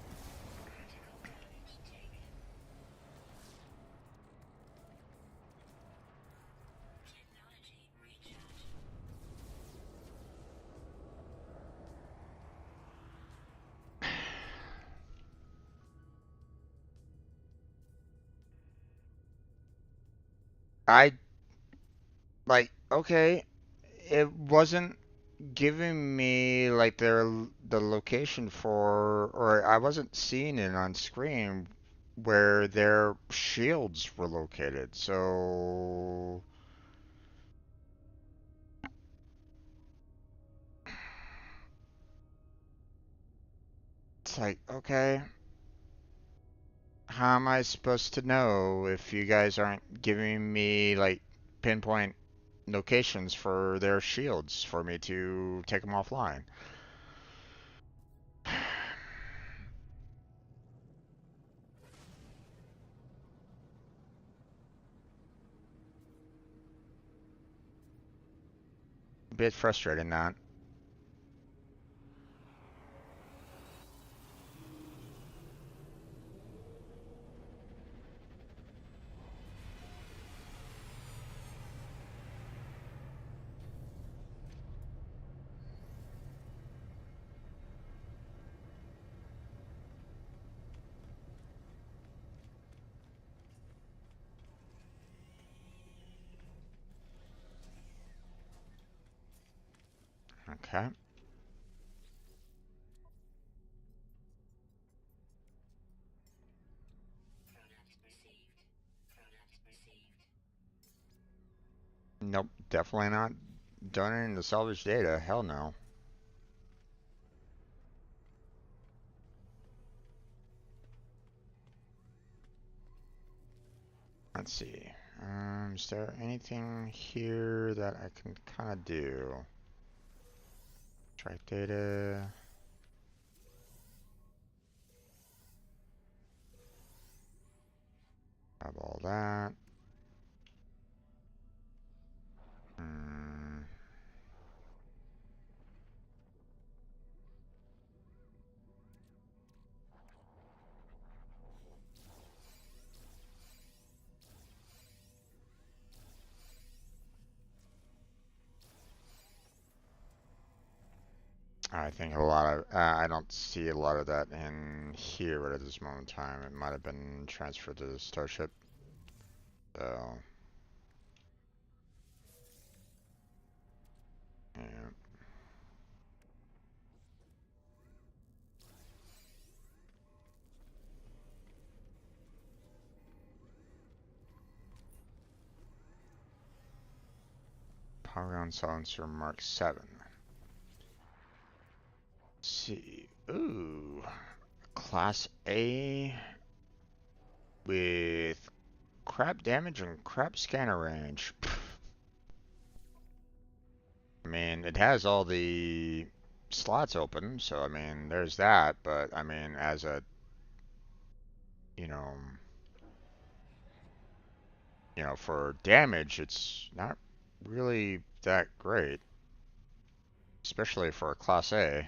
I like okay. It wasn't giving me like the location for, or I wasn't seeing it on screen where their shields were located. So it's like, okay, how am I supposed to know if you guys aren't giving me like pinpoint locations for their shields for me to take them offline? A bit frustrating that. Okay. Nope, definitely not donating the salvage data. Hell no. Let's see. Is there anything here that I can kind of do? Track data. Have all that. Hmm. I think a lot of, I don't see a lot of that in here right at this moment in time. It might have been transferred to the Starship. So, yeah. Polygon Silencer Mark 7. Let's see. Ooh. Class A with crap damage and crap scanner range. I mean, it has all the slots open, so I mean, there's that, but I mean, as a, you know, for damage, it's not really that great, especially for a Class A.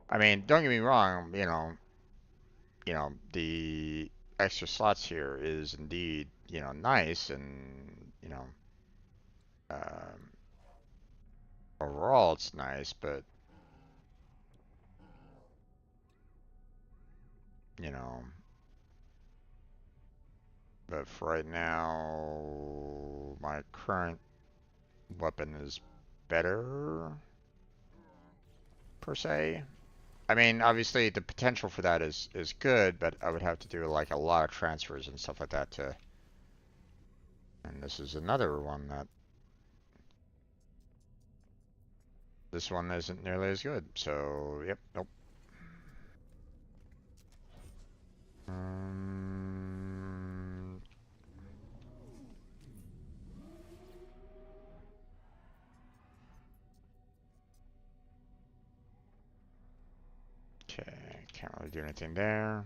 I mean, don't get me wrong, the extra slots here is indeed, nice and, um, overall it's nice, but, you know, but for right now, my current weapon is better, per se. I mean, obviously the potential for that is good, but I would have to do like a lot of transfers and stuff like that to. And this is another one that this one isn't nearly as good. So, yep, nope. Um, okay, can't really do anything there.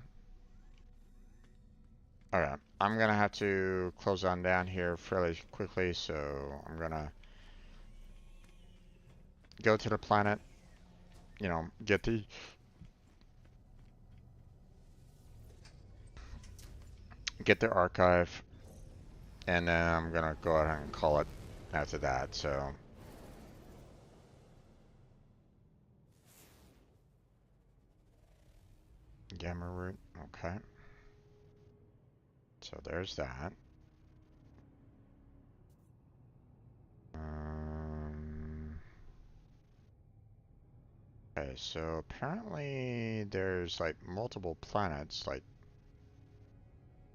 Okay, I'm gonna have to close on down here fairly quickly, so I'm gonna go to the planet, get the archive, and then I'm gonna go ahead and call it after that. So, gamma root, okay. So there's that. Um, okay, so apparently there's like multiple planets, like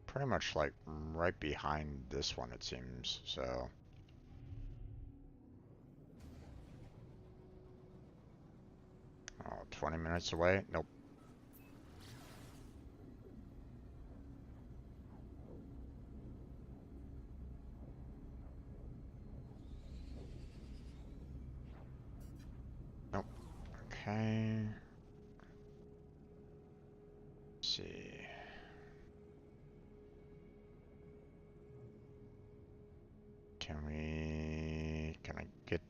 pretty much like right behind this one, it seems. So, 20 minutes away? Nope. Nope. Okay. Let's see. Can I get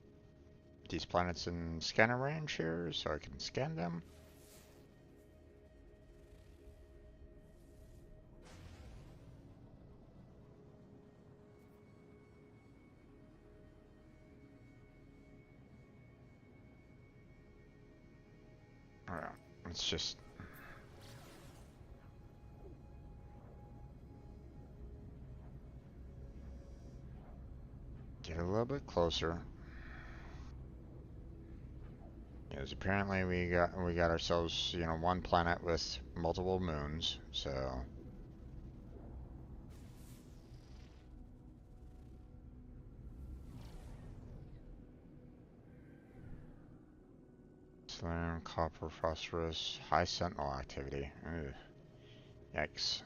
these planets in scanner range here so I can scan them? Alright, let's just get a little bit closer. Because apparently we got ourselves, one planet with multiple moons, so selenium, copper, phosphorus, high sentinel activity. Ugh. Yikes.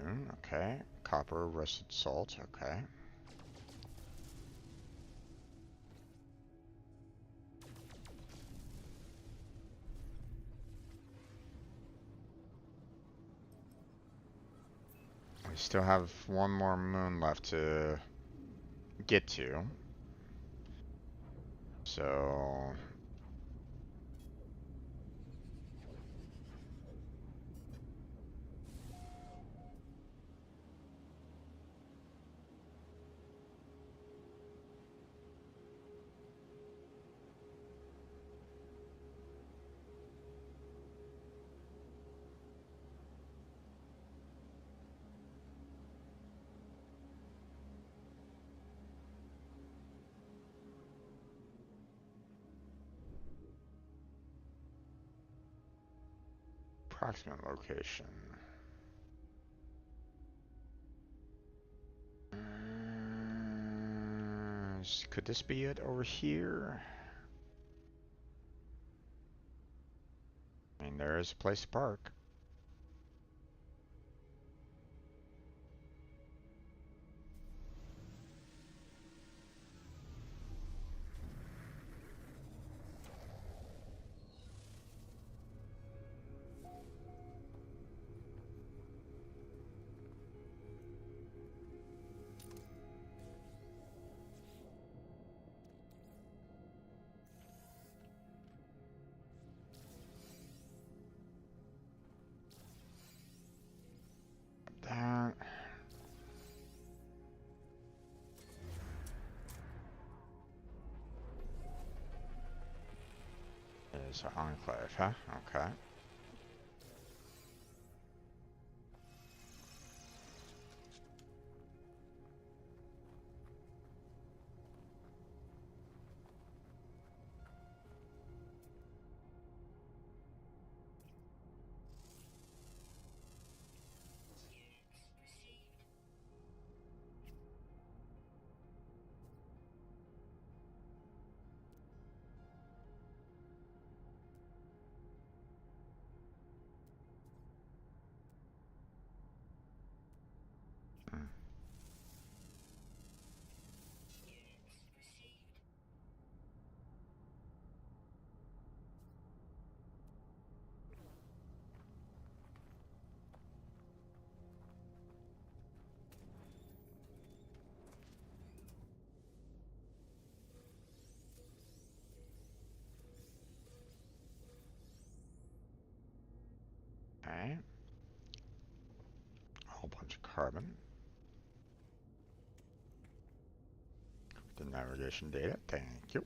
Moon, okay. Copper, rusted salt, okay. We still have one more moon left to get to. So, approximate location. Could this be it over here? I mean, there's a place to park. That. Is an enclave, huh? Okay. Hmm. Okay. A whole bunch of carbon. The navigation data. Thank you.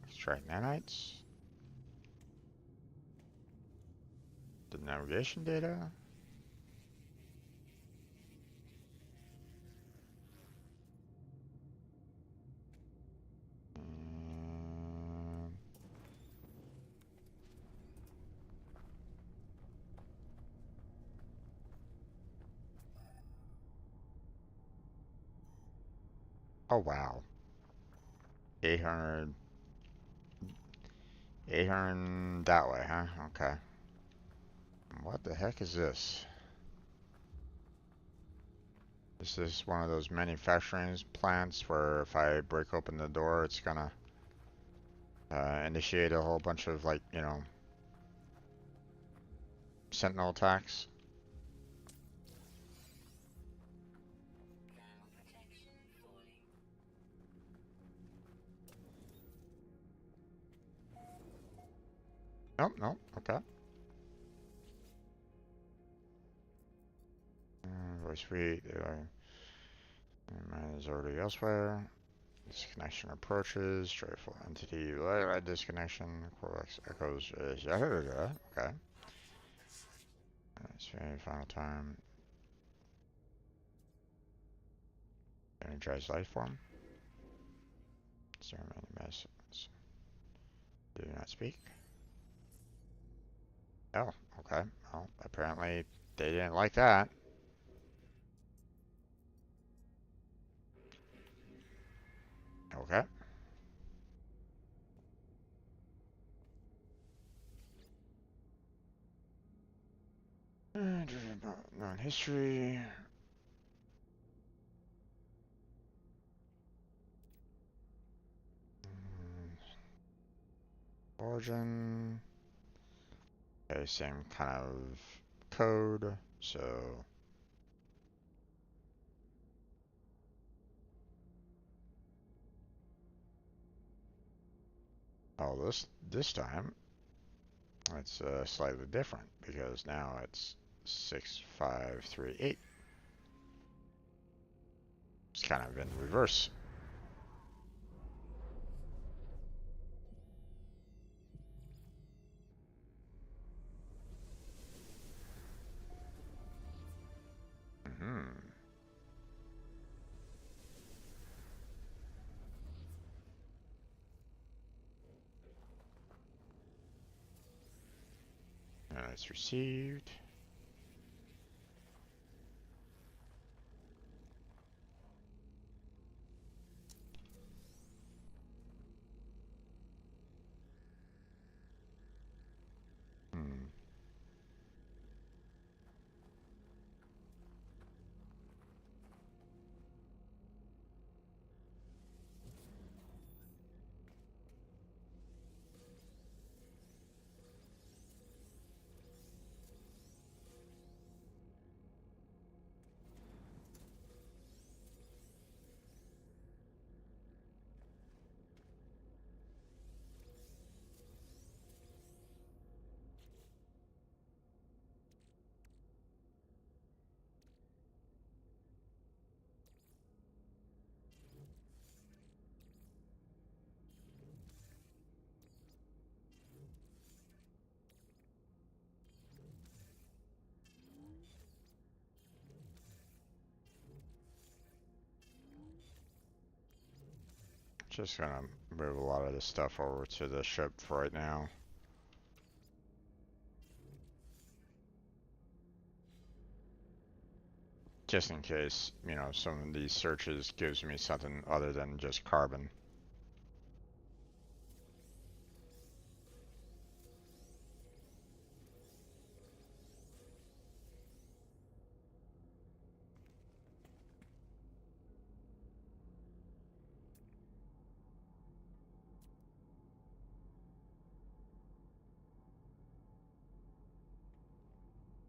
Extract nanites. The navigation data. Um, oh wow. 800. 800 that way, huh? Okay. What the heck is this? Is this one of those manufacturing plants where if I break open the door, it's gonna initiate a whole bunch of, like, you know, sentinel attacks? Nope, nope, okay. Voice suite, mine is already elsewhere. Disconnection approaches, joyful entity, disconnection, Corvex echoes, okay. It's very final time. Energized life form. Ceremony messages. Do not speak. Oh, okay. Well, apparently they didn't like that. Okay. Non-history. Origin. Okay, same kind of code. So, oh, this time it's slightly different because now it's 6538. It's kind of in reverse. Hmm. It's received. Just gonna move a lot of this stuff over to the ship for right now. Just in case, you know, some of these searches gives me something other than just carbon.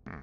Hmm.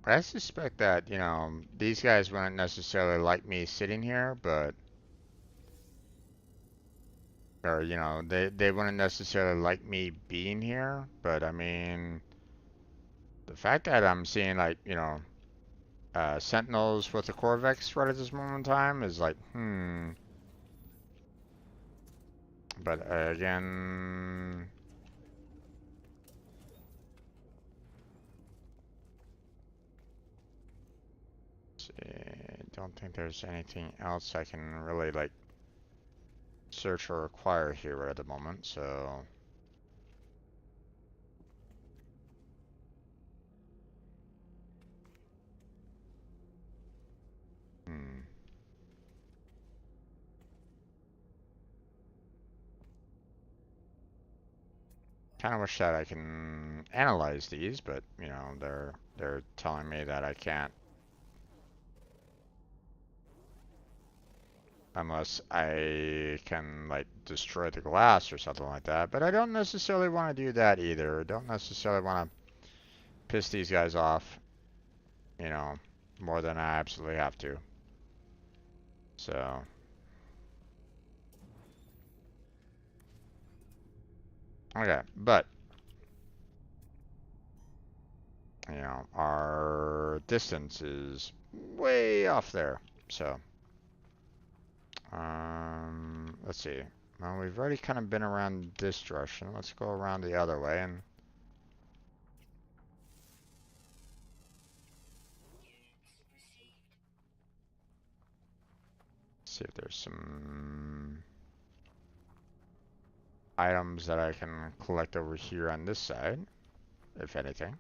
I suspect that, you know, these guys wouldn't necessarily like me sitting here, but, or, you know, they wouldn't necessarily like me being here, but I mean, the fact that I'm seeing, like, you know, Sentinels with the Corvex right at this moment in time is like, But again, see, don't think there's anything else I can really, like, search or acquire here at the moment, so. Hmm. Kind of wish that I can analyze these, but you know they're telling me that I can't unless I can like destroy the glass or something like that. But I don't necessarily want to do that either. I don't necessarily want to piss these guys off, you know, more than I absolutely have to. So, okay, but you know our distance is way off there. So. Let's see. Well, we've already kind of been around this direction. Let's go around the other way and see if there's some items that I can collect over here on this side, if anything.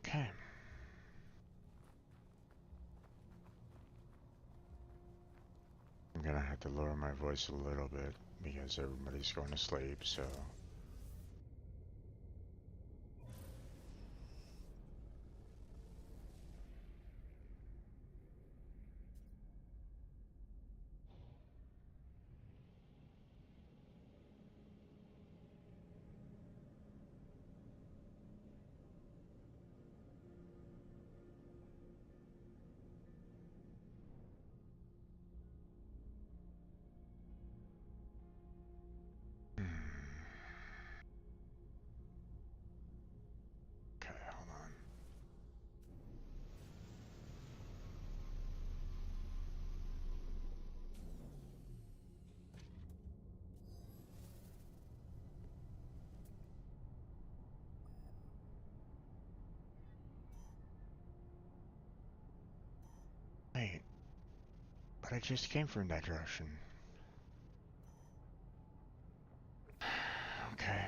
Okay. I'm gonna have to lower my voice a little bit because everybody's going to sleep, so. But I just came from that direction. Okay.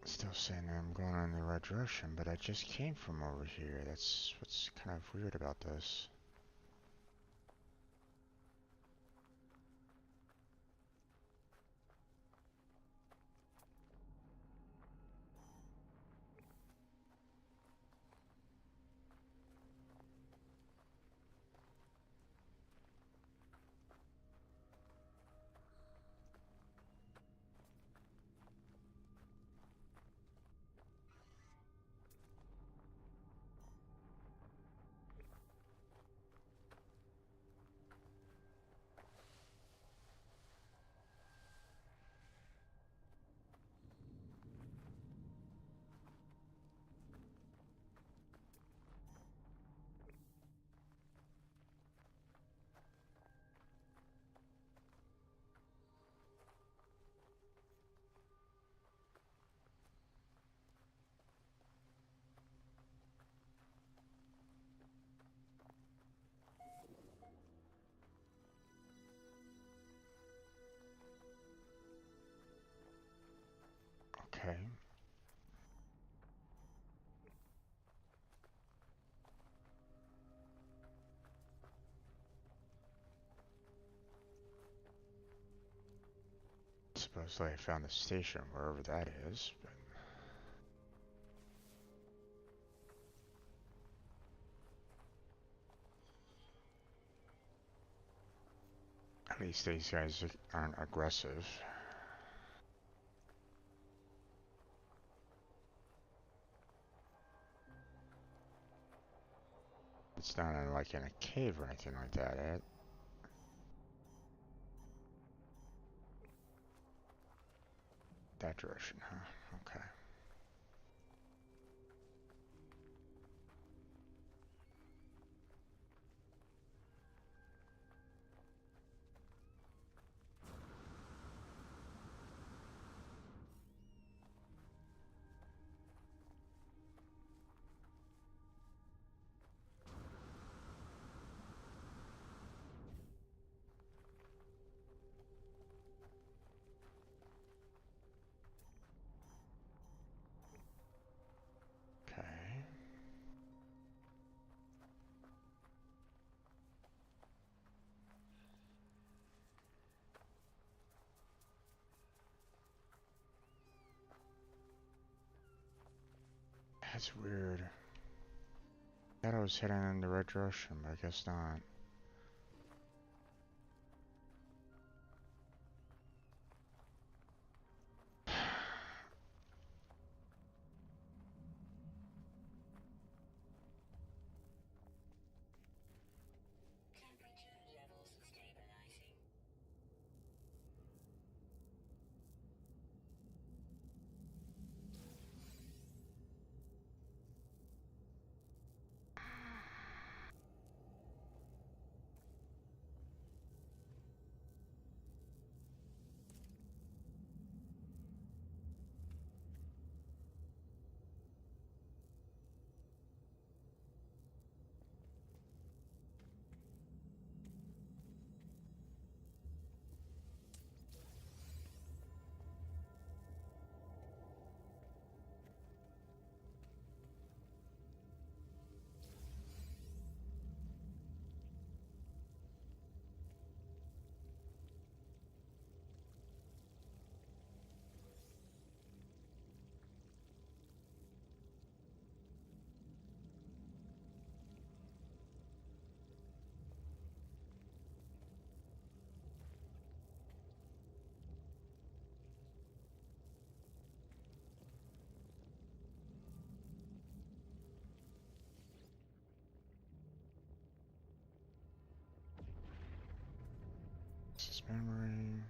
Still saying that I'm going in the right direction, but I just came from over here. That's what's kind of weird about this. Okay. Supposedly I found the station, wherever that is, but at least these guys aren't aggressive. It's not like in a cave or anything like that, eh? That direction, huh? Okay. Okay. That's weird. I thought I was heading in the right direction, but I guess not. Access memory.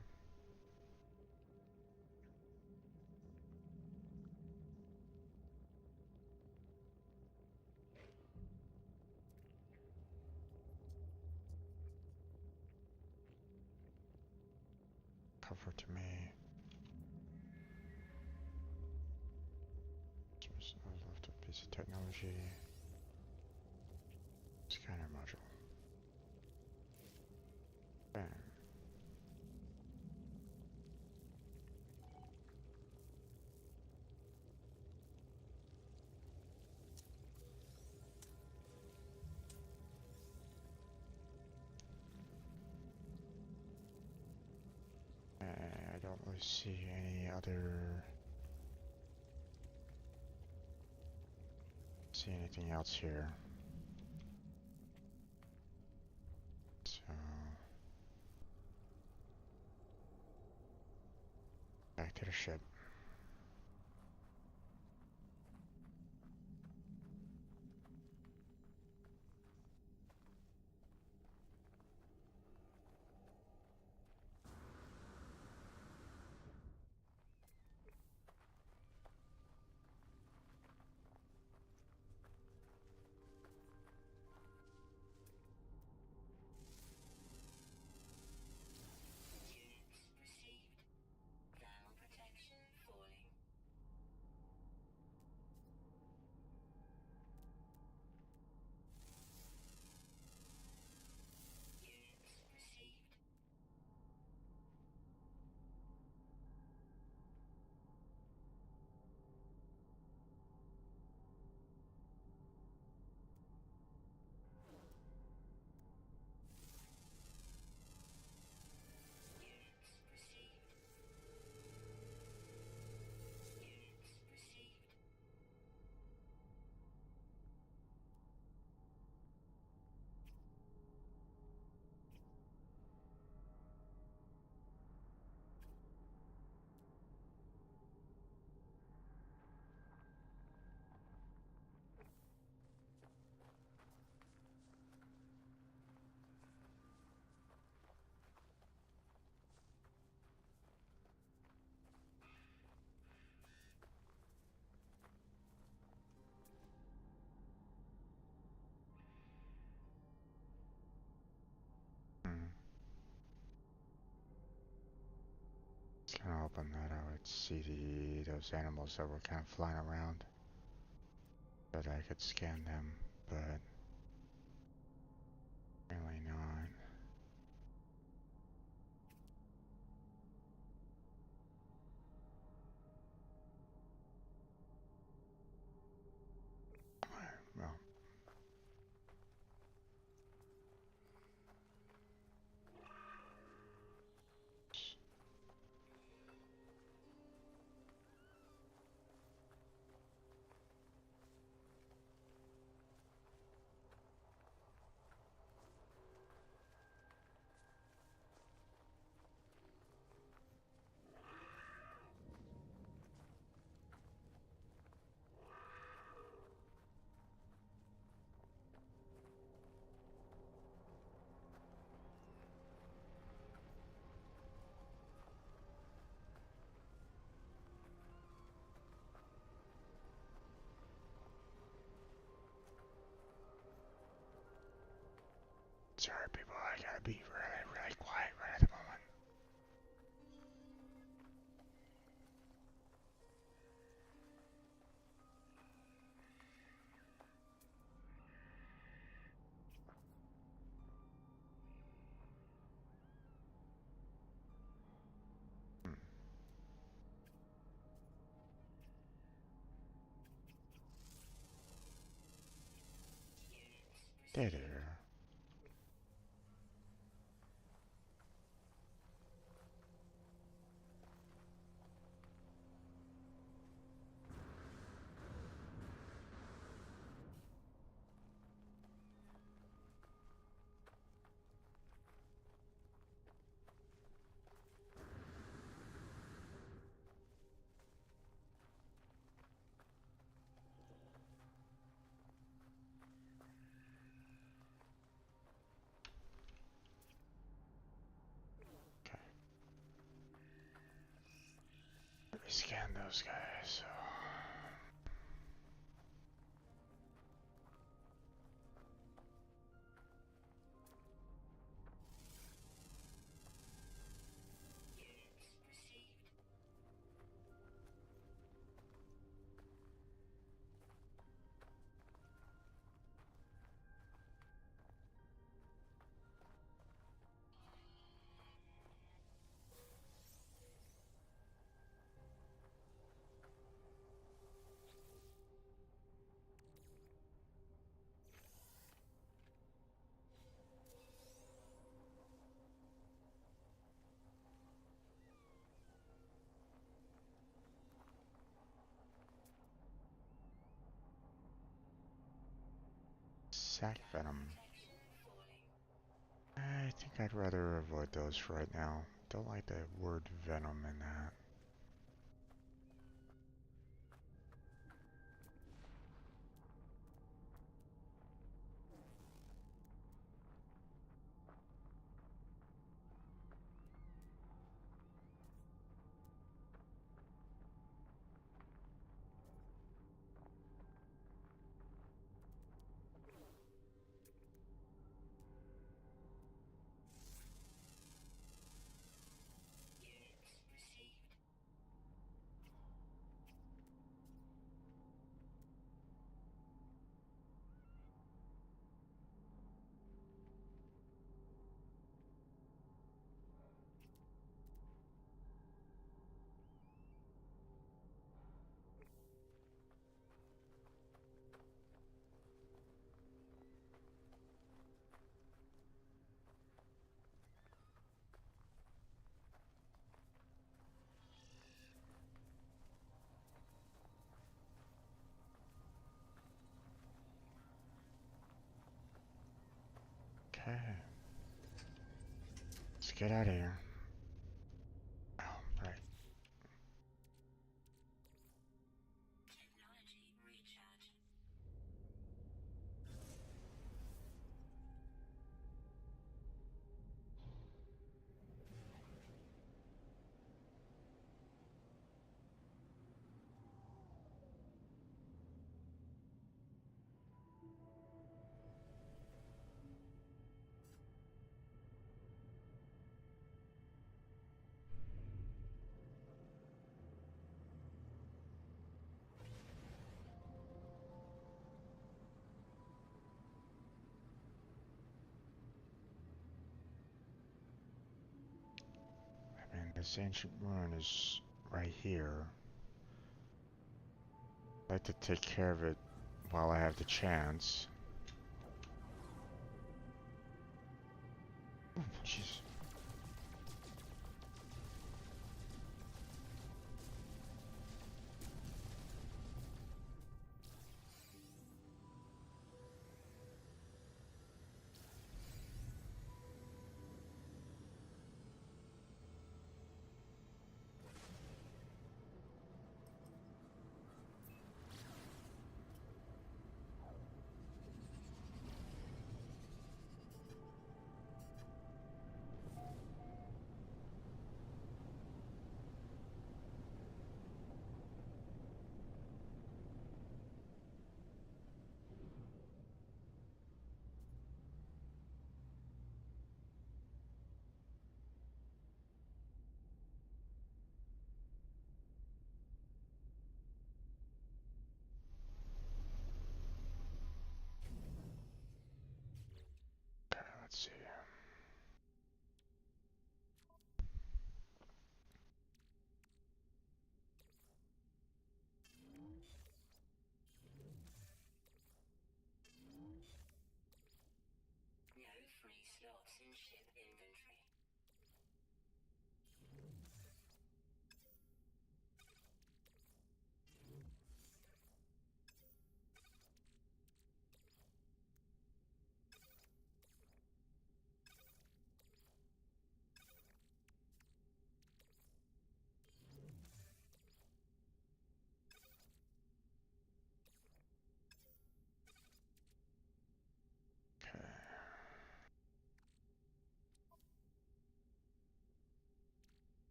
Cover to me. Left a piece of technology. Scanner module. Bam. I don't really see any other. See anything else here? So back to the ship. It's kind of hoping that I would see those animals that were kind of flying around, that I could scan them, but really not. Well, sorry people, I gotta be really quiet right at the moment. There. scan those guys. Sac venom. I think I'd rather avoid those for right now. Don't like the word venom in that. Okay. Let's get out of here. Oh, right. I mean, this ancient ruin is right here. I'd like to take care of it while I have the chance. Oh, jeez.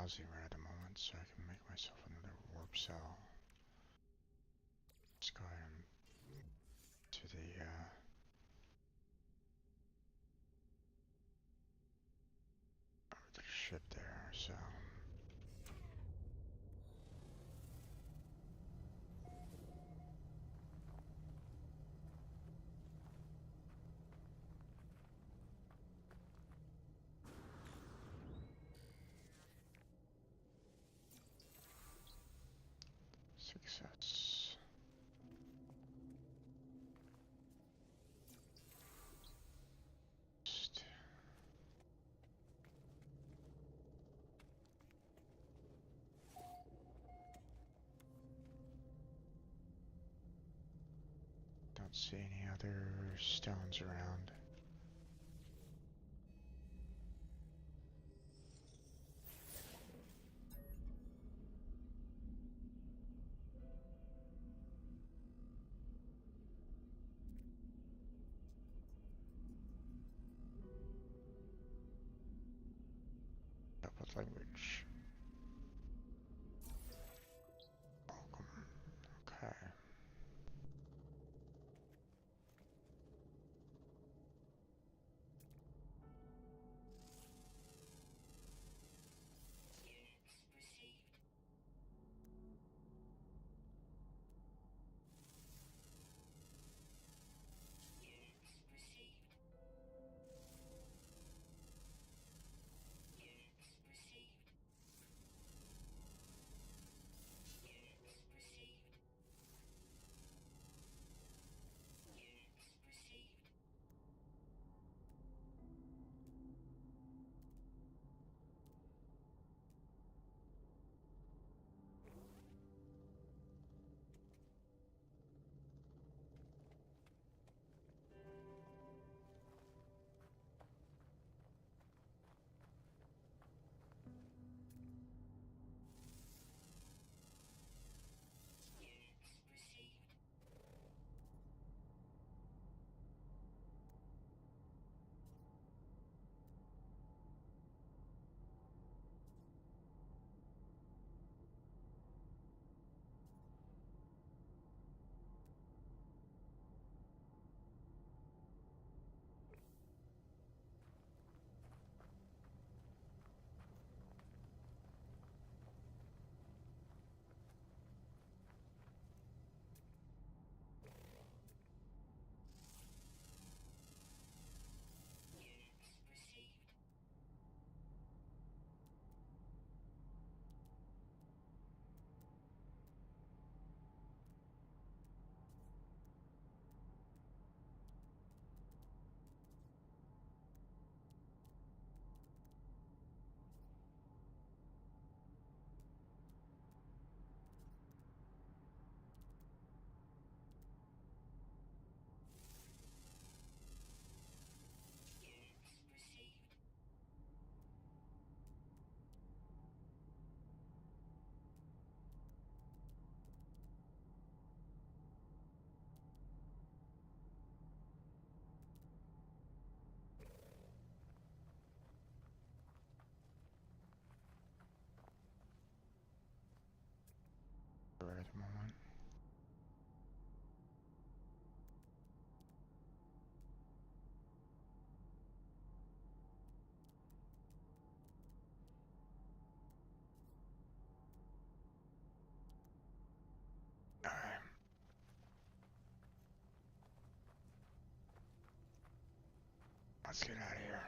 pausing right at the moment so I can make myself another warp cell. Let's go ahead and to the over to the ship there, so success. Don't see any other stones around. Up with language. Welcome. Okay. Right at the moment. Alright. Let's get out of here.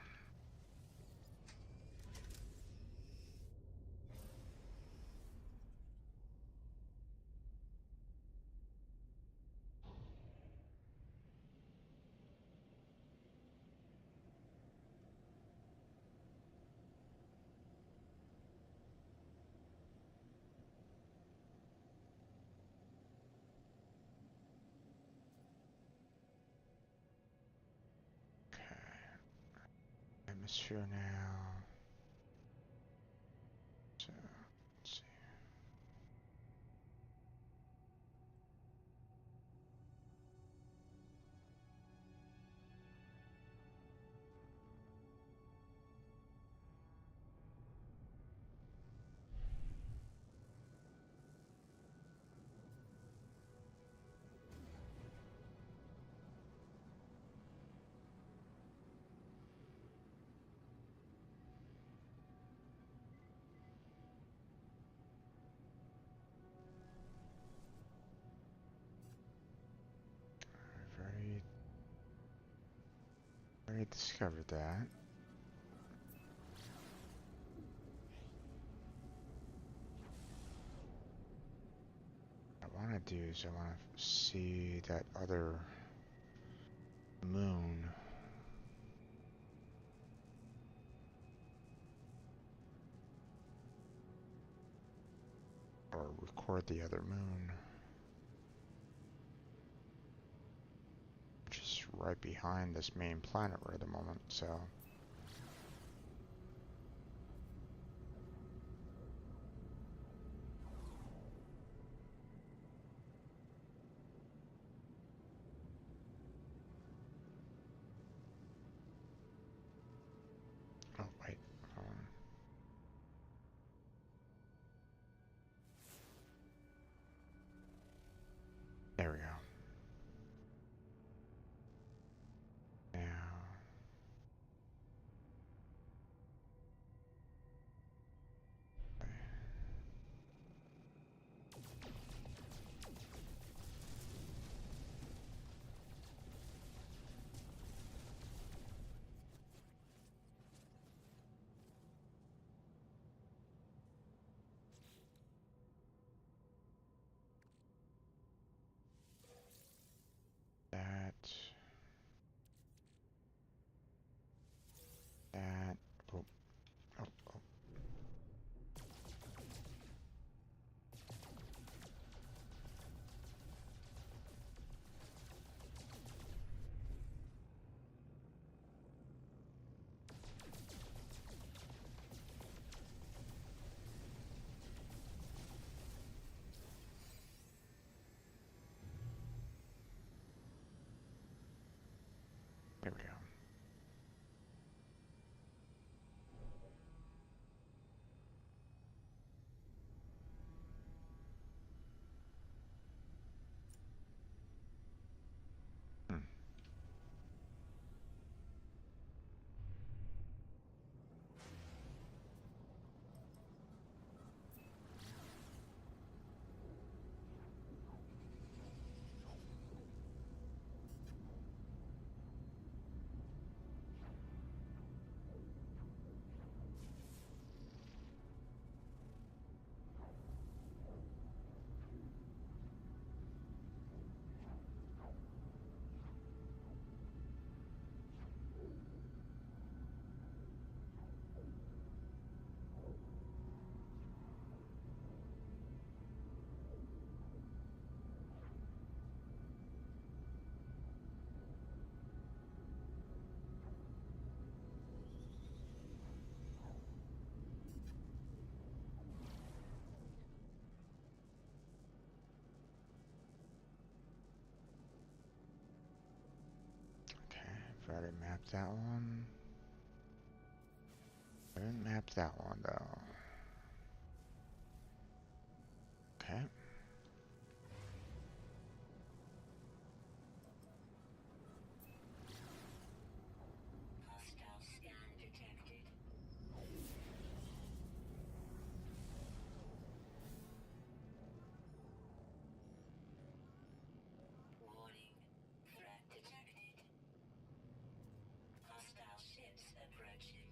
Atmosphere now. So, let's see. discovered that. What I want to do is I want to see that other moon. Or record the other moon. Which is right behind this main planet right at the moment, so. Oh, wait. There we go. Now. That. That. Oh, oh, oh. There we go. Hmm. Okay, I've already mapped that one. I didn't map that one though. Okay. Hostile scan detected. Warning. Threat detected. Hostile ships approaching.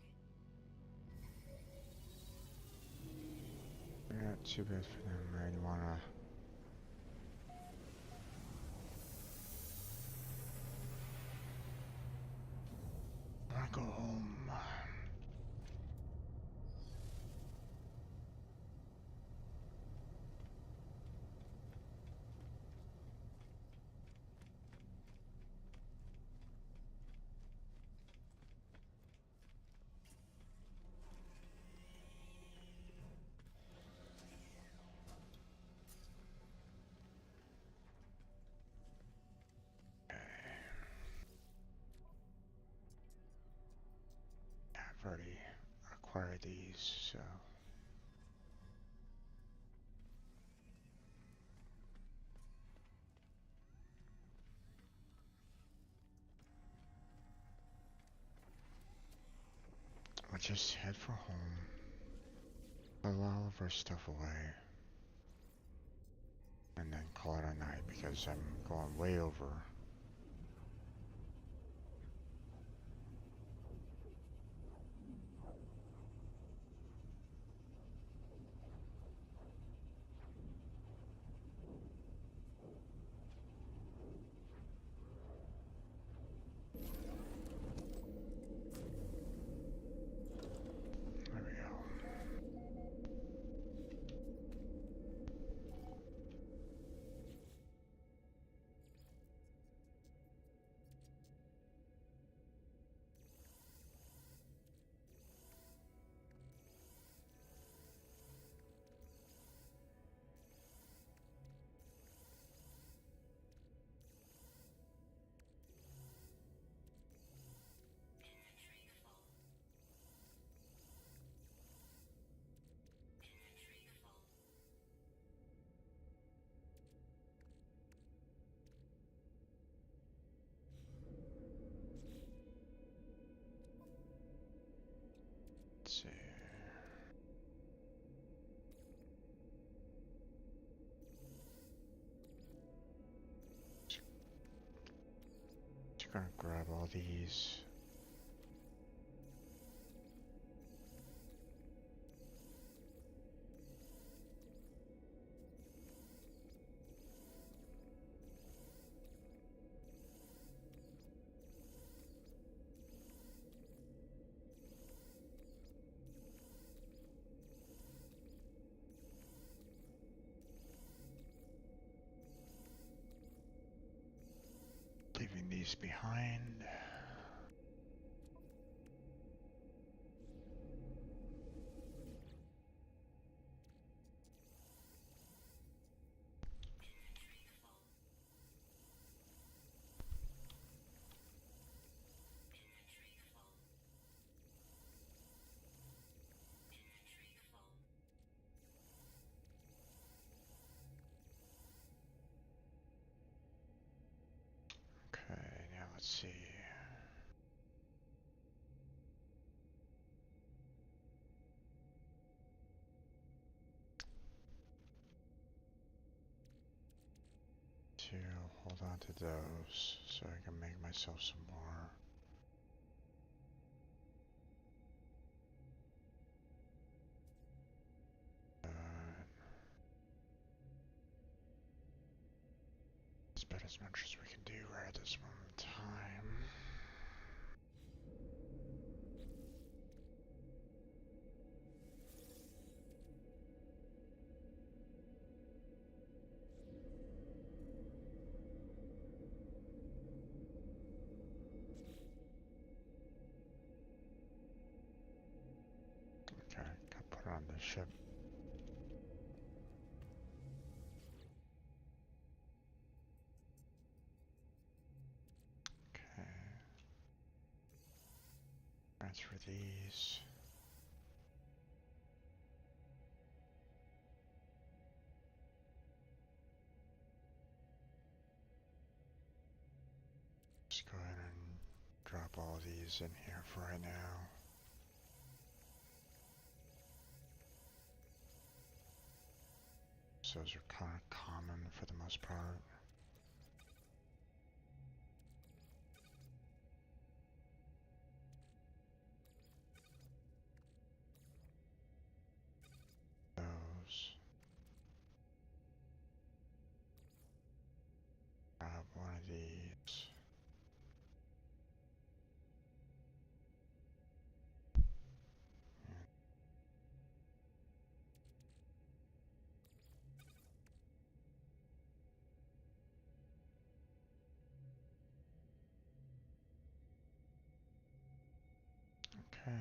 Not too bad for them. I wanna go home. I've already acquired these, so. We'll just head for home. Put all of our stuff away. And then call it a night because I'm going way over. gonna grab all these. Leaving these behind. Okay, now let's see. To hold on to those so I can make myself some more. It's about as much as we can do right at this moment in time. Okay, got put on the ship. Okay. Transfer these. Just go ahead and drop all these in here for right now. So those are kind of common for the most part. Those. Grab one of these. Okay.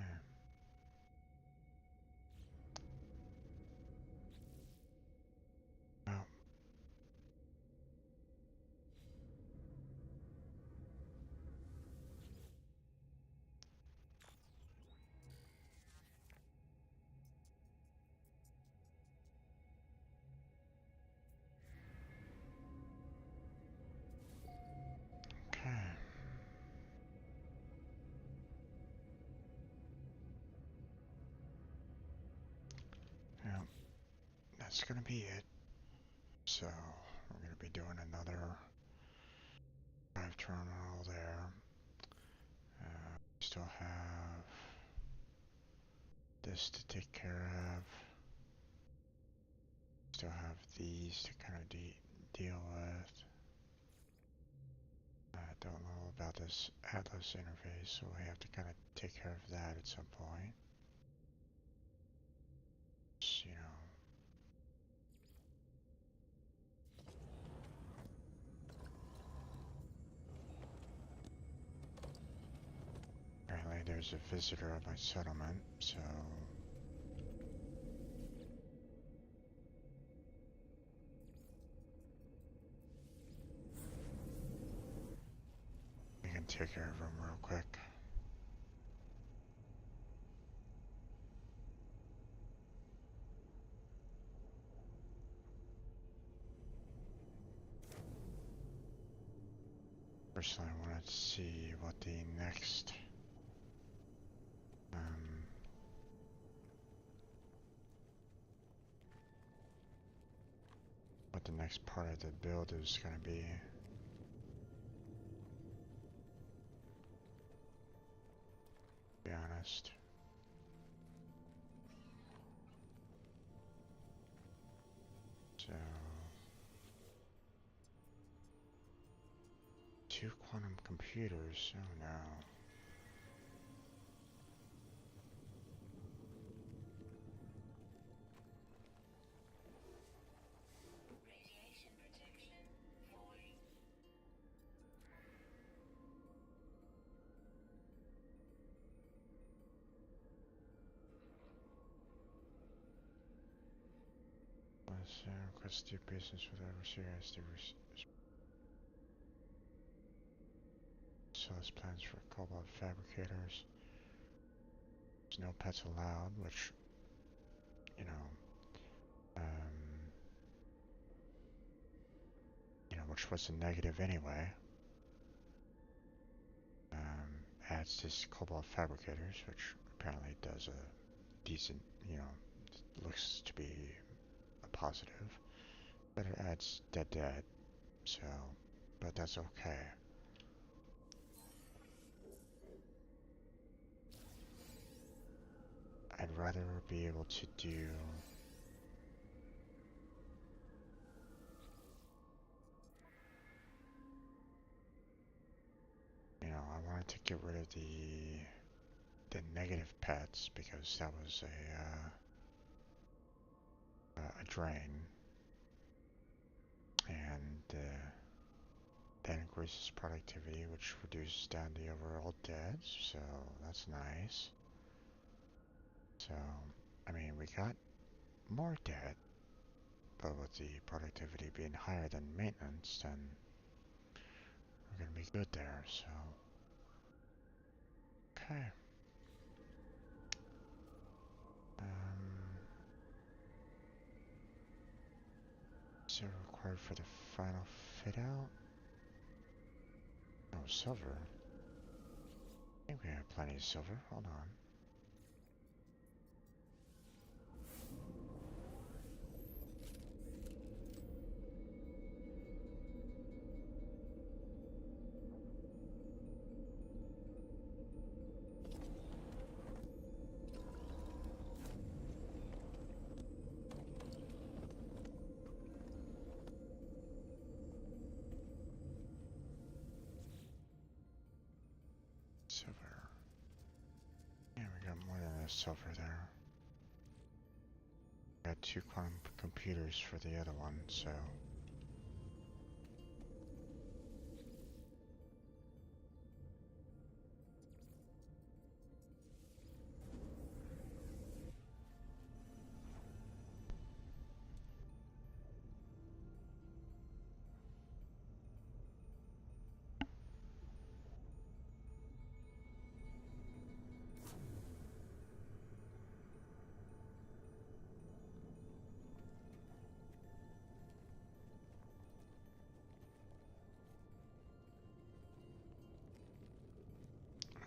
Well, okay. Yeah, that's gonna be it. So we're gonna be doing another drive terminal there. Still have this to take care of. Still have these to kind of deal with. I don't know about this Atlas interface, so we have to kind of take care of that at some point. Just, apparently there's a visitor at my settlement, so we can take care of him real quick. Personally, I wanted to see what the next what the next part of the build is going to be. fast. So, 2 quantum computers. Oh no. Radiation protection falling. Let's request do business with overseers. Sell his plans for cobalt fabricators. There's no pets allowed, which, you know, um, which was a negative anyway. Adds this cobalt fabricators, which apparently does a decent, looks to be a positive, but it adds dead, so, but that's okay. I'd rather be able to do, I wanted to get rid of the negative pets because that was a drain, and that increases productivity, which reduces down the overall debt, so that's nice. So, I mean, we got more debt, but with the productivity being higher than maintenance, then we're gonna be good there, so. Okay. Is it required for the final fit out? Oh, silver. I think we have plenty of silver. Hold on. Silver. Yeah, we got more than enough silver there. Got 2 quantum computers for the other one, so.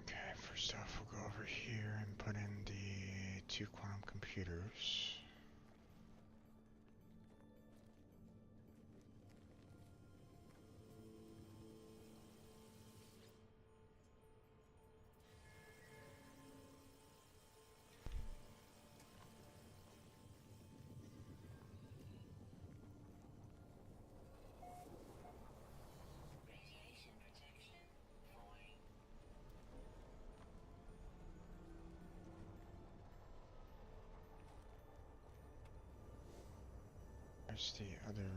Okay, first off, we'll go over here and put in the 2 quantum computers. Radiation protection falling. There's the other.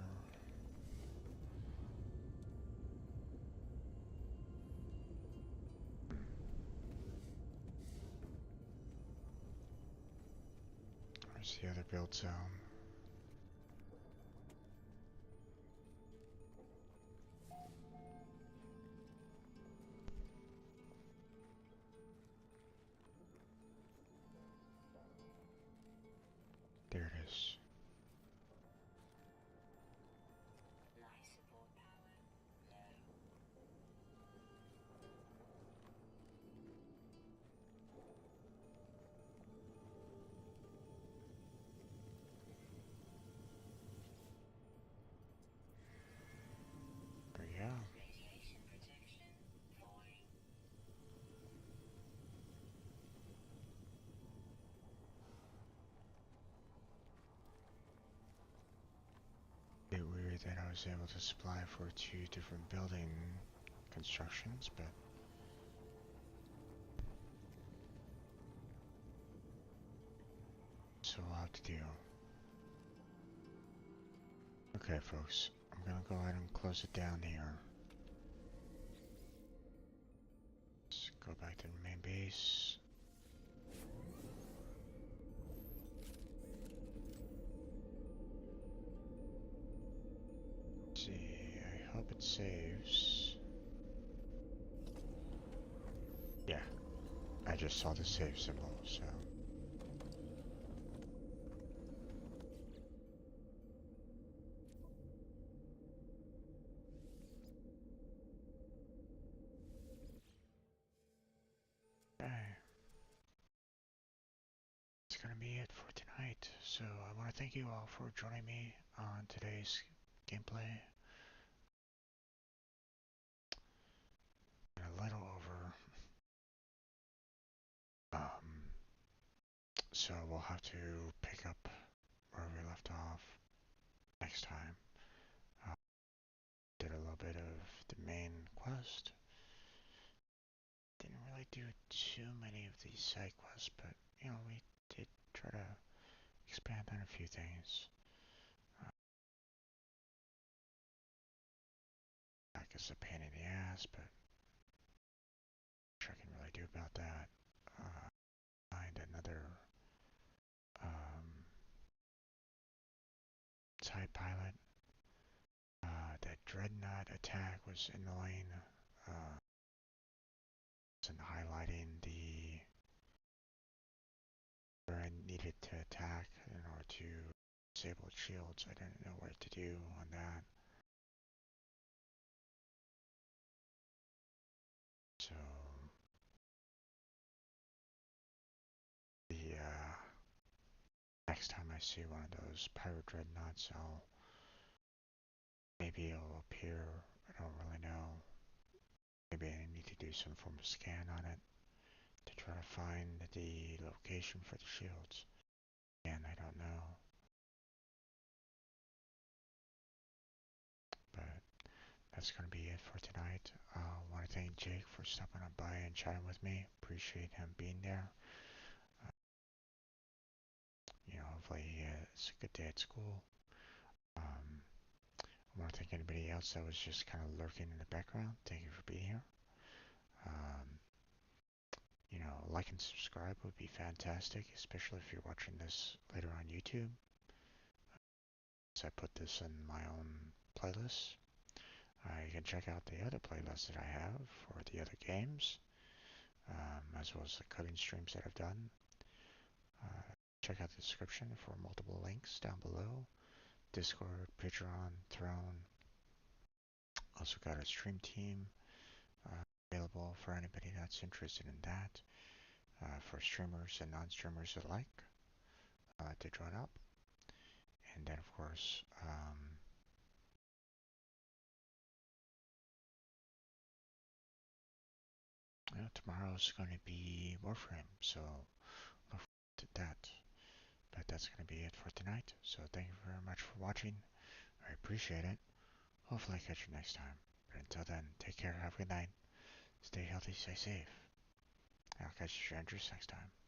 There's the other build zone. There it is. Life support power low. There you go. Radiation protection falling. that I was able to supply for two different building constructions, but so we'll have to deal. Okay, folks, I'm gonna go ahead and close it down here. Let's go back to the main base. Let's see, I hope it saves. Yeah, I just saw the save symbol, so. Okay. That's gonna be it for tonight. So I want to thank you all for joining me on today's gameplay. And a little over. So we'll have to pick up where we left off next time. Uh, did a little bit of the main quest. Didn't really do too many of these side quests, but you know, we did try to expand on a few things. That is a pain in the ass, but what I can really do about that. Find another um, side pilot. That dreadnought attack was annoying. Uh, and highlighting the where I needed to attack in order to disable shields. I didn't know what to do on that. So the next time I see one of those pirate dreadnoughts, maybe it'll appear. I don't really know. Maybe I need to do some form of scan on it to try to find the location for the shields. And I don't know. But that's going to be it for tonight. I want to thank Jake for stopping on by and chatting with me. Appreciate him being there. Uh, hopefully he has a good day at school. I want to thank anybody else that was just kind of lurking in the background. Thank you for being here. Um, like and subscribe would be fantastic, especially if you're watching this later on YouTube. So I put this in my own playlist. You can check out the other playlists that I have for the other games, as well as the coding streams that I've done. Check out the description for multiple links down below. Discord, Patreon, Throne. Also got a stream team available for anybody that's interested in that. For streamers and non-streamers alike to join up. And then, of course, tomorrow is going to be Warframe, so look forward to that. But that's going to be it for tonight. So thank you very much for watching. I appreciate it. Hopefully I catch you next time. But until then, take care, have a good night, stay healthy, stay safe. I'll catch you strangers next time.